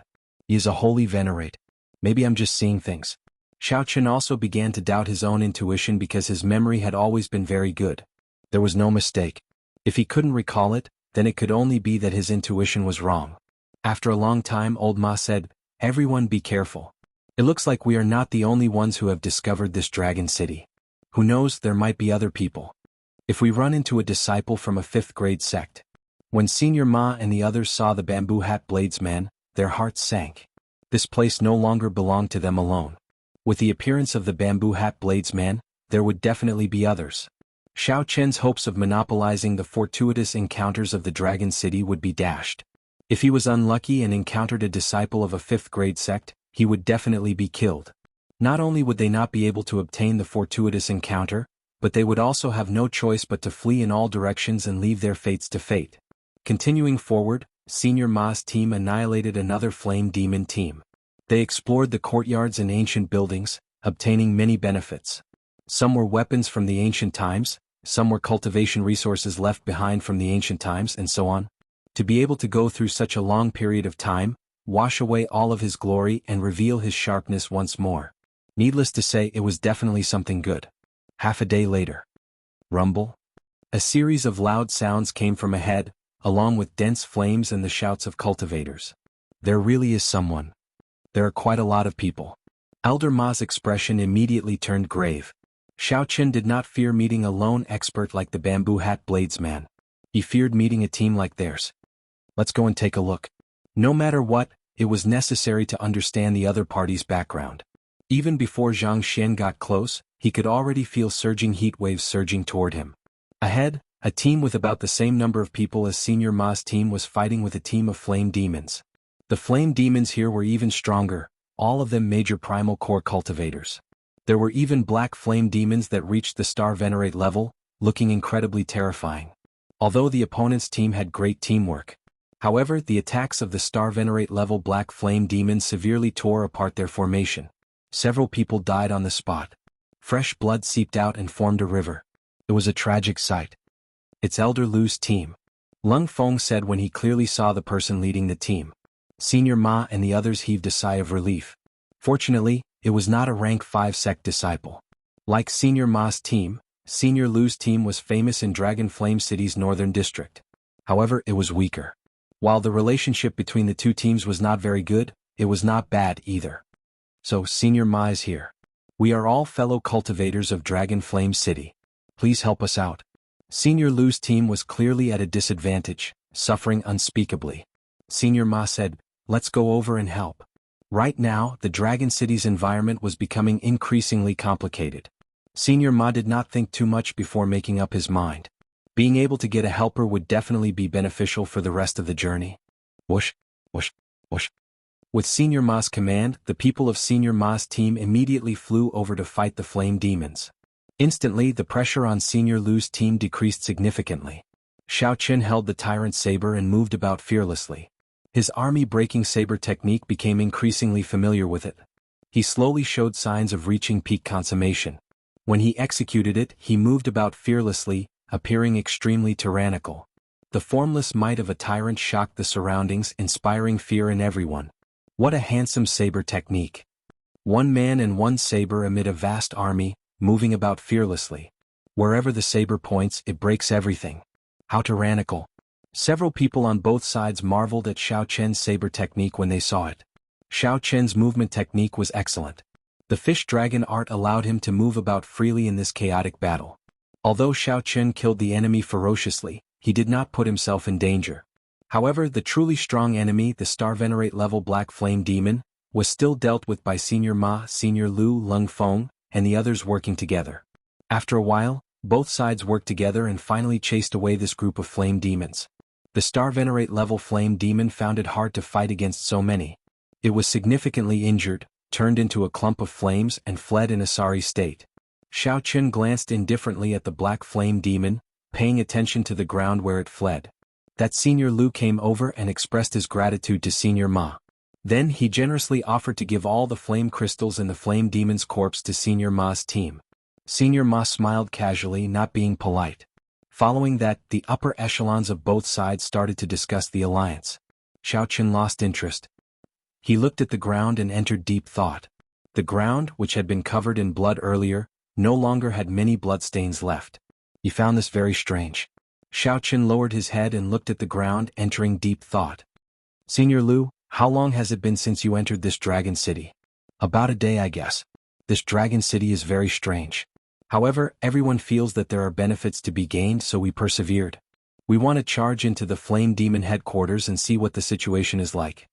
He is a holy venerate. Maybe I'm just seeing things. Xiao Qin also began to doubt his own intuition because his memory had always been very good. There was no mistake. If he couldn't recall it, then it could only be that his intuition was wrong. After a long time, Old Ma said, "Everyone be careful. It looks like we are not the only ones who have discovered this dragon city. Who knows, there might be other people. If we run into a disciple from a 5th grade sect." When Senior Ma and the others saw the bamboo hat bladesman, their hearts sank. This place no longer belonged to them alone. With the appearance of the bamboo hat bladesman, there would definitely be others. Xiao Qin's hopes of monopolizing the fortuitous encounters of the Dragon City would be dashed. If he was unlucky and encountered a disciple of a 5th grade sect, he would definitely be killed. Not only would they not be able to obtain the fortuitous encounter, but they would also have no choice but to flee in all directions and leave their fates to fate. Continuing forward, Senior Ma's team annihilated another flame demon team. They explored the courtyards and ancient buildings, obtaining many benefits. Some were weapons from the ancient times, some were cultivation resources left behind from the ancient times, and so on. To be able to go through such a long period of time, wash away all of his glory and reveal his sharpness once more. Needless to say, it was definitely something good. Half a day later. Rumble. A series of loud sounds came from ahead, along with dense flames and the shouts of cultivators. There really is someone. There are quite a lot of people. Elder Ma's expression immediately turned grave. Xiao Qin did not fear meeting a lone expert like the bamboo hat bladesman. He feared meeting a team like theirs. Let's go and take a look. No matter what, it was necessary to understand the other party's background. Even before Zhang Xian got close, he could already feel surging heat waves surging toward him. Ahead, a team with about the same number of people as Senior Ma's team was fighting with a team of flame demons. The flame demons here were even stronger, all of them major primal core cultivators. There were even black flame demons that reached the Star Venerate level, looking incredibly terrifying. Although the opponent's team had great teamwork. However, the attacks of the Star Venerate level black flame demons severely tore apart their formation. Several people died on the spot. Fresh blood seeped out and formed a river. It was a tragic sight. It's Elder Lu's team, Lung Feng said when he clearly saw the person leading the team. Senior Ma and the others heaved a sigh of relief. Fortunately, it was not a rank 5 sect disciple. Like Senior Ma's team, Senior Lu's team was famous in Dragon Flame City's northern district. However, it was weaker. While the relationship between the two teams was not very good, it was not bad either. So, Senior Ma is here. We are all fellow cultivators of Dragon Flame City. Please help us out. Senior Lu's team was clearly at a disadvantage, suffering unspeakably. Senior Ma said, let's go over and help. Right now, the Dragon City's environment was becoming increasingly complicated. Senior Ma did not think too much before making up his mind. Being able to get a helper would definitely be beneficial for the rest of the journey. Whoosh, whoosh, whoosh. With Senior Ma's command, the people of Senior Ma's team immediately flew over to fight the flame demons. Instantly, the pressure on Senior Lu's team decreased significantly. Xiao Qin held the tyrant saber and moved about fearlessly. His army-breaking saber technique became increasingly familiar with it. He slowly showed signs of reaching peak consummation. When he executed it, he moved about fearlessly, appearing extremely tyrannical. The formless might of a tyrant shocked the surroundings, inspiring fear in everyone. What a handsome saber technique. One man and one saber amid a vast army, moving about fearlessly. Wherever the saber points, it breaks everything. How tyrannical. Several people on both sides marveled at Xiao Qian's saber technique when they saw it. Xiao Qian's movement technique was excellent. The fish dragon art allowed him to move about freely in this chaotic battle. Although Xiao Qian killed the enemy ferociously, he did not put himself in danger. However, the truly strong enemy, the Star Venerate level Black Flame Demon, was still dealt with by Senior Ma, Senior Lu, Lung Feng, and the others working together. After a while, both sides worked together and finally chased away this group of flame demons. The Star Venerate level Flame Demon found it hard to fight against so many. It was significantly injured, turned into a clump of flames and fled in a sorry state. Xiao Qin glanced indifferently at the Black Flame Demon, paying attention to the ground where it fled. That Senior Lu came over and expressed his gratitude to Senior Ma. Then he generously offered to give all the flame crystals in the Flame Demon's corpse to Senior Ma's team. Senior Ma smiled casually, not being polite. Following that, the upper echelons of both sides started to discuss the alliance. Xiao Qin lost interest. He looked at the ground and entered deep thought. The ground, which had been covered in blood earlier, no longer had many bloodstains left. He found this very strange. Xiao Qin lowered his head and looked at the ground, entering deep thought. Senior Lu, how long has it been since you entered this dragon city? About a day, I guess. This dragon city is very strange. However, everyone feels that there are benefits to be gained, so we persevered. We want to charge into the Flame Demon headquarters and see what the situation is like.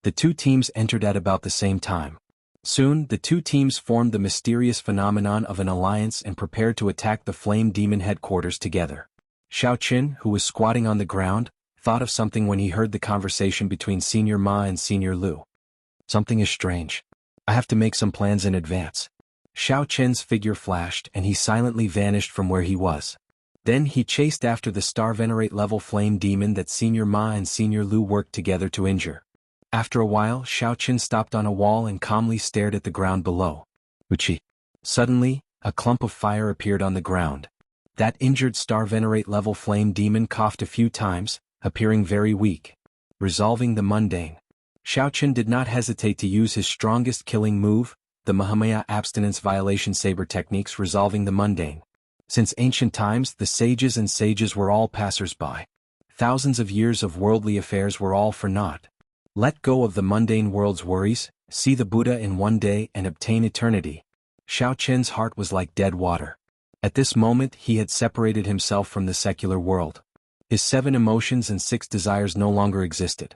The two teams entered at about the same time. Soon, the two teams formed the mysterious phenomenon of an alliance and prepared to attack the Flame Demon headquarters together. Xiao Qin, who was squatting on the ground, thought of something when he heard the conversation between Senior Ma and Senior Lu. Something is strange. I have to make some plans in advance. Xiao Qin's figure flashed and he silently vanished from where he was. Then he chased after the Star Venerate level Flame Demon that Senior Ma and Senior Lu worked together to injure. After a while, Xiao Qin stopped on a wall and calmly stared at the ground below. Uchi. Suddenly, a clump of fire appeared on the ground. That injured Star Venerate level Flame Demon coughed a few times, appearing very weak. Resolving the mundane. Xiao Qin did not hesitate to use his strongest killing move, the Mahamaya Abstinence Violation Saber techniques, resolving the mundane. Since ancient times, the sages and sages were all passers-by. Thousands of years of worldly affairs were all for naught. Let go of the mundane world's worries, see the Buddha in one day and obtain eternity. Xiao Qin's heart was like dead water. At this moment he had separated himself from the secular world. His 7 emotions and 6 desires no longer existed.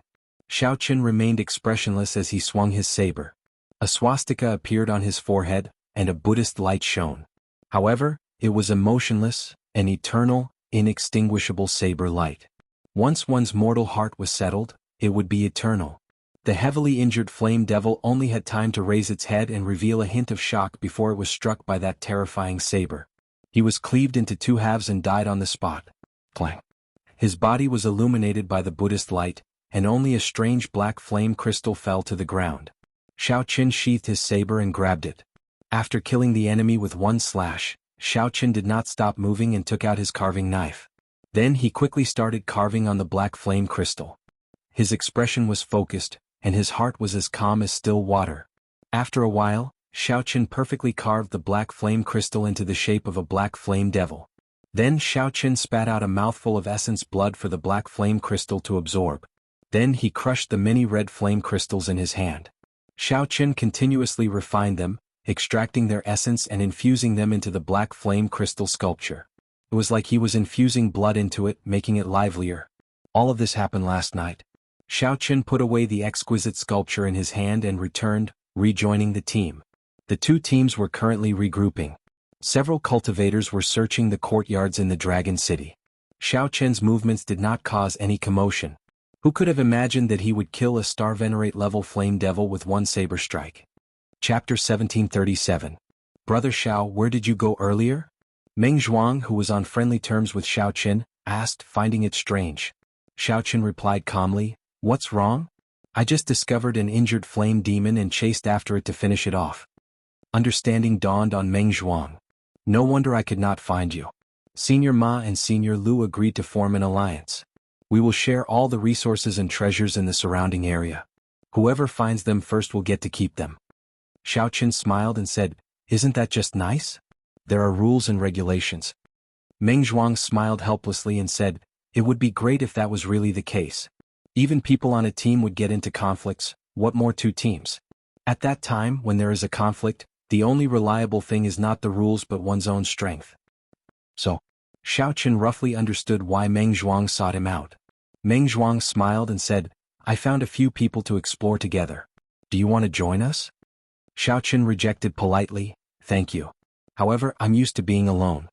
Xiao Qin remained expressionless as he swung his saber. A swastika appeared on his forehead, and a Buddhist light shone. However, it was emotionless, an eternal, inextinguishable saber light. Once one's mortal heart was settled, it would be eternal. The heavily injured flame devil only had time to raise its head and reveal a hint of shock before it was struck by that terrifying saber. He was cleaved into 2 halves and died on the spot. Clang. His body was illuminated by the Buddhist light, and only a strange black flame crystal fell to the ground. Xiao Qin sheathed his saber and grabbed it. After killing the enemy with 1 slash, Xiao Qin did not stop moving and took out his carving knife. Then he quickly started carving on the black flame crystal. His expression was focused, and his heart was as calm as still water. After a while, Xiao Qin perfectly carved the black flame crystal into the shape of a black flame devil. Then Xiao Qin spat out a mouthful of essence blood for the black flame crystal to absorb. Then he crushed the many red flame crystals in his hand. Xiao Qin continuously refined them, extracting their essence and infusing them into the black flame crystal sculpture. It was like he was infusing blood into it, making it livelier. All of this happened last night. Xiao Qin put away the exquisite sculpture in his hand and returned, rejoining the team. The 2 teams were currently regrouping. Several cultivators were searching the courtyards in the Dragon City. Xiao Qin's movements did not cause any commotion. Who could have imagined that he would kill a star venerate level flame devil with 1 saber strike? Chapter 1737. Brother Xiao, where did you go earlier? Meng Zhuang, who was on friendly terms with Xiao Qin, asked, finding it strange. Xiao Qin replied calmly, "What's wrong? I just discovered an injured flame demon and chased after it to finish it off." Understanding dawned on Meng Zhuang. No wonder I could not find you. Senior Ma and Senior Lu agreed to form an alliance. We will share all the resources and treasures in the surrounding area. Whoever finds them first will get to keep them. Xiao Qin smiled and said, "Isn't that just nice? There are rules and regulations." Meng Zhuang smiled helplessly and said, "It would be great if that was really the case. Even people on a team would get into conflicts, what more 2 teams? At that time, when there is a conflict, the only reliable thing is not the rules but one's own strength." So, Xiao Qin roughly understood why Meng Zhuang sought him out. Meng Zhuang smiled and said, "I found a few people to explore together. Do you want to join us?" Xiao Qin rejected politely, "Thank you. However, I'm used to being alone."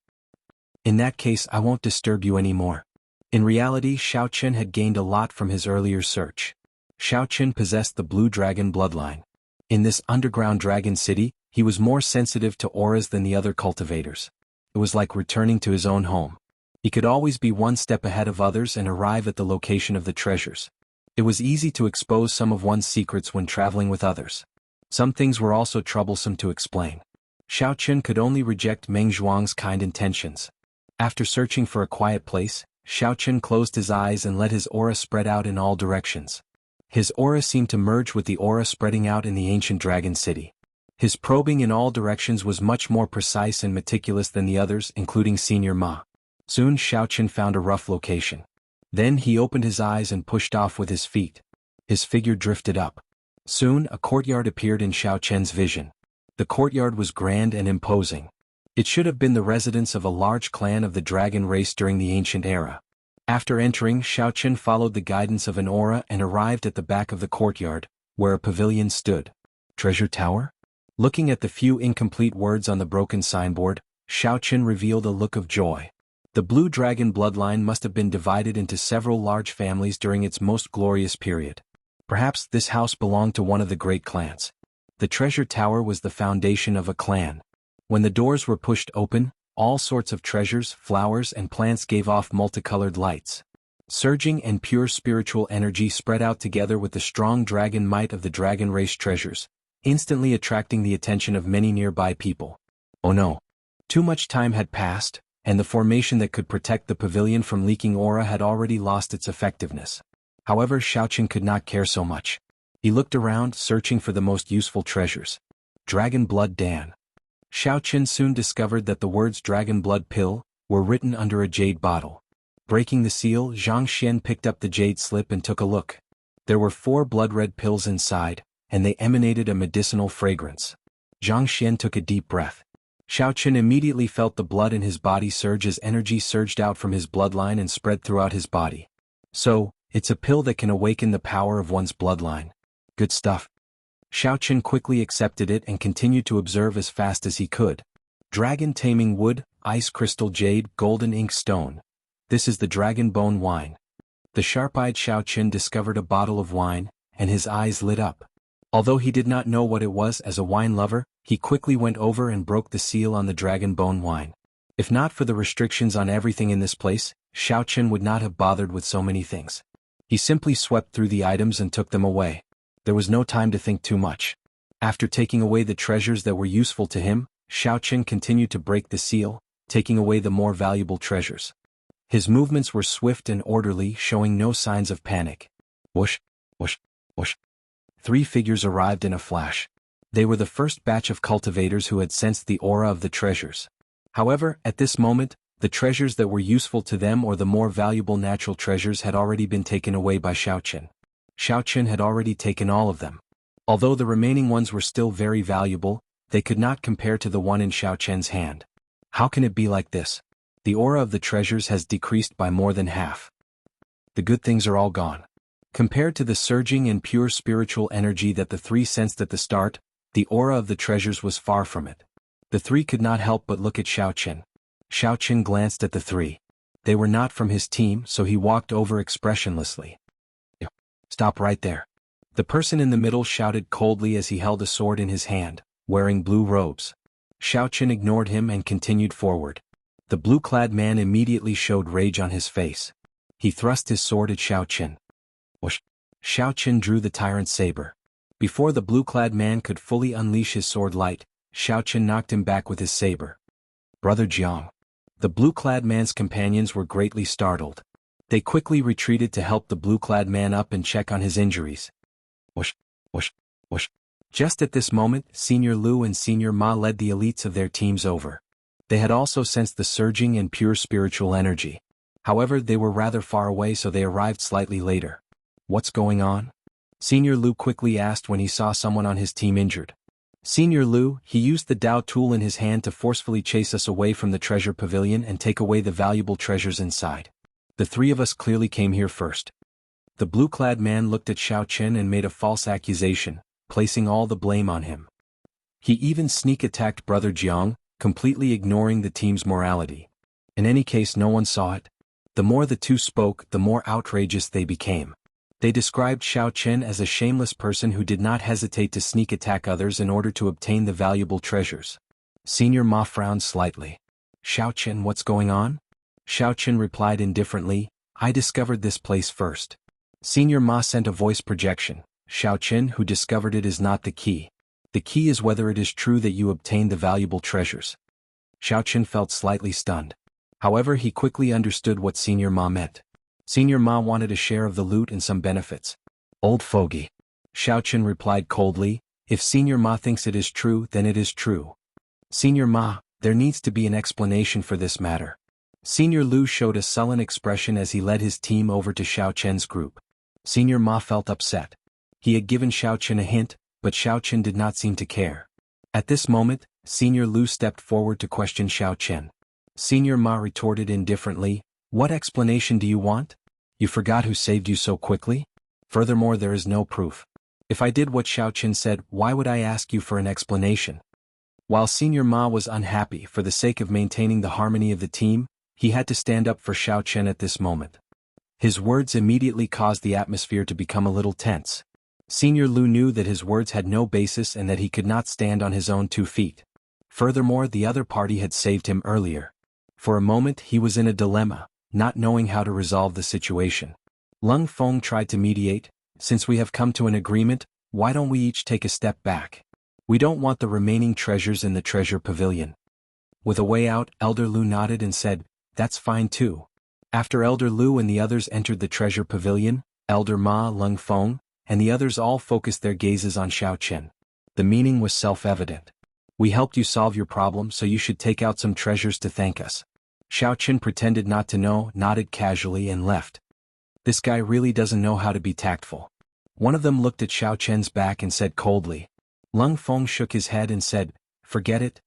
"In that case, I won't disturb you anymore." In reality, Xiao Qin had gained a lot from his earlier search. Xiao Qin possessed the blue dragon bloodline. In this underground dragon city, he was more sensitive to auras than the other cultivators. It was like returning to his own home. He could always be 1 step ahead of others and arrive at the location of the treasures. It was easy to expose some of one's secrets when traveling with others. Some things were also troublesome to explain. Xiao Qin could only reject Meng Zhuang's kind intentions. After searching for a quiet place, Xiao Qin closed his eyes and let his aura spread out in all directions. His aura seemed to merge with the aura spreading out in the ancient dragon city. His probing in all directions was much more precise and meticulous than the others, including Senior Ma. Soon Xiao Qin found a rough location. Then he opened his eyes and pushed off with his feet. His figure drifted up. Soon a courtyard appeared in Xiao Qin's vision. The courtyard was grand and imposing. It should have been the residence of a large clan of the dragon race during the ancient era. After entering, Xiao Qin followed the guidance of an aura and arrived at the back of the courtyard, where a pavilion stood. Treasure Tower? Looking at the few incomplete words on the broken signboard, Xiao Qin revealed a look of joy. The blue dragon bloodline must have been divided into several large families during its most glorious period. Perhaps this house belonged to one of the great clans. The treasure tower was the foundation of a clan. When the doors were pushed open, all sorts of treasures, flowers, and plants gave off multicolored lights. Surging and pure spiritual energy spread out together with the strong dragon might of the dragon race treasures, instantly attracting the attention of many nearby people. Oh no! Too much time had passed, and the formation that could protect the pavilion from leaking aura had already lost its effectiveness. However, Xiao Qin could not care so much. He looked around, searching for the most useful treasures. Dragon Blood Dan. Xiao Qin soon discovered that the words Dragon Blood Pill were written under a jade bottle. Breaking the seal, Zhang Xian picked up the jade slip and took a look. There were 4 blood-red pills inside, and they emanated a medicinal fragrance. Zhang Xian took a deep breath. Xiao Qin immediately felt the blood in his body surge as energy surged out from his bloodline and spread throughout his body. So, it's a pill that can awaken the power of one's bloodline. Good stuff. Xiao Qin quickly accepted it and continued to observe as fast as he could. Dragon taming wood, ice crystal jade, golden ink stone. This is the dragon bone wine. The sharp-eyed Xiao Qin discovered a bottle of wine, and his eyes lit up. Although he did not know what it was as a wine lover, he quickly went over and broke the seal on the dragon bone wine. If not for the restrictions on everything in this place, Xiao Qin would not have bothered with so many things. He simply swept through the items and took them away. There was no time to think too much. After taking away the treasures that were useful to him, Xiao Qin continued to break the seal, taking away the more valuable treasures. His movements were swift and orderly, showing no signs of panic. Whoosh, whoosh, whoosh. 3 figures arrived in a flash. They were the first batch of cultivators who had sensed the aura of the treasures. However, at this moment, the treasures that were useful to them or the more valuable natural treasures had already been taken away by Xiao Qin. Xiao Qin had already taken all of them. Although the remaining ones were still very valuable, they could not compare to the one in Xiao Qin's hand. How can it be like this? The aura of the treasures has decreased by more than half. The good things are all gone. Compared to the surging and pure spiritual energy that the 3 sensed at the start, the aura of the treasures was far from it. The 3 could not help but look at Xiao Qin. Xiao Qin glanced at the 3. They were not from his team, so he walked over expressionlessly. Stop right there. The person in the middle shouted coldly as he held a sword in his hand, wearing blue robes. Xiao Qin ignored him and continued forward. The blue-clad man immediately showed rage on his face. He thrust his sword at Xiao Qin. Whoosh! Xiao Qin drew the tyrant's saber. Before the blue-clad man could fully unleash his sword light, Xiao Qin knocked him back with his saber. Brother Jiang. The blue-clad man's companions were greatly startled. They quickly retreated to help the blue-clad man up and check on his injuries. Whoosh! Whoosh! Whoosh! Just at this moment, Senior Lu and Senior Ma led the elites of their teams over. They had also sensed the surging and pure spiritual energy. However, they were rather far away, so they arrived slightly later. What's going on? Senior Lu quickly asked when he saw someone on his team injured. Senior Lu, he used the Dao tool in his hand to forcefully chase us away from the treasure pavilion and take away the valuable treasures inside. The 3 of us clearly came here first. The blue-clad man looked at Xiao Qin and made a false accusation, placing all the blame on him. He even sneak-attacked Brother Jiang, completely ignoring the team's morality. In any case, no one saw it. The more the 2 spoke, the more outrageous they became. They described Xiao Qin as a shameless person who did not hesitate to sneak-attack others in order to obtain the valuable treasures. Senior Ma frowned slightly. Xiao Qin, what's going on? Xiao Qin replied indifferently, I discovered this place first. Senior Ma sent a voice projection. Xiao Qin, who discovered it, is not the key. The key is whether it is true that you obtained the valuable treasures. Xiao Qin felt slightly stunned. However, he quickly understood what Senior Ma meant. Senior Ma wanted a share of the loot and some benefits. Old fogey. Xiao Qin replied coldly, if Senior Ma thinks it is true, then it is true. Senior Ma, there needs to be an explanation for this matter. Senior Lu showed a sullen expression as he led his team over to Xiao Qin's group. Senior Ma felt upset. He had given Xiao Qin a hint, but Xiao Qin did not seem to care. At this moment, Senior Lu stepped forward to question Xiao Qin. Senior Ma retorted indifferently, what explanation do you want? You forgot who saved you so quickly? Furthermore, there is no proof. If I did what Xiao Qin said, why would I ask you for an explanation? While Senior Ma was unhappy for the sake of maintaining the harmony of the team, he had to stand up for Xiao Qin at this moment. His words immediately caused the atmosphere to become a little tense. Senior Lu knew that his words had no basis and that he could not stand on his own 2 feet. Furthermore, the other party had saved him earlier. For a moment he was in a dilemma, not knowing how to resolve the situation. Lung Feng tried to mediate, since we have come to an agreement, why don't we each take a step back? We don't want the remaining treasures in the treasure pavilion. With a way out, Elder Lu nodded and said, that's fine too. After Elder Lu and the others entered the treasure pavilion, Elder Ma, Lung Feng, and the others all focused their gazes on Xiao Qin. The meaning was self-evident. We helped you solve your problem, so you should take out some treasures to thank us. Xiao pretended not to know, nodded casually and left. This guy really doesn't know how to be tactful. One of them looked at Xiao back and said coldly. Lung Feng shook his head and said, forget it.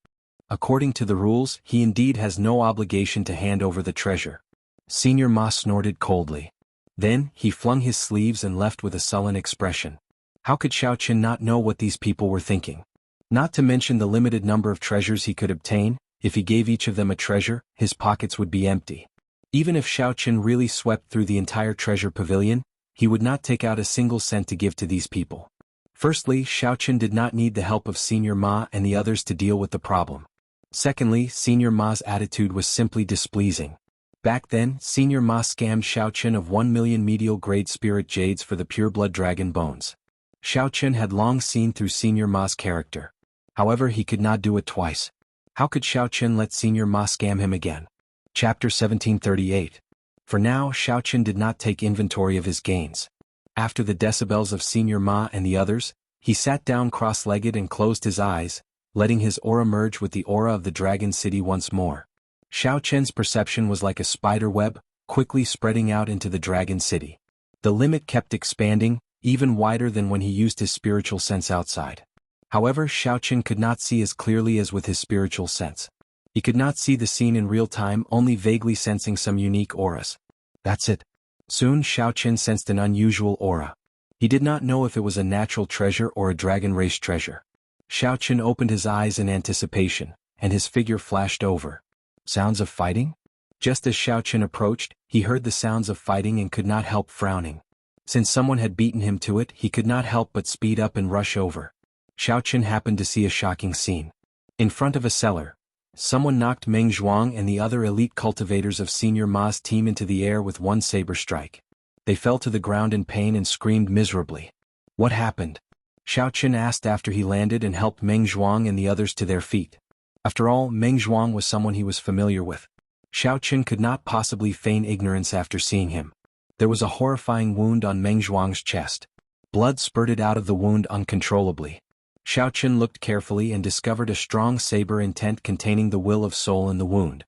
According to the rules, he indeed has no obligation to hand over the treasure. Senior Ma snorted coldly. Then, he flung his sleeves and left with a sullen expression. How could Xiao not know what these people were thinking? Not to mention the limited number of treasures he could obtain. If he gave each of them a treasure, his pockets would be empty. Even if Xiao really swept through the entire treasure pavilion, he would not take out a single cent to give to these people. Firstly, Xiao did not need the help of Senior Ma and the others to deal with the problem. Secondly, Senior Ma's attitude was simply displeasing. Back then, Senior Ma scammed Xiao of 1 million medial-grade spirit jades for the pure-blood dragon bones. Xiao had long seen through Senior Ma's character. However, he could not do it twice. How could Xiao let Senior Ma scam him again? Chapter 1738. For now, Xiao did not take inventory of his gains. After the decibels of Senior Ma and the others, he sat down cross-legged and closed his eyes, letting his aura merge with the aura of the Dragon City once more. Xiao perception was like a spider web, quickly spreading out into the Dragon City. The limit kept expanding, even wider than when he used his spiritual sense outside. However, Xiao could not see as clearly as with his spiritual sense. He could not see the scene in real time, only vaguely sensing some unique auras. That's it. Soon Xiao sensed an unusual aura. He did not know if it was a natural treasure or a dragon race treasure. Xiao opened his eyes in anticipation, and his figure flashed over. Sounds of fighting? Just as Xiao approached, he heard the sounds of fighting and could not help frowning. Since someone had beaten him to it, he could not help but speed up and rush over. Xiao happened to see a shocking scene. In front of a cellar, someone knocked Meng Zhuang and the other elite cultivators of Senior Ma's team into the air with one saber strike. They fell to the ground in pain and screamed miserably. What happened? Xiao asked after he landed and helped Meng Zhuang and the others to their feet. After all, Meng Zhuang was someone he was familiar with. Xiao could not possibly feign ignorance after seeing him. There was a horrifying wound on Meng Zhuang's chest. Blood spurted out of the wound uncontrollably. Xiao looked carefully and discovered a strong saber intent containing the will of soul in the wound.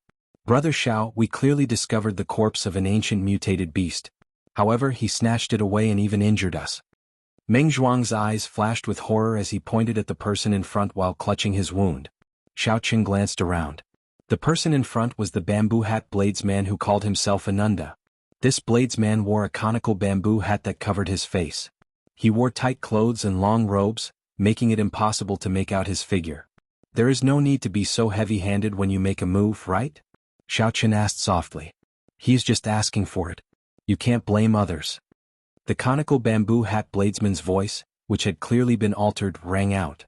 Brother Xiao, we clearly discovered the corpse of an ancient mutated beast. However, he snatched it away and even injured us. Meng Zhuang's eyes flashed with horror as he pointed at the person in front while clutching his wound. Xiao glanced around. The person in front was the bamboo hat bladesman who called himself Ananda. This bladesman wore a conical bamboo hat that covered his face. He wore tight clothes and long robes, making it impossible to make out his figure. There is no need to be so heavy-handed when you make a move, right? Xiao asked softly. He's just asking for it. You can't blame others. The conical bamboo hat bladesman's voice, which had clearly been altered, rang out.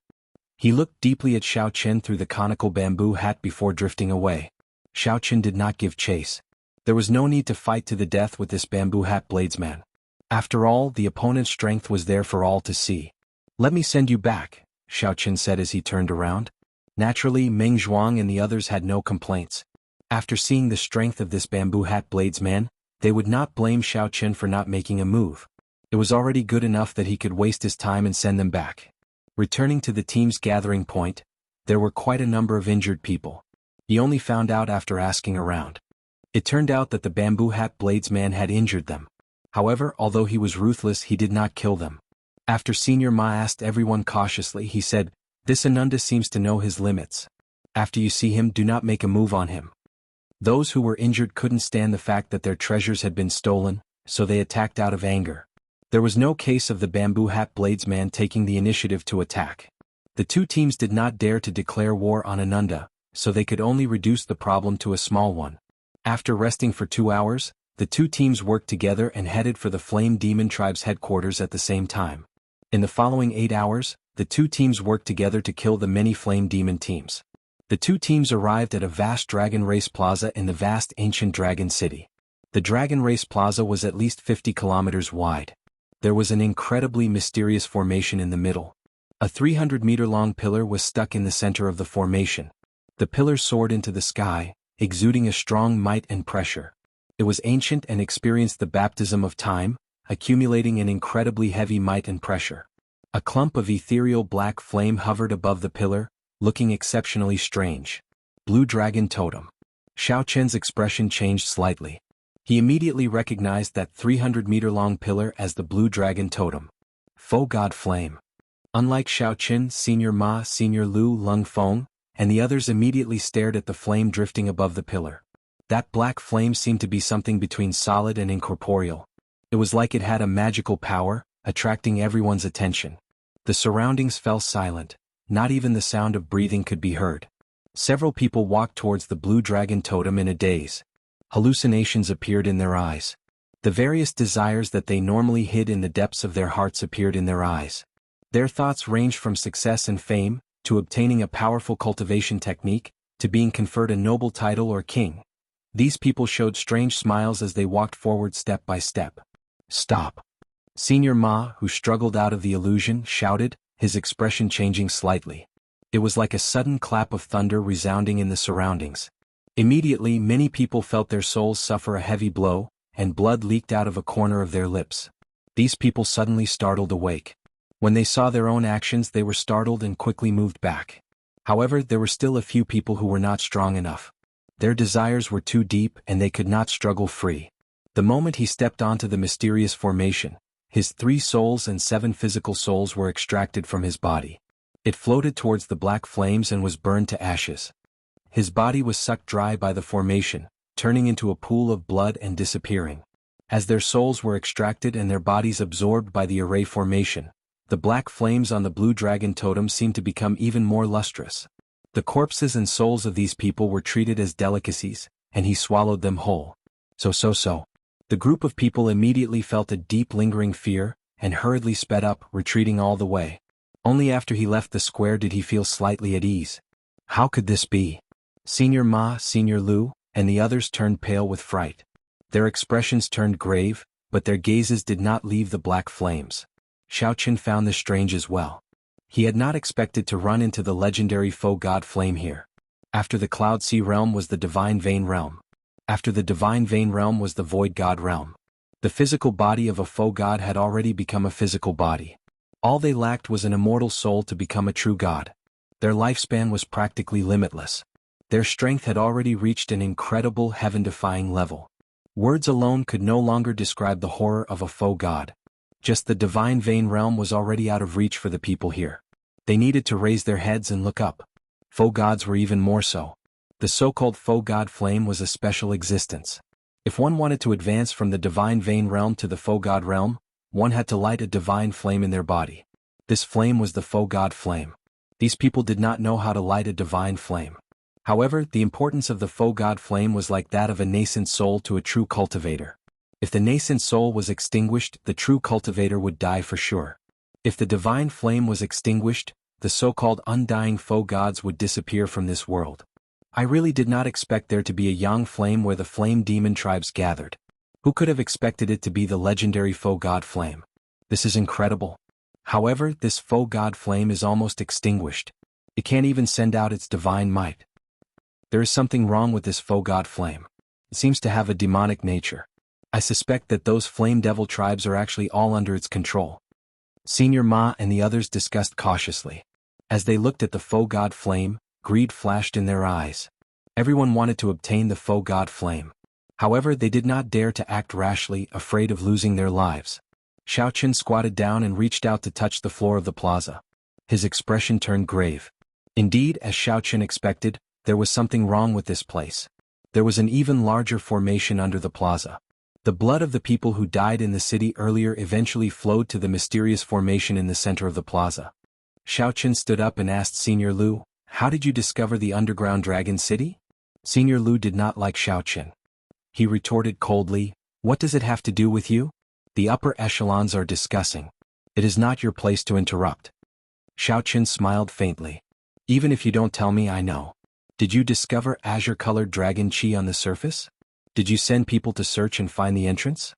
He looked deeply at Xiao through the conical bamboo hat before drifting away. Xiao did not give chase. There was no need to fight to the death with this bamboo hat bladesman. After all, the opponent's strength was there for all to see. Let me send you back, Xiao said as he turned around. Naturally, Meng Zhuang and the others had no complaints. After seeing the strength of this bamboo hat bladesman, they would not blame Xiao for not making a move. It was already good enough that he could waste his time and send them back. Returning to the team's gathering point, there were quite a number of injured people. He only found out after asking around. It turned out that the bamboo hat bladesman had injured them. However, although he was ruthless, he did not kill them. After Senior Ma asked everyone cautiously, he said, "This Ananda seems to know his limits. After you see him, do not make a move on him." Those who were injured couldn't stand the fact that their treasures had been stolen, so they attacked out of anger. There was no case of the bamboo hat bladesman taking the initiative to attack. The two teams did not dare to declare war on Ananda, so they could only reduce the problem to a small one. After resting for 2 hours, the two teams worked together and headed for the Flame Demon Tribe's headquarters at the same time. In the following 8 hours, the two teams worked together to kill the many Flame Demon teams. The two teams arrived at a vast dragon race plaza in the vast ancient dragon city. The dragon race plaza was at least 50 kilometers wide. There was an incredibly mysterious formation in the middle. A 300-meter-long pillar was stuck in the center of the formation. The pillar soared into the sky, exuding a strong might and pressure. It was ancient and experienced the baptism of time, accumulating an incredibly heavy might and pressure. A clump of ethereal black flame hovered above the pillar, looking exceptionally strange. Blue Dragon Totem. Xiao Chen's expression changed slightly. He immediately recognized that 300-meter-long pillar as the Blue Dragon Totem. Faux God Flame. Unlike Xiao Chen, Senior Ma, Senior Lu, Lung Feng, and the others immediately stared at the flame drifting above the pillar. That black flame seemed to be something between solid and incorporeal. It was like it had a magical power, attracting everyone's attention. The surroundings fell silent. Not even the sound of breathing could be heard. Several people walked towards the Blue Dragon Totem in a daze. Hallucinations appeared in their eyes. The various desires that they normally hid in the depths of their hearts appeared in their eyes. Their thoughts ranged from success and fame, to obtaining a powerful cultivation technique, to being conferred a noble title or king. These people showed strange smiles as they walked forward step by step. Stop! Senior Ma, who struggled out of the illusion, shouted, his expression changing slightly. It was like a sudden clap of thunder resounding in the surroundings. Immediately, many people felt their souls suffer a heavy blow, and blood leaked out of a corner of their lips. These people suddenly startled awake. When they saw their own actions, they were startled and quickly moved back. However, there were still a few people who were not strong enough. Their desires were too deep and they could not struggle free. The moment he stepped onto the mysterious formation, his 3 souls and 7 physical souls were extracted from his body. It floated towards the black flames and was burned to ashes. His body was sucked dry by the formation, turning into a pool of blood and disappearing. As their souls were extracted and their bodies absorbed by the array formation, the black flames on the Blue Dragon Totem seemed to become even more lustrous. The corpses and souls of these people were treated as delicacies, and he swallowed them whole. So. The group of people immediately felt a deep lingering fear, and hurriedly sped up, retreating all the way. Only after he left the square did he feel slightly at ease. How could this be? Senior Ma, Senior Lu, and the others turned pale with fright. Their expressions turned grave, but their gazes did not leave the black flames. Xiao Chen found this strange as well. He had not expected to run into the legendary Faux God Flame here. After the Cloud Sea Realm was the Divine Vein Realm. After the Divine Vein Realm was the Void God Realm. The physical body of a faux god had already become a physical body. All they lacked was an immortal soul to become a true god. Their lifespan was practically limitless. Their strength had already reached an incredible heaven-defying level. Words alone could no longer describe the horror of a faux god. Just the Divine Vein Realm was already out of reach for the people here. They needed to raise their heads and look up. Faux gods were even more so. The so-called Faux God Flame was a special existence. If one wanted to advance from the Divine Vein Realm to the Faux God Realm, one had to light a divine flame in their body. This flame was the Faux God Flame. These people did not know how to light a divine flame. However, the importance of the Faux God Flame was like that of a nascent soul to a true cultivator. If the nascent soul was extinguished, the true cultivator would die for sure. If the divine flame was extinguished, the so-called undying faux gods would disappear from this world. I really did not expect there to be a yang flame where the flame demon tribes gathered. Who could have expected it to be the legendary Faux God Flame? This is incredible. However, this Faux God Flame is almost extinguished. It can't even send out its divine might. There is something wrong with this Faux God Flame. It seems to have a demonic nature. I suspect that those flame devil tribes are actually all under its control. Senior Ma and the others discussed cautiously. As they looked at the Faux God Flame, greed flashed in their eyes. Everyone wanted to obtain the Faux God Flame. However, they did not dare to act rashly, afraid of losing their lives. Xiao Chen squatted down and reached out to touch the floor of the plaza. His expression turned grave. Indeed, as Xiao Chen expected, there was something wrong with this place. There was an even larger formation under the plaza. The blood of the people who died in the city earlier eventually flowed to the mysterious formation in the center of the plaza. Xiao Chen stood up and asked Senior Lu, "How did you discover the underground dragon city?" Senior Lu did not like Xiao Chen. He retorted coldly, "What does it have to do with you? The upper echelons are discussing. It is not your place to interrupt." Xiao Chen smiled faintly. "Even if you don't tell me, I know. Did you discover azure-colored dragon chi on the surface? Did you send people to search and find the entrance?"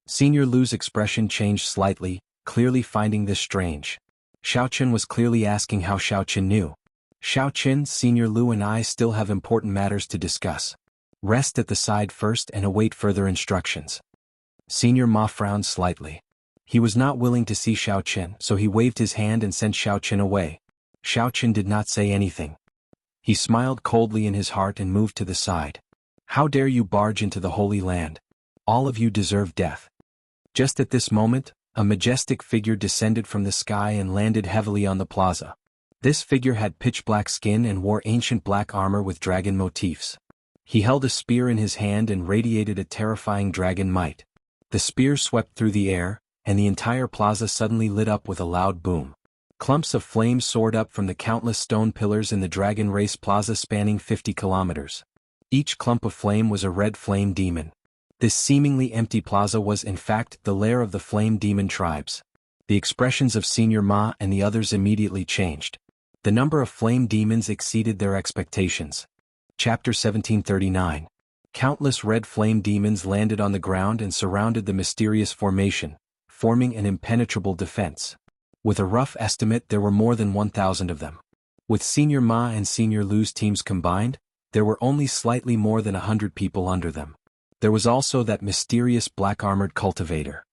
Senior Lu's expression changed slightly, clearly finding this strange. Xiao Chen was clearly asking how Xiao Chen knew. "Xiao Chen, Senior Lu and I still have important matters to discuss. Rest at the side first and await further instructions." Senior Ma frowned slightly. He was not willing to see Xiao Chen, so he waved his hand and sent Xiao Chen away. Xiao Chen did not say anything. He smiled coldly in his heart and moved to the side. How dare you barge into the Holy Land? All of you deserve death. Just at this moment, a majestic figure descended from the sky and landed heavily on the plaza. This figure had pitch-black skin and wore ancient black armor with dragon motifs. He held a spear in his hand and radiated a terrifying dragon might. The spear swept through the air, and the entire plaza suddenly lit up with a loud boom. Clumps of flames soared up from the countless stone pillars in the Dragon Race Plaza spanning 50 kilometers. Each clump of flame was a red flame demon. This seemingly empty plaza was in fact the lair of the flame demon tribes. The expressions of Senior Ma and the others immediately changed. The number of flame demons exceeded their expectations. Chapter 1739. Countless red flame demons landed on the ground and surrounded the mysterious formation, forming an impenetrable defense. With a rough estimate, there were more than 1,000 of them. With Senior Ma and Senior Lu's teams combined, there were only slightly more than 100 people under them. There was also that mysterious black-armored cultivator.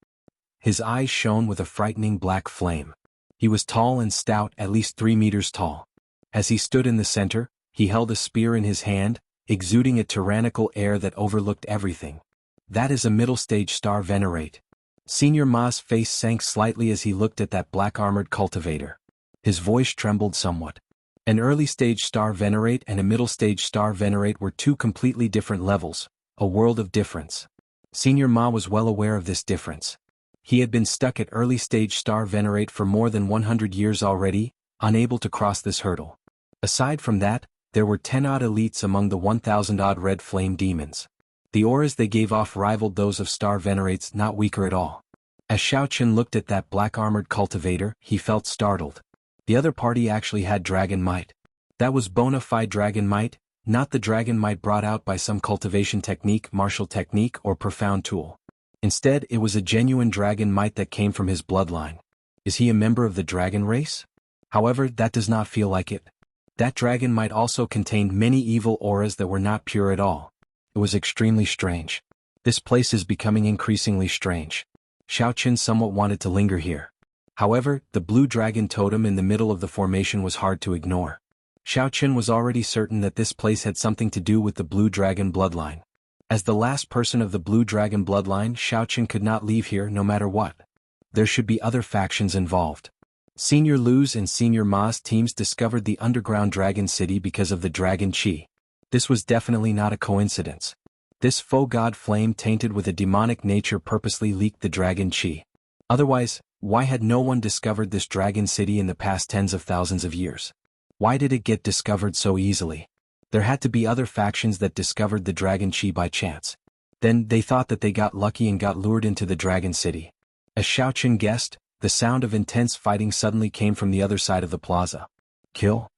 His eyes shone with a frightening black flame. He was tall and stout, at least 3 meters tall. As he stood in the center, he held a spear in his hand, exuding a tyrannical air that overlooked everything. That is a middle-stage star venerate. Senior Ma's face sank slightly as he looked at that black-armored cultivator. His voice trembled somewhat. An early-stage star venerate and a middle-stage star venerate were two completely different levels, a world of difference. Senior Ma was well aware of this difference. He had been stuck at early-stage star venerate for more than 100 years already, unable to cross this hurdle. Aside from that, there were 10-odd elites among the 1,000-odd red flame demons. The auras they gave off rivaled those of star venerates, not weaker at all. As Xiao Qin looked at that black-armored cultivator, he felt startled. The other party actually had dragon might. That was bona fide dragon might, not the dragon might brought out by some cultivation technique, martial technique, or profound tool. Instead, it was a genuine dragon might that came from his bloodline. Is he a member of the dragon race? However, that does not feel like it. That dragon might also contained many evil auras that were not pure at all. It was extremely strange. This place is becoming increasingly strange. Xiao Qin somewhat wanted to linger here. However, the blue dragon totem in the middle of the formation was hard to ignore. Xiao Qin was already certain that this place had something to do with the blue dragon bloodline. As the last person of the blue dragon bloodline, Xiao Qin could not leave here no matter what. There should be other factions involved. Senior Lu's and Senior Ma's teams discovered the underground dragon city because of the dragon chi. This was definitely not a coincidence. This faux god flame tainted with a demonic nature purposely leaked the dragon chi. Otherwise, why had no one discovered this dragon city in the past tens of thousands of years? Why did it get discovered so easily? There had to be other factions that discovered the dragon chi by chance. Then they thought that they got lucky and got lured into the dragon city. As Xiao Qin guessed, the sound of intense fighting suddenly came from the other side of the plaza. Kill?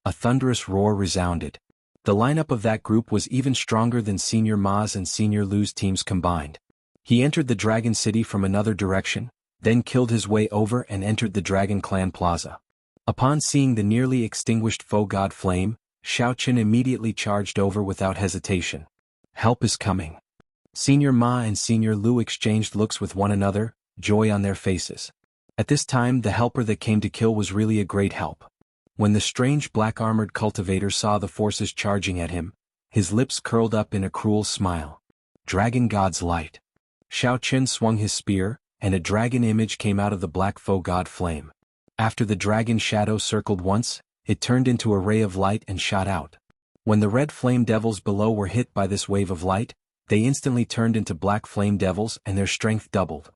A thunderous roar resounded. The lineup of that group was even stronger than Senior Ma's and Senior Lu's teams combined. He entered the dragon city from another direction, then killed his way over and entered the Dragon Clan Plaza. Upon seeing the nearly extinguished faux god flame, Xiao Qin immediately charged over without hesitation. Help is coming. Senior Ma and Senior Lu exchanged looks with one another, joy on their faces. At this time, the helper that came to kill was really a great help. When the strange black-armored cultivator saw the forces charging at him, his lips curled up in a cruel smile. Dragon God's light. Xiao Qin swung his spear, and a dragon image came out of the black faux god flame. After the dragon shadow circled once, it turned into a ray of light and shot out. When the red flame devils below were hit by this wave of light, they instantly turned into black flame devils and their strength doubled.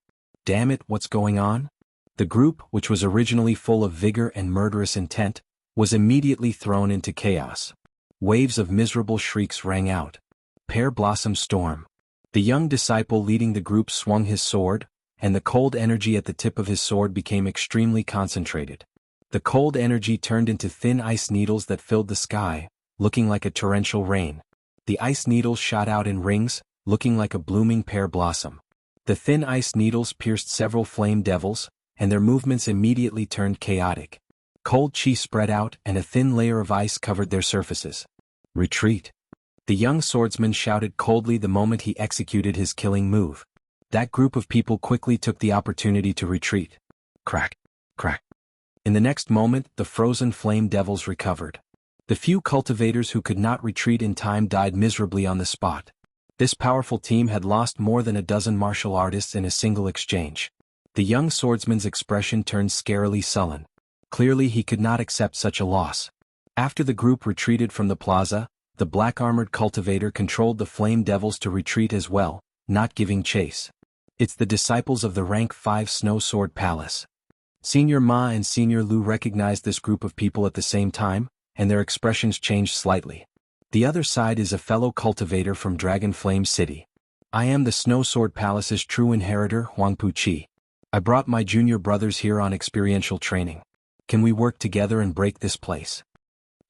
Damn it, what's going on? The group, which was originally full of vigor and murderous intent, was immediately thrown into chaos. Waves of miserable shrieks rang out. Pear Blossom Storm. The young disciple leading the group swung his sword, and the cold energy at the tip of his sword became extremely concentrated. The cold energy turned into thin ice needles that filled the sky, looking like a torrential rain. The ice needles shot out in rings, looking like a blooming pear blossom. The thin ice needles pierced several flame devils, and their movements immediately turned chaotic. Cold chi spread out and a thin layer of ice covered their surfaces. Retreat. The young swordsman shouted coldly the moment he executed his killing move. That group of people quickly took the opportunity to retreat. Crack, crack. In the next moment, the frozen flame devils recovered. The few cultivators who could not retreat in time died miserably on the spot. This powerful team had lost more than a dozen martial artists in a single exchange. The young swordsman's expression turned scarily sullen. Clearly he could not accept such a loss. After the group retreated from the plaza, the black-armored cultivator controlled the flame devils to retreat as well, not giving chase. It's the disciples of the rank 5 Snow Sword Palace. Senior Ma and Senior Lu recognized this group of people at the same time, and their expressions changed slightly. The other side is a fellow cultivator from Dragon Flame City. I am the Snow Sword Palace's true inheritor, Huangpu Qi. I brought my junior brothers here on experiential training. Can we work together and break this place?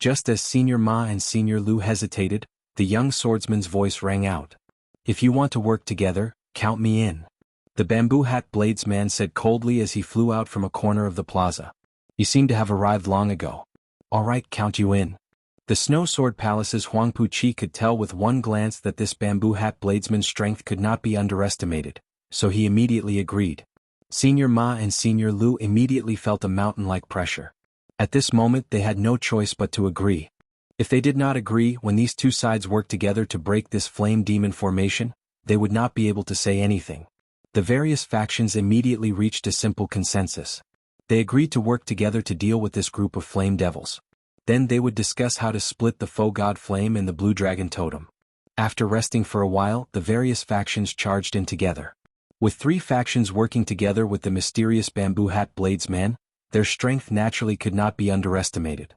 Just as Senior Ma and Senior Lu hesitated, the young swordsman's voice rang out. If you want to work together, count me in. The bamboo hat bladesman said coldly as he flew out from a corner of the plaza. You seem to have arrived long ago. All right, count you in. The Snow Sword Palace's Huangpu Qi could tell with one glance that this bamboo hat bladesman's strength could not be underestimated, so he immediately agreed. Senior Ma and Senior Lu immediately felt a mountain-like pressure. At this moment they had no choice but to agree. If they did not agree when these two sides worked together to break this flame demon formation, they would not be able to say anything. The various factions immediately reached a simple consensus. They agreed to work together to deal with this group of flame devils. Then they would discuss how to split the foe god flame and the blue dragon totem. After resting for a while, the various factions charged in together. With 3 factions working together with the mysterious bamboo hat bladesman, their strength naturally could not be underestimated.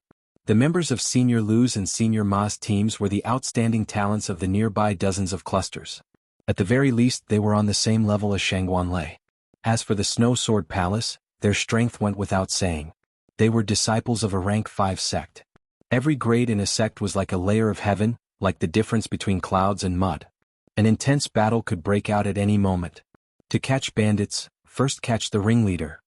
The members of Senior Lu's and Senior Ma's teams were the outstanding talents of the nearby dozens of clusters. At the very least they were on the same level as Shangguan Lei. As for the Snow Sword Palace, their strength went without saying. They were disciples of a rank 5 sect. Every grade in a sect was like a layer of heaven, like the difference between clouds and mud. An intense battle could break out at any moment. To catch bandits, first catch the ringleader.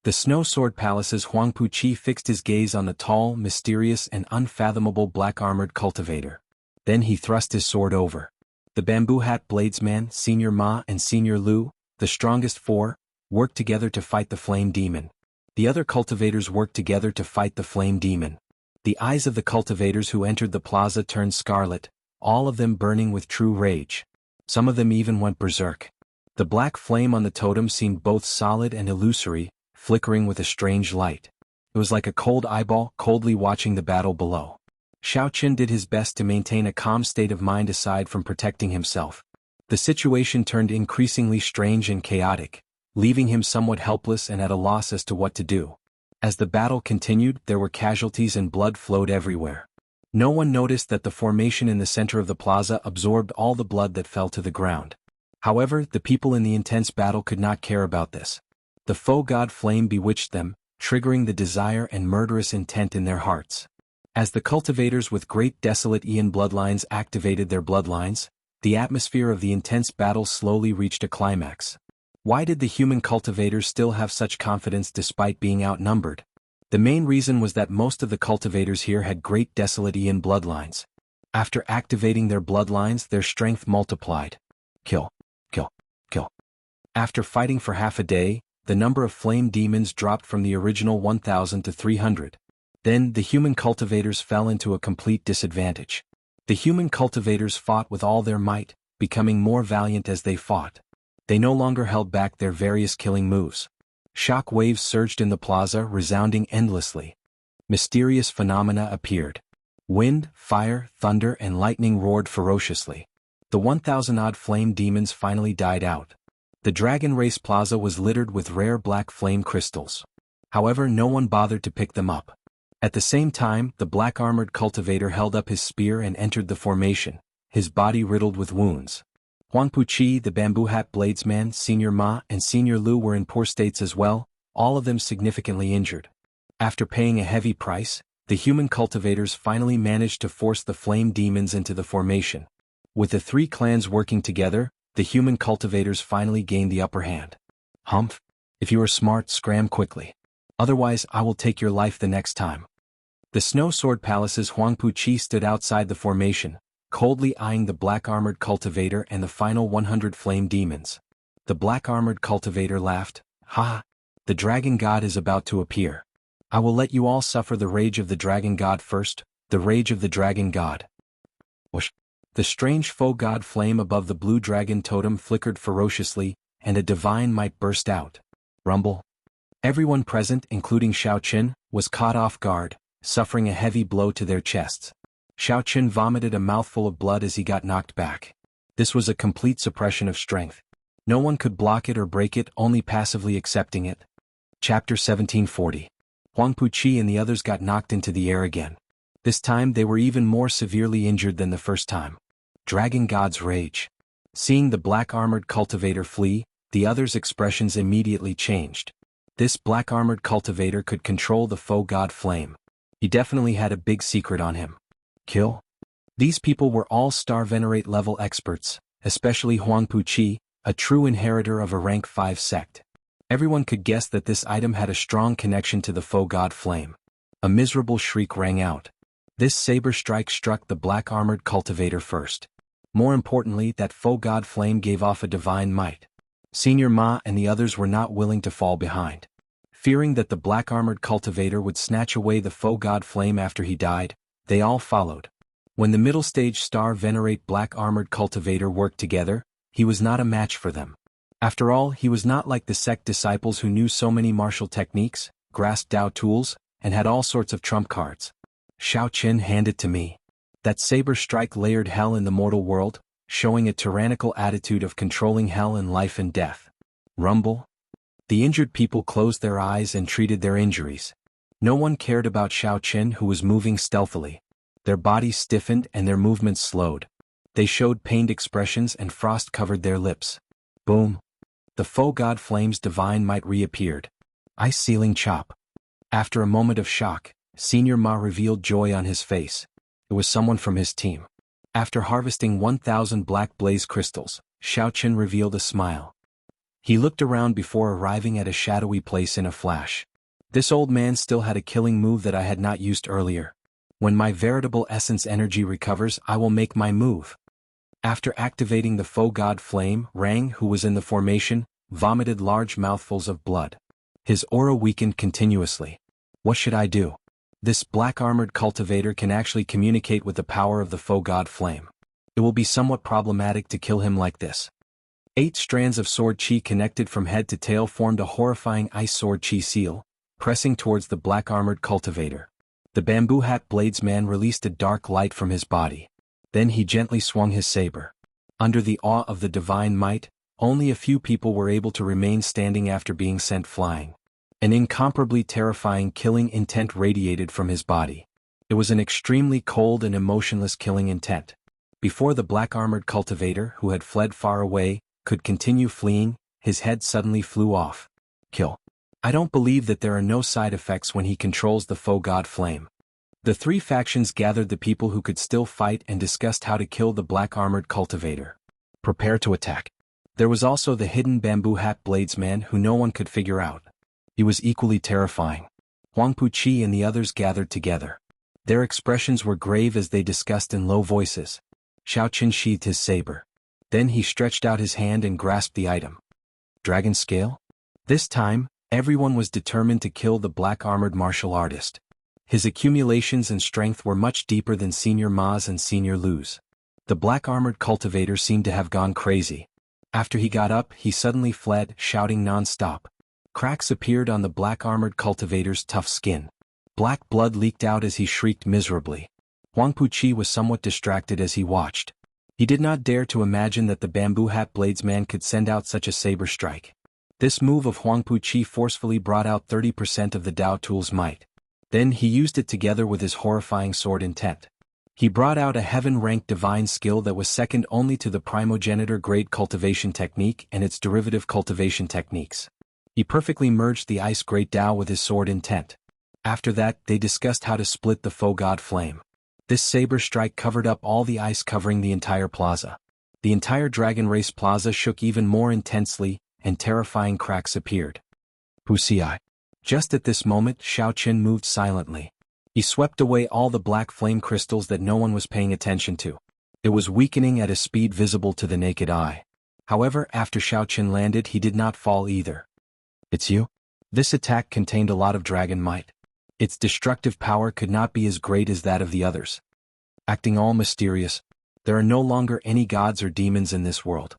The Snow Sword Palace's Huangpu Qi fixed his gaze on the tall, mysterious and unfathomable black-armored cultivator. Then he thrust his sword over. The bamboo hat bladesman, Senior Ma and Senior Lu, the strongest 4, worked together to fight the flame demon. The other cultivators worked together to fight the flame demon. The eyes of the cultivators who entered the plaza turned scarlet, all of them burning with true rage. Some of them even went berserk. The black flame on the totem seemed both solid and illusory, flickering with a strange light. It was like a cold eyeball coldly watching the battle below. Xiaoqin did his best to maintain a calm state of mind aside from protecting himself. The situation turned increasingly strange and chaotic, leaving him somewhat helpless and at a loss as to what to do. As the battle continued, there were casualties and blood flowed everywhere. No one noticed that the formation in the center of the plaza absorbed all the blood that fell to the ground. However, the people in the intense battle could not care about this. The foe god flame bewitched them, triggering the desire and murderous intent in their hearts. As the cultivators with great desolate Ian bloodlines activated their bloodlines, the atmosphere of the intense battle slowly reached a climax. Why did the human cultivators still have such confidence despite being outnumbered? The main reason was that most of the cultivators here had great desolate Ian bloodlines. After activating their bloodlines, their strength multiplied. Kill, kill, kill. After fighting for half a day, the number of flame demons dropped from the original 1,000 to 300. Then, the human cultivators fell into a complete disadvantage. The human cultivators fought with all their might, becoming more valiant as they fought. They no longer held back their various killing moves. Shock waves surged in the plaza, resounding endlessly. Mysterious phenomena appeared. Wind, fire, thunder, and lightning roared ferociously. The 1,000-odd flame demons finally died out. The Dragon Race Plaza was littered with rare black flame crystals. However, no one bothered to pick them up. At the same time, the black-armored cultivator held up his spear and entered the formation, his body riddled with wounds. Huangpu Qi, the bamboo hat bladesman, Senior Ma, and Senior Lu were in poor states as well, all of them significantly injured. After paying a heavy price, the human cultivators finally managed to force the flame demons into the formation. With the 3 clans working together, the human cultivators finally gained the upper hand. Humph! If you are smart, scram quickly. Otherwise, I will take your life the next time. The Snow Sword Palace's Huangpu Qi stood outside the formation, coldly eyeing the black-armored cultivator and the final 100 flame demons. The black-armored cultivator laughed. Ha! The dragon god is about to appear. I will let you all suffer the rage of the dragon god first, The rage of the dragon god. Whoosh. The strange foe god flame above the blue dragon totem flickered ferociously, and a divine might burst out. Rumble. Everyone present, including Xiao Qin, was caught off guard, suffering a heavy blow to their chests. Xiao Qin vomited a mouthful of blood as he got knocked back. This was a complete suppression of strength. No one could block it or break it, only passively accepting it. Chapter 1740. Huang Puqi and the others got knocked into the air again. This time they were even more severely injured than the first time. Dragon God's rage. Seeing the black-armored cultivator flee, the others' expressions immediately changed. This black-armored cultivator could control the foe god flame. He definitely had a big secret on him. Kill? These people were all star venerate level experts, especially Huang Puqi, a true inheritor of a rank 5 sect. Everyone could guess that this item had a strong connection to the foe god flame. A miserable shriek rang out. This saber strike struck the black-armored cultivator first. More importantly, that foe god flame gave off a divine might. Senior Ma and the others were not willing to fall behind. Fearing that the black-armored cultivator would snatch away the foe god flame after he died, they all followed. When the middle-stage star venerate black-armored cultivator worked together, he was not a match for them. After all, he was not like the sect disciples who knew so many martial techniques, grasped Dao tools, and had all sorts of trump cards. Xiao Qin, hand it to me. That saber strike layered hell in the mortal world, showing a tyrannical attitude of controlling hell in life and death. Rumble. The injured people closed their eyes and treated their injuries. No one cared about Xiao Qin, who was moving stealthily. Their bodies stiffened and their movements slowed. They showed pained expressions and frost covered their lips. Boom. The foe god flame's divine might reappeared. Ice sealing chop. After a moment of shock, Senior Ma revealed joy on his face. It was someone from his team. After harvesting 1,000 black blaze crystals, Xiao Qin revealed a smile. He looked around before arriving at a shadowy place in a flash. This old man still had a killing move that I had not used earlier. When my veritable essence energy recovers, I will make my move. After activating the foe god flame, Rang, who was in the formation, vomited large mouthfuls of blood. His aura weakened continuously. What should I do? This black-armored cultivator can actually communicate with the power of the foe god flame. It will be somewhat problematic to kill him like this. 8 strands of sword chi connected from head to tail formed a horrifying ice sword chi seal, pressing towards the black-armored cultivator. The bamboo hat bladesman released a dark light from his body. Then he gently swung his saber. Under the awe of the divine might, only a few people were able to remain standing after being sent flying. An incomparably terrifying killing intent radiated from his body. It was an extremely cold and emotionless killing intent. Before the black-armored cultivator, who had fled far away, could continue fleeing, his head suddenly flew off. Kill. I don't believe that there are no side effects when he controls the foe god flame. The 3 factions gathered the people who could still fight and discussed how to kill the black-armored cultivator. Prepare to attack. There was also the hidden bamboo hat bladesman who no one could figure out. He was equally terrifying. Huang Puqi and the others gathered together. Their expressions were grave as they discussed in low voices. Xiao Qin sheathed his saber. Then he stretched out his hand and grasped the item. Dragon scale? This time, everyone was determined to kill the black-armored martial artist. His accumulations and strength were much deeper than Senior Ma's and Senior Lu's. The black-armored cultivator seemed to have gone crazy. After he got up, he suddenly fled, shouting non-stop. Cracks appeared on the black-armored cultivator's tough skin. Black blood leaked out as he shrieked miserably. Huang Puqi was somewhat distracted as he watched. He did not dare to imagine that the bamboo hat bladesman could send out such a saber strike. This move of Huang Puqi forcefully brought out 30% of the Dao tool's might. Then he used it together with his horrifying sword intent. He brought out a heaven-ranked divine skill that was second only to the primogenitor grade cultivation technique and its derivative cultivation techniques. He perfectly merged the ice great Dao with his sword intent. After that, they discussed how to split the foe god flame. This saber strike covered up all the ice covering the entire plaza. The entire dragon race plaza shook even more intensely, and terrifying cracks appeared. Wuxia. Just at this moment, Xiao Qin moved silently. He swept away all the black flame crystals that no one was paying attention to. It was weakening at a speed visible to the naked eye. However, after Xiao Qin landed, he did not fall either. It's you? This attack contained a lot of dragon might. Its destructive power could not be as great as that of the others. Acting all mysterious, there are no longer any gods or demons in this world.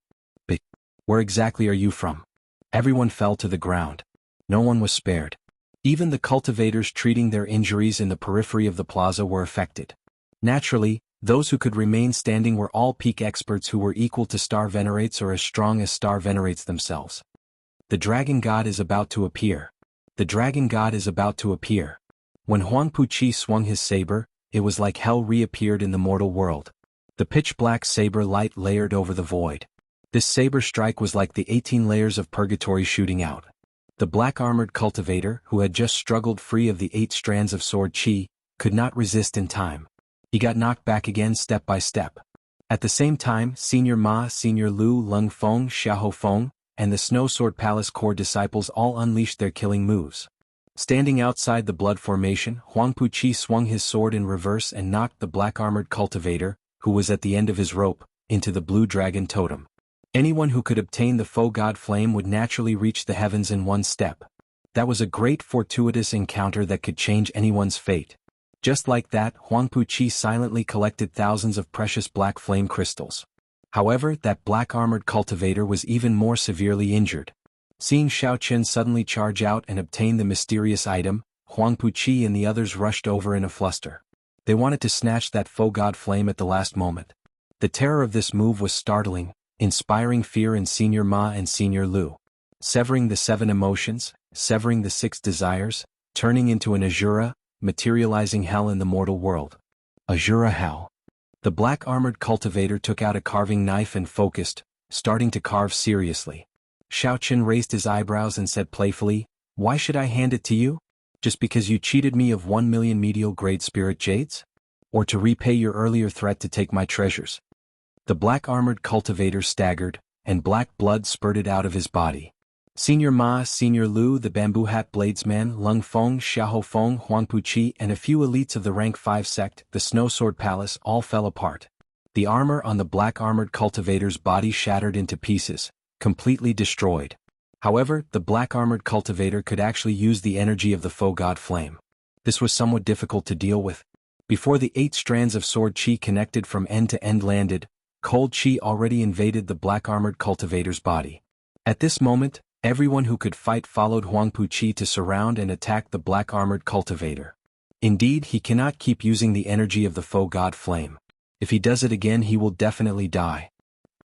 But where exactly are you from? Everyone fell to the ground. No one was spared. Even the cultivators treating their injuries in the periphery of the plaza were affected. Naturally, those who could remain standing were all peak experts who were equal to Star Venerates or as strong as Star Venerates themselves. The Dragon God is about to appear. The Dragon God is about to appear. When Huang Puqi swung his saber, it was like hell reappeared in the mortal world. The pitch-black saber light layered over the void. This saber strike was like the 18 layers of purgatory shooting out. The black-armored cultivator, who had just struggled free of the 8 strands of sword chi, could not resist in time. He got knocked back again step by step. At the same time, Senior Ma, Senior Lu, Lung Feng, Xiahou Feng, and the Snow Sword Palace core disciples all unleashed their killing moves. Standing outside the blood formation, Huang Puqi swung his sword in reverse and knocked the black-armored cultivator, who was at the end of his rope, into the blue dragon totem. Anyone who could obtain the foe god flame would naturally reach the heavens in one step. That was a great fortuitous encounter that could change anyone's fate. Just like that, Huang Puqi silently collected thousands of precious black flame crystals. However, that black-armored cultivator was even more severely injured. Seeing Xiao Chen suddenly charge out and obtain the mysterious item, Huang Puqi and the others rushed over in a fluster. They wanted to snatch that foe god flame at the last moment. The terror of this move was startling, inspiring fear in Senior Ma and Senior Lu. Severing the 7 emotions, severing the 6 desires, turning into an Azura, materializing hell in the mortal world. Azura hell. The black-armored cultivator took out a carving knife and focused, starting to carve seriously. Xiao Chen raised his eyebrows and said playfully, "Why should I hand it to you? Just because you cheated me of 1 million medial-grade spirit jades? Or to repay your earlier threat to take my treasures?" The black-armored cultivator staggered, and black blood spurted out of his body. Senior Ma, Senior Lu, the Bamboo Hat Bladesman, Lung Feng, Xiahou Feng, Huang Puqi, and a few elites of the Rank 5 sect, the Snow Sword Palace, all fell apart. The armor on the black-armored cultivator's body shattered into pieces, completely destroyed. However, the black-armored cultivator could actually use the energy of the foe god flame. This was somewhat difficult to deal with. Before the 8 strands of sword chi connected from end to end landed, cold chi already invaded the black-armored cultivator's body. At this moment, everyone who could fight followed Huang Puqi to surround and attack the black-armored cultivator. Indeed, he cannot keep using the energy of the foe god flame. If he does it again, he will definitely die.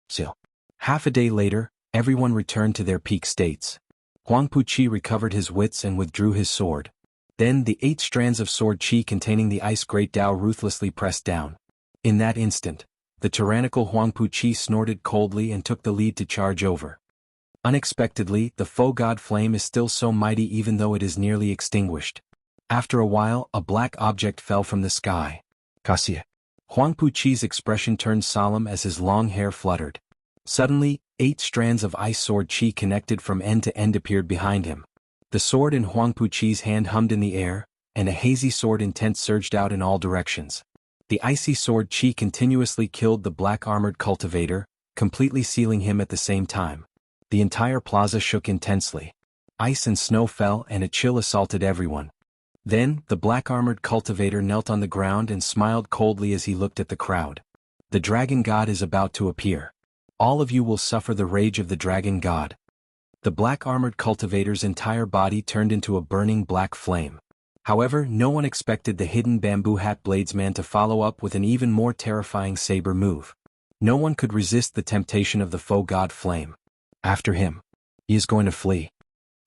So, half a day later, everyone returned to their peak states. Huang Puqi recovered his wits and withdrew his sword. Then the 8 strands of sword chi containing the ice great Tao ruthlessly pressed down. In that instant, the tyrannical Huang Puqi snorted coldly and took the lead to charge over. Unexpectedly, the foe god flame is still so mighty even though it is nearly extinguished. After a while, a black object fell from the sky. Cassia. Huang Puqi's expression turned solemn as his long hair fluttered. Suddenly, 8 strands of ice sword chi connected from end to end appeared behind him. The sword in Huang Puqi's hand hummed in the air, and a hazy sword intent surged out in all directions. The icy sword chi continuously killed the black-armored cultivator, completely sealing him at the same time. The entire plaza shook intensely. Ice and snow fell and a chill assaulted everyone. Then, the black-armored cultivator knelt on the ground and smiled coldly as he looked at the crowd. The Dragon God is about to appear. All of you will suffer the rage of the Dragon God. The black-armored cultivator's entire body turned into a burning black flame. However, no one expected the hidden Bamboo Hat Bladesman to follow up with an even more terrifying saber move. No one could resist the temptation of the foe god flame. After him. He is going to flee.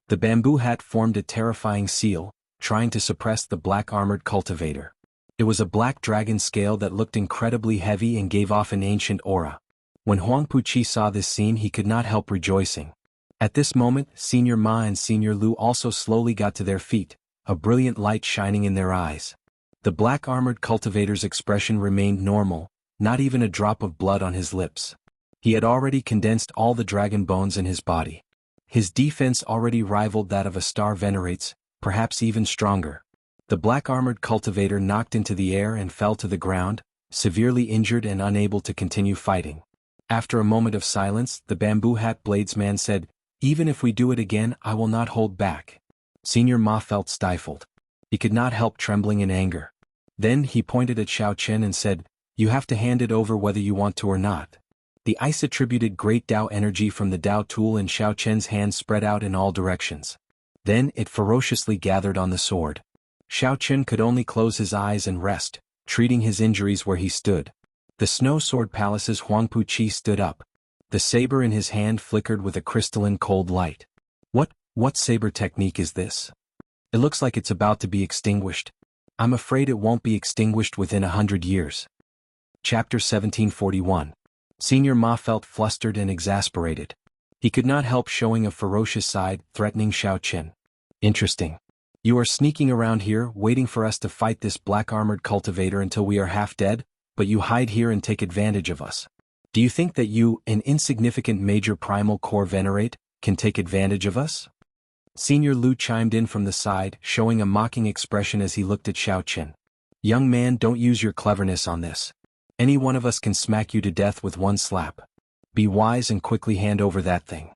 The Bamboo Hat formed a terrifying seal, trying to suppress the black-armored cultivator. It was a black dragon scale that looked incredibly heavy and gave off an ancient aura. When Huang Puqi saw this scene, he could not help rejoicing. At this moment, Senior Ma and Senior Lu also slowly got to their feet, a brilliant light shining in their eyes. The black-armored cultivator's expression remained normal, not even a drop of blood on his lips. He had already condensed all the dragon bones in his body. His defense already rivaled that of a Star Venerates, perhaps even stronger. The black-armored cultivator knocked into the air and fell to the ground, severely injured and unable to continue fighting. After a moment of silence, the Bamboo Hat Bladesman said, "Even if we do it again, I will not hold back." Senior Ma felt stifled. He could not help trembling in anger. Then he pointed at Xiao Chen and said, "You have to hand it over whether you want to or not." The ice attributed great Dao energy from the Dao tool and Xiao Chen's hand spread out in all directions. Then it ferociously gathered on the sword. Xiao Chen could only close his eyes and rest, treating his injuries where he stood. The Snow Sword Palace's Huangpu Qi stood up. The saber in his hand flickered with a crystalline cold light. What saber technique is this? It looks like it's about to be extinguished. I'm afraid it won't be extinguished within 100 years. Chapter 1741. Senior Ma felt flustered and exasperated. He could not help showing a ferocious side, threatening Xiao Chen. "Interesting. You are sneaking around here, waiting for us to fight this black-armored cultivator until we are half dead, but you hide here and take advantage of us. Do you think that you, an insignificant major primal core venerate, can take advantage of us?" Senior Lu chimed in from the side, showing a mocking expression as he looked at Xiao Chen. "Young man, don't use your cleverness on this. Any one of us can smack you to death with one slap. Be wise and quickly hand over that thing."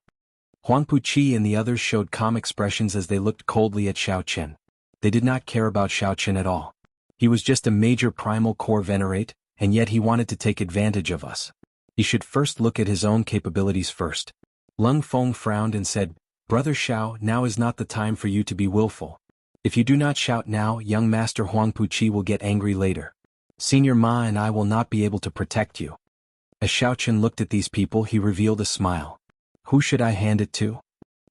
Huangpu Qi and the others showed calm expressions as they looked coldly at Xiao Chen. They did not care about Xiao Chen at all. He was just a major primal core venerate, and yet he wanted to take advantage of us. He should first look at his own capabilities first. Lung Feng frowned and said, "Brother Xiao, now is not the time for you to be willful. If you do not shout now, young Master Huangpu Qi will get angry later. Senior Ma and I will not be able to protect you." As Xiao Chen looked at these people, he revealed a smile. "Who should I hand it to?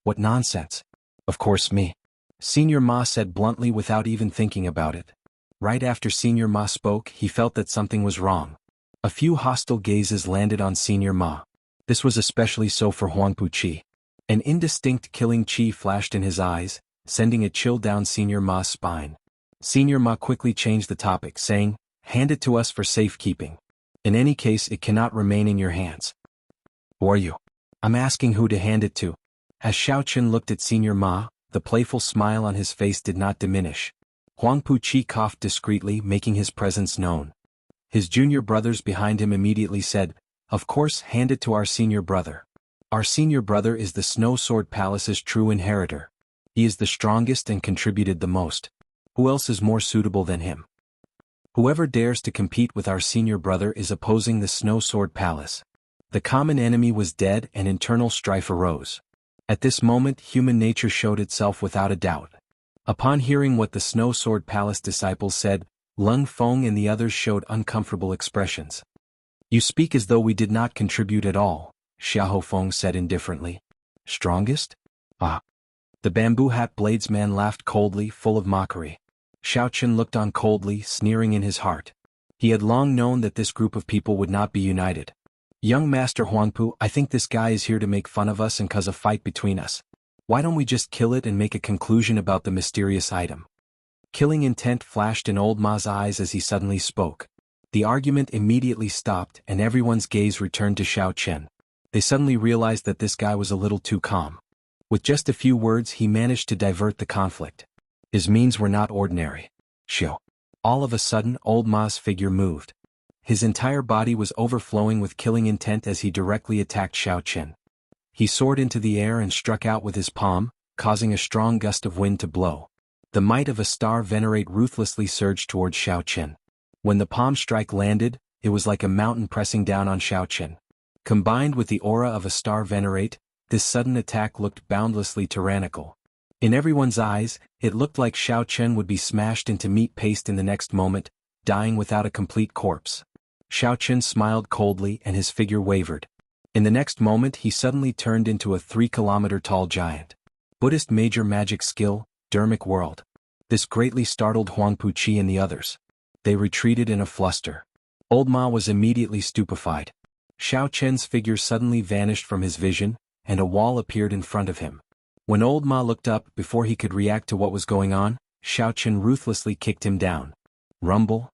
What nonsense. Of course me." Senior Ma said bluntly without even thinking about it. Right after Senior Ma spoke, he felt that something was wrong. A few hostile gazes landed on Senior Ma. This was especially so for Huangpu Qi. An indistinct killing chi flashed in his eyes, sending a chill down Senior Ma's spine. Senior Ma quickly changed the topic, saying, "Hand it to us for safekeeping. In any case, it cannot remain in your hands." "Who are you?" "I'm asking who to hand it to." As Xiao Chen looked at Senior Ma, the playful smile on his face did not diminish. Huangpu Qi coughed discreetly, making his presence known. His junior brothers behind him immediately said, "Of course, hand it to our senior brother. Our senior brother is the Snow Sword Palace's true inheritor. He is the strongest and contributed the most. Who else is more suitable than him? Whoever dares to compete with our senior brother is opposing the Snow Sword Palace." The common enemy was dead and internal strife arose. At this moment, human nature showed itself without a doubt. Upon hearing what the Snow Sword Palace disciples said, Lung Feng and the others showed uncomfortable expressions. "You speak as though we did not contribute at all," Xiao Feng said indifferently. "Strongest? Ah." The bamboo hat bladesman laughed coldly, full of mockery. Xiao Chen looked on coldly, sneering in his heart. He had long known that this group of people would not be united. "Young Master Huangpu, I think this guy is here to make fun of us and cause a fight between us. Why don't we just kill it and make a conclusion about the mysterious item?" Killing intent flashed in Old Ma's eyes as he suddenly spoke. The argument immediately stopped and everyone's gaze returned to Xiao Chen. They suddenly realized that this guy was a little too calm. With just a few words he managed to divert the conflict. His means were not ordinary. Xiao. All of a sudden Old Ma's figure moved. His entire body was overflowing with killing intent as he directly attacked Xiao Chen. He soared into the air and struck out with his palm, causing a strong gust of wind to blow. The might of a star venerate ruthlessly surged towards Xiao Chen. When the palm strike landed, it was like a mountain pressing down on Xiao Chen. Combined with the aura of a star venerate, this sudden attack looked boundlessly tyrannical. In everyone's eyes, it looked like Xiao Chen would be smashed into meat paste in the next moment, dying without a complete corpse. Xiao Chen smiled coldly and his figure wavered. In the next moment he suddenly turned into a 3-kilometer-tall giant. Buddhist major magic skill, Dermic World. This greatly startled Huangpu Qi and the others. They retreated in a fluster. Old Ma was immediately stupefied. Xiao Chen's figure suddenly vanished from his vision, and a wall appeared in front of him. When Old Ma looked up before he could react to what was going on, Xiao Chen ruthlessly kicked him down. Rumble.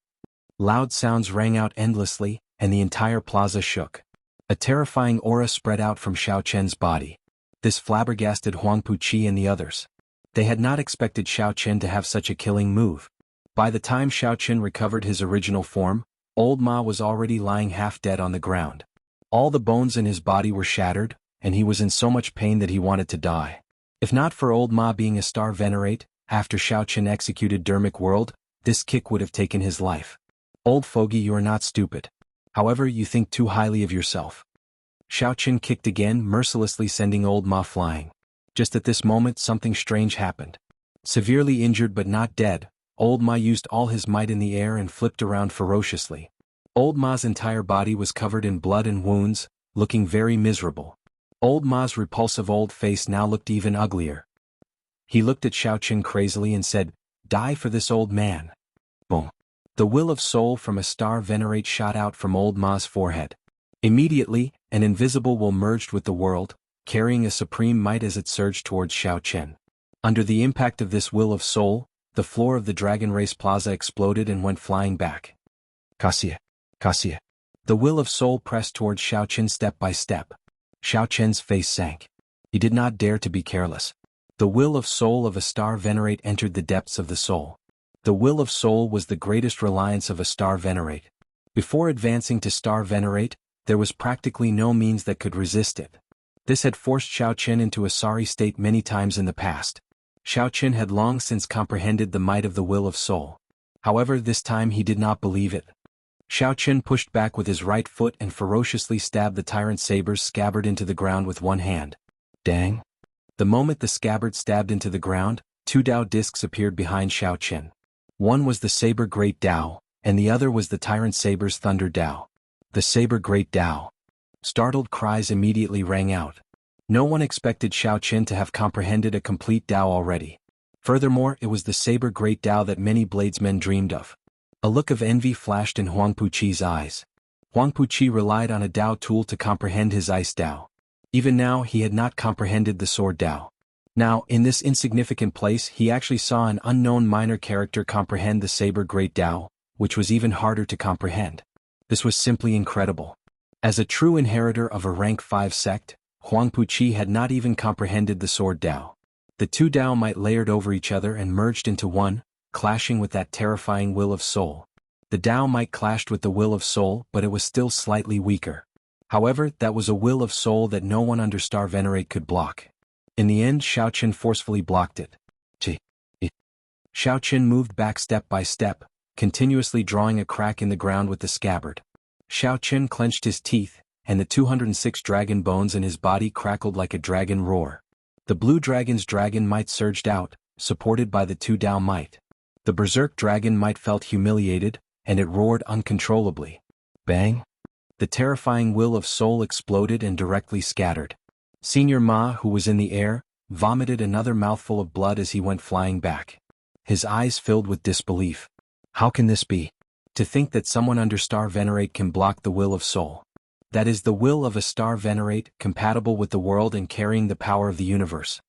Loud sounds rang out endlessly, and the entire plaza shook. A terrifying aura spread out from Xiao Chen's body. This flabbergasted Huangpu Qi and the others. They had not expected Xiao Chen to have such a killing move. By the time Xiao Chen recovered his original form, Old Ma was already lying half dead on the ground. All the bones in his body were shattered, and he was in so much pain that he wanted to die. If not for Old Ma being a star venerate, after Xiao Chen executed Dermic World, this kick would have taken his life. Old fogey, you are not stupid. However, you think too highly of yourself. Xiao Chen kicked again, mercilessly sending Old Ma flying. Just at this moment something strange happened. Severely injured but not dead, Old Ma used all his might in the air and flipped around ferociously. Old Ma's entire body was covered in blood and wounds, looking very miserable. Old Ma's repulsive old face now looked even uglier. He looked at Xiao Chen crazily and said, "Die for this old man." Boom. The will of soul from a star venerate shot out from Old Ma's forehead. Immediately, an invisible will merged with the world, carrying a supreme might as it surged towards Xiao Chen. Under the impact of this will of soul, the floor of the Dragon Race Plaza exploded and went flying back. Cassia. Cassia. The will of soul pressed towards Xiao Chen step by step. Xiao Chen's face sank. He did not dare to be careless. The will of soul of a star venerate entered the depths of the soul. The will of soul was the greatest reliance of a star venerate. Before advancing to star venerate, there was practically no means that could resist it. This had forced Xiao Chen into a sorry state many times in the past. Xiao Chen had long since comprehended the might of the will of soul. However, this time he did not believe it. Xiao Chen pushed back with his right foot and ferociously stabbed the tyrant saber's scabbard into the ground with one hand. Dang! The moment the scabbard stabbed into the ground, two Dao discs appeared behind Xiao Chen. One was the saber Great Dao, and the other was the tyrant saber's Thunder Dao. The saber Great Dao. Startled cries immediately rang out. No one expected Xiao Chen to have comprehended a complete Dao already. Furthermore, it was the saber Great Dao that many bladesmen dreamed of. A look of envy flashed in Huang Puqi's eyes. Huang Puqi relied on a Dao tool to comprehend his Ice Dao. Even now he had not comprehended the Sword Dao. Now, in this insignificant place he actually saw an unknown minor character comprehend the saber Great Dao, which was even harder to comprehend. This was simply incredible. As a true inheritor of a rank 5 sect, Huang Puqi had not even comprehended the Sword Dao. The two Dao might layered over each other and merged into one, clashing with that terrifying will of soul. The Dao might clashed with the will of soul, but it was still slightly weaker. However, that was a will of soul that no one under Star Venerate could block. In the end, Xiao Chen forcefully blocked it. Xiao Chen moved back step by step, continuously drawing a crack in the ground with the scabbard. Xiao Chen clenched his teeth, and the 206 dragon bones in his body crackled like a dragon roar. The blue dragon's dragon might surged out, supported by the two Dao might. The berserk dragon might felt humiliated, and it roared uncontrollably. Bang! The terrifying will of soul exploded and directly scattered. Senior Ma, who was in the air, vomited another mouthful of blood as he went flying back. His eyes filled with disbelief. How can this be? To think that someone under Star Venerate can block the will of soul. That is the will of a Star Venerate, compatible with the world and carrying the power of the universe.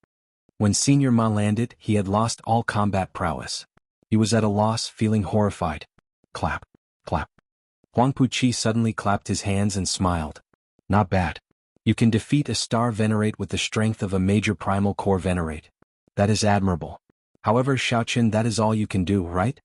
When Senior Ma landed, he had lost all combat prowess. He was at a loss, feeling horrified. Clap, clap. Huang Puqi suddenly clapped his hands and smiled. Not bad. You can defeat a Star Venerate with the strength of a major primal core Venerate. That is admirable. However, Xiao Chen, that is all you can do, right?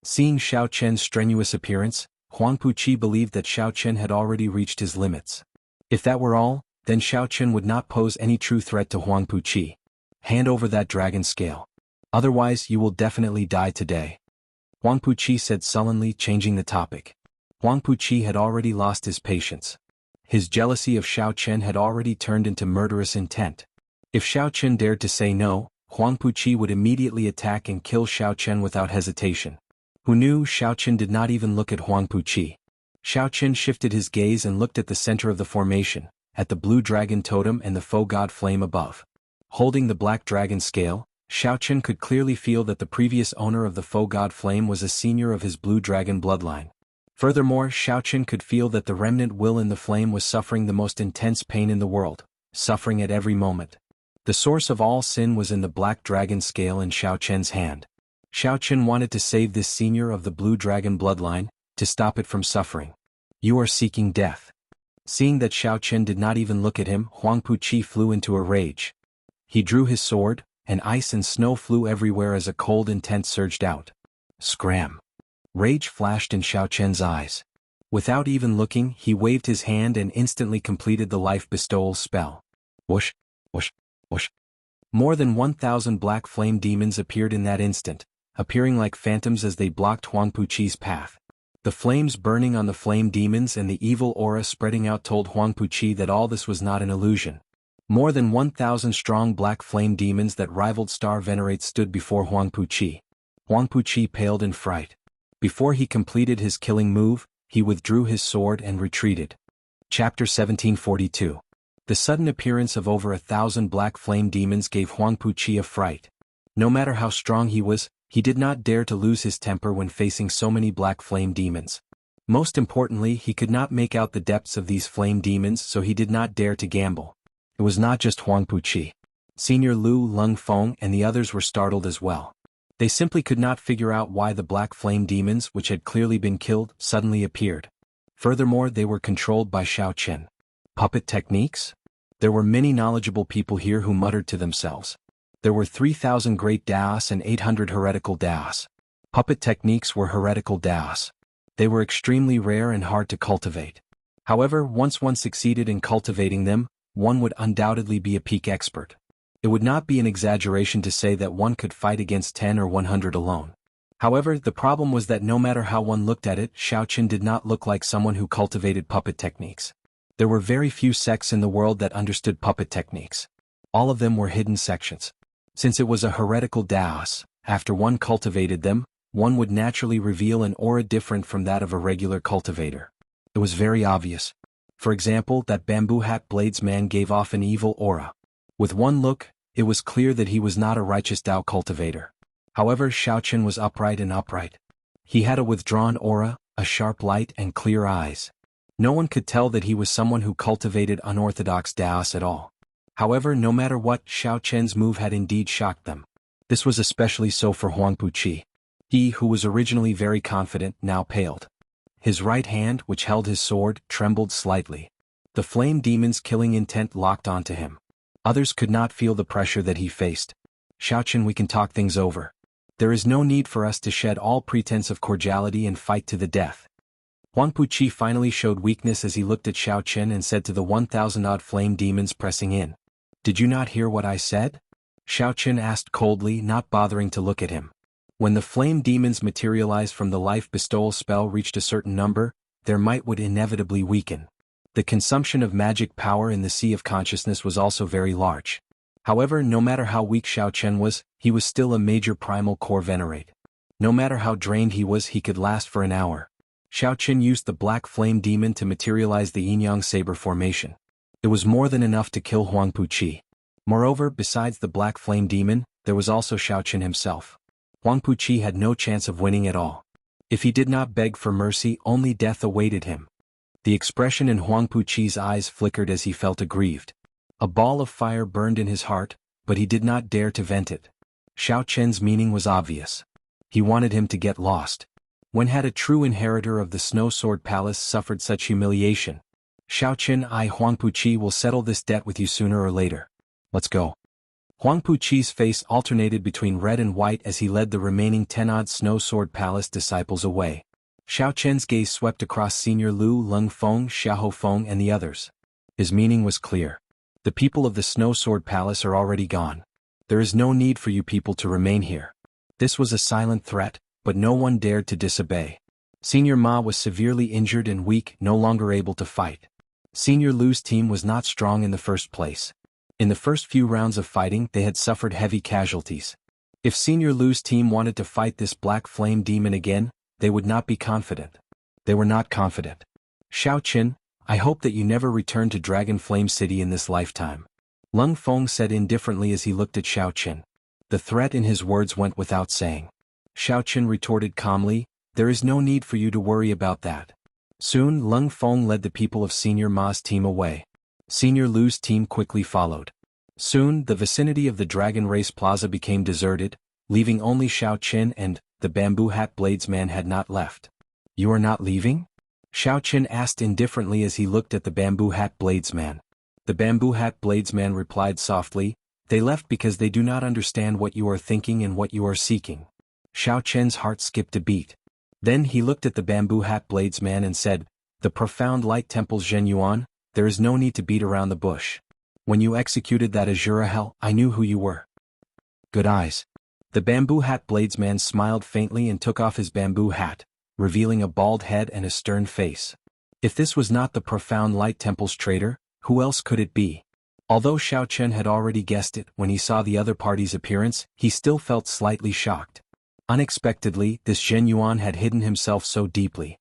Seeing Xiao Chen's strenuous appearance, Huang Puqi believed that Xiao Chen had already reached his limits. If that were all, then Xiao Chen would not pose any true threat to Huang Puqi. Hand over that dragon scale. Otherwise you will definitely die today. Huang Puqi said sullenly, changing the topic. Huang Puqi had already lost his patience. His jealousy of Xiao Chen had already turned into murderous intent. If Xiao Chen dared to say no, Huang Puqi would immediately attack and kill Xiao Chen without hesitation. Who knew? Xiao Chen did not even look at Huang Puqi. Xiao Chen shifted his gaze and looked at the center of the formation, at the blue dragon totem and the foe god flame above. Holding the black dragon scale, Xiao Chen could clearly feel that the previous owner of the foe god flame was a senior of his blue dragon bloodline. Furthermore, Xiao Chen could feel that the remnant will in the flame was suffering the most intense pain in the world, suffering at every moment. The source of all sin was in the black dragon scale in Xiao Chen's hand. Xiao Chen wanted to save this senior of the blue dragon bloodline, to stop it from suffering. You are seeking death. Seeing that Xiao Chen did not even look at him, Huang Puqi flew into a rage. He drew his sword, and ice and snow flew everywhere as a cold intent surged out. Scram! Rage flashed in Xiao Chen's eyes. Without even looking, he waved his hand and instantly completed the life bestowal spell. Whoosh, whoosh, whoosh. More than 1,000 black flame demons appeared in that instant, appearing like phantoms as they blocked Huang Puqi's path. The flames burning on the flame demons and the evil aura spreading out told Huang Puqi that all this was not an illusion. More than 1,000 strong black flame demons that rivaled Star Venerates stood before Huang Puqi. Huang Puqi paled in fright. Before he completed his killing move, he withdrew his sword and retreated. Chapter 1742. The sudden appearance of over 1,000 black flame demons gave Huang Puqi a fright. No matter how strong he was, he did not dare to lose his temper when facing so many black flame demons. Most importantly, he could not make out the depths of these flame demons, so he did not dare to gamble. It was not just Huang Puqi. Senior Lu, Lung Feng and the others were startled as well. They simply could not figure out why the black flame demons, which had clearly been killed, suddenly appeared. Furthermore, they were controlled by Xiao Chen. Puppet techniques? There were many knowledgeable people here who muttered to themselves. There were 3,000 great Daos and 800 heretical Daos. Puppet techniques were heretical Daos. They were extremely rare and hard to cultivate. However, once one succeeded in cultivating them, one would undoubtedly be a peak expert. It would not be an exaggeration to say that one could fight against 10 or 100 alone. However, the problem was that no matter how one looked at it, Xiao Chen did not look like someone who cultivated puppet techniques. There were very few sects in the world that understood puppet techniques. All of them were hidden sections. Since it was a heretical Daos, after one cultivated them, one would naturally reveal an aura different from that of a regular cultivator. It was very obvious. For example, that bamboo hat blades man gave off an evil aura. With one look, it was clear that he was not a righteous Dao cultivator. However, Xiao Chen was upright and upright. He had a withdrawn aura, a sharp light and clear eyes. No one could tell that he was someone who cultivated unorthodox Daos at all. However, no matter what, Xiao Chen's move had indeed shocked them. This was especially so for Huang Puqi. He, who was originally very confident, now paled. His right hand, which held his sword, trembled slightly. The flame demon's killing intent locked onto him. Others could not feel the pressure that he faced. Xiao Chen, we can talk things over. There is no need for us to shed all pretense of cordiality and fight to the death. Huang Puqi finally showed weakness as he looked at Xiao Chen and said to the 1,000-odd flame demons pressing in. Did you not hear what I said? Xiao Chen asked coldly, not bothering to look at him. When the flame demons materialized from the life bestowal spell reached a certain number, their might would inevitably weaken. The consumption of magic power in the sea of consciousness was also very large. However, no matter how weak Xiao Chen was, he was still a major primal core venerate. No matter how drained he was, he could last for an hour. Xiao Chen used the black flame demon to materialize the yin-yang saber formation. It was more than enough to kill Huang Puqi. Moreover, besides the black flame demon, there was also Xiao Chen himself. Huang Puqi had no chance of winning at all. If he did not beg for mercy, only death awaited him. The expression in Huang Puqi's eyes flickered as he felt aggrieved. A ball of fire burned in his heart, but he did not dare to vent it. Xiao Chen's meaning was obvious. He wanted him to get lost. When had a true inheritor of the Snow Sword Palace suffered such humiliation? Xiao Chen, Huang Puqi will settle this debt with you sooner or later. Let's go. Huang Puqi's face alternated between red and white as he led the remaining 10-odd Snow Sword Palace disciples away. Xiao Chen's gaze swept across Senior Lu, Lung Feng, Xiahou Feng and the others. His meaning was clear. The people of the Snow Sword Palace are already gone. There is no need for you people to remain here. This was a silent threat, but no one dared to disobey. Senior Ma was severely injured and weak, no longer able to fight. Senior Lu's team was not strong in the first place. In the first few rounds of fighting, they had suffered heavy casualties. If Senior Lu's team wanted to fight this black flame demon again, they would not be confident. They were not confident. Xiao Chen, I hope that you never return to Dragon Flame City in this lifetime. Lung Feng said indifferently as he looked at Xiao Chen. The threat in his words went without saying. Xiao Chen retorted calmly, there is no need for you to worry about that. Soon Lung Feng led the people of Senior Ma's team away. Senior Lu's team quickly followed. Soon the vicinity of the Dragon Race Plaza became deserted, leaving only Xiao Chen and the bamboo hat blades man had not left. You are not leaving? Xiao Chen asked indifferently as he looked at the bamboo hat blades man. The bamboo hat blades man replied softly, they left because they do not understand what you are thinking and what you are seeking. Xiao Chen's heart skipped a beat. Then he looked at the bamboo hat blades man and said, the profound light temples Zhen Yuan, there is no need to beat around the bush. When you executed that Azura hell, I knew who you were. Good eyes. The bamboo hat bladesman smiled faintly and took off his bamboo hat, revealing a bald head and a stern face. If this was not the profound Light Temple's traitor, who else could it be? Although Xiao Chen had already guessed it when he saw the other party's appearance, he still felt slightly shocked. Unexpectedly, this Zhen Yuan had hidden himself so deeply.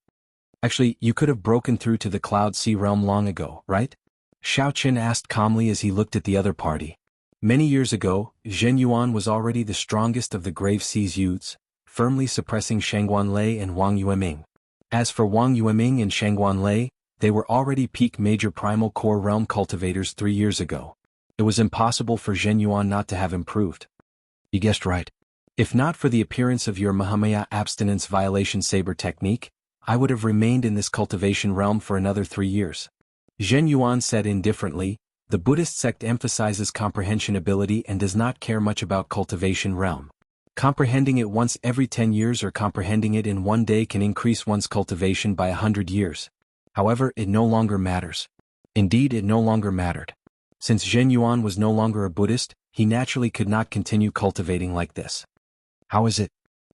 Actually, you could have broken through to the Cloud Sea realm long ago, right? Xiao Chen asked calmly as he looked at the other party. Many years ago, Zhen Yuan was already the strongest of the Grave Sea's youths, firmly suppressing Shangguan Lei and Wang Yueming. As for Wang Yueming and Shangguan Lei, they were already peak major primal core realm cultivators 3 years ago. It was impossible for Zhen Yuan not to have improved. You guessed right. If not for the appearance of your Mahamaya abstinence violation saber technique, I would have remained in this cultivation realm for another 3 years. Zhen Yuan said indifferently, the Buddhist sect emphasizes comprehension ability and does not care much about cultivation realm. Comprehending it once every 10 years or comprehending it in one day can increase one's cultivation by 100 years. However, it no longer matters. Indeed, it no longer mattered. Since Zhen Yuan was no longer a Buddhist, he naturally could not continue cultivating like this. How is it?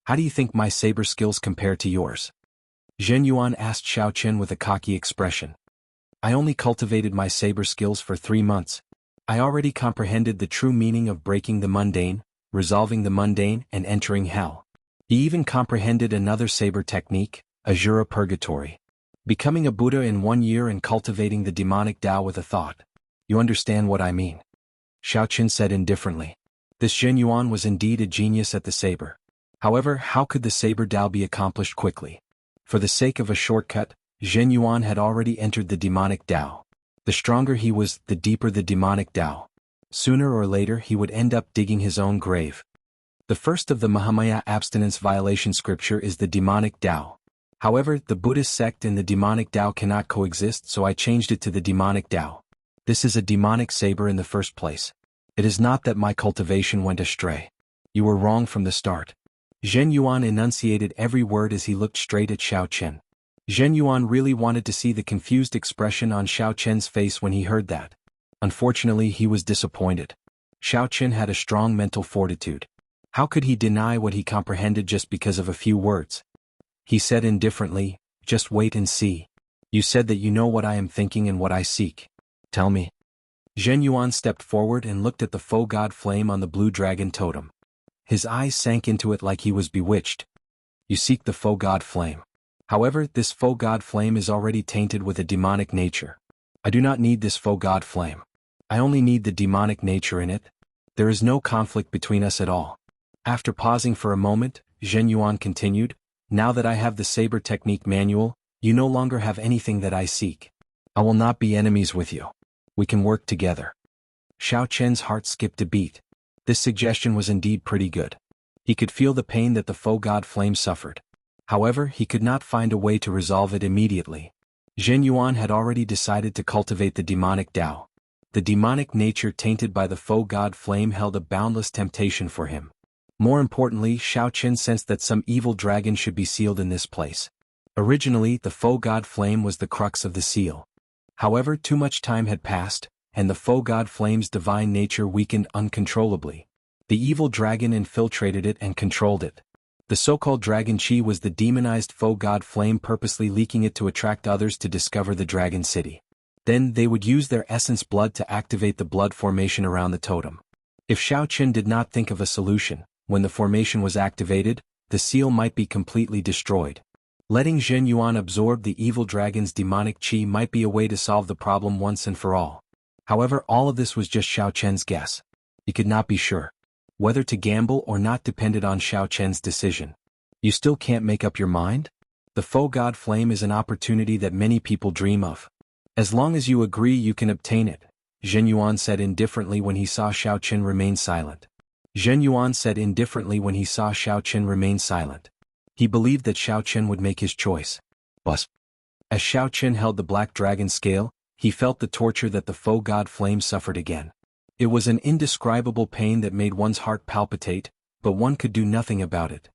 How do you think my saber skills compare to yours? Zhen Yuan asked Xiao Chen with a cocky expression. I only cultivated my saber skills for 3 months. I already comprehended the true meaning of breaking the mundane, resolving the mundane, and entering hell. He even comprehended another saber technique, Azura Purgatory. Becoming a Buddha in 1 year and cultivating the demonic Tao with a thought. You understand what I mean? Xiao Chen said indifferently. This Zhen Yuan was indeed a genius at the saber. However, how could the saber Tao be accomplished quickly? For the sake of a shortcut, Zhen Yuan had already entered the demonic Tao. The stronger he was, the deeper the demonic Tao. Sooner or later he would end up digging his own grave. The first of the Mahamaya abstinence violation scripture is the demonic Tao. However, the Buddhist sect and the demonic Tao cannot coexist, so I changed it to the demonic Tao. This is a demonic saber in the first place. It is not that my cultivation went astray. You were wrong from the start. Zhen Yuan enunciated every word as he looked straight at Xiao Chen. Zhen Yuan really wanted to see the confused expression on Xiao Chen's face when he heard that. Unfortunately, he was disappointed. Xiao Chen had a strong mental fortitude. How could he deny what he comprehended just because of a few words? He said indifferently, just wait and see. You said that you know what I am thinking and what I seek. Tell me. Zhen Yuan stepped forward and looked at the faux god flame on the blue dragon totem. His eyes sank into it like he was bewitched. You seek the faux god flame. However, this faux god flame is already tainted with a demonic nature. I do not need this faux god flame. I only need the demonic nature in it. There is no conflict between us at all. After pausing for a moment, Zhen Yuan continued, now that I have the saber technique manual, you no longer have anything that I seek. I will not be enemies with you. We can work together. Xiao Chen's heart skipped a beat. This suggestion was indeed pretty good. He could feel the pain that the faux god flame suffered. However, he could not find a way to resolve it immediately. Zhen Yuan had already decided to cultivate the demonic Tao. The demonic nature tainted by the faux god flame held a boundless temptation for him. More importantly, Xiao Chen sensed that some evil dragon should be sealed in this place. Originally, the faux god flame was the crux of the seal. However, too much time had passed, and the faux god flame's divine nature weakened uncontrollably. The evil dragon infiltrated it and controlled it. The so-called dragon chi was the demonized faux god flame purposely leaking it to attract others to discover the dragon city. Then they would use their essence blood to activate the blood formation around the totem. If Xiao Chen did not think of a solution, when the formation was activated, the seal might be completely destroyed. Letting Zhen Yuan absorb the evil dragon's demonic chi might be a way to solve the problem once and for all. However, all of this was just Xiao Chen's guess. He could not be sure. Whether to gamble or not depended on Xiao Chen's decision. You still can't make up your mind? The faux god flame is an opportunity that many people dream of. As long as you agree you can obtain it, Zhen Yuan said indifferently when he saw Xiao Chen remain silent. Zhen Yuan said indifferently when he saw Xiao Chen remain silent. He believed that Xiao Chen would make his choice. But as Xiao Chen held the black dragon scale, he felt the torture that the faux god flame suffered again. It was an indescribable pain that made one's heart palpitate, but one could do nothing about it.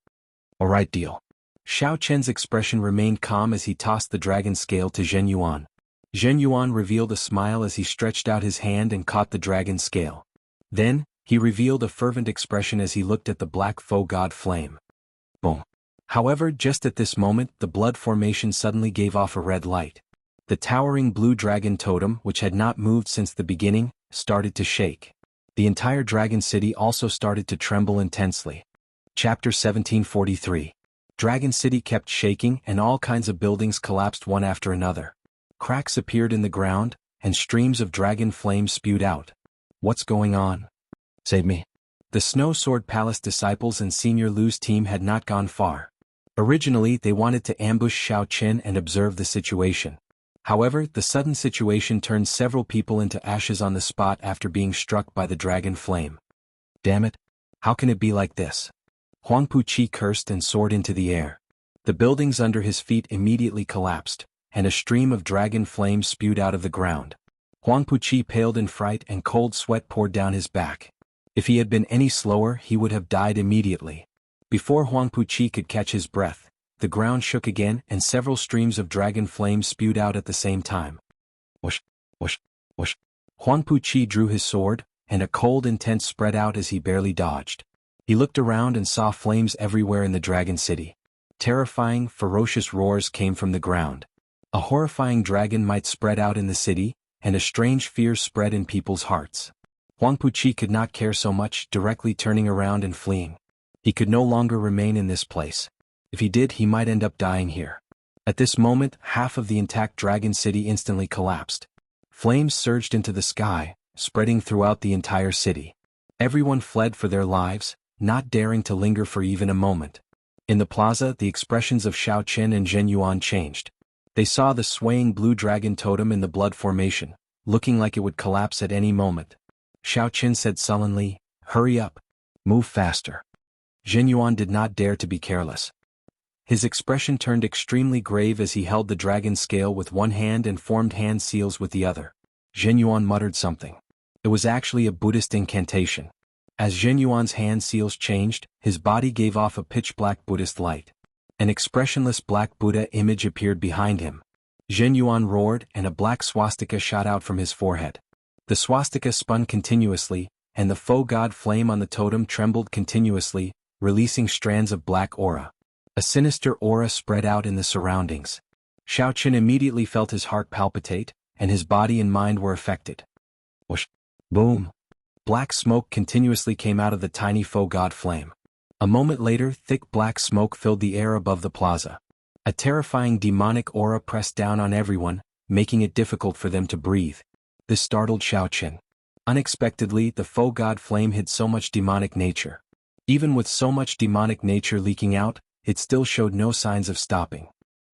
Alright, deal. Xiao Chen's expression remained calm as he tossed the dragon scale to Zhen Yuan. Zhen Yuan revealed a smile as he stretched out his hand and caught the dragon's scale. Then, he revealed a fervent expression as he looked at the black foe god flame. Boom. However, just at this moment, the blood formation suddenly gave off a red light. The towering blue dragon totem, which had not moved since the beginning, started to shake. The entire dragon city also started to tremble intensely. Chapter 1743. Dragon City kept shaking and all kinds of buildings collapsed one after another. Cracks appeared in the ground, and streams of dragon flames spewed out. What's going on? Save me. The Snow Sword Palace disciples and Senior Lu's team had not gone far. Originally, they wanted to ambush Xiao Qin and observe the situation. However, the sudden situation turned several people into ashes on the spot after being struck by the dragon flame. Damn it! How can it be like this? Huang Puqi cursed and soared into the air. The buildings under his feet immediately collapsed, and a stream of dragon flames spewed out of the ground. Huang Puqi paled in fright and cold sweat poured down his back. If he had been any slower, he would have died immediately. Before Huang Puqi could catch his breath, the ground shook again and several streams of dragon flames spewed out at the same time. Whoosh, whoosh, whoosh. Huang Puqi drew his sword, and a cold intense spread out as he barely dodged. He looked around and saw flames everywhere in the dragon city. Terrifying, ferocious roars came from the ground. A horrifying dragon might spread out in the city, and a strange fear spread in people's hearts. Huang Puqi could not care so much, directly turning around and fleeing. He could no longer remain in this place. If he did, he might end up dying here. At this moment, half of the intact dragon city instantly collapsed. Flames surged into the sky, spreading throughout the entire city. Everyone fled for their lives, not daring to linger for even a moment. In the plaza, the expressions of Xiao Qin and Zhen Yuan changed. They saw the swaying blue dragon totem in the blood formation, looking like it would collapse at any moment. Xiao Qin said sullenly, "Hurry up. Move faster." Zhen Yuan did not dare to be careless. His expression turned extremely grave as he held the dragon scale with one hand and formed hand seals with the other. Zhen Yuan muttered something. It was actually a Buddhist incantation. As Zhen Yuan's hand seals changed, his body gave off a pitch-black Buddhist light. An expressionless black Buddha image appeared behind him. Zhen Yuan roared and a black swastika shot out from his forehead. The swastika spun continuously, and the foe god flame on the totem trembled continuously, releasing strands of black aura. A sinister aura spread out in the surroundings. Xiao Qin immediately felt his heart palpitate, and his body and mind were affected. Whoosh! Boom! Black smoke continuously came out of the tiny foe god flame. A moment later, thick black smoke filled the air above the plaza. A terrifying demonic aura pressed down on everyone, making it difficult for them to breathe. This startled Xiao Qin. Unexpectedly, the foe god flame hid so much demonic nature. Even with so much demonic nature leaking out, it still showed no signs of stopping.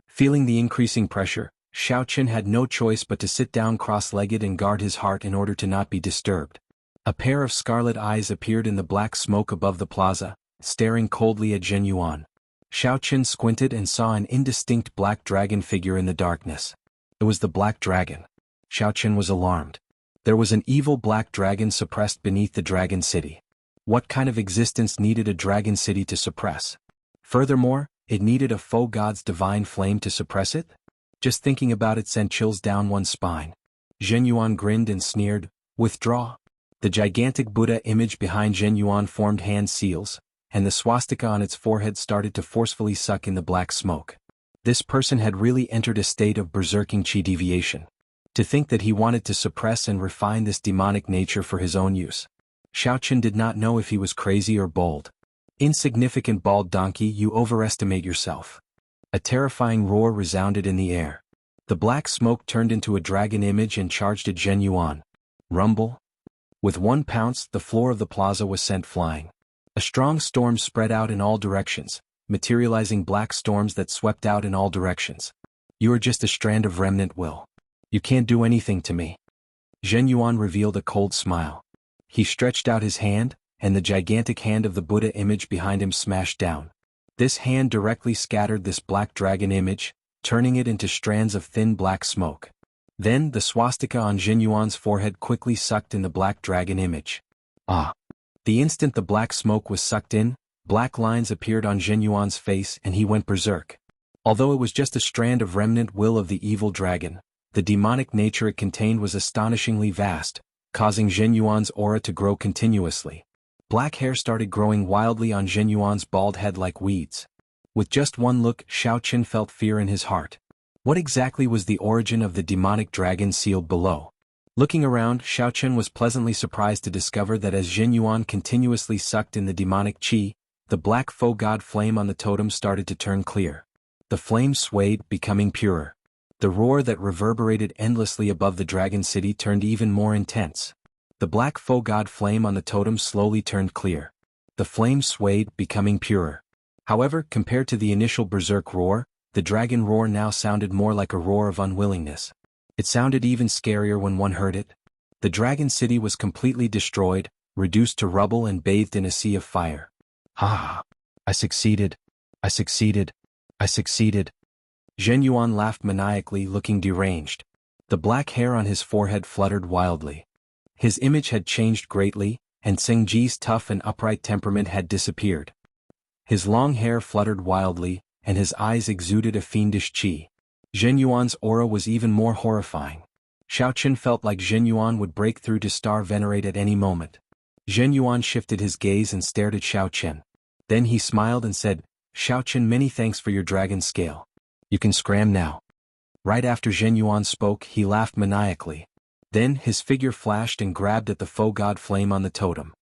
Feeling the increasing pressure, Xiao Qin had no choice but to sit down cross-legged and guard his heart in order to not be disturbed. A pair of scarlet eyes appeared in the black smoke above the plaza, staring coldly at Zhen Yuan. Xiao Qin squinted and saw an indistinct black dragon figure in the darkness. It was the black dragon. Xiao Qin was alarmed. There was an evil black dragon suppressed beneath the dragon city. What kind of existence needed a dragon city to suppress? Furthermore, it needed a foe god's divine flame to suppress it? Just thinking about it sent chills down one's spine. Zhen Yuan grinned and sneered, "Withdraw." The gigantic Buddha image behind Zhen Yuan formed hand seals, and the swastika on its forehead started to forcefully suck in the black smoke. This person had really entered a state of berserking chi deviation. To think that he wanted to suppress and refine this demonic nature for his own use. Xiao Qin did not know if he was crazy or bold. Insignificant bald donkey, you overestimate yourself. A terrifying roar resounded in the air. The black smoke turned into a dragon image and charged at Zhen Yuan. Rumble. With one pounce, the floor of the plaza was sent flying. A strong storm spread out in all directions, materializing black storms that swept out in all directions. You are just a strand of remnant will. You can't do anything to me. Zhen Yuan revealed a cold smile. He stretched out his hand, and the gigantic hand of the Buddha image behind him smashed down. This hand directly scattered this black dragon image, turning it into strands of thin black smoke. Then the swastika on Zhen Yuan's forehead quickly sucked in the black dragon image. Ah! The instant the black smoke was sucked in, black lines appeared on Zhen Yuan's face and he went berserk. Although it was just a strand of remnant will of the evil dragon, The demonic nature it contained was astonishingly vast, causing Zhen Yuan's aura to grow continuously. Black hair started growing wildly on Zhen Yuan's bald head like weeds. With just one look, Xiao Qin felt fear in his heart. What exactly was the origin of the demonic dragon sealed below? Looking around, Xiao Qin was pleasantly surprised to discover that as Zhen Yuan continuously sucked in the demonic qi, the black faux god flame on the totem started to turn clear. The flame swayed, becoming purer. The roar that reverberated endlessly above the dragon city turned even more intense. The black faux god flame on the totem slowly turned clear. The flame swayed, becoming purer. However, compared to the initial berserk roar, the dragon roar now sounded more like a roar of unwillingness. It sounded even scarier when one heard it. The dragon city was completely destroyed, reduced to rubble and bathed in a sea of fire. Ha! I succeeded. I succeeded. I succeeded. Zhen Yuan laughed maniacally, looking deranged. The black hair on his forehead fluttered wildly. His image had changed greatly, and Seng Ji's tough and upright temperament had disappeared. His long hair fluttered wildly, and his eyes exuded a fiendish qi. Zhen Yuan's aura was even more horrifying. Xiao Qin felt like Zhen Yuan would break through to star venerate at any moment. Zhen Yuan shifted his gaze and stared at Xiao Qin. Then he smiled and said, "Xiao Qin, many thanks for your dragon scale. You can scram now." Right after Zhen Yuan spoke, he laughed maniacally. Then his figure flashed and grabbed at the faux god flame on the totem.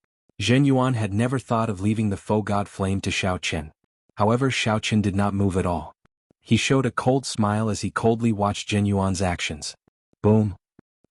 Zhen Yuan had never thought of leaving the faux god flame to Xiao Qin. However, Xiao Qin did not move at all. He showed a cold smile as he coldly watched Zhen Yuan's actions. Boom!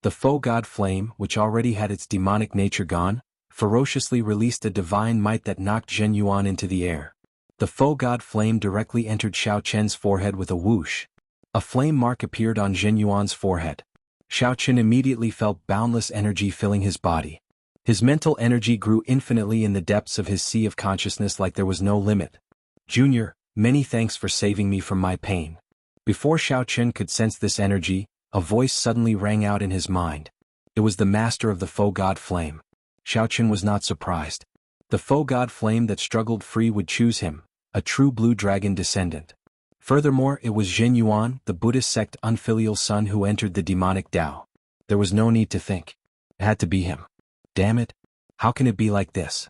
The faux god flame, which already had its demonic nature gone, ferociously released a divine might that knocked Zhen Yuan into the air. The faux god flame directly entered Xiao Qin's forehead with a whoosh. A flame mark appeared on Zhen Yuan's forehead. Xiao Qin immediately felt boundless energy filling his body. His mental energy grew infinitely in the depths of his sea of consciousness like there was no limit. "Junior, many thanks for saving me from my pain." Before Xiao Qin could sense this energy, a voice suddenly rang out in his mind. It was the master of the faux god flame. Xiao Qin was not surprised. The faux god flame that struggled free would choose him, a true blue dragon descendant. Furthermore, it was Zhen Yuan, the Buddhist sect unfilial son who entered the demonic Tao. There was no need to think. It had to be him. Damn it! How can it be like this?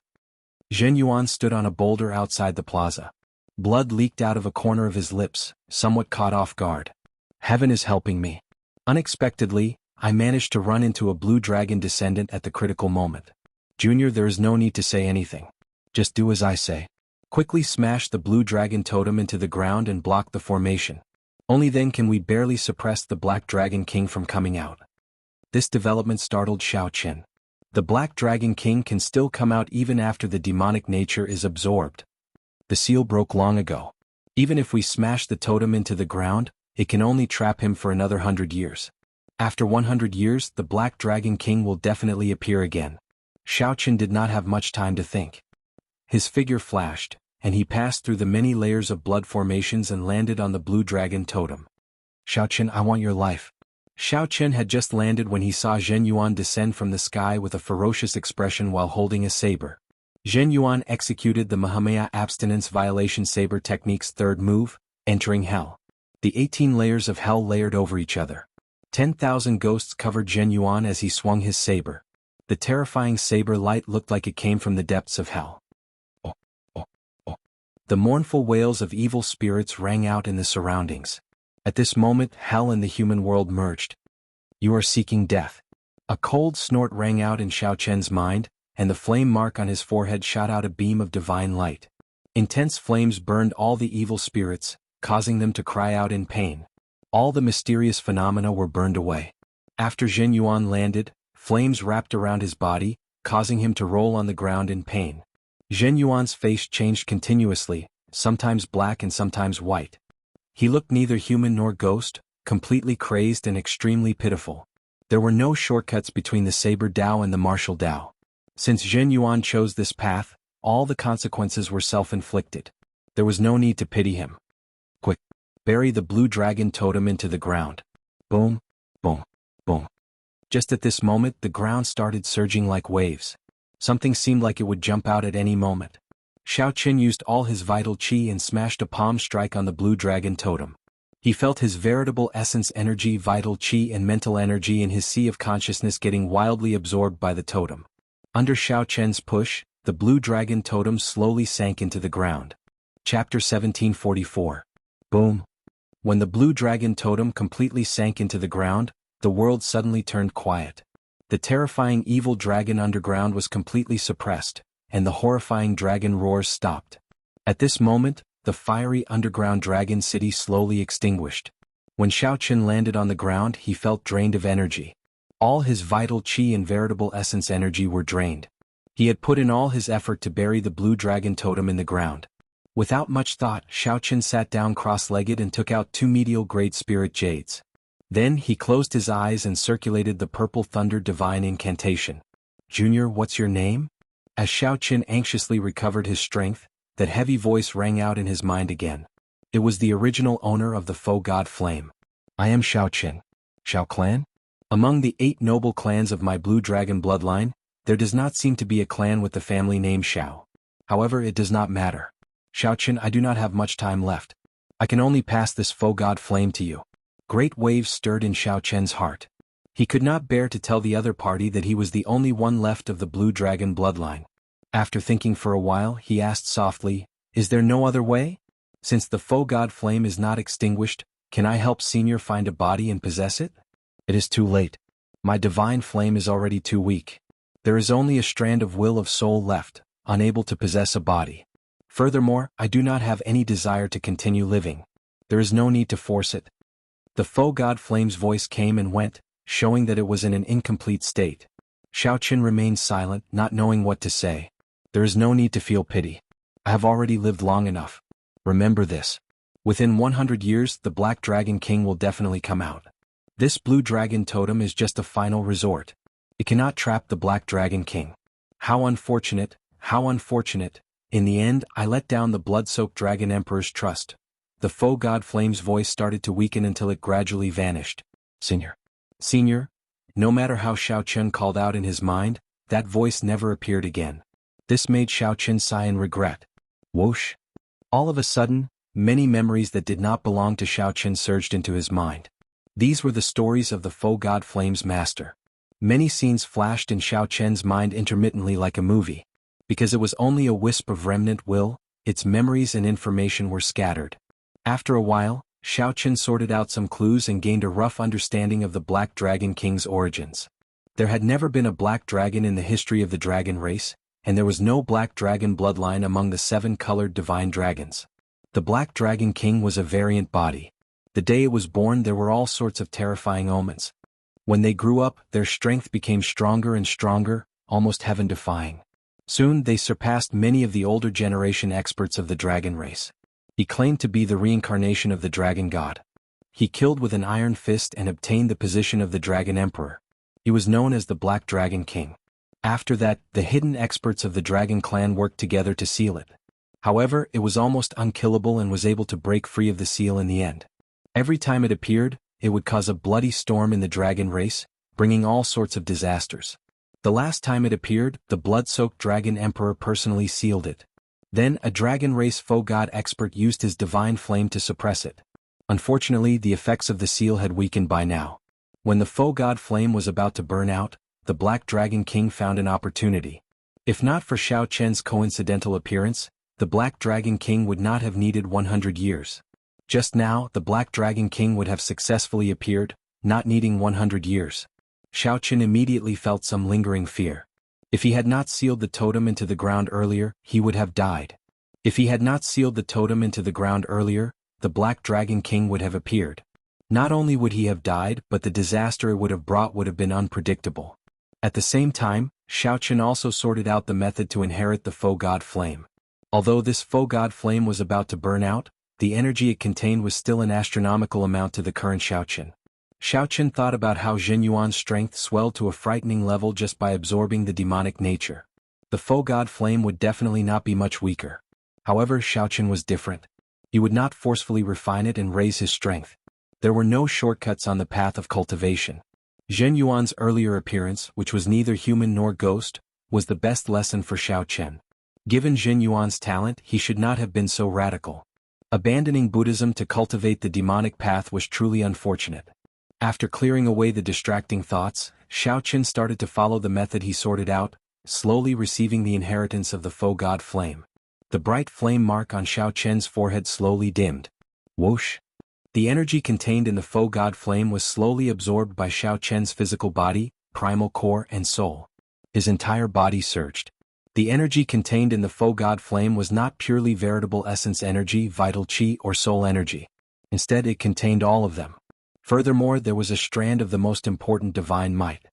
Zhen Yuan stood on a boulder outside the plaza. Blood leaked out of a corner of his lips, somewhat caught off guard. Heaven is helping me. Unexpectedly, I managed to run into a blue dragon descendant at the critical moment. Junior, there is no need to say anything. Just do as I say. Quickly smash the blue dragon totem into the ground and block the formation. Only then can we barely suppress the Black Dragon King from coming out. This development startled Xiao Qin. The Black Dragon King can still come out even after the demonic nature is absorbed. The seal broke long ago. Even if we smash the totem into the ground, it can only trap him for another 100 years. After 100 years, the Black Dragon King will definitely appear again. Xiao Qin did not have much time to think. His figure flashed, and he passed through the many layers of blood formations and landed on the blue dragon totem. "Xiao Qin, I want your life." Xiao Qin had just landed when he saw Zhen Yuan descend from the sky with a ferocious expression while holding a saber. Zhen Yuan executed the Mahamaya abstinence violation saber technique's third move, entering hell. The 18 layers of hell layered over each other. 10,000 ghosts covered Zhen Yuan as he swung his saber. The terrifying saber light looked like it came from the depths of hell. The mournful wails of evil spirits rang out in the surroundings. At this moment, hell and the human world merged. "You are seeking death." A cold snort rang out in Xiao Qin's mind, and the flame mark on his forehead shot out a beam of divine light. Intense flames burned all the evil spirits, causing them to cry out in pain. All the mysterious phenomena were burned away. After Zhen Yuan landed, flames wrapped around his body, causing him to roll on the ground in pain. Zhen Yuan's face changed continuously, sometimes black and sometimes white. He looked neither human nor ghost, completely crazed and extremely pitiful. There were no shortcuts between the Saber Dao and the Martial Dao. Since Zhen Yuan chose this path, all the consequences were self-inflicted. There was no need to pity him. Quick! Bury the blue dragon totem into the ground. Boom, boom, boom. Just at this moment, the ground started surging like waves. Something seemed like it would jump out at any moment. Xiao Qin used all his vital qi and smashed a palm strike on the blue dragon totem. He felt his veritable essence energy, vital chi and mental energy in his sea of consciousness getting wildly absorbed by the totem. Under Xiao Chen's push, the blue dragon totem slowly sank into the ground. Chapter 1744. Boom. When the blue dragon totem completely sank into the ground, the world suddenly turned quiet. The terrifying evil dragon underground was completely suppressed, and the horrifying dragon roars stopped. At this moment, the fiery underground dragon city slowly extinguished. When Xiao Chen landed on the ground, he felt drained of energy. All his vital chi and veritable essence energy were drained. He had put in all his effort to bury the blue dragon totem in the ground. Without much thought, Xiao Chen sat down cross-legged and took out 2 medial Great Spirit Jades. Then he closed his eyes and circulated the Purple Thunder Divine Incantation. "Junior, what's your name?" As Xiao Chen anxiously recovered his strength, that heavy voice rang out in his mind again. It was the original owner of the faux god flame. "I am Xiao Chen. Xiao clan? Among the 8 noble clans of my blue dragon bloodline, there does not seem to be a clan with the family name Xiao. However, it does not matter. Xiao Chen, I do not have much time left. I can only pass this faux god flame to you." Great waves stirred in Xiao Chen's heart. He could not bear to tell the other party that he was the only one left of the blue dragon bloodline. After thinking for a while, he asked softly, "Is there no other way? Since the faux god flame is not extinguished, can I help Senior find a body and possess it?" "It is too late. My divine flame is already too weak. There is only a strand of will of soul left, unable to possess a body. Furthermore, I do not have any desire to continue living. There is no need to force it." The faux god flame's voice came and went, showing that it was in an incomplete state. Xiao Chen remained silent, not knowing what to say. "There is no need to feel pity. I have already lived long enough. Remember this. Within 100 years, the Black Dragon King will definitely come out. This blue dragon totem is just a final resort. It cannot trap the Black Dragon King. How unfortunate, how unfortunate. In the end, I let down the blood-soaked Dragon Emperor's trust." The faux god flame's voice started to weaken until it gradually vanished. "Senior. Senior." No matter how Xiao Chen called out in his mind, that voice never appeared again. This made Xiao Chen sigh in regret. Whoosh. All of a sudden, many memories that did not belong to Xiao Chen surged into his mind. These were the stories of the faux god flame's master. Many scenes flashed in Xiao Chen's mind intermittently like a movie. Because it was only a wisp of remnant will, its memories and information were scattered. After a while, Xiao Chen sorted out some clues and gained a rough understanding of the Black Dragon King's origins. There had never been a black dragon in the history of the dragon race, and there was no black dragon bloodline among the 7-colored divine dragons. The Black Dragon King was a variant body. The day it was born, there were all sorts of terrifying omens. When they grew up, their strength became stronger and stronger, almost heaven-defying. Soon they surpassed many of the older generation experts of the dragon race. He claimed to be the reincarnation of the dragon god. He killed with an iron fist and obtained the position of the Dragon Emperor. He was known as the Black Dragon King. After that, the hidden experts of the Dragon Clan worked together to seal it. However, it was almost unkillable and was able to break free of the seal in the end. Every time it appeared, it would cause a bloody storm in the dragon race, bringing all sorts of disasters. The last time it appeared, the blood-soaked Dragon Emperor personally sealed it. Then, a dragon race faux god expert used his divine flame to suppress it. Unfortunately, the effects of the seal had weakened by now. When the faux god flame was about to burn out, the Black Dragon King found an opportunity. If not for Xiao Chen's coincidental appearance, the Black Dragon King would not have needed 100 years. Just now, the Black Dragon King would have successfully appeared, not needing 100 years. Xiao Chen immediately felt some lingering fear. If he had not sealed the totem into the ground earlier, he would have died. If he had not sealed the totem into the ground earlier, the Black Dragon King would have appeared. Not only would he have died, but the disaster it would have brought would have been unpredictable. At the same time, Xiao Chen also sorted out the method to inherit the faux god flame. Although this faux god flame was about to burn out, the energy it contained was still an astronomical amount to the current Xiao Chen. Xiao Chen thought about how Zhen Yuan's strength swelled to a frightening level just by absorbing the demonic nature. The faux god flame would definitely not be much weaker. However, Xiao Chen was different. He would not forcefully refine it and raise his strength. There were no shortcuts on the path of cultivation. Zhen Yuan's earlier appearance, which was neither human nor ghost, was the best lesson for Xiao Chen. Given Zhen Yuan's talent, he should not have been so radical. Abandoning Buddhism to cultivate the demonic path was truly unfortunate. After clearing away the distracting thoughts, Xiaoqin started to follow the method he sorted out, slowly receiving the inheritance of the faux god flame. The bright flame mark on Xiaoqin's forehead slowly dimmed. Whoosh! The energy contained in the faux god flame was slowly absorbed by Xiaoqin's physical body, primal core and soul. His entire body surged. The energy contained in the faux god flame was not purely veritable essence energy, vital qi or soul energy. Instead it contained all of them. Furthermore, there was a strand of the most important divine might.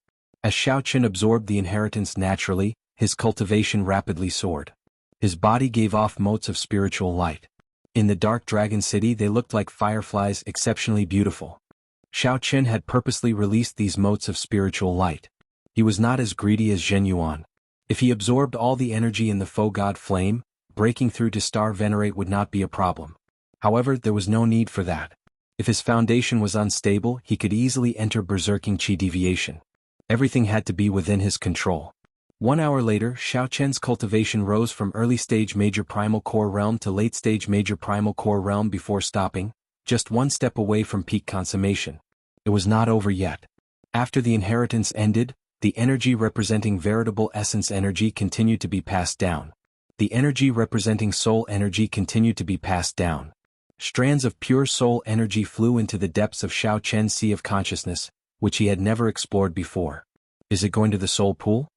As Xiaoqin absorbed the inheritance naturally, his cultivation rapidly soared. His body gave off motes of spiritual light. In the dark dragon city they looked like fireflies, exceptionally beautiful. Xiaoqin had purposely released these motes of spiritual light. He was not as greedy as Zhen Yuan. If he absorbed all the energy in the faux god flame, breaking through to star venerate would not be a problem. However, there was no need for that. If his foundation was unstable, he could easily enter berserking qi deviation. Everything had to be within his control. 1 hour later, Xiaoqin's cultivation rose from early-stage major primal core realm to late-stage major primal core realm before stopping, just one step away from peak consummation. It was not over yet. After the inheritance ended, the energy representing veritable essence energy continued to be passed down. The energy representing soul energy continued to be passed down. Strands of pure soul energy flew into the depths of Xiaoqin's sea of consciousness, which he had never explored before. Is it going to the soul pool?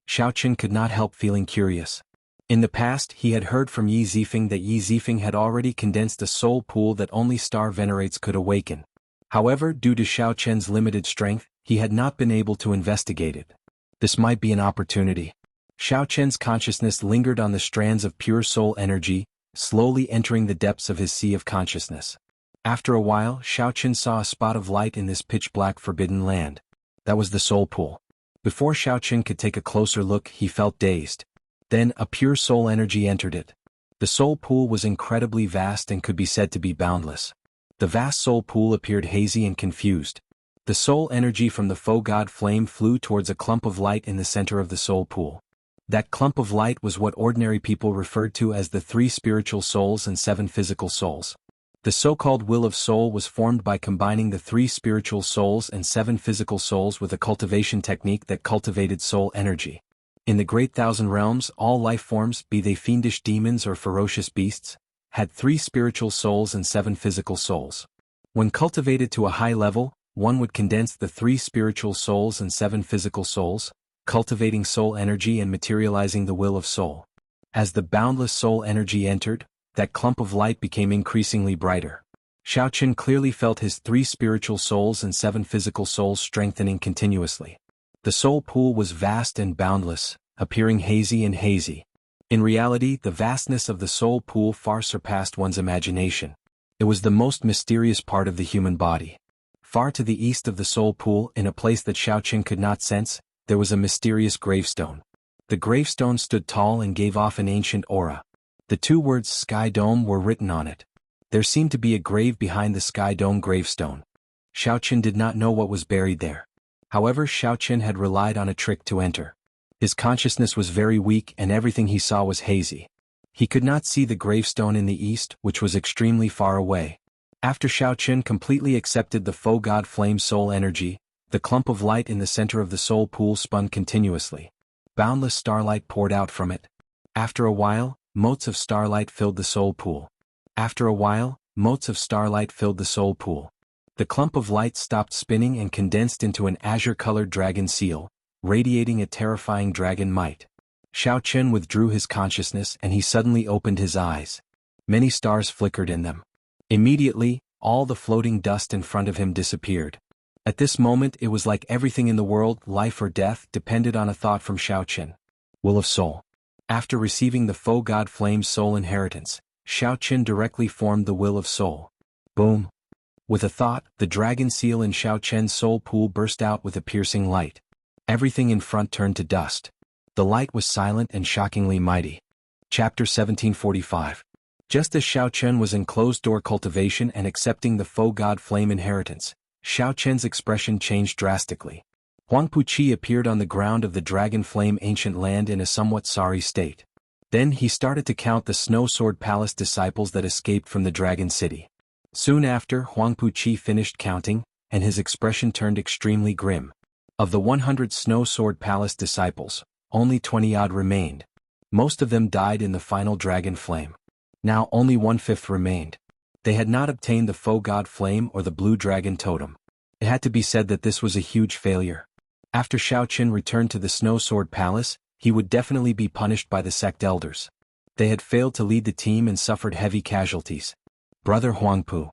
Xiaoqin could not help feeling curious. In the past, he had heard from Yi Zifeng that Yi Zifeng had already condensed a soul pool that only star venerates could awaken. However, due to Xiaoqin's limited strength, he had not been able to investigate it. This might be an opportunity. Xiaoqin's consciousness lingered on the strands of pure soul energy, slowly entering the depths of his sea of consciousness. After a while, Xiaoqin saw a spot of light in this pitch-black forbidden land. That was the soul pool. Before Xiaoqin could take a closer look, he felt dazed. Then, a pure soul energy entered it. The soul pool was incredibly vast and could be said to be boundless. The vast soul pool appeared hazy and confused. The soul energy from the faux god flame flew towards a clump of light in the center of the soul pool. That clump of light was what ordinary people referred to as the 3 spiritual souls and 7 physical souls. The so-called will of soul was formed by combining the 3 spiritual souls and 7 physical souls with a cultivation technique that cultivated soul energy. In the Great Thousand Realms, all life forms, be they fiendish demons or ferocious beasts, had 3 spiritual souls and 7 physical souls. When cultivated to a high level, one would condense the 3 spiritual souls and 7 physical souls, cultivating soul energy and materializing the will of soul. As the boundless soul energy entered, that clump of light became increasingly brighter. Xiaoqin clearly felt his 3 spiritual souls and 7 physical souls strengthening continuously. The soul pool was vast and boundless, appearing hazy and hazy. In reality, the vastness of the soul pool far surpassed one's imagination. It was the most mysterious part of the human body. Far to the east of the soul pool, in a place that Xiaoqin could not sense, there was a mysterious gravestone. The gravestone stood tall and gave off an ancient aura. The 2 words Sky Dome were written on it. There seemed to be a grave behind the Sky Dome gravestone. Xiaoqin did not know what was buried there. However, Xiaoqin had relied on a trick to enter. His consciousness was very weak and everything he saw was hazy. He could not see the gravestone in the east, which was extremely far away. After Xiaoqin completely accepted the faux god flame soul energy, the clump of light in the center of the soul pool spun continuously. Boundless starlight poured out from it. After a while, motes of starlight filled the soul pool. After a while, motes of starlight filled the soul pool. The clump of light stopped spinning and condensed into an azure-colored dragon seal, radiating a terrifying dragon might. Xiaoqin withdrew his consciousness and he suddenly opened his eyes. Many stars flickered in them. Immediately, all the floating dust in front of him disappeared. At this moment it was like everything in the world, life or death, depended on a thought from Xiaoqin. Will of soul. After receiving the faux god flame's soul inheritance, Xiaoqin directly formed the will of soul. Boom! With a thought, the dragon seal in Xiaoqin's soul pool burst out with a piercing light. Everything in front turned to dust. The light was silent and shockingly mighty. Chapter 1745. Just as Xiaoqin was in closed-door cultivation and accepting the faux god flame inheritance, Xiaoqin's expression changed drastically. Huangpu Qi appeared on the ground of the dragon flame ancient land in a somewhat sorry state. Then he started to count the Snow Sword Palace disciples that escaped from the Dragon City. Soon after, Huangpu Qi finished counting, and his expression turned extremely grim. Of the 100 Snow Sword Palace disciples, only 20-odd remained. Most of them died in the final dragon flame. Now only 1/5 remained. They had not obtained the Faux God Flame or the Blue Dragon Totem. It had to be said that this was a huge failure. After Xiao Qin returned to the Snow Sword Palace, he would definitely be punished by the sect elders. They had failed to lead the team and suffered heavy casualties. Brother Huangpu.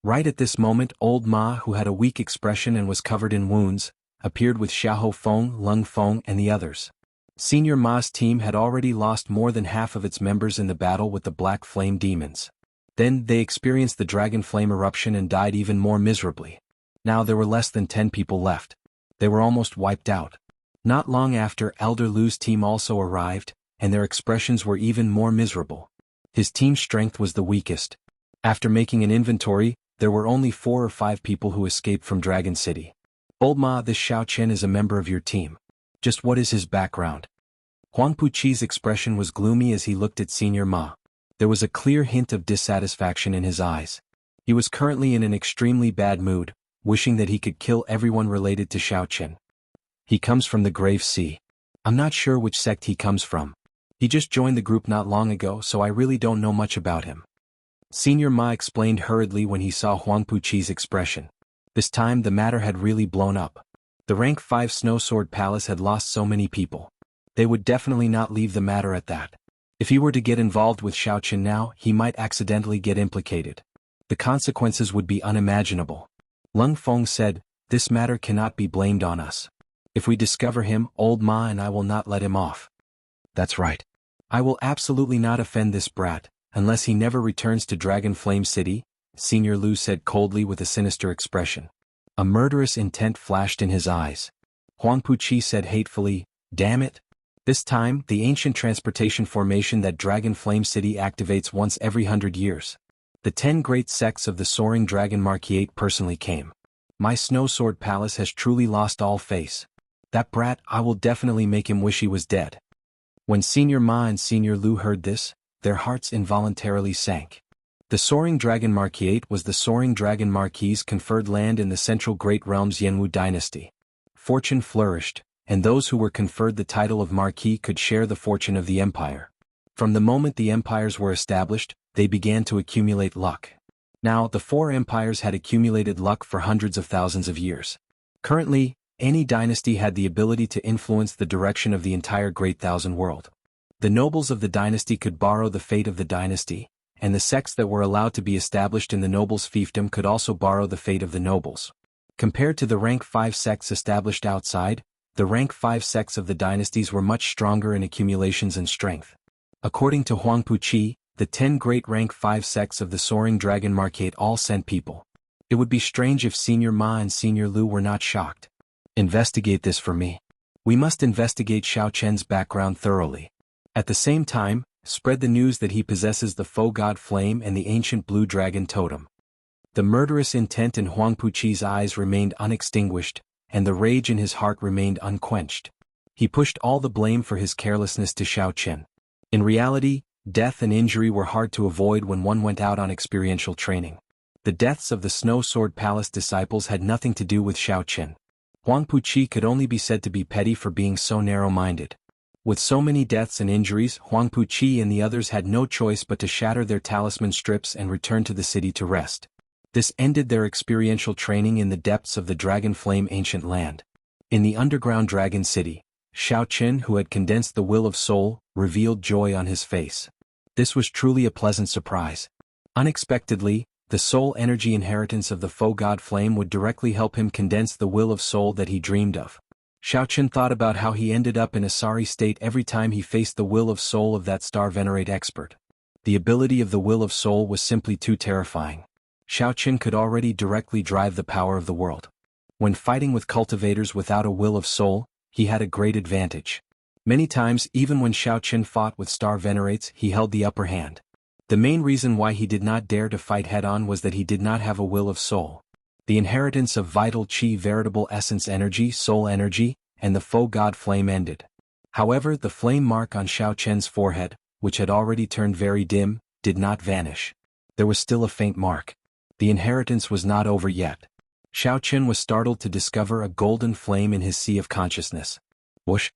Right at this moment, old Ma, who had a weak expression and was covered in wounds, appeared with Xiahou Feng, Lung Feng and the others. Senior Ma's team had already lost more than half of its members in the battle with the Black Flame Demons. Then they experienced the Dragon Flame eruption and died even more miserably. Now there were less than 10 people left. They were almost wiped out. Not long after, Elder Lu's team also arrived, and their expressions were even more miserable. His team's strength was the weakest. After making an inventory, there were only 4 or 5 people who escaped from Dragon City. Old Ma, this Xiao Chen is a member of your team. Just what is his background? Huangpu Qi's expression was gloomy as he looked at Senior Ma. There was a clear hint of dissatisfaction in his eyes. He was currently in an extremely bad mood, wishing that he could kill everyone related to Xiao Chen. He comes from the Grave Sea. I'm not sure which sect he comes from. He just joined the group not long ago, so I really don't know much about him. Senior Ma explained hurriedly when he saw Huangpu Qi's expression. This time the matter had really blown up. The Rank 5 Snow Sword Palace had lost so many people. They would definitely not leave the matter at that. If he were to get involved with Xiao Chen now, he might accidentally get implicated. The consequences would be unimaginable. Lung Feng said, "This matter cannot be blamed on us. If we discover him, old Ma and I will not let him off." That's right. I will absolutely not offend this brat, unless he never returns to Dragon Flame City, Senior Lu said coldly with a sinister expression. A murderous intent flashed in his eyes. Huangpu Qi said hatefully, "Damn it." This time, the ancient transportation formation that Dragon Flame City activates once every 100 years. The 10 great sects of the Soaring Dragon Marquis personally came. My Snow Sword Palace has truly lost all face. That brat, I will definitely make him wish he was dead. When Senior Ma and Senior Lu heard this, their hearts involuntarily sank. The Soaring Dragon Marquis was the Soaring Dragon Marquis' conferred land in the Central Great Realm's Yanwu dynasty. Fortune flourished, and those who were conferred the title of Marquis could share the fortune of the empire. From the moment the empires were established, they began to accumulate luck. Now, the 4 empires had accumulated luck for hundreds of thousands of years. Currently, any dynasty had the ability to influence the direction of the entire Great Thousand World. The nobles of the dynasty could borrow the fate of the dynasty, and the sects that were allowed to be established in the nobles' fiefdom could also borrow the fate of the nobles. Compared to the Rank 5 sects established outside, the Rank 5 sects of the dynasties were much stronger in accumulations and strength. According to Huangpu Qi, the 10 great Rank 5 sects of the Soaring Dragon Marquis all sent people. It would be strange if Senior Ma and Senior Lu were not shocked. Investigate this for me. We must investigate Xiao Chen's background thoroughly. At the same time, spread the news that he possesses the Faux God Flame and the ancient Blue Dragon Totem. The murderous intent in Huangpu Qi's eyes remained unextinguished, and the rage in his heart remained unquenched. He pushed all the blame for his carelessness to Xiao Chen. In reality, death and injury were hard to avoid when one went out on experiential training. The deaths of the Snow Sword Palace disciples had nothing to do with Xiao Chen. Huangpu Qi could only be said to be petty for being so narrow-minded. With so many deaths and injuries, Huangpu Qi and the others had no choice but to shatter their talisman strips and return to the city to rest. This ended their experiential training in the depths of the Dragon Flame ancient land. In the underground Dragon City, Xiao Chen, who had condensed the will of soul, revealed joy on his face. This was truly a pleasant surprise. Unexpectedly, the soul energy inheritance of the Faux God Flame would directly help him condense the will of soul that he dreamed of. Xiao Chen thought about how he ended up in a sorry state every time he faced the will of soul of that Star Venerate expert. The ability of the will of soul was simply too terrifying. Xiao Chen could already directly drive the power of the world. When fighting with cultivators without a will of soul, he had a great advantage. Many times, even when Xiao Chen fought with Star Venerates, he held the upper hand. The main reason why he did not dare to fight head-on was that he did not have a will of soul. The inheritance of vital chi, veritable essence energy, soul energy, and the Faux God Flame ended. However, the flame mark on Xiao Chen's forehead, which had already turned very dim, did not vanish. There was still a faint mark. The inheritance was not over yet. Xiaochen was startled to discover a golden flame in his sea of consciousness. Whoosh!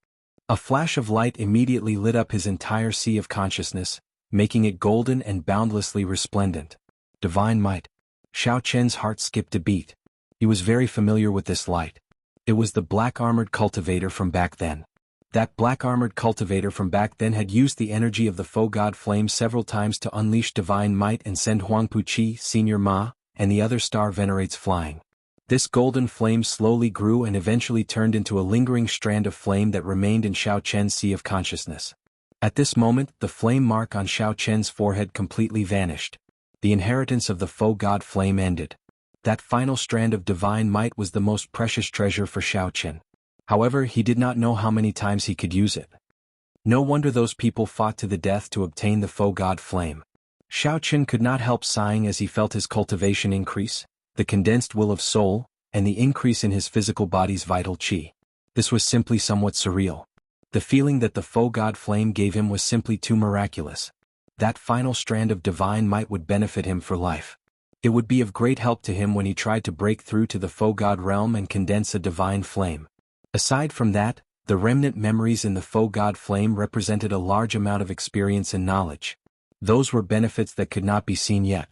A flash of light immediately lit up his entire sea of consciousness, making it golden and boundlessly resplendent. Divine might. Xiaochen's heart skipped a beat. He was very familiar with this light. It was the black-armored cultivator from back then. That black-armored cultivator from back then had used the energy of the foe god flame several times to unleash divine might and send Huangpu Qi, Senior Ma, and the other star venerates flying. This golden flame slowly grew and eventually turned into a lingering strand of flame that remained in Xiaochen's sea of consciousness. At this moment, the flame mark on Xiaochen's forehead completely vanished. The inheritance of the foe god flame ended. That final strand of divine might was the most precious treasure for Xiaochen. However, he did not know how many times he could use it. No wonder those people fought to the death to obtain the foe god flame. Xiaochen could not help sighing as he felt his cultivation increase, the condensed will of soul, and the increase in his physical body's vital qi. This was simply somewhat surreal. The feeling that the foe god flame gave him was simply too miraculous. That final strand of divine might would benefit him for life. It would be of great help to him when he tried to break through to the foe god realm and condense a divine flame. Aside from that, the remnant memories in the foe god flame represented a large amount of experience and knowledge. Those were benefits that could not be seen yet.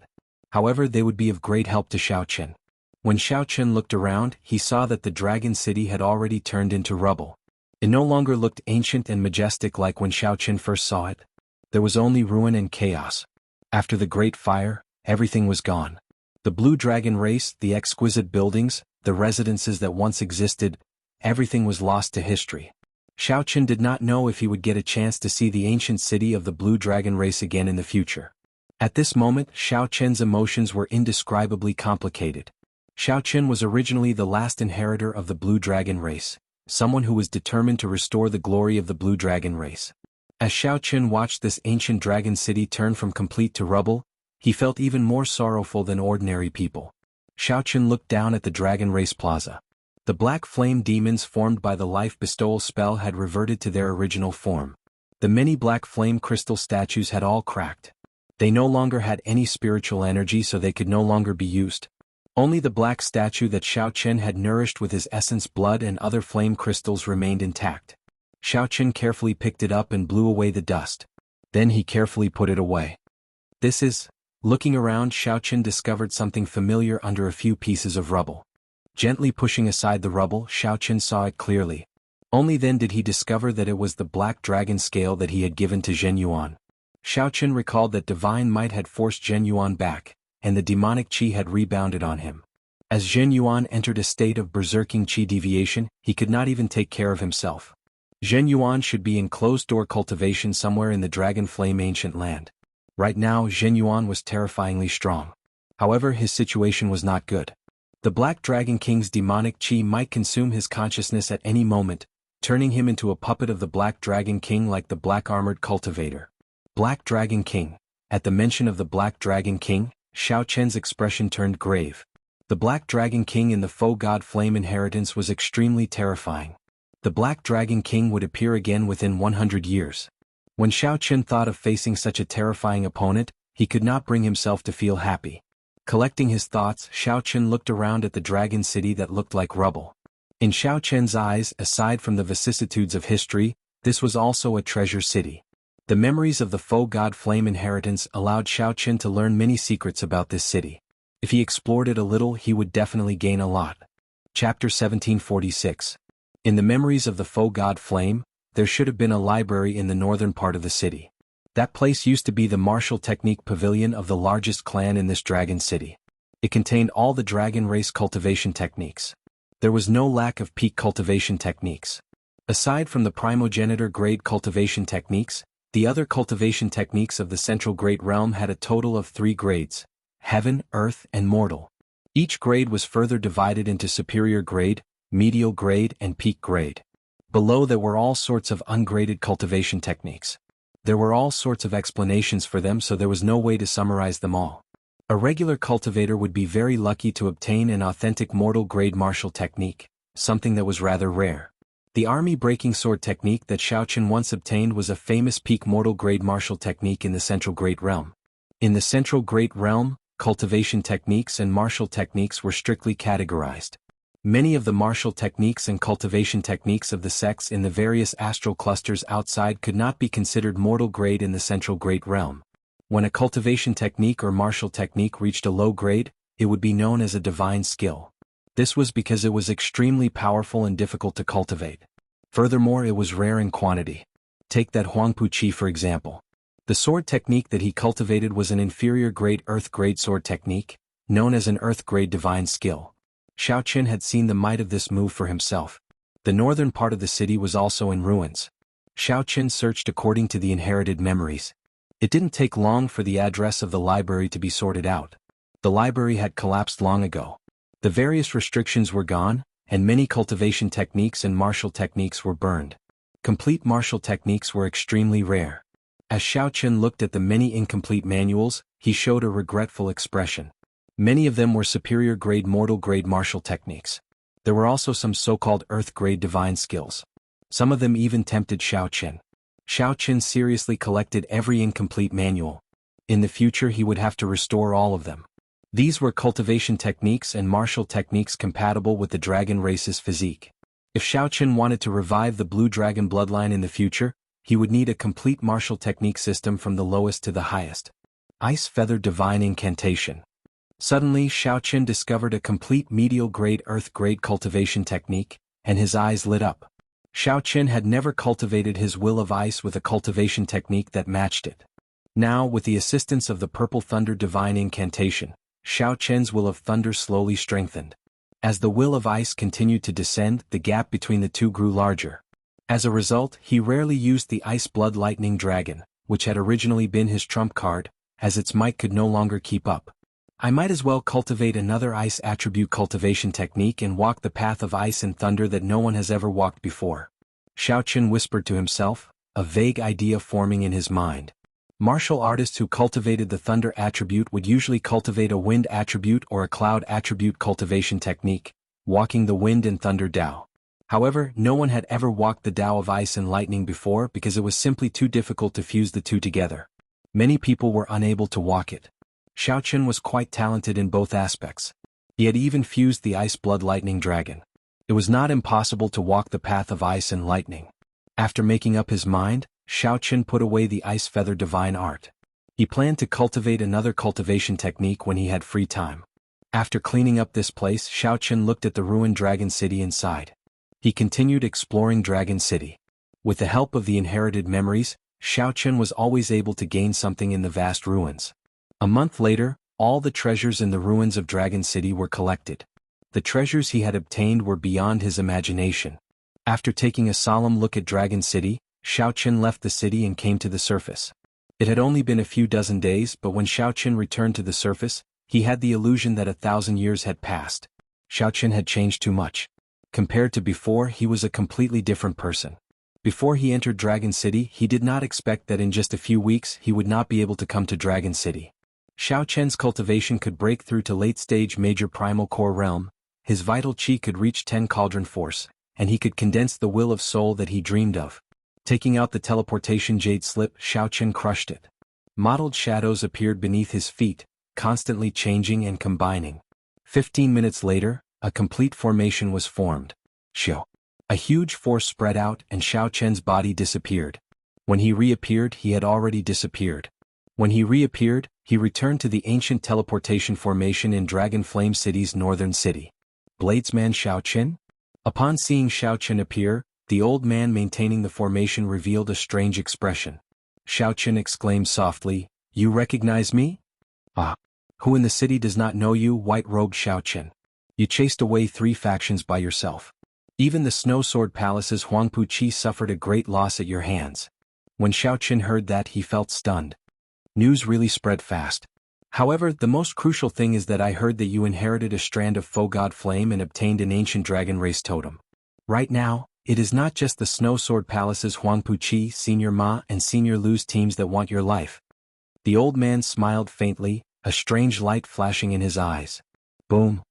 However, they would be of great help to Xiaochen. When Xiaochen looked around, he saw that the dragon city had already turned into rubble. It no longer looked ancient and majestic like when Xiaochen first saw it. There was only ruin and chaos. After the great fire, everything was gone. The blue dragon race, the exquisite buildings, the residences that once existed, everything was lost to history. Xiaochen did not know if he would get a chance to see the ancient city of the blue dragon race again in the future. At this moment, Xiaochen's emotions were indescribably complicated. Xiaochen was originally the last inheritor of the blue dragon race, someone who was determined to restore the glory of the blue dragon race. As Xiaochen watched this ancient dragon city turn from complete to rubble, he felt even more sorrowful than ordinary people. Xiaochen looked down at the dragon race plaza. The black flame demons formed by the life bestowal spell had reverted to their original form. The many black flame crystal statues had all cracked. They no longer had any spiritual energy, so they could no longer be used. Only the black statue that Xiaochen had nourished with his essence blood and other flame crystals remained intact. Xiaochen carefully picked it up and blew away the dust. Then he carefully put it away. This is... Looking around, Xiaochen discovered something familiar under a few pieces of rubble. Gently pushing aside the rubble, Xiaochen saw it clearly. Only then did he discover that it was the black dragon scale that he had given to Zhen Yuan. Xiaochen recalled that divine might had forced Zhen Yuan back, and the demonic qi had rebounded on him. As Zhen Yuan entered a state of berserking qi deviation, he could not even take care of himself. Zhen Yuan should be in closed-door cultivation somewhere in the Dragon Flame ancient land. Right now, Zhen Yuan was terrifyingly strong. However, his situation was not good. The Black Dragon King's demonic qi might consume his consciousness at any moment, turning him into a puppet of the Black Dragon King like the black-armored cultivator. Black Dragon King. At the mention of the Black Dragon King, Xiaochen's expression turned grave. The Black Dragon King in the foe god flame inheritance was extremely terrifying. The Black Dragon King would appear again within 100 years. When Xiaochen thought of facing such a terrifying opponent, he could not bring himself to feel happy. Collecting his thoughts, Xiaochen looked around at the dragon city that looked like rubble. In Xiaochen's eyes, aside from the vicissitudes of history, this was also a treasure city. The memories of the foe god flame inheritance allowed Xiaochen to learn many secrets about this city. If he explored it a little, he would definitely gain a lot. Chapter 1746. In the memories of the foe god flame, there should have been a library in the northern part of the city. That place used to be the martial technique pavilion of the largest clan in this dragon city. It contained all the dragon race cultivation techniques. There was no lack of peak cultivation techniques. Aside from the primogenitor grade cultivation techniques, the other cultivation techniques of the central great realm had a total of 3 grades: heaven, earth, and mortal. Each grade was further divided into superior grade, medial grade, and peak grade. Below there were all sorts of ungraded cultivation techniques. There were all sorts of explanations for them, so there was no way to summarize them all. A regular cultivator would be very lucky to obtain an authentic mortal grade martial technique, something that was rather rare. The army-breaking sword technique that Xiaoqin once obtained was a famous peak mortal grade martial technique in the Central Great Realm. In the Central Great Realm, cultivation techniques and martial techniques were strictly categorized. Many of the martial techniques and cultivation techniques of the sects in the various astral clusters outside could not be considered mortal grade in the Central Great Realm. When a cultivation technique or martial technique reached a low grade, it would be known as a divine skill. This was because it was extremely powerful and difficult to cultivate. Furthermore, it was rare in quantity. Take that Huangpu Qi for example. The sword technique that he cultivated was an inferior grade earth grade sword technique, known as an earth grade divine skill. Xiaoqin had seen the might of this move for himself. The northern part of the city was also in ruins. Xiaoqin searched according to the inherited memories. It didn't take long for the address of the library to be sorted out. The library had collapsed long ago. The various restrictions were gone, and many cultivation techniques and martial techniques were burned. Complete martial techniques were extremely rare. As Xiaoqin looked at the many incomplete manuals, he showed a regretful expression. Many of them were superior grade mortal grade martial techniques. There were also some so-called earth grade divine skills. Some of them even tempted Xiaoqin. Xiaoqin seriously collected every incomplete manual. In the future he would have to restore all of them. These were cultivation techniques and martial techniques compatible with the dragon race's physique. If Xiaoqin wanted to revive the blue dragon bloodline in the future, he would need a complete martial technique system from the lowest to the highest. Ice Feather Divine Incantation. Suddenly Xiaoqin discovered a complete medial grade earth grade cultivation technique, and his eyes lit up. Xiaoqin had never cultivated his will of ice with a cultivation technique that matched it. Now, with the assistance of the Purple Thunder Divine Incantation, Xiaoqin's will of thunder slowly strengthened. As the will of ice continued to descend, the gap between the two grew larger. As a result, he rarely used the Ice Blood Lightning Dragon, which had originally been his trump card, as its might could no longer keep up. I might as well cultivate another ice attribute cultivation technique and walk the path of ice and thunder that no one has ever walked before. Xiaoqin whispered to himself, a vague idea forming in his mind. Martial artists who cultivated the thunder attribute would usually cultivate a wind attribute or a cloud attribute cultivation technique, walking the wind and thunder Dao. However, no one had ever walked the Dao of ice and lightning before because it was simply too difficult to fuse the two together. Many people were unable to walk it. Xiaoqin was quite talented in both aspects. He had even fused the Ice Blood Lightning Dragon. It was not impossible to walk the path of ice and lightning. After making up his mind, Xiaoqin put away the Ice Feather Divine Art. He planned to cultivate another cultivation technique when he had free time. After cleaning up this place, Xiaoqin looked at the ruined Dragon City inside. He continued exploring Dragon City. With the help of the inherited memories, Xiaoqin was always able to gain something in the vast ruins. A month later, all the treasures in the ruins of Dragon City were collected. The treasures he had obtained were beyond his imagination. After taking a solemn look at Dragon City, Xiaoqin left the city and came to the surface. It had only been a few dozen days, but when Xiaoqin returned to the surface, he had the illusion that 1,000 years had passed. Xiaoqin had changed too much. Compared to before, he was a completely different person. Before he entered Dragon City, he did not expect that in just a few weeks he would not be able to come to Dragon City. Xiaoqin's cultivation could break through to late-stage major primal core realm, his vital qi could reach 10 cauldron force, and he could condense the will of soul that he dreamed of. Taking out the teleportation jade slip, Xiaoqin crushed it. Mottled shadows appeared beneath his feet, constantly changing and combining. 15 minutes later, a complete formation was formed. Xiao. A huge force spread out and Xiaoqin's body disappeared. When he reappeared, he had already disappeared. When he reappeared, he returned to the ancient teleportation formation in Dragon Flame City's northern city. Bladesman Xiaoqin? Upon seeing Xiaoqin appear, the old man maintaining the formation revealed a strange expression. Xiaoqin exclaimed softly, "You recognize me?" "Ah. Who in the city does not know you, white-robed Xiaoqin? You chased away 3 factions by yourself. Even the Snow Sword Palace's Huangpu Qi suffered a great loss at your hands." When Xiaoqin heard that, he felt stunned. News really spread fast. However, the most crucial thing is that I heard that you inherited a strand of Faux God Flame and obtained an ancient dragon race totem. Right now, it is not just the Snow Sword Palace's Huangpu Qi, Senior Ma and Senior Lu's teams that want your life. The old man smiled faintly, a strange light flashing in his eyes. Boom.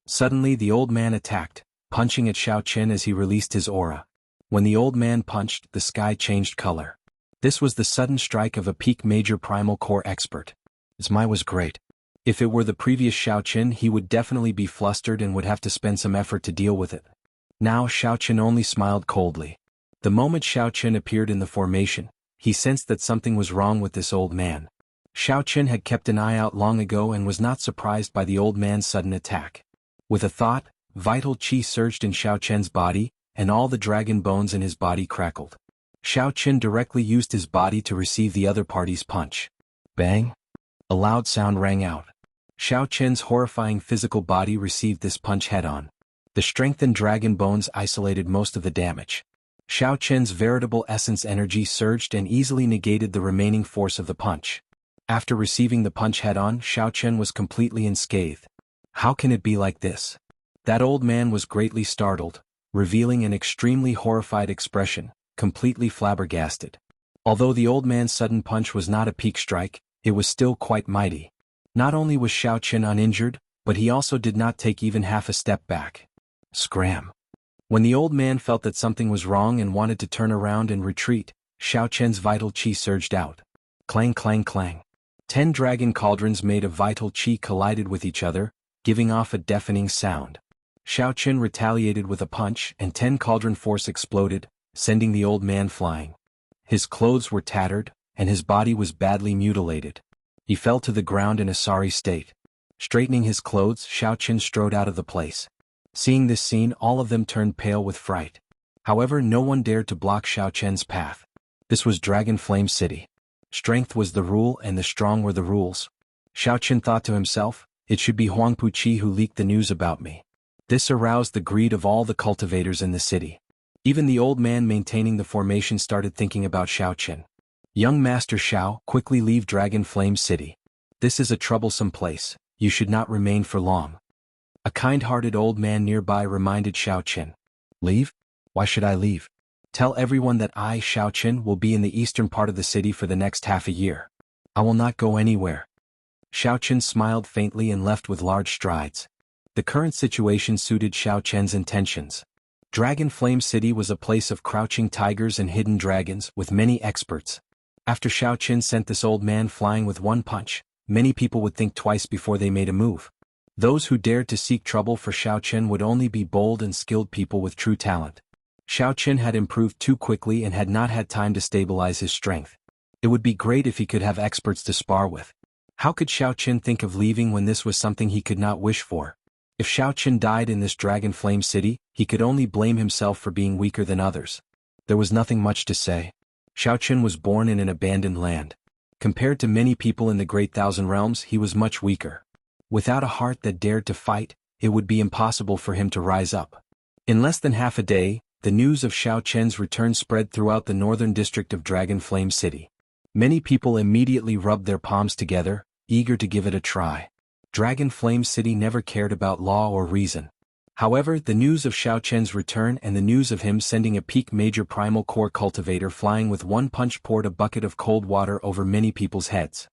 Suddenly the old man attacked, punching at Xiaoqin as he released his aura. When the old man punched, the sky changed color. This was the sudden strike of a peak major primal core expert. His Mai was great. If it were the previous Xiaoqin, he would definitely be flustered and would have to spend some effort to deal with it. Now Xiaoqin only smiled coldly. The moment Xiaoqin appeared in the formation, he sensed that something was wrong with this old man. Xiaoqin had kept an eye out long ago and was not surprised by the old man's sudden attack. With a thought, vital qi surged in Xiaoqin's body, and all the dragon bones in his body crackled. Xiaoqin directly used his body to receive the other party's punch. Bang! A loud sound rang out. Xiaoqin's horrifying physical body received this punch head-on. The strengthened dragon bones isolated most of the damage. Xiaoqin's veritable essence energy surged and easily negated the remaining force of the punch. After receiving the punch head-on, Xiaoqin was completely unscathed. How can it be like this? That old man was greatly startled, revealing an extremely horrified expression, completely flabbergasted. Although the old man's sudden punch was not a peak strike, it was still quite mighty. Not only was Xiaoqin uninjured, but he also did not take even half a step back. Scram! When the old man felt that something was wrong and wanted to turn around and retreat, Xiaoqin's vital qi surged out. Clang clang clang. 10 dragon cauldrons made of vital qi collided with each other, giving off a deafening sound. Xiaoqin retaliated with a punch and 10 cauldron force exploded, sending the old man flying. His clothes were tattered, and his body was badly mutilated. He fell to the ground in a sorry state. Straightening his clothes, Xiaoqin strode out of the place. Seeing this scene, all of them turned pale with fright. However, no one dared to block Xiaoqin's path. This was Dragon Flame City. Strength was the rule and the strong were the rules. Xiaoqin thought to himself, it should be Huangpu Qi who leaked the news about me. This aroused the greed of all the cultivators in the city. Even the old man maintaining the formation started thinking about Xiaoqin. Young Master Xiao, quickly leave Dragon Flame City. This is a troublesome place, you should not remain for long. A kind-hearted old man nearby reminded Xiaoqin. Leave? Why should I leave? Tell everyone that I, Xiaoqin, will be in the eastern part of the city for the next half a year. I will not go anywhere. Xiaoqin smiled faintly and left with large strides. The current situation suited Xiaoqin's intentions. Dragon Flame City was a place of crouching tigers and hidden dragons with many experts. After Xiaoqin sent this old man flying with one punch, many people would think twice before they made a move. Those who dared to seek trouble for Xiaoqin would only be bold and skilled people with true talent. Xiaoqin had improved too quickly and had not had time to stabilize his strength. It would be great if he could have experts to spar with. How could Xiaoqin think of leaving when this was something he could not wish for? If Xiaoqin died in this Dragon Flame City, he could only blame himself for being weaker than others. There was nothing much to say. Xiaoqin was born in an abandoned land. Compared to many people in the Great Thousand Realms, he was much weaker. Without a heart that dared to fight, it would be impossible for him to rise up. In less than half a day, the news of Xiaoqin's return spread throughout the northern district of Dragon Flame City. Many people immediately rubbed their palms together, eager to give it a try. Dragon Flame City never cared about law or reason. However, the news of Xiaoqin's return and the news of him sending a peak major primal core cultivator flying with one punch poured a bucket of cold water over many people's heads.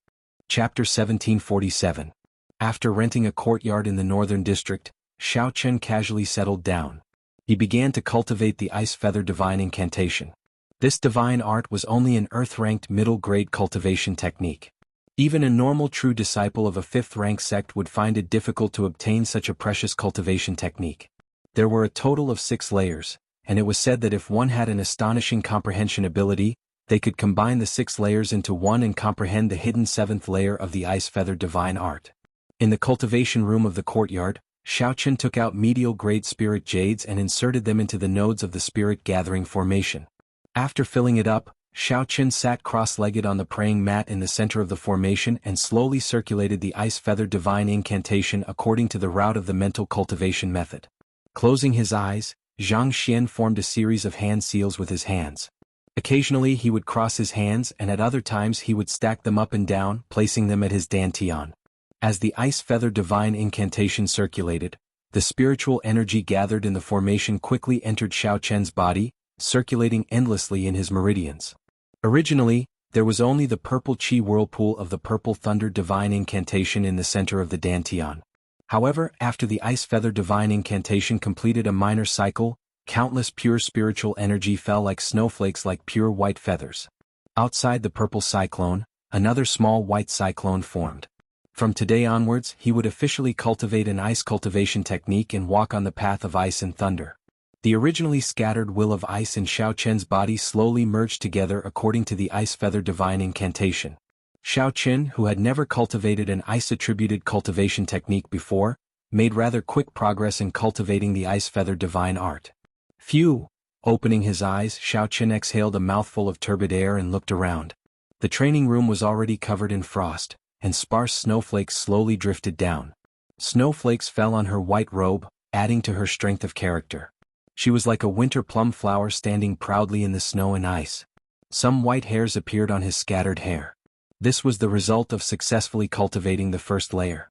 Chapter 1747. After renting a courtyard in the northern district, Xiaoqin casually settled down. He began to cultivate the Ice Feather Divine Incantation. This divine art was only an earth-ranked middle-grade cultivation technique. Even a normal true disciple of a 5th-rank sect would find it difficult to obtain such a precious cultivation technique. There were a total of 6 layers, and it was said that if one had an astonishing comprehension ability, they could combine the 6 layers into one and comprehend the hidden 7th layer of the Ice Feather Divine Art. In the cultivation room of the courtyard, Xiaoqin took out medial-grade spirit jades and inserted them into the nodes of the spirit-gathering formation. After filling it up, Xiaoqin sat cross-legged on the praying mat in the center of the formation and slowly circulated the Ice Feather Divine Incantation according to the route of the mental cultivation method. Closing his eyes, Zhang Xian formed a series of hand seals with his hands. Occasionally he would cross his hands and at other times he would stack them up and down, placing them at his dantian. As the Ice Feather Divine Incantation circulated, the spiritual energy gathered in the formation quickly entered Xiaoqin's body, circulating endlessly in his meridians. Originally, there was only the purple chi whirlpool of the Purple Thunder Divine Incantation in the center of the dantian. However, after the Ice Feather Divine Incantation completed a minor cycle, Countless pure spiritual energy fell like snowflakes like pure white feathers. Outside the purple cyclone, another small white cyclone formed. From today onwards, he would officially cultivate an ice cultivation technique and walk on the path of ice and thunder. The originally scattered will of ice in Xiao Qin's body slowly merged together according to the ice feather divine incantation. Xiao Qin, who had never cultivated an ice-attributed cultivation technique before, made rather quick progress in cultivating the ice feather divine art. Phew! Opening his eyes, Xiao Qin exhaled a mouthful of turbid air and looked around. The training room was already covered in frost, and sparse snowflakes slowly drifted down. Snowflakes fell on her white robe, adding to her strength of character. She was like a winter plum flower standing proudly in the snow and ice. Some white hairs appeared on his scattered hair. This was the result of successfully cultivating the first layer.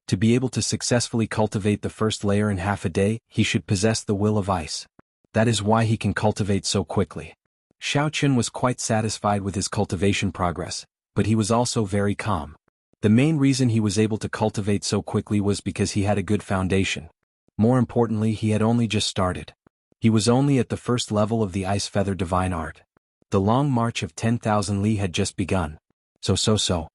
To be able to successfully cultivate the first layer in half a day, he should possess the will of ice. That is why he can cultivate so quickly. Xiao Qin was quite satisfied with his cultivation progress, but he was also very calm. The main reason he was able to cultivate so quickly was because he had a good foundation. More importantly, he had only just started. He was only at the first level of the ice feather divine art. The long march of 10,000 li had just begun. So.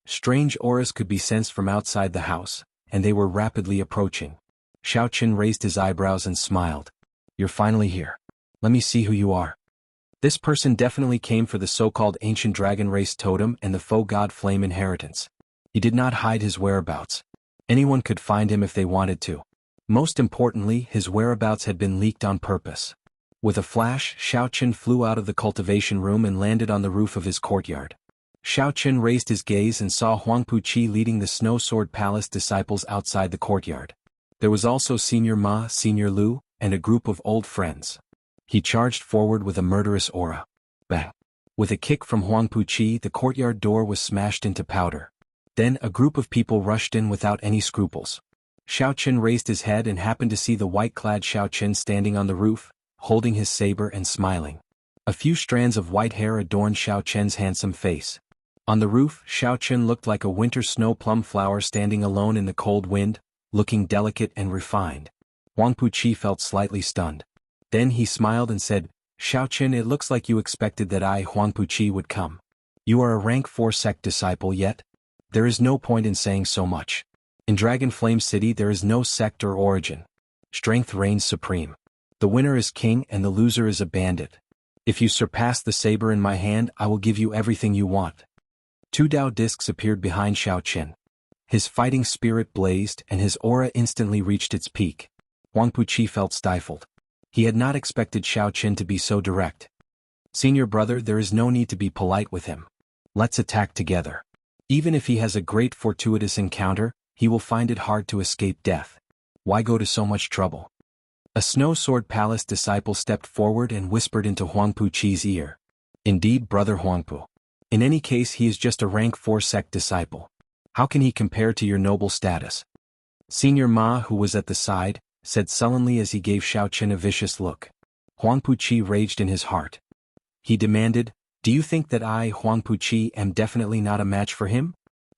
Strange auras could be sensed from outside the house, and they were rapidly approaching. Xiao Qin raised his eyebrows and smiled. You're finally here. Let me see who you are. This person definitely came for the so-called ancient dragon race totem and the faux god flame inheritance. He did not hide his whereabouts. Anyone could find him if they wanted to. Most importantly, his whereabouts had been leaked on purpose. With a flash, Xiao Qin flew out of the cultivation room and landed on the roof of his courtyard. Xiao Qin raised his gaze and saw Huangpu Qi leading the Snow Sword Palace disciples outside the courtyard. There was also Senior Ma, Senior Lu, and a group of old friends. He charged forward with a murderous aura. Bang! With a kick from Huangpu Qi, the courtyard door was smashed into powder. Then a group of people rushed in without any scruples. Xiao Qin raised his head and happened to see the white-clad Xiao Qin standing on the roof, holding his saber and smiling. A few strands of white hair adorned Xiao Qin's handsome face. On the roof, Xiao Qin looked like a winter snow plum flower standing alone in the cold wind, looking delicate and refined. Huangpu Qi felt slightly stunned. Then he smiled and said, Xiao Qin, it looks like you expected that I, Huangpu Qi, would come. You are a rank 4 sect disciple yet? There is no point in saying so much. In Dragon Flame City there is no sect or origin. Strength reigns supreme. The winner is king and the loser is a bandit. If you surpass the saber in my hand, I will give you everything you want. 2 Dao discs appeared behind Xiao Qin. His fighting spirit blazed and his aura instantly reached its peak. Huangpu Qi felt stifled. He had not expected Xiao Qin to be so direct. Senior brother, there is no need to be polite with him. Let's attack together. Even if he has a great fortuitous encounter, he will find it hard to escape death. Why go to so much trouble? A Snow Sword Palace disciple stepped forward and whispered into Huangpu Qi's ear. Indeed, brother Huangpu. In any case, he is just a rank 4 sect disciple. How can he compare to your noble status? Senior Ma, who was at the side, said sullenly as he gave Xiao Qin a vicious look. Huangpu Qi raged in his heart. He demanded, Do you think that I, Huangpu Qi, am definitely not a match for him?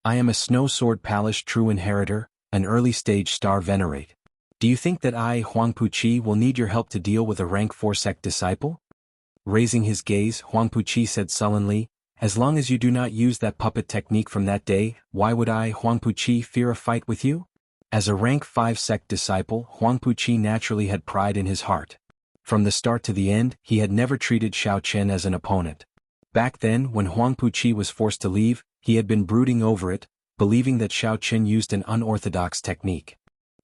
I am a Snow Sword Palace true inheritor, an early-stage star venerate. Do you think that I, Huangpu Qi, will need your help to deal with a rank 4 sect disciple? Raising his gaze, Huangpu Qi said sullenly, As long as you do not use that puppet technique from that day, why would I, Huangpu Qi, fear a fight with you? As a rank 5 sect disciple, Huangpu Qi naturally had pride in his heart. From the start to the end, he had never treated Xiao Qin as an opponent. Back then, when Huangpu Qi was forced to leave, he had been brooding over it, believing that Xiao Qin used an unorthodox technique.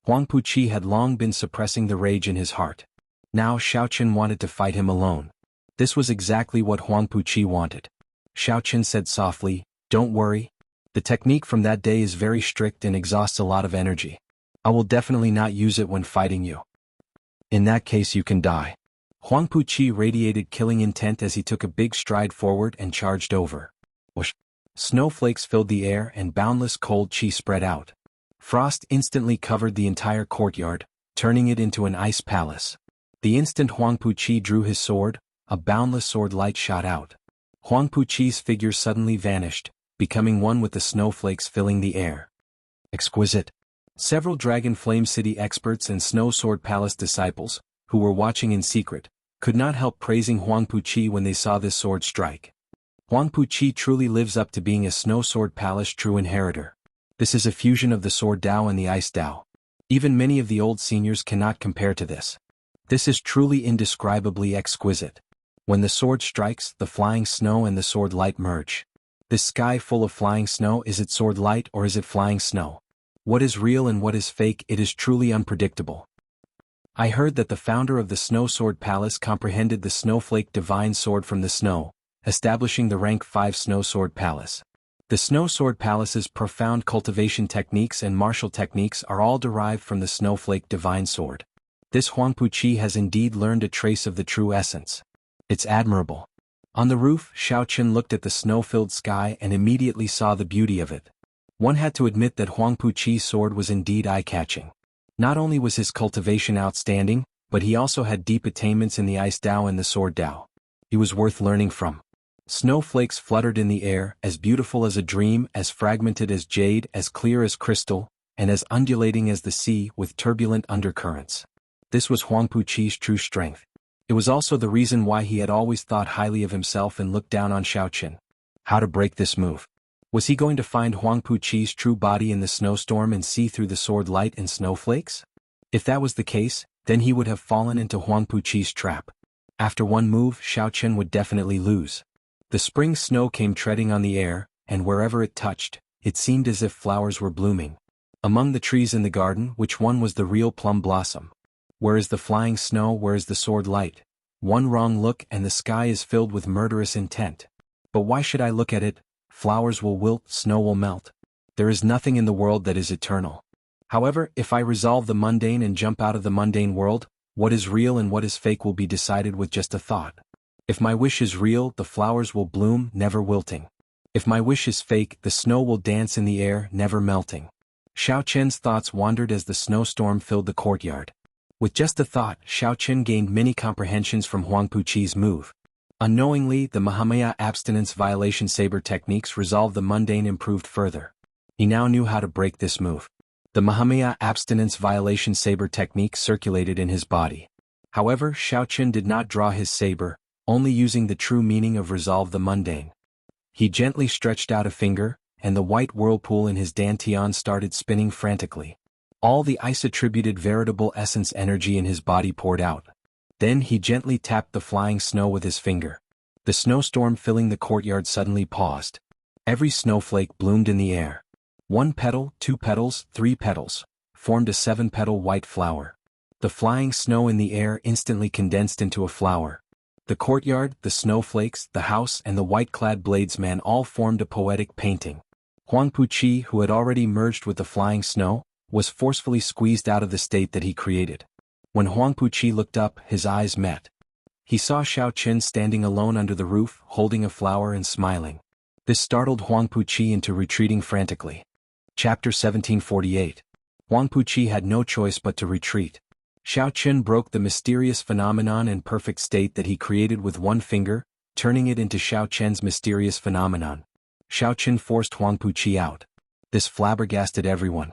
Huangpu Qi had long been suppressing the rage in his heart. Now Xiao Qin wanted to fight him alone. This was exactly what Huangpu Qi wanted. Xiao Qin said softly, Don't worry. The technique from that day is very strict and exhausts a lot of energy. I will definitely not use it when fighting you. In that case you can die. Huangpu Qi radiated killing intent as he took a big stride forward and charged over. Whoosh! Snowflakes filled the air and boundless cold qi spread out. Frost instantly covered the entire courtyard, turning it into an ice palace. The instant Huangpu Qi drew his sword, a boundless sword light shot out. Huangpu Qi's figure suddenly vanished, becoming one with the snowflakes filling the air. Exquisite. Several Dragon Flame City experts and Snow Sword Palace disciples, who were watching in secret, could not help praising Huang Puqi when they saw this sword strike. Huang Puqi truly lives up to being a Snow Sword Palace true inheritor. This is a fusion of the Sword Dao and the Ice Dao. Even many of the old seniors cannot compare to this. This is truly indescribably exquisite. When the sword strikes, the flying snow and the sword light merge. This sky full of flying snow, is it sword light or is it flying snow? What is real and what is fake? It is truly unpredictable. I heard that the founder of the Snow Sword Palace comprehended the Snowflake Divine Sword from the snow, establishing the rank 5 Snow Sword Palace. The Snow Sword Palace's profound cultivation techniques and martial techniques are all derived from the Snowflake Divine Sword. This Huang Puqi has indeed learned a trace of the true essence. It's admirable. On the roof, Xiao Chen looked at the snow-filled sky and immediately saw the beauty of it. One had to admit that Huang Puqi's sword was indeed eye-catching. Not only was his cultivation outstanding, but he also had deep attainments in the Ice Dao and the Sword Dao. He was worth learning from. Snowflakes fluttered in the air, as beautiful as a dream, as fragmented as jade, as clear as crystal, and as undulating as the sea with turbulent undercurrents. This was Huang Puqi's true strength. It was also the reason why he had always thought highly of himself and looked down on Xiao Chen. How to break this move? Was he going to find Huang Puqi's true body in the snowstorm and see through the sword light and snowflakes? If that was the case, then he would have fallen into Huang Puqi's trap. After one move, Xiao Chen would definitely lose. The spring snow came treading on the air, and wherever it touched, it seemed as if flowers were blooming. Among the trees in the garden, which one was the real plum blossom? Where is the flying snow? Where is the sword light? One wrong look and the sky is filled with murderous intent. But why should I look at it? Flowers will wilt, snow will melt. There is nothing in the world that is eternal. However, if I resolve the mundane and jump out of the mundane world, what is real and what is fake will be decided with just a thought. If my wish is real, the flowers will bloom, never wilting. If my wish is fake, the snow will dance in the air, never melting. Xiao Chen's thoughts wandered as the snowstorm filled the courtyard. With just a thought, Xiao Chen gained many comprehensions from Huang Puqi's move. Unknowingly, the Mahamaya abstinence violation saber techniques resolved the mundane improved further. He now knew how to break this move. The Mahamaya abstinence violation saber technique circulated in his body. However, Xiao Chen did not draw his saber, only using the true meaning of resolve the mundane. He gently stretched out a finger, and the white whirlpool in his dantian started spinning frantically. All the ice-attributed veritable essence energy in his body poured out. Then he gently tapped the flying snow with his finger. The snowstorm filling the courtyard suddenly paused. Every snowflake bloomed in the air. 1 petal, 2 petals, 3 petals, formed a 7-petal white flower. The flying snow in the air instantly condensed into a flower. The courtyard, the snowflakes, the house and the white-clad bladesman all formed a poetic painting. Huang Puqi, who had already merged with the flying snow, was forcefully squeezed out of the state that he created. When Huang Puqi looked up, his eyes met. He saw Xiao Chen standing alone under the roof, holding a flower and smiling. This startled Huang Puqi into retreating frantically. Chapter 1748. Huang Puqi had no choice but to retreat. Xiao Chen broke the mysterious phenomenon and perfect state that he created with one finger, turning it into Xiao Chen's mysterious phenomenon. Xiao Chen forced Huang Puqi out. This flabbergasted everyone.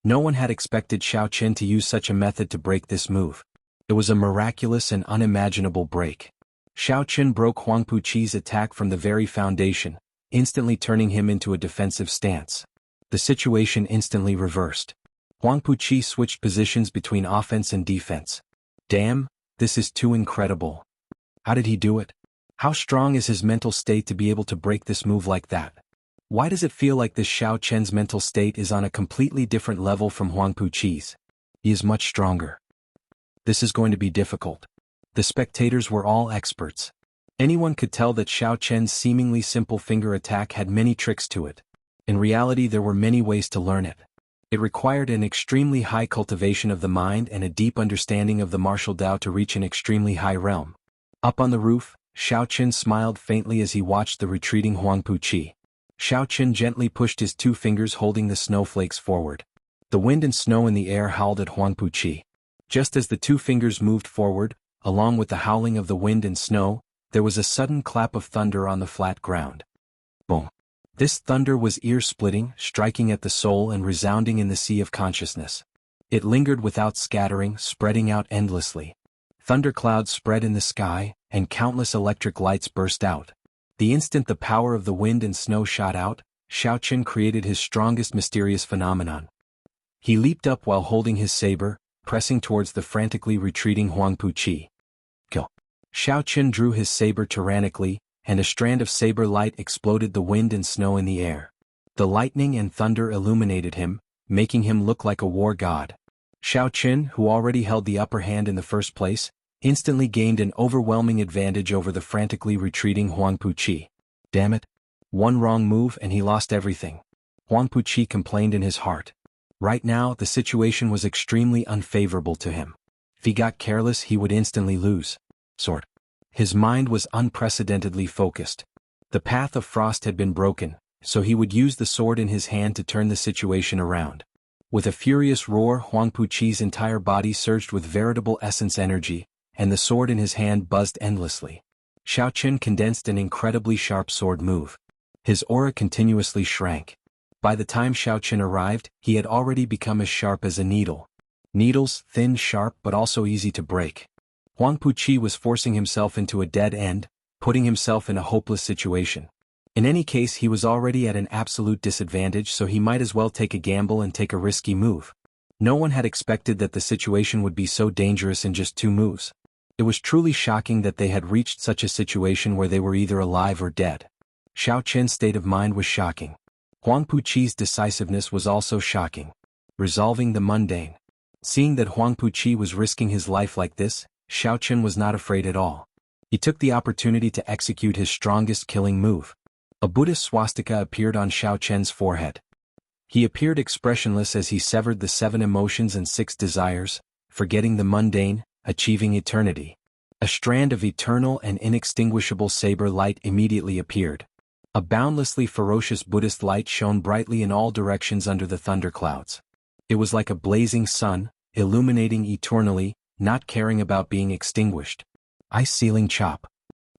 No one had expected Xiao Chen to use such a method to break this move. It was a miraculous and unimaginable break. Xiao Chen broke Huang Puqi's attack from the very foundation, instantly turning him into a defensive stance. The situation instantly reversed. Huang Puqi switched positions between offense and defense. Damn, this is too incredible. How did he do it? How strong is his mental state to be able to break this move like that? Why does it feel like this Xiao Chen's mental state is on a completely different level from Huang Puqi's? He is much stronger. This is going to be difficult. The spectators were all experts. Anyone could tell that Xiao Chen's seemingly simple finger attack had many tricks to it. In reality, there were many ways to learn it. It required an extremely high cultivation of the mind and a deep understanding of the martial Dao to reach an extremely high realm. Up on the roof, Xiao Chen smiled faintly as he watched the retreating Huang Puqi. Xiao Chen gently pushed his 2 fingers holding the snowflakes forward. The wind and snow in the air howled at Huang Puqi. Just as the 2 fingers moved forward, along with the howling of the wind and snow, there was a sudden clap of thunder on the flat ground. Boom! This thunder was ear-splitting, striking at the soul and resounding in the sea of consciousness. It lingered without scattering, spreading out endlessly. Thunderclouds spread in the sky, and countless electric lights burst out. The instant the power of the wind and snow shot out, Xiaoqin created his strongest mysterious phenomenon. He leaped up while holding his saber, pressing towards the frantically retreating Huang Puqi. Kill. Xiaoqin drew his saber tyrannically, and a strand of saber light exploded the wind and snow in the air. The lightning and thunder illuminated him, making him look like a war god. Xiaoqin, who already held the upper hand in the first place, instantly gained an overwhelming advantage over the frantically retreating Huang Puqi. Damn it. One wrong move and he lost everything. Huang Puqi complained in his heart. Right now, the situation was extremely unfavorable to him. If he got careless, he would instantly lose. Sword. His mind was unprecedentedly focused. The path of frost had been broken, so he would use the sword in his hand to turn the situation around. With a furious roar, Huang Puqi's entire body surged with veritable essence energy, and the sword in his hand buzzed endlessly. Xiaoqin condensed an incredibly sharp sword move. His aura continuously shrank. By the time Xiaoqin arrived, he had already become as sharp as a needle. Needles, thin, sharp, but also easy to break. Huang Puqi was forcing himself into a dead end, putting himself in a hopeless situation. In any case, he was already at an absolute disadvantage, so he might as well take a gamble and take a risky move. No one had expected that the situation would be so dangerous in just 2 moves. It was truly shocking that they had reached such a situation where they were either alive or dead. Xiaoqin's state of mind was shocking. Huang Puqi's decisiveness was also shocking. Resolving the mundane. Seeing that Huang Puqi was risking his life like this, Xiaoqin was not afraid at all. He took the opportunity to execute his strongest killing move. A Buddhist swastika appeared on Xiaoqin's forehead. He appeared expressionless as he severed the 7 emotions and 6 desires, forgetting the mundane, achieving eternity. A strand of eternal and inextinguishable saber light immediately appeared. A boundlessly ferocious Buddhist light shone brightly in all directions under the thunderclouds. It was like a blazing sun, illuminating eternally, not caring about being extinguished. Ice-sealing chop.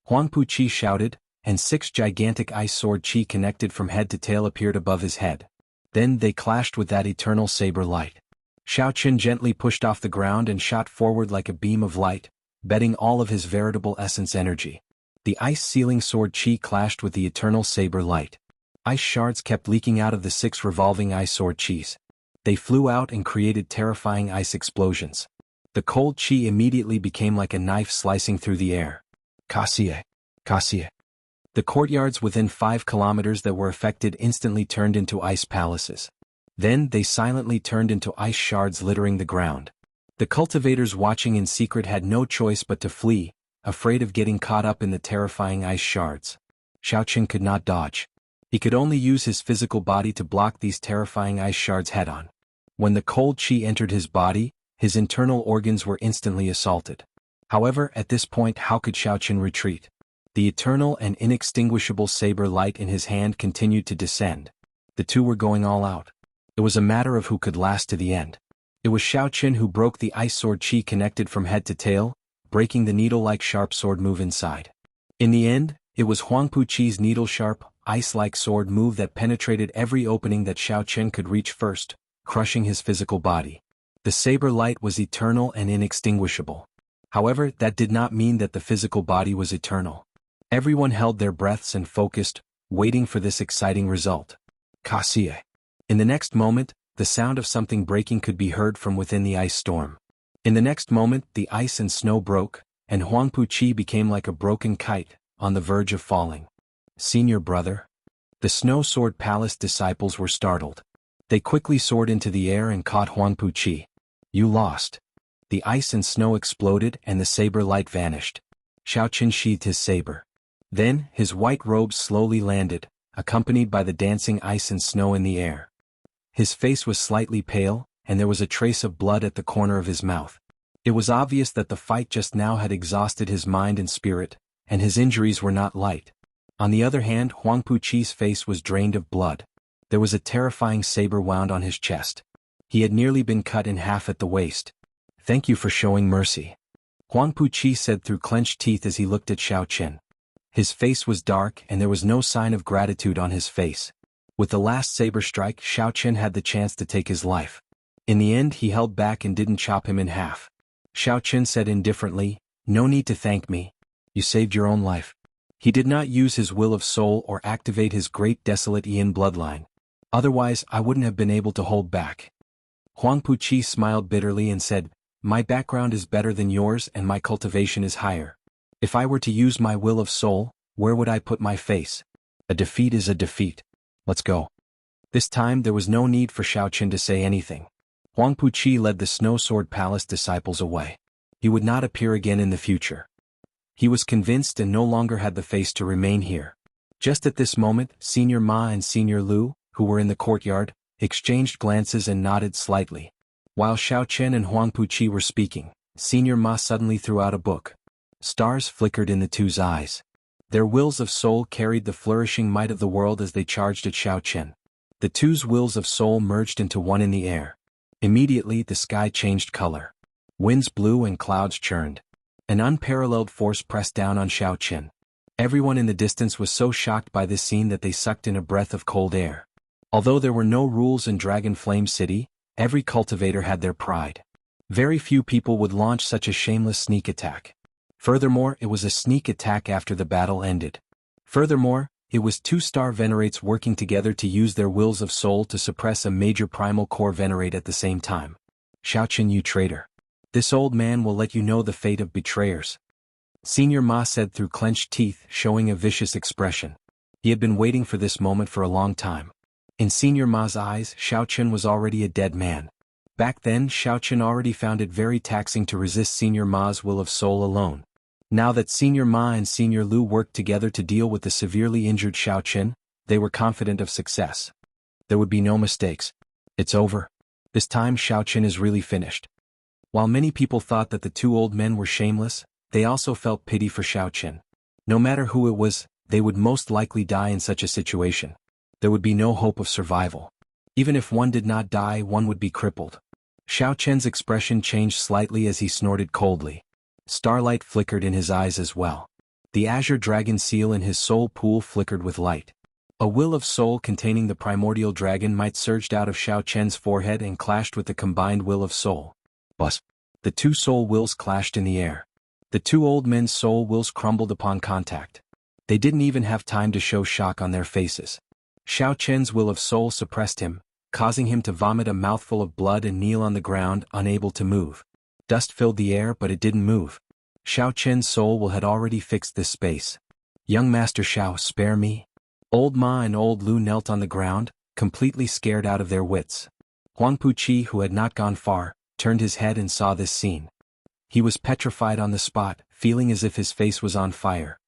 Huang Puqi shouted, and 6 gigantic ice sword chi connected from head to tail appeared above his head. Then they clashed with that eternal saber light. Xiaoqin gently pushed off the ground and shot forward like a beam of light, betting all of his veritable essence energy. The ice-sealing sword chi clashed with the eternal saber light. Ice shards kept leaking out of the 6 revolving ice sword chis. They flew out and created terrifying ice explosions. The cold chi immediately became like a knife slicing through the air. Kasie. Kasie. The courtyards within 5 kilometers that were affected instantly turned into ice palaces. Then they silently turned into ice shards littering the ground. The cultivators watching in secret had no choice but to flee, afraid of getting caught up in the terrifying ice shards. Xiaoqin could not dodge. He could only use his physical body to block these terrifying ice shards head-on. When the cold chi entered his body, his internal organs were instantly assaulted. However, at this point, how could Xiaoqin retreat? The eternal and inextinguishable saber light in his hand continued to descend. The two were going all out. It was a matter of who could last to the end. It was Xiaoqin who broke the ice sword chi connected from head to tail, breaking the needle-like sharp sword move inside. In the end, it was Huang Puqi's needle-sharp, ice-like sword move that penetrated every opening that Xiaoqin could reach first, crushing his physical body. The saber light was eternal and inextinguishable. However, that did not mean that the physical body was eternal. Everyone held their breaths and focused, waiting for this exciting result. Kasie. In the next moment, the sound of something breaking could be heard from within the ice storm. In the next moment, the ice and snow broke, and Huang Puqi became like a broken kite, on the verge of falling. Senior brother. The Snow Sword Palace disciples were startled. They quickly soared into the air and caught Huang Puqi. You lost. The ice and snow exploded and the saber light vanished. Xiaoqin sheathed his saber. Then, his white robes slowly landed, accompanied by the dancing ice and snow in the air. His face was slightly pale, and there was a trace of blood at the corner of his mouth. It was obvious that the fight just now had exhausted his mind and spirit, and his injuries were not light. On the other hand, Huang Puqi's face was drained of blood. There was a terrifying saber wound on his chest. He had nearly been cut in half at the waist. Thank you for showing mercy. Huang Puqi said through clenched teeth as he looked at Xiaoqin. His face was dark and there was no sign of gratitude on his face. With the last saber strike, Xiaoqin had the chance to take his life. In the end, he held back and didn't chop him in half. Xiao Chen said indifferently, "No need to thank me. You saved your own life." He did not use his will of soul or activate his great desolate Yin bloodline. Otherwise I wouldn't have been able to hold back. Huang Puqi smiled bitterly and said, "My background is better than yours and my cultivation is higher. If I were to use my will of soul, where would I put my face? A defeat is a defeat. Let's go." This time there was no need for Xiao Chen to say anything. Huang Puqi led the Snow Sword Palace disciples away. He would not appear again in the future. He was convinced and no longer had the face to remain here. Just at this moment, Senior Ma and Senior Lu, who were in the courtyard, exchanged glances and nodded slightly. While Xiao Chen and Huang Puqi were speaking, Senior Ma suddenly threw out a book. Stars flickered in the two's eyes. Their wills of soul carried the flourishing might of the world as they charged at Xiao Chen. The two's wills of soul merged into one in the air. Immediately the sky changed color. Winds blew and clouds churned. An unparalleled force pressed down on Xiao Chen. Everyone in the distance was so shocked by this scene that they sucked in a breath of cold air. Although there were no rules in Dragon Flame City, every cultivator had their pride. Very few people would launch such a shameless sneak attack. Furthermore, it was a sneak attack after the battle ended. Furthermore, it was two star venerates working together to use their wills of soul to suppress a major primal core venerate at the same time. Xiao Chen, you traitor. This old man will let you know the fate of betrayers. Senior Ma said through clenched teeth, showing a vicious expression. He had been waiting for this moment for a long time. In Senior Ma's eyes, Xiao Chen was already a dead man. Back then, Xiao Chen already found it very taxing to resist Senior Ma's will of soul alone. Now that Senior Ma and Senior Lu worked together to deal with the severely injured Xiao Chen, they were confident of success. There would be no mistakes. It's over. This time Xiao Chen is really finished. While many people thought that the two old men were shameless, they also felt pity for Xiao Chen. No matter who it was, they would most likely die in such a situation. There would be no hope of survival. Even if one did not die, one would be crippled. Xiao Chen's expression changed slightly as he snorted coldly. Starlight flickered in his eyes as well. The azure dragon seal in his soul pool flickered with light. A will of soul containing the primordial dragon might surged out of Xiao Chen's forehead and clashed with the combined will of soul. Buzz. The two soul wills clashed in the air. The two old men's soul wills crumbled upon contact. They didn't even have time to show shock on their faces. Xiao Chen's will of soul suppressed him, causing him to vomit a mouthful of blood and kneel on the ground, unable to move. Dust filled the air, but it didn't move. Xiao Chen's soul will had already fixed this space. Young Master Xiao, spare me. Old Ma and Old Lu knelt on the ground, completely scared out of their wits. Huang Puqi, who had not gone far, turned his head and saw this scene. He was petrified on the spot, feeling as if his face was on fire.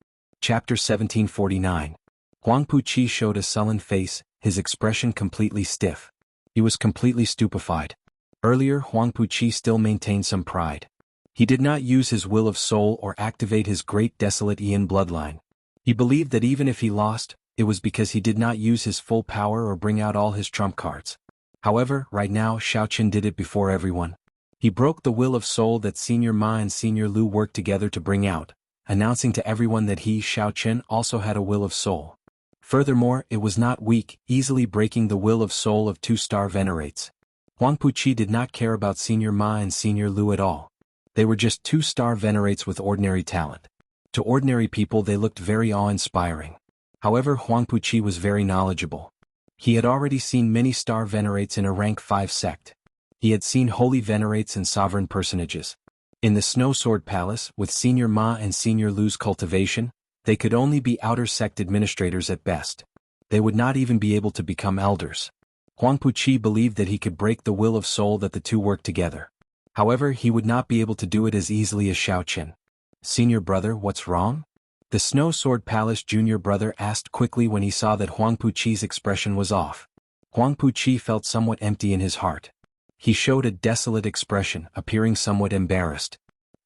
Chapter 1749. Huang Puqi showed a sullen face, his expression completely stiff. He was completely stupefied. Earlier, Huang Puqi still maintained some pride. He did not use his will of soul or activate his great desolate Yin bloodline. He believed that even if he lost, it was because he did not use his full power or bring out all his trump cards. However, right now Xiao Chen did it before everyone. He broke the will of soul that Senior Ma and Senior Lu worked together to bring out, announcing to everyone that he, Xiao Chen, also had a will of soul. Furthermore, it was not weak, easily breaking the will of soul of two-star venerates. Huang Puqi did not care about Senior Ma and Senior Lu at all. They were just two-star venerates with ordinary talent. To ordinary people they looked very awe-inspiring. However, Huang Puqi was very knowledgeable. He had already seen many star venerates in a rank 5 sect. He had seen holy venerates and sovereign personages. In the Snow Sword Palace, with Senior Ma and Senior Lu's cultivation, they could only be outer sect administrators at best. They would not even be able to become elders. Huang Puqi believed that he could break the will of soul that the two worked together. However, he would not be able to do it as easily as Xiao Chen. Senior brother, what's wrong? The Snow Sword Palace junior brother asked quickly when he saw that Huang Puqi's expression was off. Huang Puqi felt somewhat empty in his heart. He showed a desolate expression, appearing somewhat embarrassed.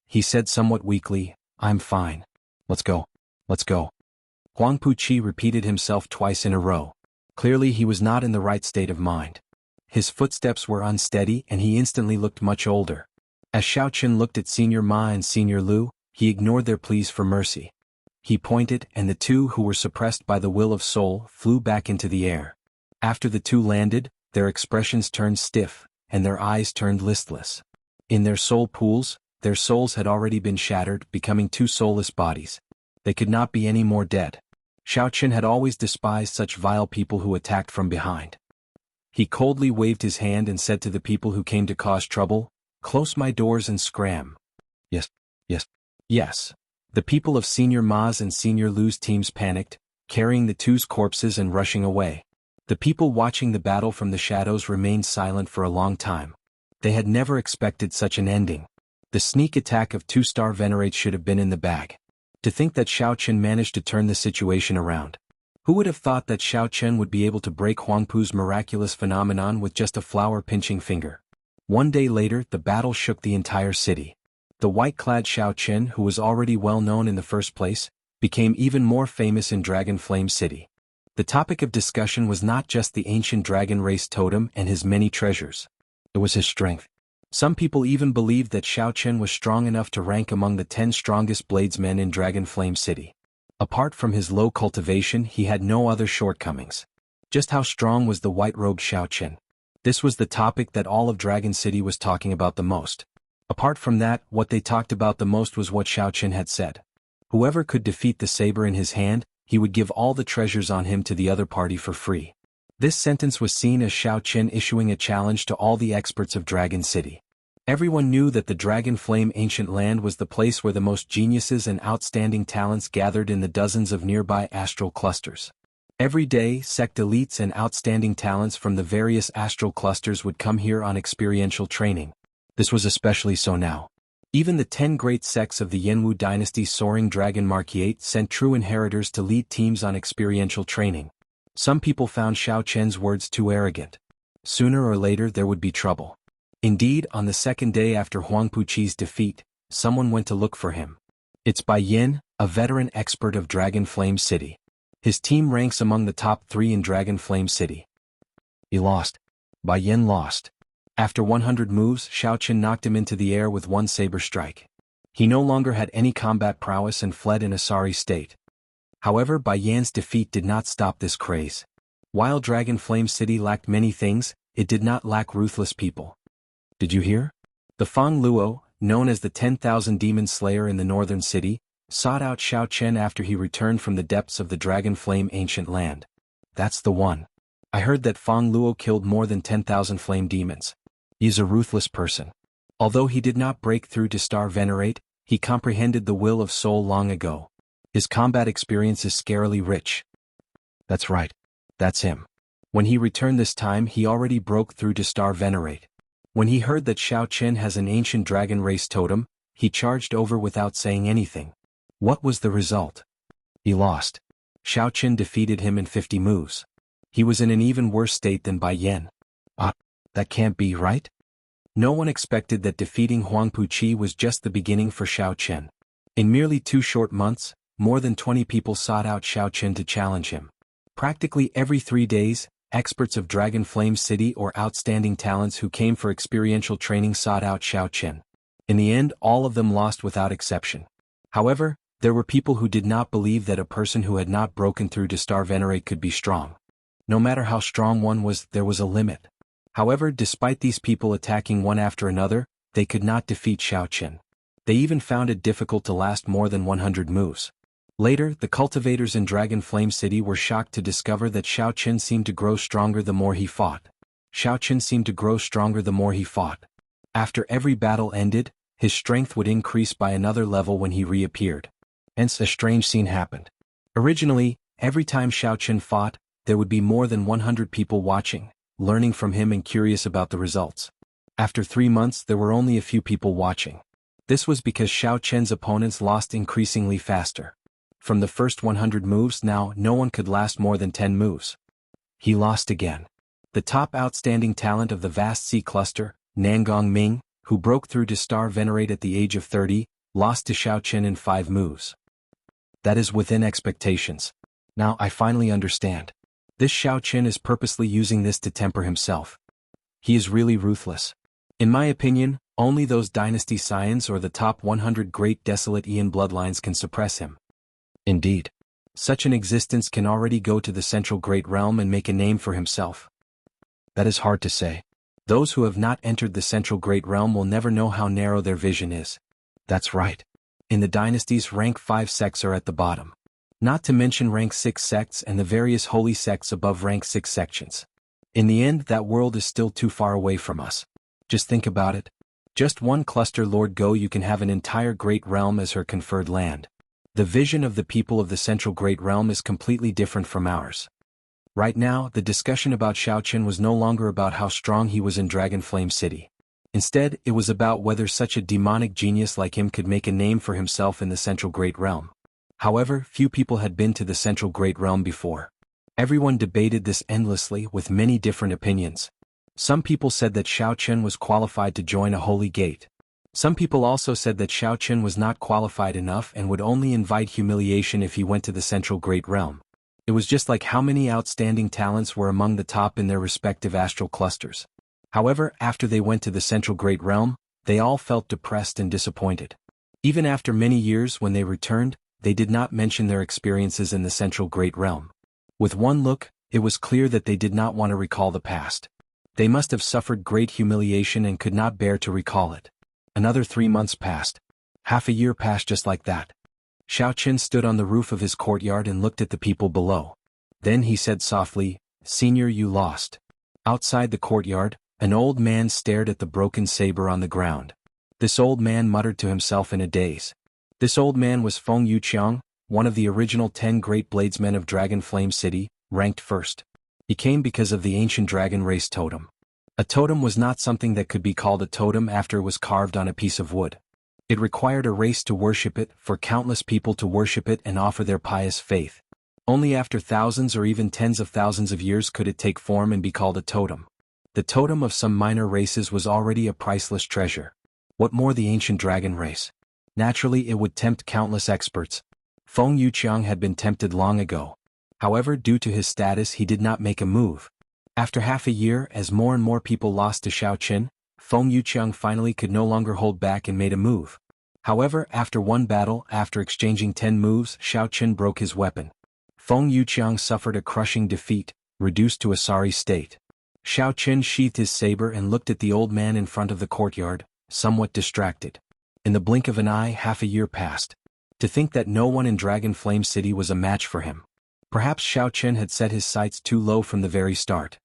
He said somewhat weakly, "I'm fine. Let's go. Let's go." Huang Puqi repeated himself twice in a row. Clearly he was not in the right state of mind. His footsteps were unsteady and he instantly looked much older. As Xiao Chen looked at Senior Ma and Senior Lu, he ignored their pleas for mercy. He pointed and the two who were suppressed by the will of soul flew back into the air. After the two landed, their expressions turned stiff, and their eyes turned listless. In their soul pools, their souls had already been shattered, becoming two soulless bodies. They could not be any more dead. Xiao Chen had always despised such vile people who attacked from behind. He coldly waved his hand and said to the people who came to cause trouble, "Close my doors and scram." Yes, yes, yes. The people of Senior Ma's and Senior Lu's teams panicked, carrying the two's corpses and rushing away. The people watching the battle from the shadows remained silent for a long time. They had never expected such an ending. The sneak attack of two-star Venerates should have been in the bag. To think that Xiao Chen managed to turn the situation around. Who would have thought that Xiao Chen would be able to break Huangpu's miraculous phenomenon with just a flower-pinching finger? One day later, the battle shook the entire city. The white-clad Xiao Chen, who was already well known in the first place, became even more famous in Dragon Flame City. The topic of discussion was not just the ancient dragon race totem and his many treasures. It was his strength. Some people even believed that Xiao Chen was strong enough to rank among the 10 strongest bladesmen in Dragon Flame City. Apart from his low cultivation, he had no other shortcomings. Just how strong was the white-robed Xiao Chen? This was the topic that all of Dragon City was talking about the most. Apart from that, what they talked about the most was what Xiao Chen had said. Whoever could defeat the saber in his hand, he would give all the treasures on him to the other party for free. This sentence was seen as Xiao Chen issuing a challenge to all the experts of Dragon City. Everyone knew that the Dragon Flame Ancient Land was the place where the most geniuses and outstanding talents gathered in the dozens of nearby astral clusters. Every day, sect elites and outstanding talents from the various astral clusters would come here on experiential training. This was especially so now. Even the 10 great sects of the Yanwu dynasty's soaring dragon Marquiate sent true inheritors to lead teams on experiential training. Some people found Xiao Chen's words too arrogant. Sooner or later there would be trouble. Indeed, on the second day after Huangpu Qi's defeat, someone went to look for him. It's Bai Yin, a veteran expert of Dragon Flame City. His team ranks among the top 3 in Dragon Flame City. He lost. Bai Yin lost. After 100 moves, Xiao Chen knocked him into the air with one saber strike. He no longer had any combat prowess and fled in a sorry state. However, Bai Yan's defeat did not stop this craze. While Dragon Flame City lacked many things, it did not lack ruthless people. Did you hear? The Fang Luo, known as the 10,000 Demon Slayer in the northern city, sought out Xiao Chen after he returned from the depths of the Dragon Flame Ancient Land. That's the one. I heard that Fang Luo killed more than 10,000 flame demons. He is a ruthless person. Although he did not break through to Star Venerate, he comprehended the will of Soul long ago. His combat experience is scarily rich. That's right. That's him. When he returned this time, he already broke through to Star Venerate. When he heard that Xiao Chen has an ancient dragon race totem, he charged over without saying anything. What was the result? He lost. Xiao Chen defeated him in 50 moves. He was in an even worse state than Bai Yan. That can't be right? No one expected that defeating Huangpu Qi was just the beginning for Xiao Chen. In merely 2 short months, more than 20 people sought out Xiao Chen to challenge him. Practically every 3 days, experts of Dragon Flame City or outstanding talents who came for experiential training sought out Xiao Chen. In the end, all of them lost without exception. However, there were people who did not believe that a person who had not broken through to Star Venerate could be strong. No matter how strong one was, there was a limit. However, despite these people attacking one after another, they could not defeat Xiao Chen. They even found it difficult to last more than 100 moves. Later, the cultivators in Dragon Flame City were shocked to discover that Xiao Chen seemed to grow stronger the more he fought. Xiao Chen seemed to grow stronger the more he fought. After every battle ended, his strength would increase by another level when he reappeared. Hence, a strange scene happened. Originally, every time Xiao Chen fought, there would be more than 100 people watching, learning from him and curious about the results. After 3 months, there were only a few people watching. This was because Xiao Chen's opponents lost increasingly faster. From the first 100 moves now, no one could last more than 10 moves. He lost again. The top outstanding talent of the vast sea cluster, Nangong Ming, who broke through to Star Venerate at the age of 30, lost to Xiao Chen in 5 moves. That is within expectations. Now I finally understand. This Xiao Chen is purposely using this to temper himself. He is really ruthless. In my opinion, only those dynasty scions or the top 100 great desolate Aeon bloodlines can suppress him. Indeed. Such an existence can already go to the central great realm and make a name for himself. That is hard to say. Those who have not entered the central great realm will never know how narrow their vision is. That's right. In the dynasties, rank 5 sects are at the bottom. Not to mention rank 6 sects and the various holy sects above rank 6 sections. In the end, that world is still too far away from us. Just think about it. Just one cluster Lord Go, you can have an entire great realm as her conferred land. The vision of the people of the central great realm is completely different from ours. Right now, the discussion about Xiao Qian was no longer about how strong he was in Dragon Flame City. Instead, it was about whether such a demonic genius like him could make a name for himself in the central great realm. However, few people had been to the central great realm before. Everyone debated this endlessly with many different opinions. Some people said that Xiao Qian was qualified to join a holy gate. Some people also said that Xiao Qian was not qualified enough and would only invite humiliation if he went to the central great realm. It was just like how many outstanding talents were among the top in their respective astral clusters. However, after they went to the central great realm, they all felt depressed and disappointed. Even after many years when they returned, they did not mention their experiences in the central great realm. With one look, it was clear that they did not want to recall the past. They must have suffered great humiliation and could not bear to recall it. Another 3 months passed. Half a year passed just like that. Xiao Qian stood on the roof of his courtyard and looked at the people below. Then he said softly, "Senior, you lost." Outside the courtyard, an old man stared at the broken saber on the ground. This old man muttered to himself in a daze. This old man was Feng Yuqiang, one of the original 10 great bladesmen of Dragon Flame City, ranked first. He came because of the ancient dragon race totem. A totem was not something that could be called a totem after it was carved on a piece of wood. It required a race to worship it, for countless people to worship it and offer their pious faith. Only after thousands or even tens of thousands of years could it take form and be called a totem. The totem of some minor races was already a priceless treasure. What more the ancient dragon race? Naturally, it would tempt countless experts. Feng Yuqiang had been tempted long ago. However, due to his status, he did not make a move. After half a year, as more and more people lost to Xiao Qian, Feng Yuqiang finally could no longer hold back and made a move. However, after one battle, after exchanging 10 moves, Xiao Qian broke his weapon. Feng Yuqiang suffered a crushing defeat, reduced to a sorry state. Xiao Qian sheathed his saber and looked at the old man in front of the courtyard, somewhat distracted. In the blink of an eye, half a year passed. To think that no one in Dragon Flame City was a match for him. Perhaps Xiao Qian had set his sights too low from the very start.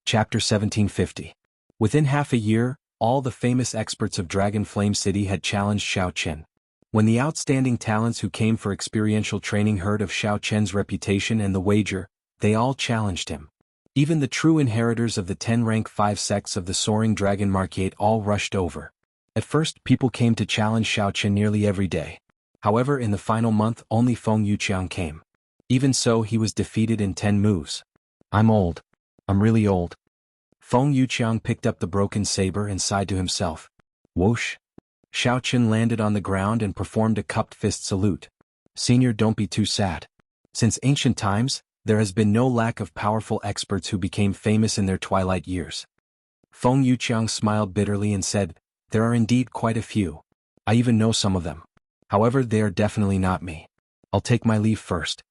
Chapter 1750. Within half a year, all the famous experts of Dragon Flame City had challenged Xiao Qian. When the outstanding talents who came for experiential training heard of Xiao Qian's reputation and the wager, they all challenged him. Even the true inheritors of the 10 rank 5 sects of the Soaring Dragon Marquette all rushed over. At first, people came to challenge Xiao Qian nearly every day. However, in the final month, only Feng Yuqiang came. Even so, he was defeated in 10 moves. "I'm old. I'm really old." Feng Yuqiang picked up the broken saber and sighed to himself. Whoosh! Xiao Qian landed on the ground and performed a cupped fist salute. "Senior, don't be too sad. Since ancient times, there has been no lack of powerful experts who became famous in their twilight years." Feng Yuqiang smiled bitterly and said, "There are indeed quite a few. I even know some of them. However, they are definitely not me. I'll take my leave first."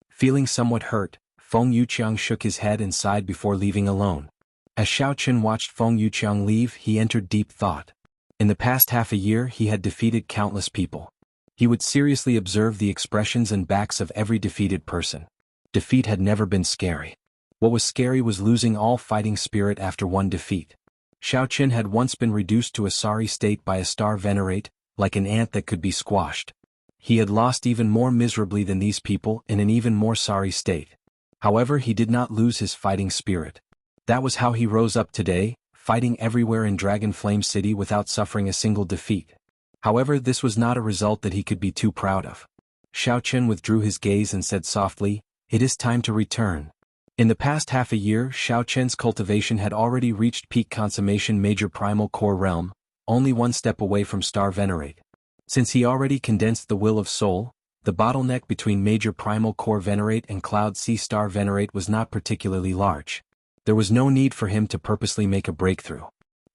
Feeling somewhat hurt, Feng Yuqiang shook his head and sighed before leaving alone. As Xiao Qian watched Feng Yuqiang leave, he entered deep thought. In the past half a year, he had defeated countless people. He would seriously observe the expressions and backs of every defeated person. Defeat had never been scary. What was scary was losing all fighting spirit after one defeat. Xiao Qian had once been reduced to a sorry state by a star venerate, like an ant that could be squashed. He had lost even more miserably than these people in an even more sorry state. However, he did not lose his fighting spirit. That was how he rose up today, fighting everywhere in Dragon Flame City without suffering a single defeat. However, this was not a result that he could be too proud of. Xiao Qian withdrew his gaze and said softly, "It is time to return." In the past half a year, Xiao Qian's cultivation had already reached peak consummation major primal core realm, only one step away from star venerate. Since he already condensed the will of soul, the bottleneck between major primal core venerate and cloud sea star venerate was not particularly large. There was no need for him to purposely make a breakthrough.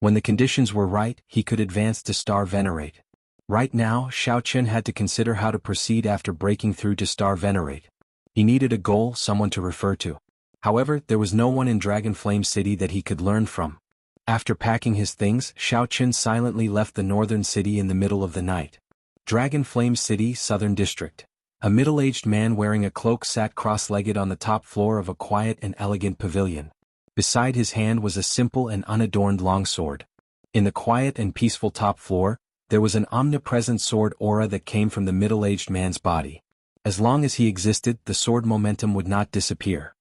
When the conditions were right, he could advance to star venerate. Right now, Xiao Qian had to consider how to proceed after breaking through to star venerate. He needed a goal, someone to refer to. However, there was no one in Dragon Flame City that he could learn from. After packing his things, Xiao Qian silently left the northern city in the middle of the night. Dragon Flame City, Southern District. A middle-aged man wearing a cloak sat cross-legged on the top floor of a quiet and elegant pavilion. Beside his hand was a simple and unadorned longsword. In the quiet and peaceful top floor, there was an omnipresent sword aura that came from the middle-aged man's body. As long as he existed, the sword momentum would not disappear.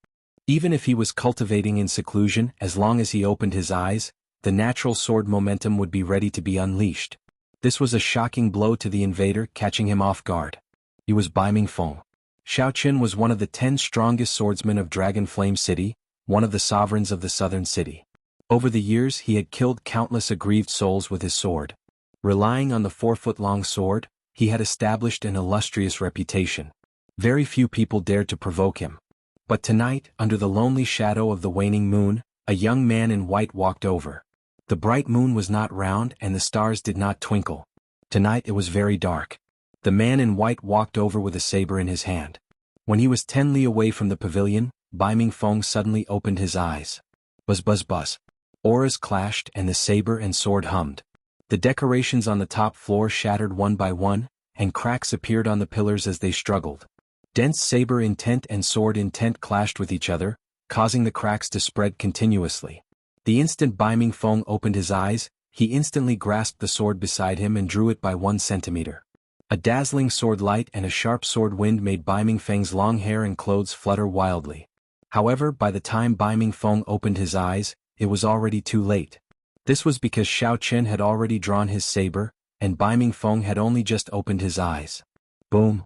Even if he was cultivating in seclusion, as long as he opened his eyes, the natural sword momentum would be ready to be unleashed. This was a shocking blow to the invader, catching him off guard. He was Bai Mingfeng. Xiao Qin was one of the 10 strongest swordsmen of Dragon Flame City, one of the sovereigns of the southern city. Over the years he had killed countless aggrieved souls with his sword. Relying on the 4-foot-long sword, he had established an illustrious reputation. Very few people dared to provoke him. But tonight, under the lonely shadow of the waning moon, a young man in white walked over. The bright moon was not round and the stars did not twinkle. Tonight it was very dark. The man in white walked over with a saber in his hand. When he was 10 li away from the pavilion, Bai Mingfeng suddenly opened his eyes. Buzz buzz buzz. Auras clashed and the saber and sword hummed. The decorations on the top floor shattered one by one, and cracks appeared on the pillars as they struggled. Dense saber intent and sword intent clashed with each other, causing the cracks to spread continuously. The instant Bai Mingfeng opened his eyes, he instantly grasped the sword beside him and drew it by 1 centimeter. A dazzling sword light and a sharp sword wind made Bai Mingfeng's long hair and clothes flutter wildly. However, by the time Bai Mingfeng opened his eyes, it was already too late. This was because Xiao Qin had already drawn his saber, and Bai Mingfeng had only just opened his eyes. Boom!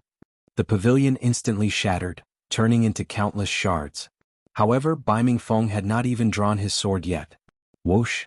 The pavilion instantly shattered, turning into countless shards. However, Bai Mingfeng had not even drawn his sword yet. Whoosh!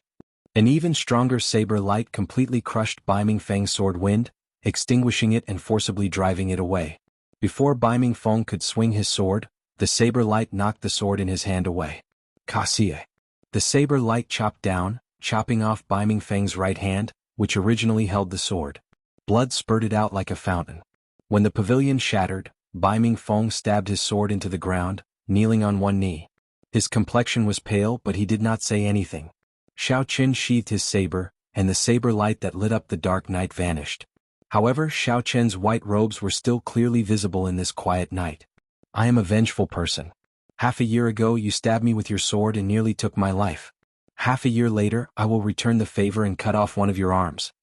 An even stronger saber light completely crushed Bai Mingfeng's sword wind, extinguishing it and forcibly driving it away. Before Bai Mingfeng could swing his sword, the saber light knocked the sword in his hand away. Kasie! The saber light chopped down, chopping off Bai Mingfeng's right hand, which originally held the sword. Blood spurted out like a fountain. When the pavilion shattered, Bai Mingfeng stabbed his sword into the ground, kneeling on one knee. His complexion was pale but he did not say anything. Xiao Qin sheathed his saber, and the saber light that lit up the dark night vanished. However, Xiao Qin's white robes were still clearly visible in this quiet night. I am a vengeful person. Half a year ago you stabbed me with your sword and nearly took my life. Half a year later I will return the favor and cut off one of your arms.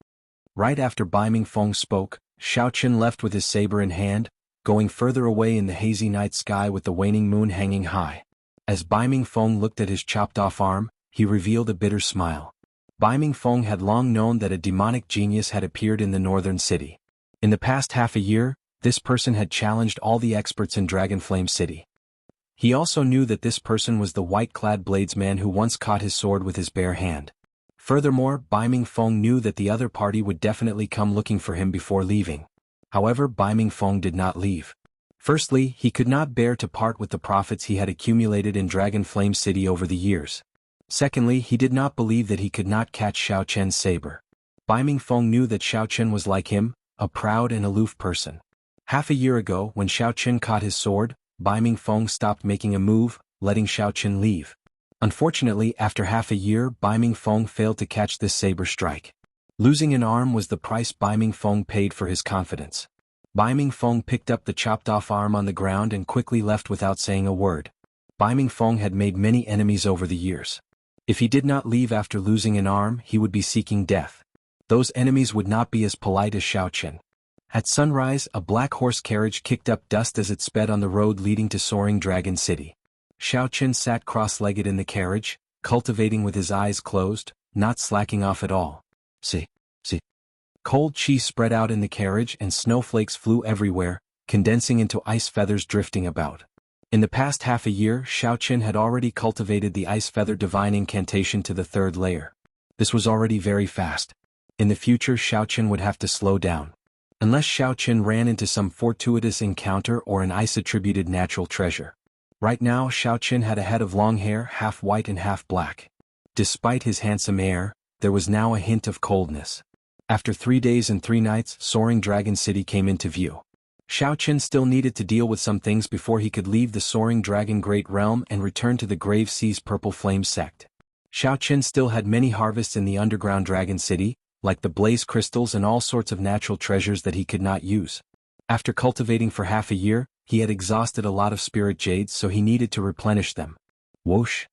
Right after Bai Mingfeng spoke, Xiao Qin left with his saber in hand, going further away in the hazy night sky with the waning moon hanging high. As Bai Mingfeng looked at his chopped-off arm, he revealed a bitter smile. Bai Mingfeng had long known that a demonic genius had appeared in the northern city. In the past half a year, this person had challenged all the experts in Dragon Flame City. He also knew that this person was the white-clad bladesman who once caught his sword with his bare hand. Furthermore, Bai Mingfeng knew that the other party would definitely come looking for him before leaving. However, Bai Mingfeng did not leave. Firstly, he could not bear to part with the profits he had accumulated in Dragon Flame City over the years. Secondly, he did not believe that he could not catch Xiao Qin's saber. Bai Mingfeng knew that Xiao Qin was like him, a proud and aloof person. Half a year ago, when Xiao Qin caught his sword, Bai Mingfeng stopped making a move, letting Xiao Qin leave. Unfortunately, after half a year, Bai Mingfeng failed to catch this saber strike. Losing an arm was the price Bai Mingfeng paid for his confidence. Bai Mingfeng picked up the chopped-off arm on the ground and quickly left without saying a word. Bai Mingfeng had made many enemies over the years. If he did not leave after losing an arm, he would be seeking death. Those enemies would not be as polite as Xiao Qin. At sunrise, a black horse carriage kicked up dust as it sped on the road leading to soaring Dragon City. Xiao Qin sat cross-legged in the carriage, cultivating with his eyes closed, not slacking off at all. See. Cold chi spread out in the carriage and snowflakes flew everywhere, condensing into ice feathers drifting about. In the past half a year, Xiao Qin had already cultivated the Ice Feather Divine Incantation to the 3rd layer. This was already very fast. In the future, Xiao Qin would have to slow down. Unless Xiao Qin ran into some fortuitous encounter or an ice-attributed natural treasure. Right now, Xiao Qin had a head of long hair, half white and half black. Despite his handsome air, there was now a hint of coldness. After 3 days and 3 nights, soaring Dragon City came into view. Xiao Qin still needed to deal with some things before he could leave the soaring dragon Great Realm and return to the Grave Sea's Purple Flame sect. Xiao Qin still had many harvests in the underground Dragon City, like the blaze crystals and all sorts of natural treasures that he could not use. After cultivating for half a year, he had exhausted a lot of spirit jades, so he needed to replenish them. Whoosh!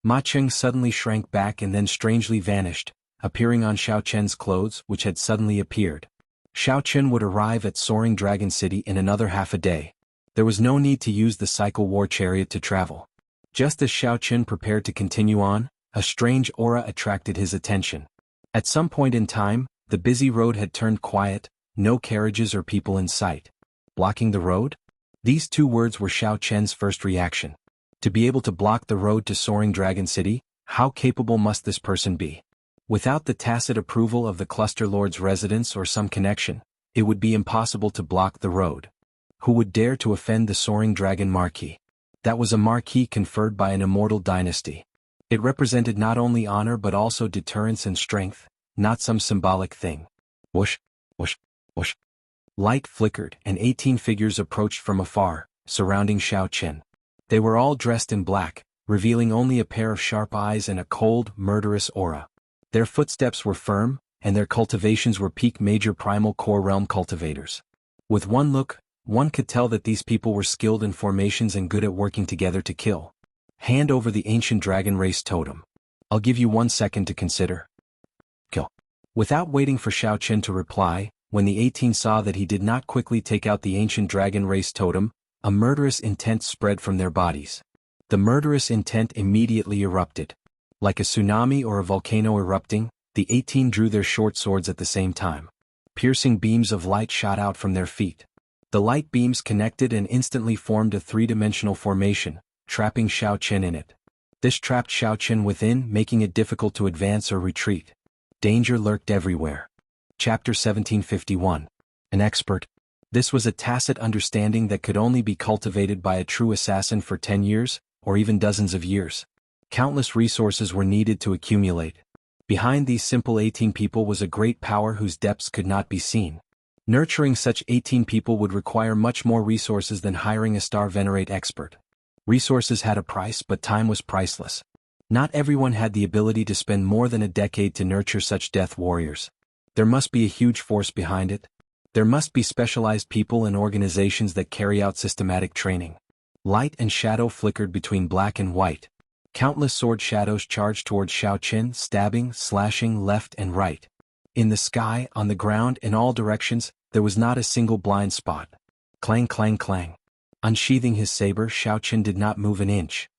Ma Cheng suddenly shrank back and then strangely vanished, appearing on Xiao Chen's clothes, which had suddenly appeared. Xiao Chen would arrive at Soaring Dragon City in another half a day. There was no need to use the cycle war chariot to travel. Just as Xiao Chen prepared to continue on, a strange aura attracted his attention. At some point in time, the busy road had turned quiet, no carriages or people in sight. Blocking the road? These two words were Xiao Chen's first reaction. To be able to block the road to Soaring Dragon City, how capable must this person be? Without the tacit approval of the Cluster Lord's residence or some connection, it would be impossible to block the road. Who would dare to offend the Soaring Dragon Marquis? That was a marquis conferred by an immortal dynasty. It represented not only honor but also deterrence and strength, not some symbolic thing. Whoosh, whoosh, whoosh. Light flickered, and 18 figures approached from afar, surrounding Xiao Chen. They were all dressed in black, revealing only a pair of sharp eyes and a cold, murderous aura. Their footsteps were firm, and their cultivations were peak major primal core realm cultivators. With one look, one could tell that these people were skilled in formations and good at working together to kill. Hand over the ancient dragon race totem. I'll give you 1 second to consider. Kill. Without waiting for Xiao Chen to reply, when the 18 saw that he did not quickly take out the ancient dragon race totem, a murderous intent spread from their bodies. The murderous intent immediately erupted. Like a tsunami or a volcano erupting, the 18 drew their short swords at the same time. Piercing beams of light shot out from their feet. The light beams connected and instantly formed a three-dimensional formation, trapping Xiao Chen in it. This trapped Xiao Chen within, making it difficult to advance or retreat. Danger lurked everywhere. Chapter 1751. An expert. This was a tacit understanding that could only be cultivated by a true assassin for 10 years, or even dozens of years. Countless resources were needed to accumulate. Behind these simple 18 people was a great power whose depths could not be seen. Nurturing such 18 people would require much more resources than hiring a star venerate expert. Resources had a price, but time was priceless. Not everyone had the ability to spend more than a decade to nurture such death warriors. There must be a huge force behind it. There must be specialized people and organizations that carry out systematic training. Light and shadow flickered between black and white. Countless sword shadows charged towards Xiao Chen, stabbing, slashing left and right. In the sky, on the ground, in all directions, there was not a single blind spot. Clang, clang, clang. Unsheathing his saber, Xiao Chen did not move an inch.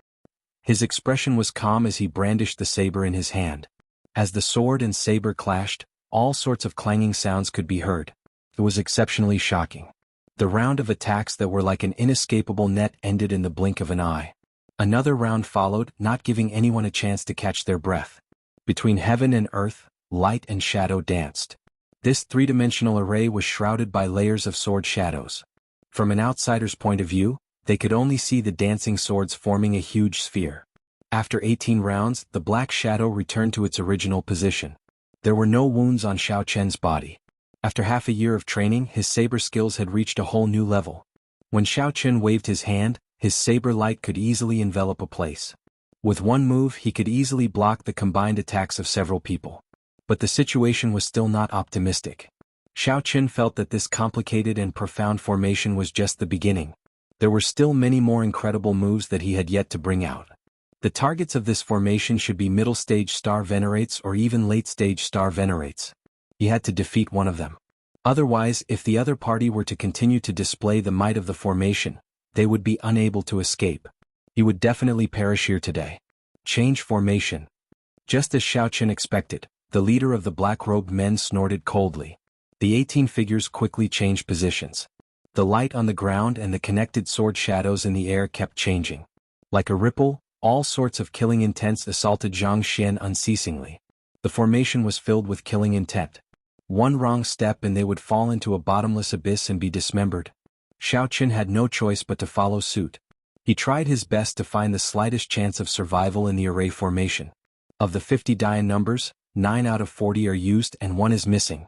His expression was calm as he brandished the saber in his hand. As the sword and saber clashed, all sorts of clanging sounds could be heard. It was exceptionally shocking. The round of attacks that were like an inescapable net ended in the blink of an eye. Another round followed, not giving anyone a chance to catch their breath. Between heaven and earth, light and shadow danced. This three-dimensional array was shrouded by layers of sword shadows. From an outsider's point of view, they could only see the dancing swords forming a huge sphere. After 18 rounds, the black shadow returned to its original position. There were no wounds on Xiao Chen's body. After half a year of training, his saber skills had reached a whole new level. When Xiao Chen waved his hand, his saber light could easily envelop a place. With one move, he could easily block the combined attacks of several people. But the situation was still not optimistic. Xiao Chen felt that this complicated and profound formation was just the beginning. There were still many more incredible moves that he had yet to bring out. The targets of this formation should be middle-stage star venerates or even late-stage star venerates. He had to defeat one of them. Otherwise, if the other party were to continue to display the might of the formation, they would be unable to escape. He would definitely perish here today. Change formation. Just as Xiao Chen expected, the leader of the black-robed men snorted coldly. The 18 figures quickly changed positions. The light on the ground and the connected sword shadows in the air kept changing. Like a ripple, all sorts of killing intents assaulted Zhang Xian unceasingly. The formation was filled with killing intent. One wrong step and they would fall into a bottomless abyss and be dismembered. Xiao Chen had no choice but to follow suit. He tried his best to find the slightest chance of survival in the array formation. Of the 50 die numbers, 9 out of 40 are used and 1 is missing.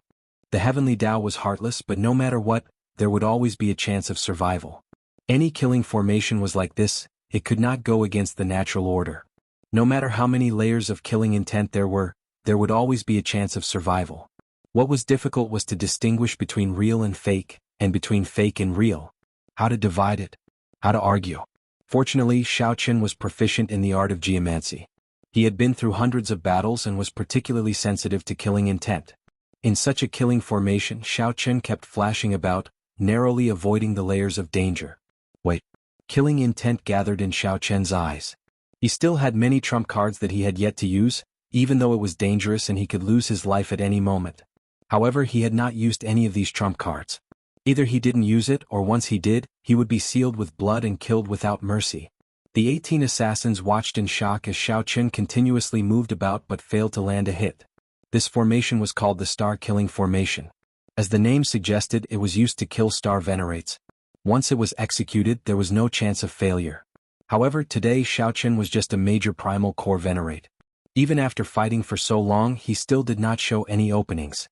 The heavenly Tao was heartless, but no matter what, there would always be a chance of survival. Any killing formation was like this, it could not go against the natural order. No matter how many layers of killing intent there would always be a chance of survival. What was difficult was to distinguish between real and fake, and between fake and real. How to divide it. How to argue. Fortunately, Xiao Chen was proficient in the art of geomancy. He had been through hundreds of battles and was particularly sensitive to killing intent. In such a killing formation, Xiao Chen kept flashing about, narrowly avoiding the layers of danger. Wait. Killing intent gathered in Xiao Chen's eyes. He still had many trump cards that he had yet to use, even though it was dangerous and he could lose his life at any moment. However, he had not used any of these trump cards. Either he didn't use it, or once he did, he would be sealed with blood and killed without mercy. The 18 assassins watched in shock as Xiao Chen continuously moved about but failed to land a hit. This formation was called the Star Killing Formation. As the name suggested, it was used to kill star venerates. Once it was executed, there was no chance of failure. However, today Xiao Chen was just a major primal core venerate. Even after fighting for so long, he still did not show any openings.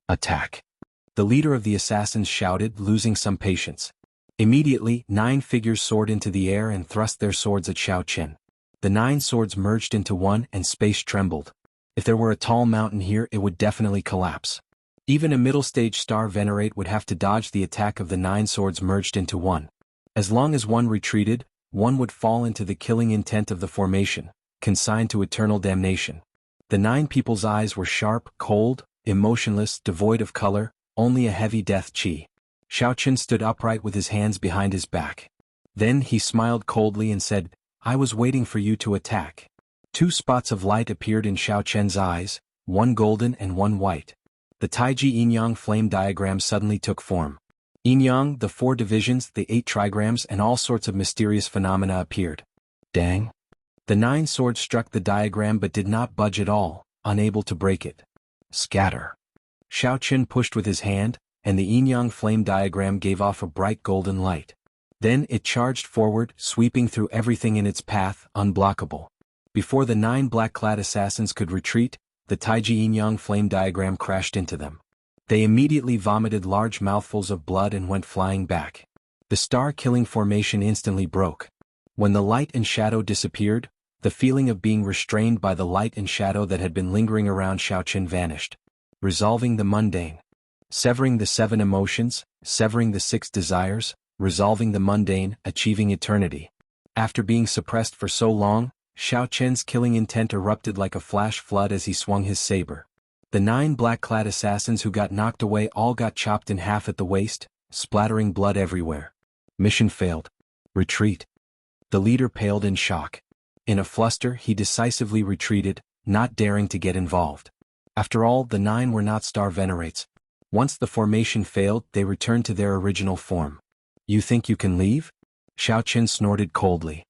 Attack. The leader of the assassins shouted, losing some patience. Immediately, 9 figures soared into the air and thrust their swords at Xiao Chen. The 9 swords merged into one and space trembled. If there were a tall mountain here, it would definitely collapse. Even a middle-stage star venerate would have to dodge the attack of the 9 swords merged into one. As long as one retreated, one would fall into the killing intent of the formation, consigned to eternal damnation. The 9 people's eyes were sharp, cold, emotionless, devoid of color, only a heavy death chi. Xiao Chen stood upright with his hands behind his back. Then he smiled coldly and said, "I was waiting for you to attack." 2 spots of light appeared in Xiao Chen's eyes, one golden and one white. The Taiji Yin-Yang flame diagram suddenly took form. Yin-Yang, the 4 divisions, the 8 trigrams, and all sorts of mysterious phenomena appeared. Dang. The 9 swords struck the diagram but did not budge at all, unable to break it. Scatter. Xiao Chen pushed with his hand, and the yin-yang flame diagram gave off a bright golden light. Then it charged forward, sweeping through everything in its path, unblockable. Before the 9 black-clad assassins could retreat, the Taiji yin-yang flame diagram crashed into them. They immediately vomited large mouthfuls of blood and went flying back. The star-killing formation instantly broke. When the light and shadow disappeared, the feeling of being restrained by the light and shadow that had been lingering around Xiao Chen vanished. Resolving the mundane. Severing the 7 emotions, severing the 6 desires, resolving the mundane, achieving eternity. After being suppressed for so long, Xiao Chen's killing intent erupted like a flash flood as he swung his saber. The 9 black-clad assassins who got knocked away all got chopped in half at the waist, splattering blood everywhere. Mission failed. Retreat. The leader paled in shock. In a fluster, he decisively retreated, not daring to get involved. After all, the 9 were not star venerates. Once the formation failed, they returned to their original form. You think you can leave? Xiao Chen snorted coldly.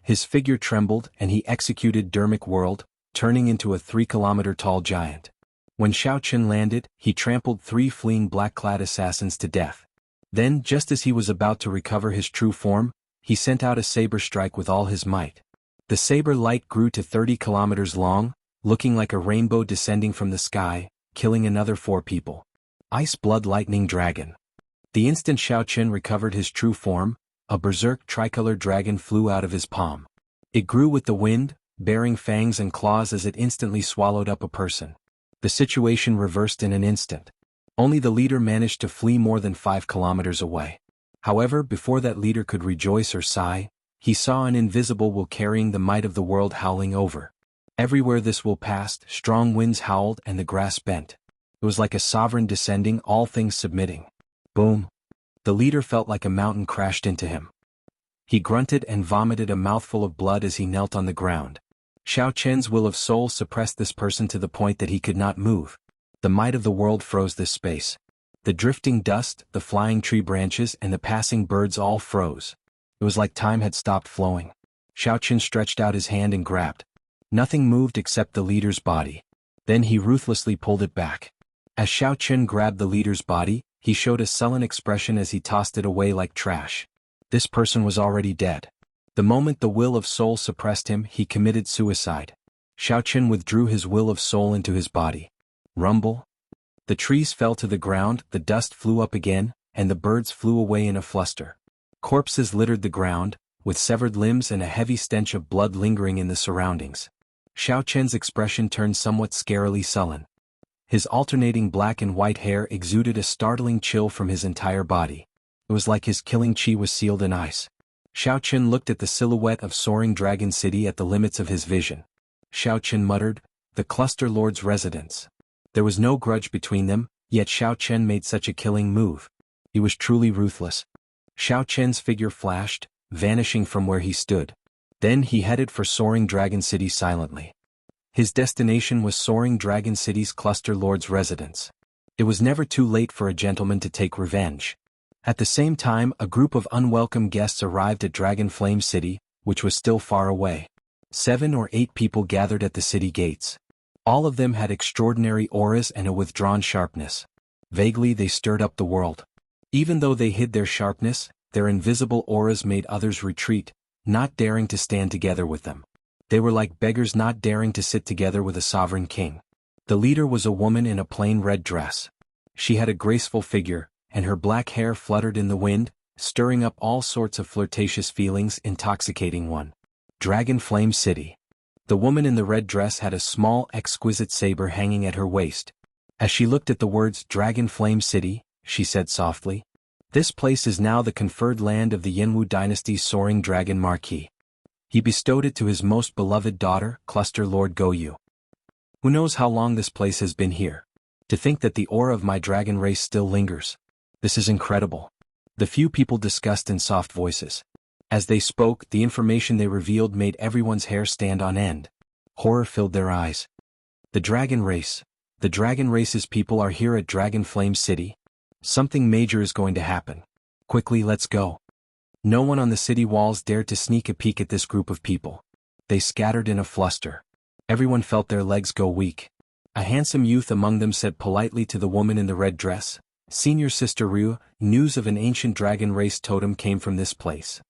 His figure trembled and he executed Dermic World, turning into a 3-kilometer-tall giant. When Xiao Chen landed, he trampled 3 fleeing black-clad assassins to death. Then, just as he was about to recover his true form, he sent out a saber strike with all his might. The saber light grew to 30 kilometers long, looking like a rainbow descending from the sky, killing another 4 people. Ice Blood Lightning Dragon. The instant Xiao Chen recovered his true form, a berserk tricolor dragon flew out of his palm. It grew with the wind, bearing fangs and claws as it instantly swallowed up a person. The situation reversed in an instant. Only the leader managed to flee more than 5 kilometers away. However, before that leader could rejoice or sigh, he saw an invisible will carrying the might of the world howling over. Everywhere this will passed, strong winds howled and the grass bent. It was like a sovereign descending, all things submitting. Boom. The leader felt like a mountain crashed into him. He grunted and vomited a mouthful of blood as he knelt on the ground. Xiao Chen's will of soul suppressed this person to the point that he could not move. The might of the world froze this space. The drifting dust, the flying tree branches, and the passing birds all froze. It was like time had stopped flowing. Xiao Chen stretched out his hand and grabbed. Nothing moved except the leader's body. Then he ruthlessly pulled it back. As Xiao Chen grabbed the leader's body, he showed a sullen expression as he tossed it away like trash. This person was already dead. The moment the will of soul suppressed him, he committed suicide. Xiao Chen withdrew his will of soul into his body. Rumble. The trees fell to the ground, the dust flew up again, and the birds flew away in a fluster. Corpses littered the ground, with severed limbs and a heavy stench of blood lingering in the surroundings. Xiao Chen's expression turned somewhat scarily sullen. His alternating black and white hair exuded a startling chill from his entire body. It was like his killing chi was sealed in ice. Xiao Chen looked at the silhouette of soaring Dragon City at the limits of his vision. Xiao Chen muttered, "The Cluster Lord's residence." There was no grudge between them, yet Xiao Chen made such a killing move. He was truly ruthless. Xiao Chen's figure flashed, vanishing from where he stood. Then he headed for Soaring Dragon City silently. His destination was Soaring Dragon City's Cluster Lord's residence. It was never too late for a gentleman to take revenge. At the same time, a group of unwelcome guests arrived at Dragon Flame City, which was still far away. 7 or 8 people gathered at the city gates. All of them had extraordinary auras and a withdrawn sharpness. Vaguely they stirred up the world. Even though they hid their sharpness, their invisible auras made others retreat, not daring to stand together with them. They were like beggars not daring to sit together with a sovereign king. The leader was a woman in a plain red dress. She had a graceful figure, and her black hair fluttered in the wind, stirring up all sorts of flirtatious feelings, intoxicating one. Dragon Flame City. The woman in the red dress had a small, exquisite saber hanging at her waist. As she looked at the words Dragon Flame City, she said softly, "This place is now the conferred land of the Yanwu dynasty's soaring dragon Marquis. He bestowed it to his most beloved daughter, Cluster Lord Goyu. Who knows how long this place has been here? To think that the aura of my dragon race still lingers. This is incredible." The few people discussed in soft voices. As they spoke, the information they revealed made everyone's hair stand on end. Horror filled their eyes. The dragon race. The dragon race's people are here at Dragon Flame City. Something major is going to happen. Quickly, let's go. No one on the city walls dared to sneak a peek at this group of people. They scattered in a fluster. Everyone felt their legs go weak. A handsome youth among them said politely to the woman in the red dress, "Senior Sister Ryu, news of an ancient dragon race totem came from this place.